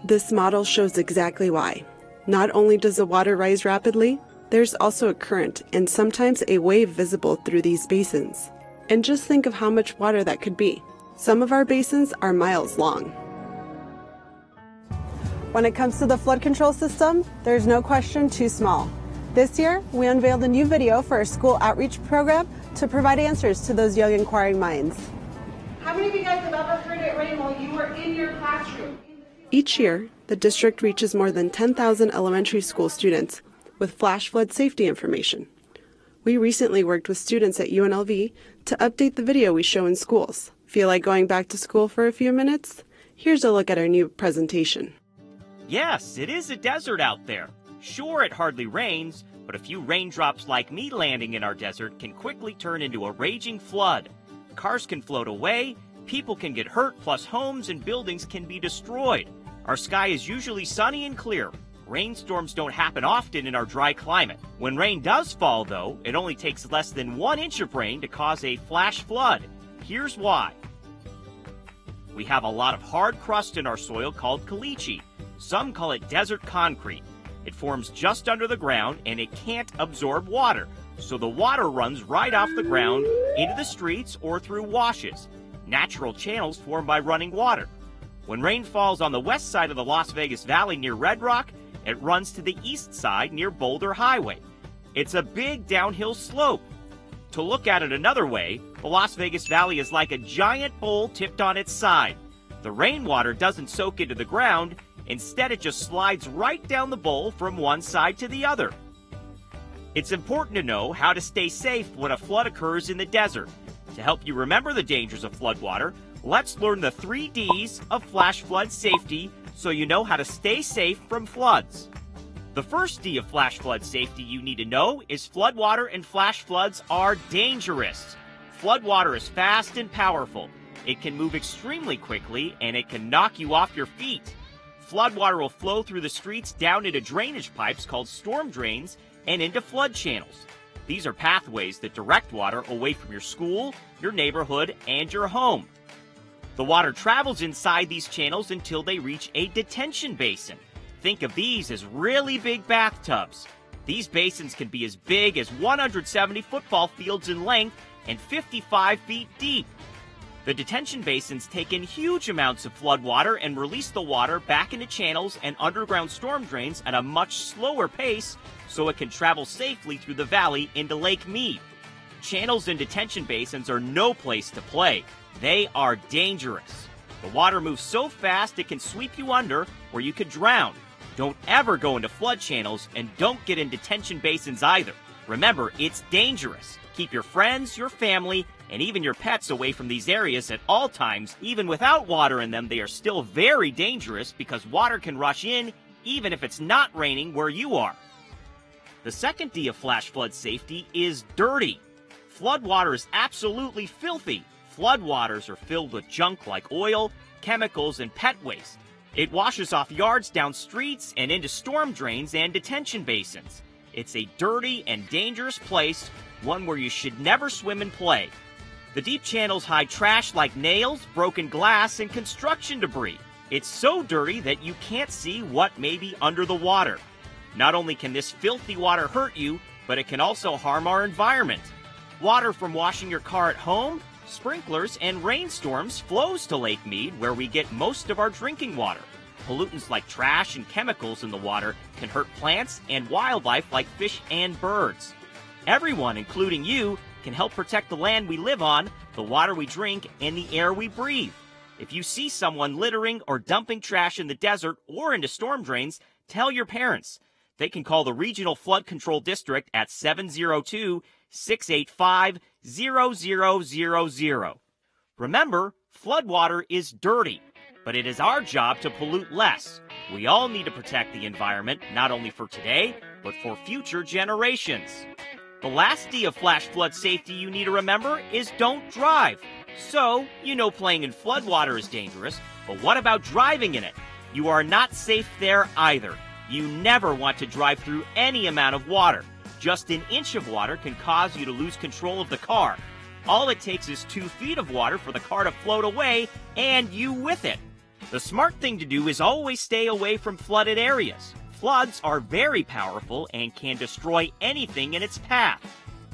This model shows exactly why. Not only does the water rise rapidly, there's also a current and sometimes a wave visible through these basins. And just think of how much water that could be. Some of our basins are miles long. When it comes to the flood control system, there's no question too small. This year, we unveiled a new video for our school outreach program to provide answers to those young inquiring minds. How many of you guys have ever heard it rain while you were in your classroom? Each year, the district reaches more than 10,000 elementary school students with flash flood safety information. We recently worked with students at UNLV to update the video we show in schools. Feel like going back to school for a few minutes? Here's a look at our new presentation. Yes, it is a desert out there. Sure, it hardly rains, but a few raindrops like me landing in our desert can quickly turn into a raging flood. Cars can float away, people can get hurt, plus homes and buildings can be destroyed. Our sky is usually sunny and clear. Rainstorms don't happen often in our dry climate. When rain does fall, though, it only takes less than 1 inch of rain to cause a flash flood. Here's why. We have a lot of hard crust in our soil called caliche. Some call it desert concrete. It forms just under the ground and it can't absorb water, so the water runs right off the ground into the streets or through washes, natural channels formed by running water. When rain falls on the west side of the Las Vegas Valley near Red Rock, it runs to the east side near Boulder Highway. It's a big downhill slope. To look at it another way, the Las Vegas Valley is like a giant bowl tipped on its side. The rainwater doesn't soak into the ground. Instead, it just slides right down the bowl from one side to the other. It's important to know how to stay safe when a flood occurs in the desert. To help you remember the dangers of floodwater, let's learn the 3 Ds of flash flood safety so you know how to stay safe from floods. The first D of flash flood safety you need to know is floodwater and flash floods are dangerous. Floodwater is fast and powerful. It can move extremely quickly and it can knock you off your feet. Floodwater will flow through the streets down into drainage pipes called storm drains and into flood channels. These are pathways that direct water away from your school, your neighborhood, and your home. The water travels inside these channels until they reach a detention basin. Think of these as really big bathtubs. These basins can be as big as 170 football fields in length and 55 feet deep. The detention basins take in huge amounts of flood water and release the water back into channels and underground storm drains at a much slower pace so it can travel safely through the valley into Lake Mead. Channels and detention basins are no place to play. They are dangerous. The water moves so fast it can sweep you under or you could drown. Don't ever go into flood channels and don't get in detention basins either. Remember, it's dangerous. Keep your friends, your family, and even your pets away from these areas at all times. Even without water in them, they are still very dangerous because water can rush in even if it's not raining where you are. The second D of flash flood safety is dirty. Floodwater is absolutely filthy. Floodwaters are filled with junk like oil, chemicals, and pet waste. It washes off yards down streets and into storm drains and detention basins. It's a dirty and dangerous place, one where you should never swim and play. The deep channels hide trash like nails, broken glass, and construction debris. It's so dirty that you can't see what may be under the water. Not only can this filthy water hurt you, but it can also harm our environment. Water from washing your car at home, sprinklers, and rainstorms flows to Lake Mead, where we get most of our drinking water. Pollutants like trash and chemicals in the water can hurt plants and wildlife like fish and birds. Everyone, including you, can help protect the land we live on, the water we drink, and the air we breathe. If you see someone littering or dumping trash in the desert or into storm drains, tell your parents. They can call the Regional Flood Control District at 702-685-0000. Remember, floodwater is dirty, but it is our job to pollute less. We all need to protect the environment, not only for today, but for future generations. The last D of flash flood safety you need to remember is don't drive. So, you know playing in floodwater is dangerous, but what about driving in it? You are not safe there either. You never want to drive through any amount of water. Just an inch of water can cause you to lose control of the car. All it takes is 2 feet of water for the car to float away, and you with it. The smart thing to do is always stay away from flooded areas. Floods are very powerful and can destroy anything in its path.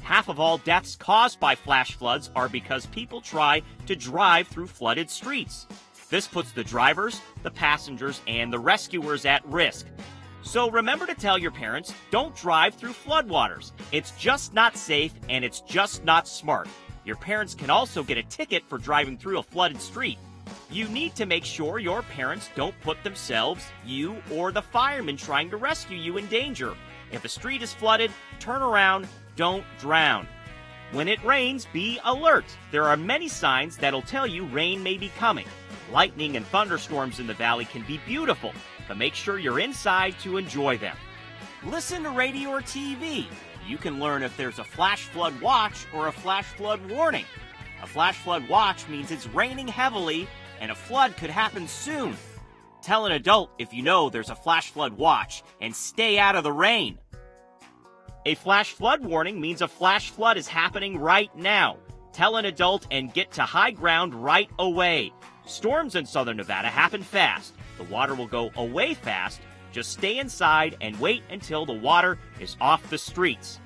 Half of all deaths caused by flash floods are because people try to drive through flooded streets. This puts the drivers, the passengers, and the rescuers at risk. So remember to tell your parents, don't drive through floodwaters. It's just not safe and it's just not smart. Your parents can also get a ticket for driving through a flooded street. You need to make sure your parents don't put themselves, you, or the firemen trying to rescue you in danger. If a street is flooded, turn around, don't drown. When it rains, be alert. There are many signs that'll tell you rain may be coming. Lightning and thunderstorms in the valley can be beautiful, but make sure you're inside to enjoy them. Listen to radio or TV. You can learn if there's a flash flood watch or a flash flood warning. A flash flood watch means it's raining heavily and a flood could happen soon. Tell an adult if you know there's a flash flood watch and stay out of the rain. A flash flood warning means a flash flood is happening right now. Tell an adult and get to high ground right away. Storms in southern Nevada happen fast. The water will go away fast. Just stay inside and wait until the water is off the streets.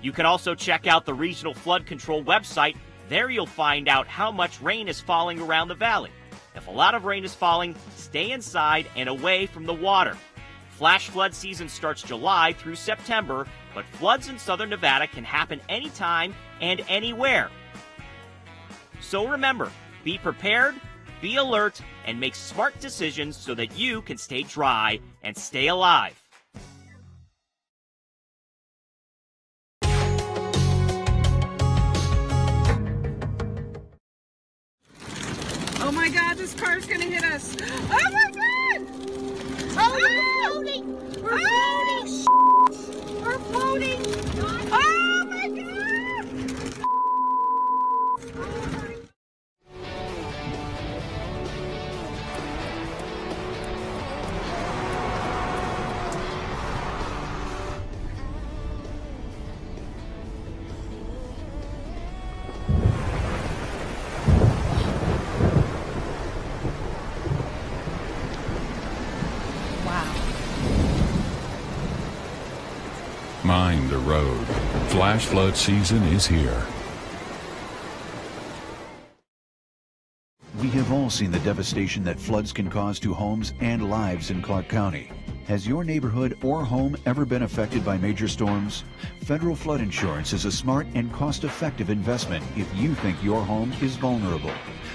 You can also check out the Regional Flood Control website. There you'll find out how much rain is falling around the valley. If a lot of rain is falling, stay inside and away from the water. Flash flood season starts July through September, but floods in southern Nevada can happen anytime and anywhere. So remember, be prepared, be alert, and make smart decisions so that you can stay dry and stay alive. Oh my God, this car's gonna hit us. Oh my God! Oh, we're floating! We're floating! We're floating! Oh my God! Mind the road. Flash flood season is here. We have all seen the devastation that floods can cause to homes and lives in Clark County. Has your neighborhood or home ever been affected by major storms? Federal flood insurance is a smart and cost-effective investment if you think your home is vulnerable.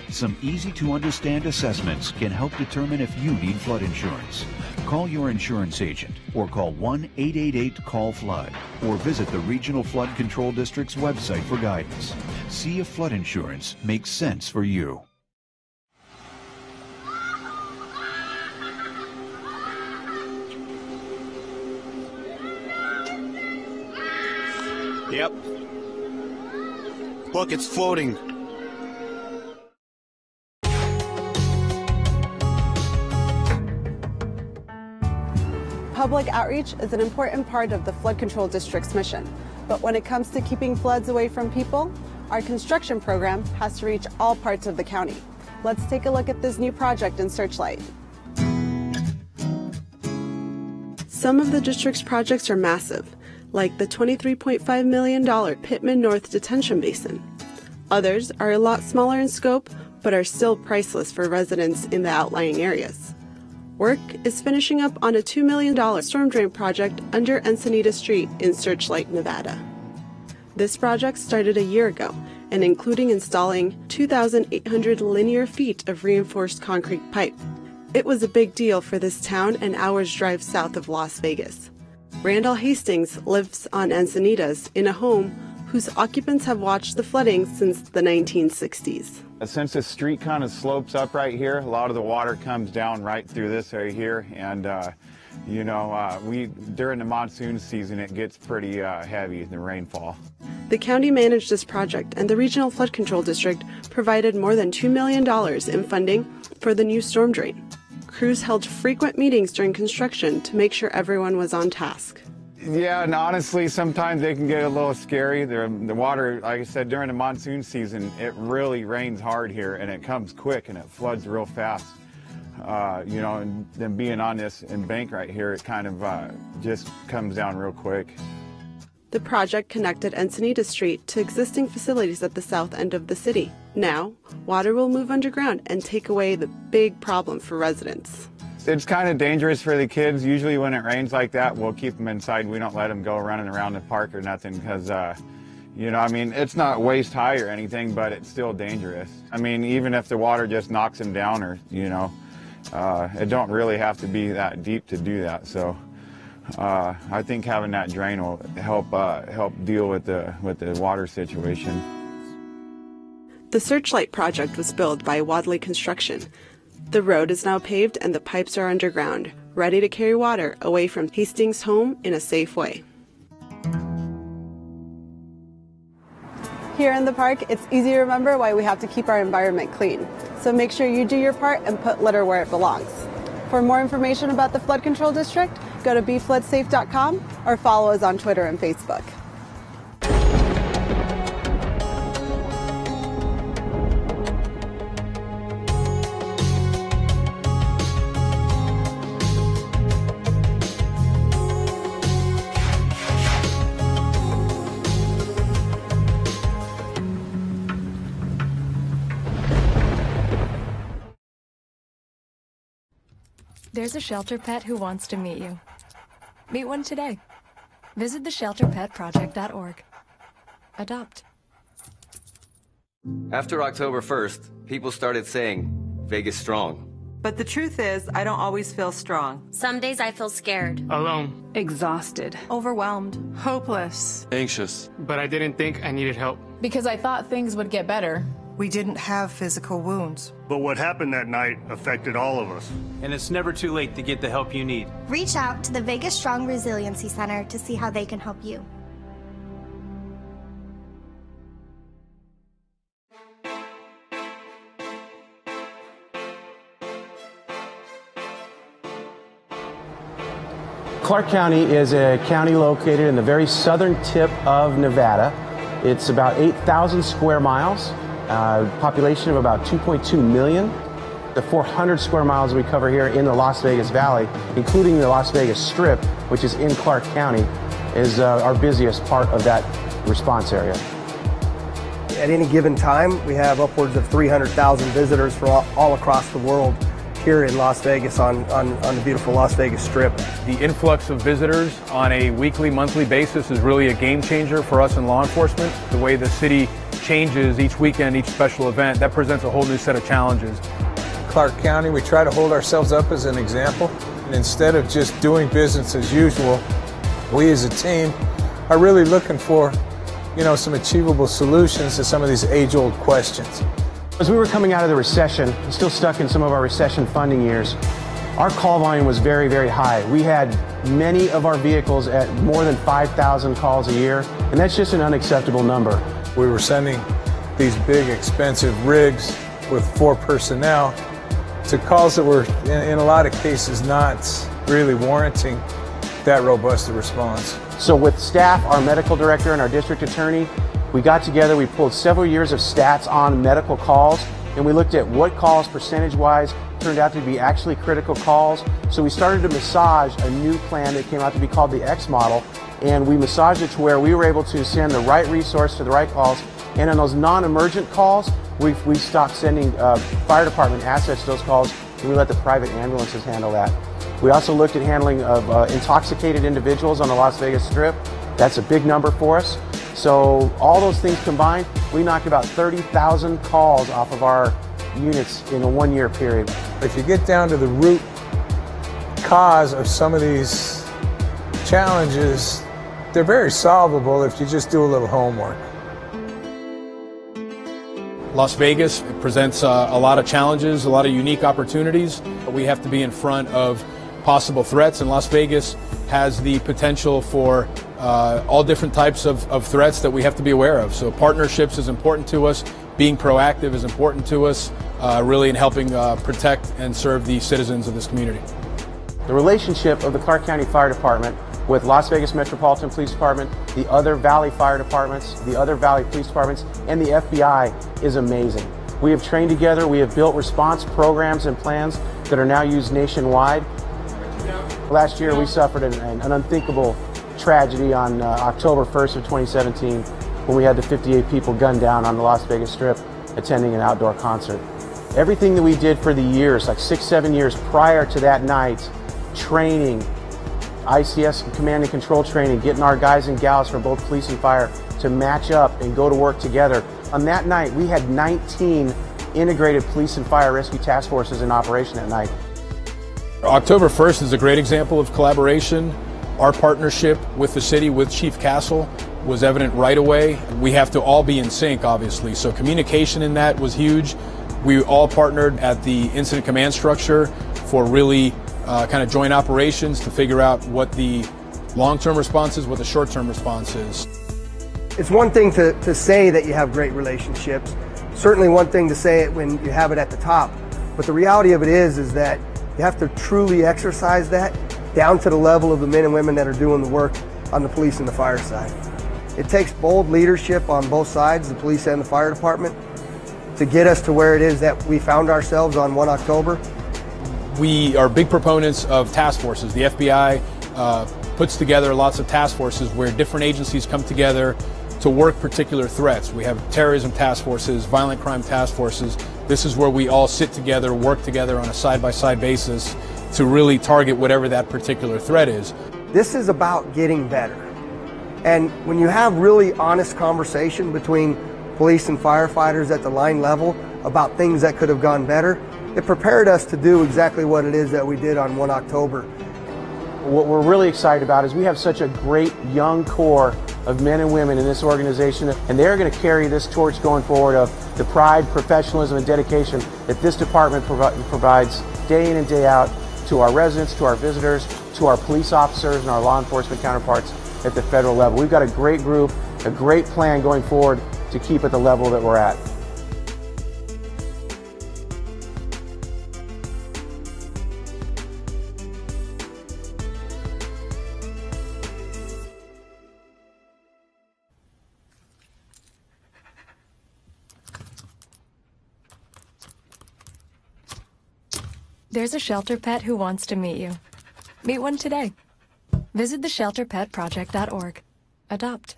Some easy-to-understand assessments can help determine if you need flood insurance. Call your insurance agent or call 1-888-CALL-FLOOD or visit the Regional Flood Control District's website for guidance. See if flood insurance makes sense for you. Yep. Look, it's floating. Public outreach is an important part of the Flood Control District's mission. But when it comes to keeping floods away from people, our construction program has to reach all parts of the county. Let's take a look at this new project in Searchlight. Some of the district's projects are massive, like the $23.5 million Pittman North Detention Basin. Others are a lot smaller in scope, but are still priceless for residents in the outlying areas. Work is finishing up on a $2 million storm drain project under Encinita Street in Searchlight, Nevada. This project started a year ago and including installing 2,800 linear feet of reinforced concrete pipe. It was a big deal for this town an hour's drive south of Las Vegas. Randall Hastings lives on Encinitas in a home whose occupants have watched the flooding since the 1960s. Since this street kind of slopes up right here, a lot of the water comes down right through this area here, and during the monsoon season it gets pretty heavy in the rainfall. The county managed this project, and the Regional Flood Control District provided more than $2 million in funding for the new storm drain. Crews held frequent meetings during construction to make sure everyone was on task. Yeah, and honestly, sometimes they can get a little scary. The water, like I said, during the monsoon season, it really rains hard here, and it comes quick, and it floods real fast. And then being on this embank right here, it kind of just comes down real quick. The project connected Encinitas Street to existing facilities at the south end of the city. Now, water will move underground and take away the big problem for residents. It's kind of dangerous for the kids. Usually when it rains like that, we'll keep them inside. We don't let them go running around the park or nothing because, you know, I mean, it's not waist high or anything, but it's still dangerous. I mean, even if the water just knocks them down or, you know, it don't really have to be that deep to do that. So I think having that drain will help deal with the water situation. The Searchlight project was built by Wadley Construction. The road is now paved and the pipes are underground, ready to carry water away from Hastings' home in a safe way. Here in the park, it's easy to remember why we have to keep our environment clean. So make sure you do your part and put litter where it belongs. For more information about the Flood Control District, go to BeFloodSafe.com or follow us on Twitter and Facebook. There's a shelter pet who wants to meet you. Meet one today. Visit theshelterpetproject.org. Adopt. After October 1st, people started saying, Vegas strong. But the truth is, I don't always feel strong. Some days I feel scared. Alone. Exhausted. Overwhelmed. Hopeless. Anxious. But I didn't think I needed help. Because I thought things would get better. We didn't have physical wounds. But what happened that night affected all of us. And it's never too late to get the help you need. Reach out to the Vegas Strong Resiliency Center to see how they can help you. Clark County is a county located in the very southern tip of Nevada. It's about 8,000 square miles. Population of about 2.2 million. The 400 square miles we cover here in the Las Vegas Valley, including the Las Vegas Strip, which is in Clark County, is our busiest part of that response area. At any given time, we have upwards of 300,000 visitors from all across the world here in Las Vegas on the beautiful Las Vegas Strip. The influx of visitors on a weekly, monthly basis is really a game changer for us in law enforcement. The way the city changes each weekend, each special event, that presents a whole new set of challenges. Clark County, we try to hold ourselves up as an example. And instead of just doing business as usual, we as a team are really looking for, you know, some achievable solutions to some of these age-old questions. As we were coming out of the recession, still stuck in some of our recession funding years, our call volume was very, very high. We had many of our vehicles at more than 5,000 calls a year, and that's just an unacceptable number. We were sending these big, expensive rigs with 4 personnel to calls that were, in a lot of cases, not really warranting that robust a response. So with staff, our medical director and our district attorney, we got together, we pulled several years of stats on medical calls, and we looked at what calls percentage-wise turned out to be actually critical calls. So we started to massage a new plan that came out to be called the X model, and we massaged it to where we were able to send the right resource to the right calls, and on those non-emergent calls, we stopped sending fire department assets to those calls, and we let the private ambulances handle that. We also looked at handling of intoxicated individuals on the Las Vegas Strip. That's a big number for us. So all those things combined, we knocked about 30,000 calls off of our units in a 1-year period. If you get down to the root cause of some of these challenges, they're very solvable if you just do a little homework. Las Vegas presents a lot of challenges, a lot of unique opportunities. We have to be in front of possible threats, and Las Vegas has the potential for all different types of threats that we have to be aware of. So partnerships is important to us. Being proactive is important to us, really in helping protect and serve the citizens of this community. The relationship of the Clark County Fire Department with Las Vegas Metropolitan Police Department, the other Valley Fire Departments, the other Valley Police Departments, and the FBI is amazing. We have trained together, we have built response programs and plans that are now used nationwide. Last year we suffered an unthinkable tragedy on October 1st of 2017 when we had the 58 people gunned down on the Las Vegas Strip attending an outdoor concert. Everything that we did for the years, like 6-7 years prior to that night, training, ICS command and control training, getting our guys and gals from both police and fire to match up and go to work together. On that night, we had 19 integrated police and fire rescue task forces in operation that night. October 1st is a great example of collaboration. Our partnership with the city, with Chief Castle, was evident right away. We have to all be in sync, obviously, so communication in that was huge. We all partnered at the incident command structure for really kind of joint operations to figure out what the long-term response is, what the short-term response is. It's one thing to say that you have great relationships, certainly one thing to say it when you have it at the top, but the reality of it is that you have to truly exercise that down to the level of the men and women that are doing the work on the police and the fire side. It takes bold leadership on both sides, the police and the fire department, to get us to where it is that we found ourselves on 1 October. We are big proponents of task forces. The FBI puts together lots of task forces where different agencies come together to work particular threats. We have terrorism task forces, violent crime task forces. This is where we all sit together, work together on a side-by-side basis to really target whatever that particular threat is. This is about getting better. And when you have really honest conversation between police and firefighters at the line level about things that could have gone better, it prepared us to do exactly what it is that we did on 1 October. What we're really excited about is we have such a great young core of men and women in this organization, and they're going to carry this torch going forward of the pride, professionalism, and dedication that this department provides day in and day out to our residents, to our visitors, to our police officers and our law enforcement counterparts at the federal level. We've got a great group, a great plan going forward to keep at the level that we're at. There's a shelter pet who wants to meet you. Meet one today. Visit theshelterpetproject.org. Adopt.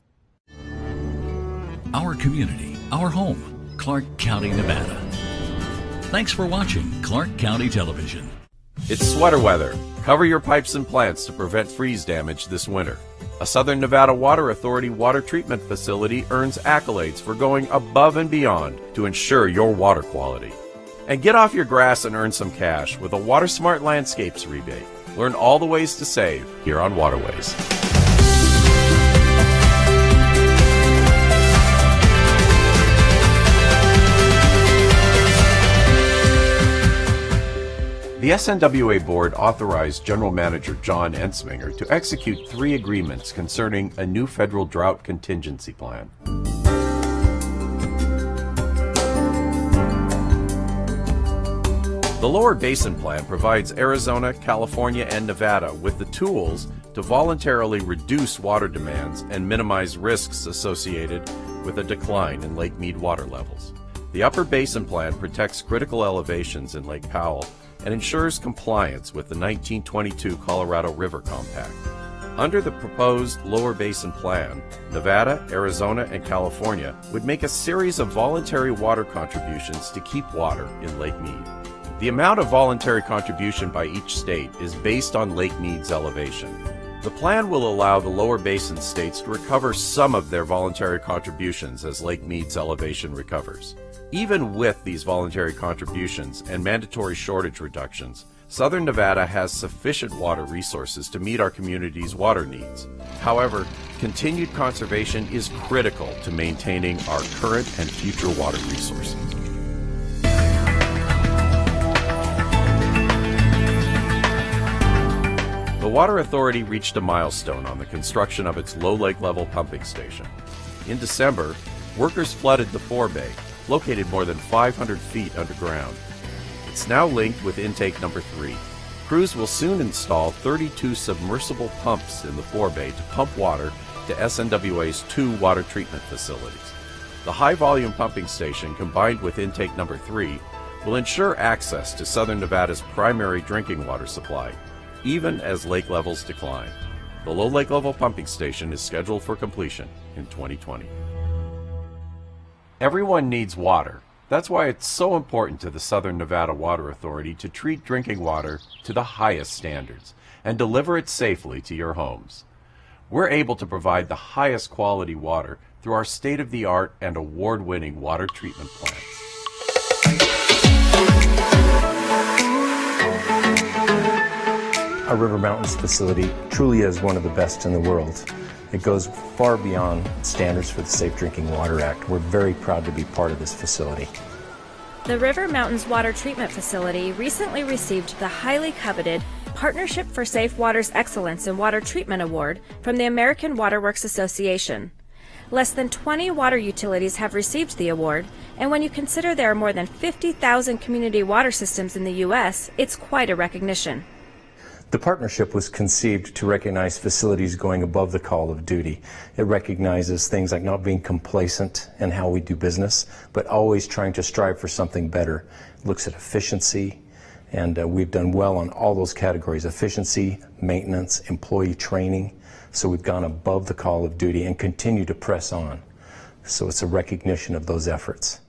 Our community, our home, Clark County, Nevada. Thanks for watching Clark County Television. It's sweater weather. Cover your pipes and plants to prevent freeze damage this winter. A Southern Nevada Water Authority water treatment facility earns accolades for going above and beyond to ensure your water quality. And get off your grass and earn some cash with a WaterSmart Landscapes rebate. Learn all the ways to save here on Waterways. The SNWA Board authorized General Manager John Ensminger to execute 3 agreements concerning a new federal drought contingency plan. The Lower Basin Plan provides Arizona, California, and Nevada with the tools to voluntarily reduce water demands and minimize risks associated with a decline in Lake Mead water levels. The Upper Basin Plan protects critical elevations in Lake Powell and ensures compliance with the 1922 Colorado River Compact. Under the proposed Lower Basin Plan, Nevada, Arizona, and California would make a series of voluntary water contributions to keep water in Lake Mead. The amount of voluntary contribution by each state is based on Lake Mead's elevation. The plan will allow the lower basin states to recover some of their voluntary contributions as Lake Mead's elevation recovers. Even with these voluntary contributions and mandatory shortage reductions, Southern Nevada has sufficient water resources to meet our community's water needs. However, continued conservation is critical to maintaining our current and future water resources. The Water Authority reached a milestone on the construction of its low lake level pumping station. In December, workers flooded the forebay, located more than 500 feet underground. It's now linked with intake number 3. Crews will soon install 32 submersible pumps in the forebay to pump water to SNWA's 2 water treatment facilities. The high-volume pumping station, combined with intake number 3, will ensure access to Southern Nevada's primary drinking water supply, even as lake levels decline. The low lake level pumping station is scheduled for completion in 2020. Everyone needs water. That's why it's so important to the Southern Nevada Water Authority to treat drinking water to the highest standards and deliver it safely to your homes. We're able to provide the highest quality water through our state-of-the-art and award-winning water treatment plants. Our River Mountains facility truly is one of the best in the world. It goes far beyond standards for the Safe Drinking Water Act. We're very proud to be part of this facility. The River Mountains Water Treatment Facility recently received the highly coveted Partnership for Safe Water's Excellence in Water Treatment Award from the American Water Works Association. Less than 20 water utilities have received the award, and when you consider there are more than 50,000 community water systems in the U.S., it's quite a recognition. The partnership was conceived to recognize facilities going above the call of duty. It recognizes things like not being complacent in how we do business, but always trying to strive for something better. It looks at efficiency, and we've done well on all those categories: efficiency, maintenance, employee training. So we've gone above the call of duty and continue to press on. So it's a recognition of those efforts.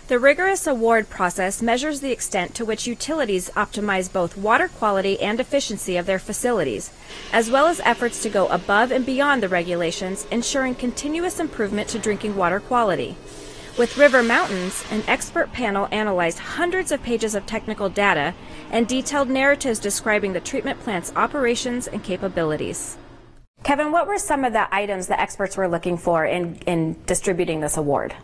The rigorous award process measures the extent to which utilities optimize both water quality and efficiency of their facilities, as well as efforts to go above and beyond the regulations, ensuring continuous improvement to drinking water quality. With River Mountains, an expert panel analyzed hundreds of pages of technical data and detailed narratives describing the treatment plant's operations and capabilities. Kevin, what were some of the items the experts were looking for in distributing this award?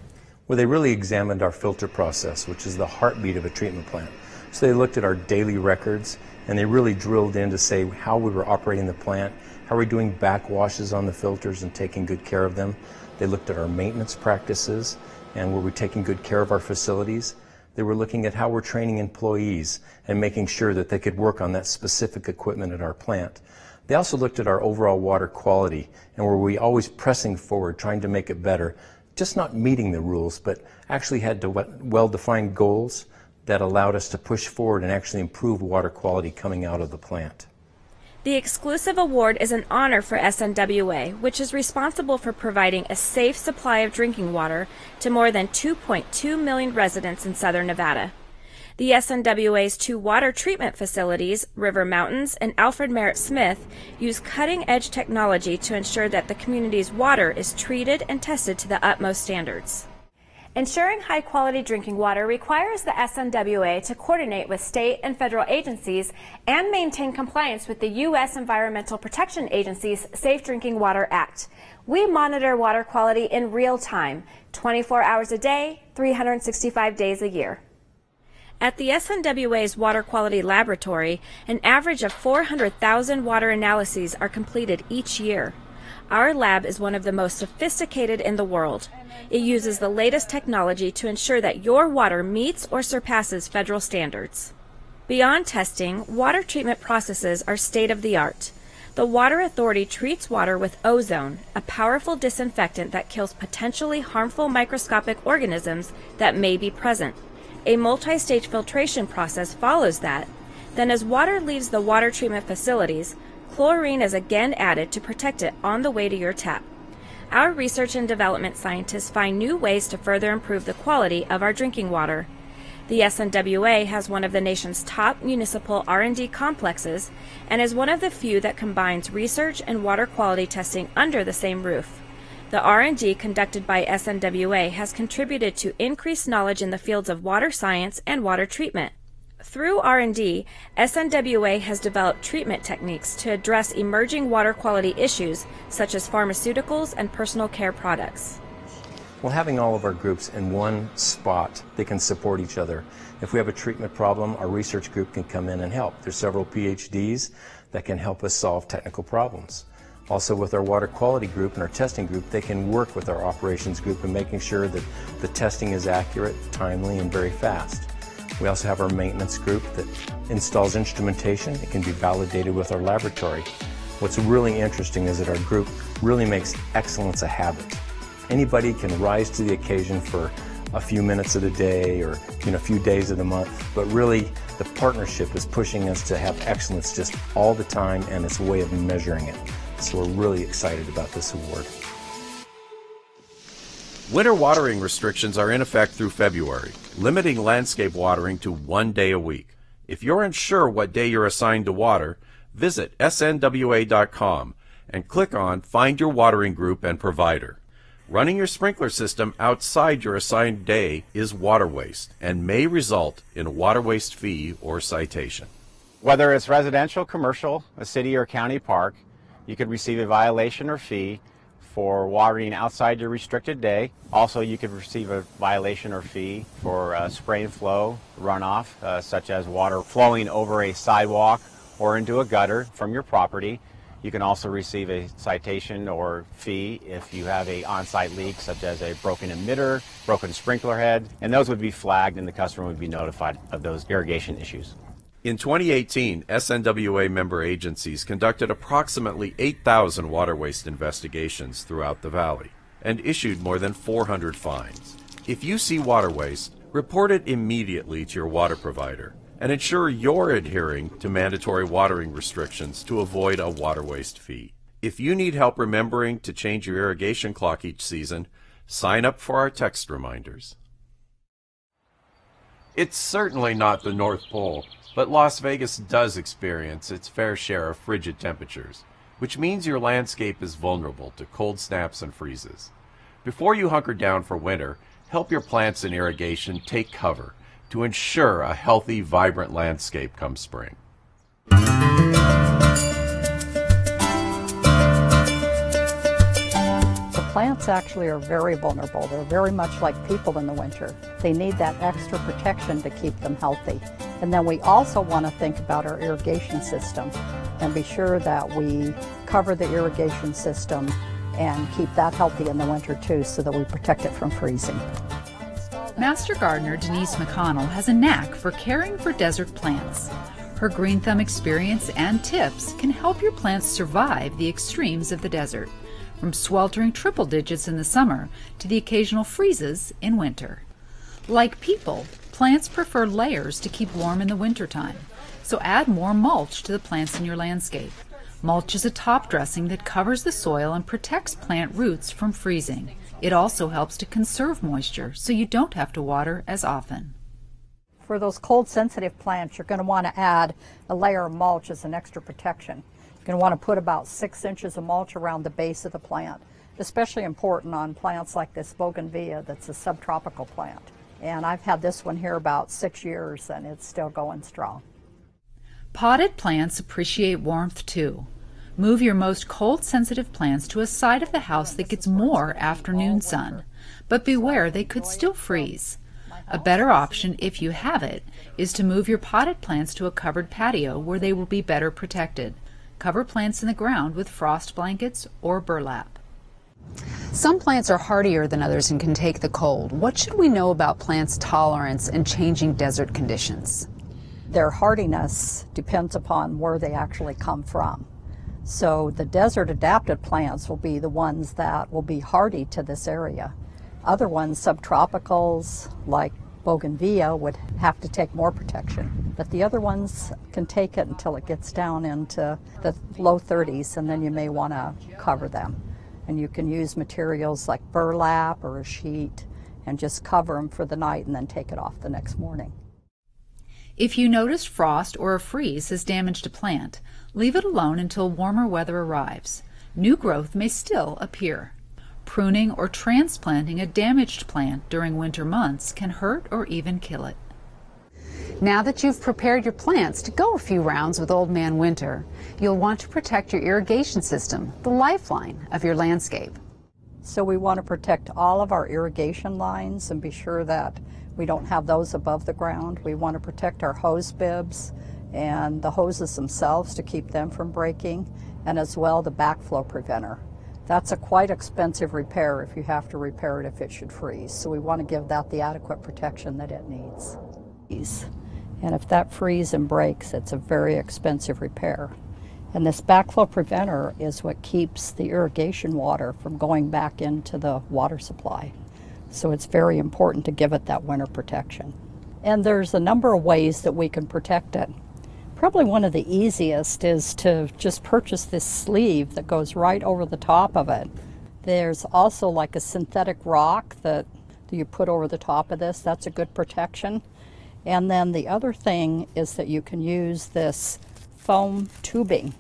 Well, they really examined our filter process, which is the heartbeat of a treatment plant. So they looked at our daily records, and they really drilled in to say how we were operating the plant, how we're doing backwashes on the filters and taking good care of them. They looked at our maintenance practices and were we taking good care of our facilities. They were looking at how we're training employees and making sure that they could work on that specific equipment at our plant. They also looked at our overall water quality and were we always pressing forward, trying to make it better, just not meeting the rules, but actually had well-defined goals that allowed us to push forward and actually improve water quality coming out of the plant. The exclusive award is an honor for SNWA, which is responsible for providing a safe supply of drinking water to more than 2.2 million residents in Southern Nevada. The SNWA's two water treatment facilities, River Mountains and Alfred Merritt Smith, use cutting-edge technology to ensure that the community's water is treated and tested to the utmost standards. Ensuring high-quality drinking water requires the SNWA to coordinate with state and federal agencies and maintain compliance with the U.S. Environmental Protection Agency's Safe Drinking Water Act. We monitor water quality in real time, 24 hours a day, 365 days a year. At the SNWA's Water Quality Laboratory, an average of 400,000 water analyses are completed each year. Our lab is one of the most sophisticated in the world. It uses the latest technology to ensure that your water meets or surpasses federal standards. Beyond testing, water treatment processes are state-of-the-art. The Water Authority treats water with ozone, a powerful disinfectant that kills potentially harmful microscopic organisms that may be present. A multi-stage filtration process follows that. Then as water leaves the water treatment facilities, chlorine is again added to protect it on the way to your tap. Our research and development scientists find new ways to further improve the quality of our drinking water. The SNWA has one of the nation's top municipal R&D complexes and is one of the few that combines research and water quality testing under the same roof. The R&D conducted by SNWA has contributed to increased knowledge in the fields of water science and water treatment. Through R&D, SNWA has developed treatment techniques to address emerging water quality issues such as pharmaceuticals and personal care products. Well, having all of our groups in one spot, they can support each other. If we have a treatment problem, our research group can come in and help. There's several PhDs that can help us solve technical problems. Also with our water quality group and our testing group, they can work with our operations group in making sure that the testing is accurate, timely, and very fast. We also have our maintenance group that installs instrumentation. It can be validated with our laboratory. What's really interesting is that our group really makes excellence a habit. Anybody can rise to the occasion for a few minutes of the day or a few days of the month, but really the partnership is pushing us to have excellence just all the time, and it's a way of measuring it. So we're really excited about this award. Winter watering restrictions are in effect through February, limiting landscape watering to 1 day a week. If you're unsure what day you're assigned to water, visit snwa.com and click on Find Your Watering Group and Provider. Running your sprinkler system outside your assigned day is water waste and may result in a water waste fee or citation. Whether it's residential, commercial, a city or county park, you could receive a violation or fee for watering outside your restricted day. Also, you could receive a violation or fee for spray and flow runoff, such as water flowing over a sidewalk or into a gutter from your property. You can also receive a citation or fee if you have an on-site leak, such as a broken emitter, broken sprinkler head, and those would be flagged and the customer would be notified of those irrigation issues. In 2018, SNWA member agencies conducted approximately 8,000 water waste investigations throughout the valley and issued more than 400 fines. If you see water waste, report it immediately to your water provider and ensure you're adhering to mandatory watering restrictions to avoid a water waste fee. If you need help remembering to change your irrigation clock each season, sign up for our text reminders. It's certainly not the North Pole, but Las Vegas does experience its fair share of frigid temperatures, which means your landscape is vulnerable to cold snaps and freezes. Before you hunker down for winter, help your plants and irrigation take cover to ensure a healthy, vibrant landscape come spring. Plants actually are very vulnerable. They're very much like people in the winter. They need that extra protection to keep them healthy. And then we also want to think about our irrigation system and be sure that we cover the irrigation system and keep that healthy in the winter too, so that we protect it from freezing. Master gardener Denise McConnell has a knack for caring for desert plants. Her Green Thumb experience and tips can help your plants survive the extremes of the desert, from sweltering triple digits in the summer to the occasional freezes in winter. Like people, plants prefer layers to keep warm in the wintertime, so add more mulch to the plants in your landscape. Mulch is a top dressing that covers the soil and protects plant roots from freezing. It also helps to conserve moisture, so you don't have to water as often. For those cold-sensitive plants, you're going to want to add a layer of mulch as an extra protection. You're going to want to put about 6 inches of mulch around the base of the plant, especially important on plants like this bougainvillea that's a subtropical plant. And I've had this one here about 6 years and it's still going strong. Potted plants appreciate warmth too. Move your most cold-sensitive plants to a side of the house that gets more afternoon sun, but beware they could still freeze. A better option, if you have it, is to move your potted plants to a covered patio where they will be better protected. Cover plants in the ground with frost blankets or burlap. Some plants are hardier than others and can take the cold. What should we know about plants' tolerance in changing desert conditions? Their hardiness depends upon where they actually come from. So the desert-adapted plants will be the ones that will be hardy to this area. Other ones, subtropicals like bougainvillea, would have to take more protection. But the other ones can take it until it gets down into the low 30s, and then you may want to cover them. And you can use materials like burlap or a sheet and just cover them for the night and then take it off the next morning. If you notice frost or a freeze has damaged a plant, leave it alone until warmer weather arrives. New growth may still appear. Pruning or transplanting a damaged plant during winter months can hurt or even kill it. Now that you've prepared your plants to go a few rounds with Old Man Winter, you'll want to protect your irrigation system, the lifeline of your landscape. So we want to protect all of our irrigation lines and be sure that we don't have those above the ground. We want to protect our hose bibs and the hoses themselves to keep them from breaking, and as well the backflow preventer. That's a quite expensive repair if you have to repair it if it should freeze. So we want to give that the adequate protection that it needs. And if that freezes and breaks, it's a very expensive repair. And this backflow preventer is what keeps the irrigation water from going back into the water supply. So it's very important to give it that winter protection. And there's a number of ways that we can protect it. Probably one of the easiest is to just purchase this sleeve that goes right over the top of it. There's also like a synthetic rock that you put over the top of this. That's a good protection. And then the other thing is that you can use this foam tubing.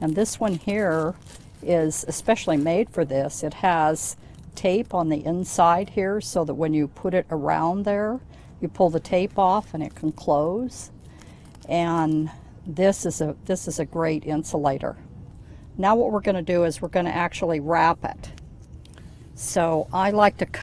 And this one here is especially made for this. It has tape on the inside here so that when you put it around there, you pull the tape off and it can close. And this is a great insulator. Now what we're going to do is we're going to actually wrap it. So I like to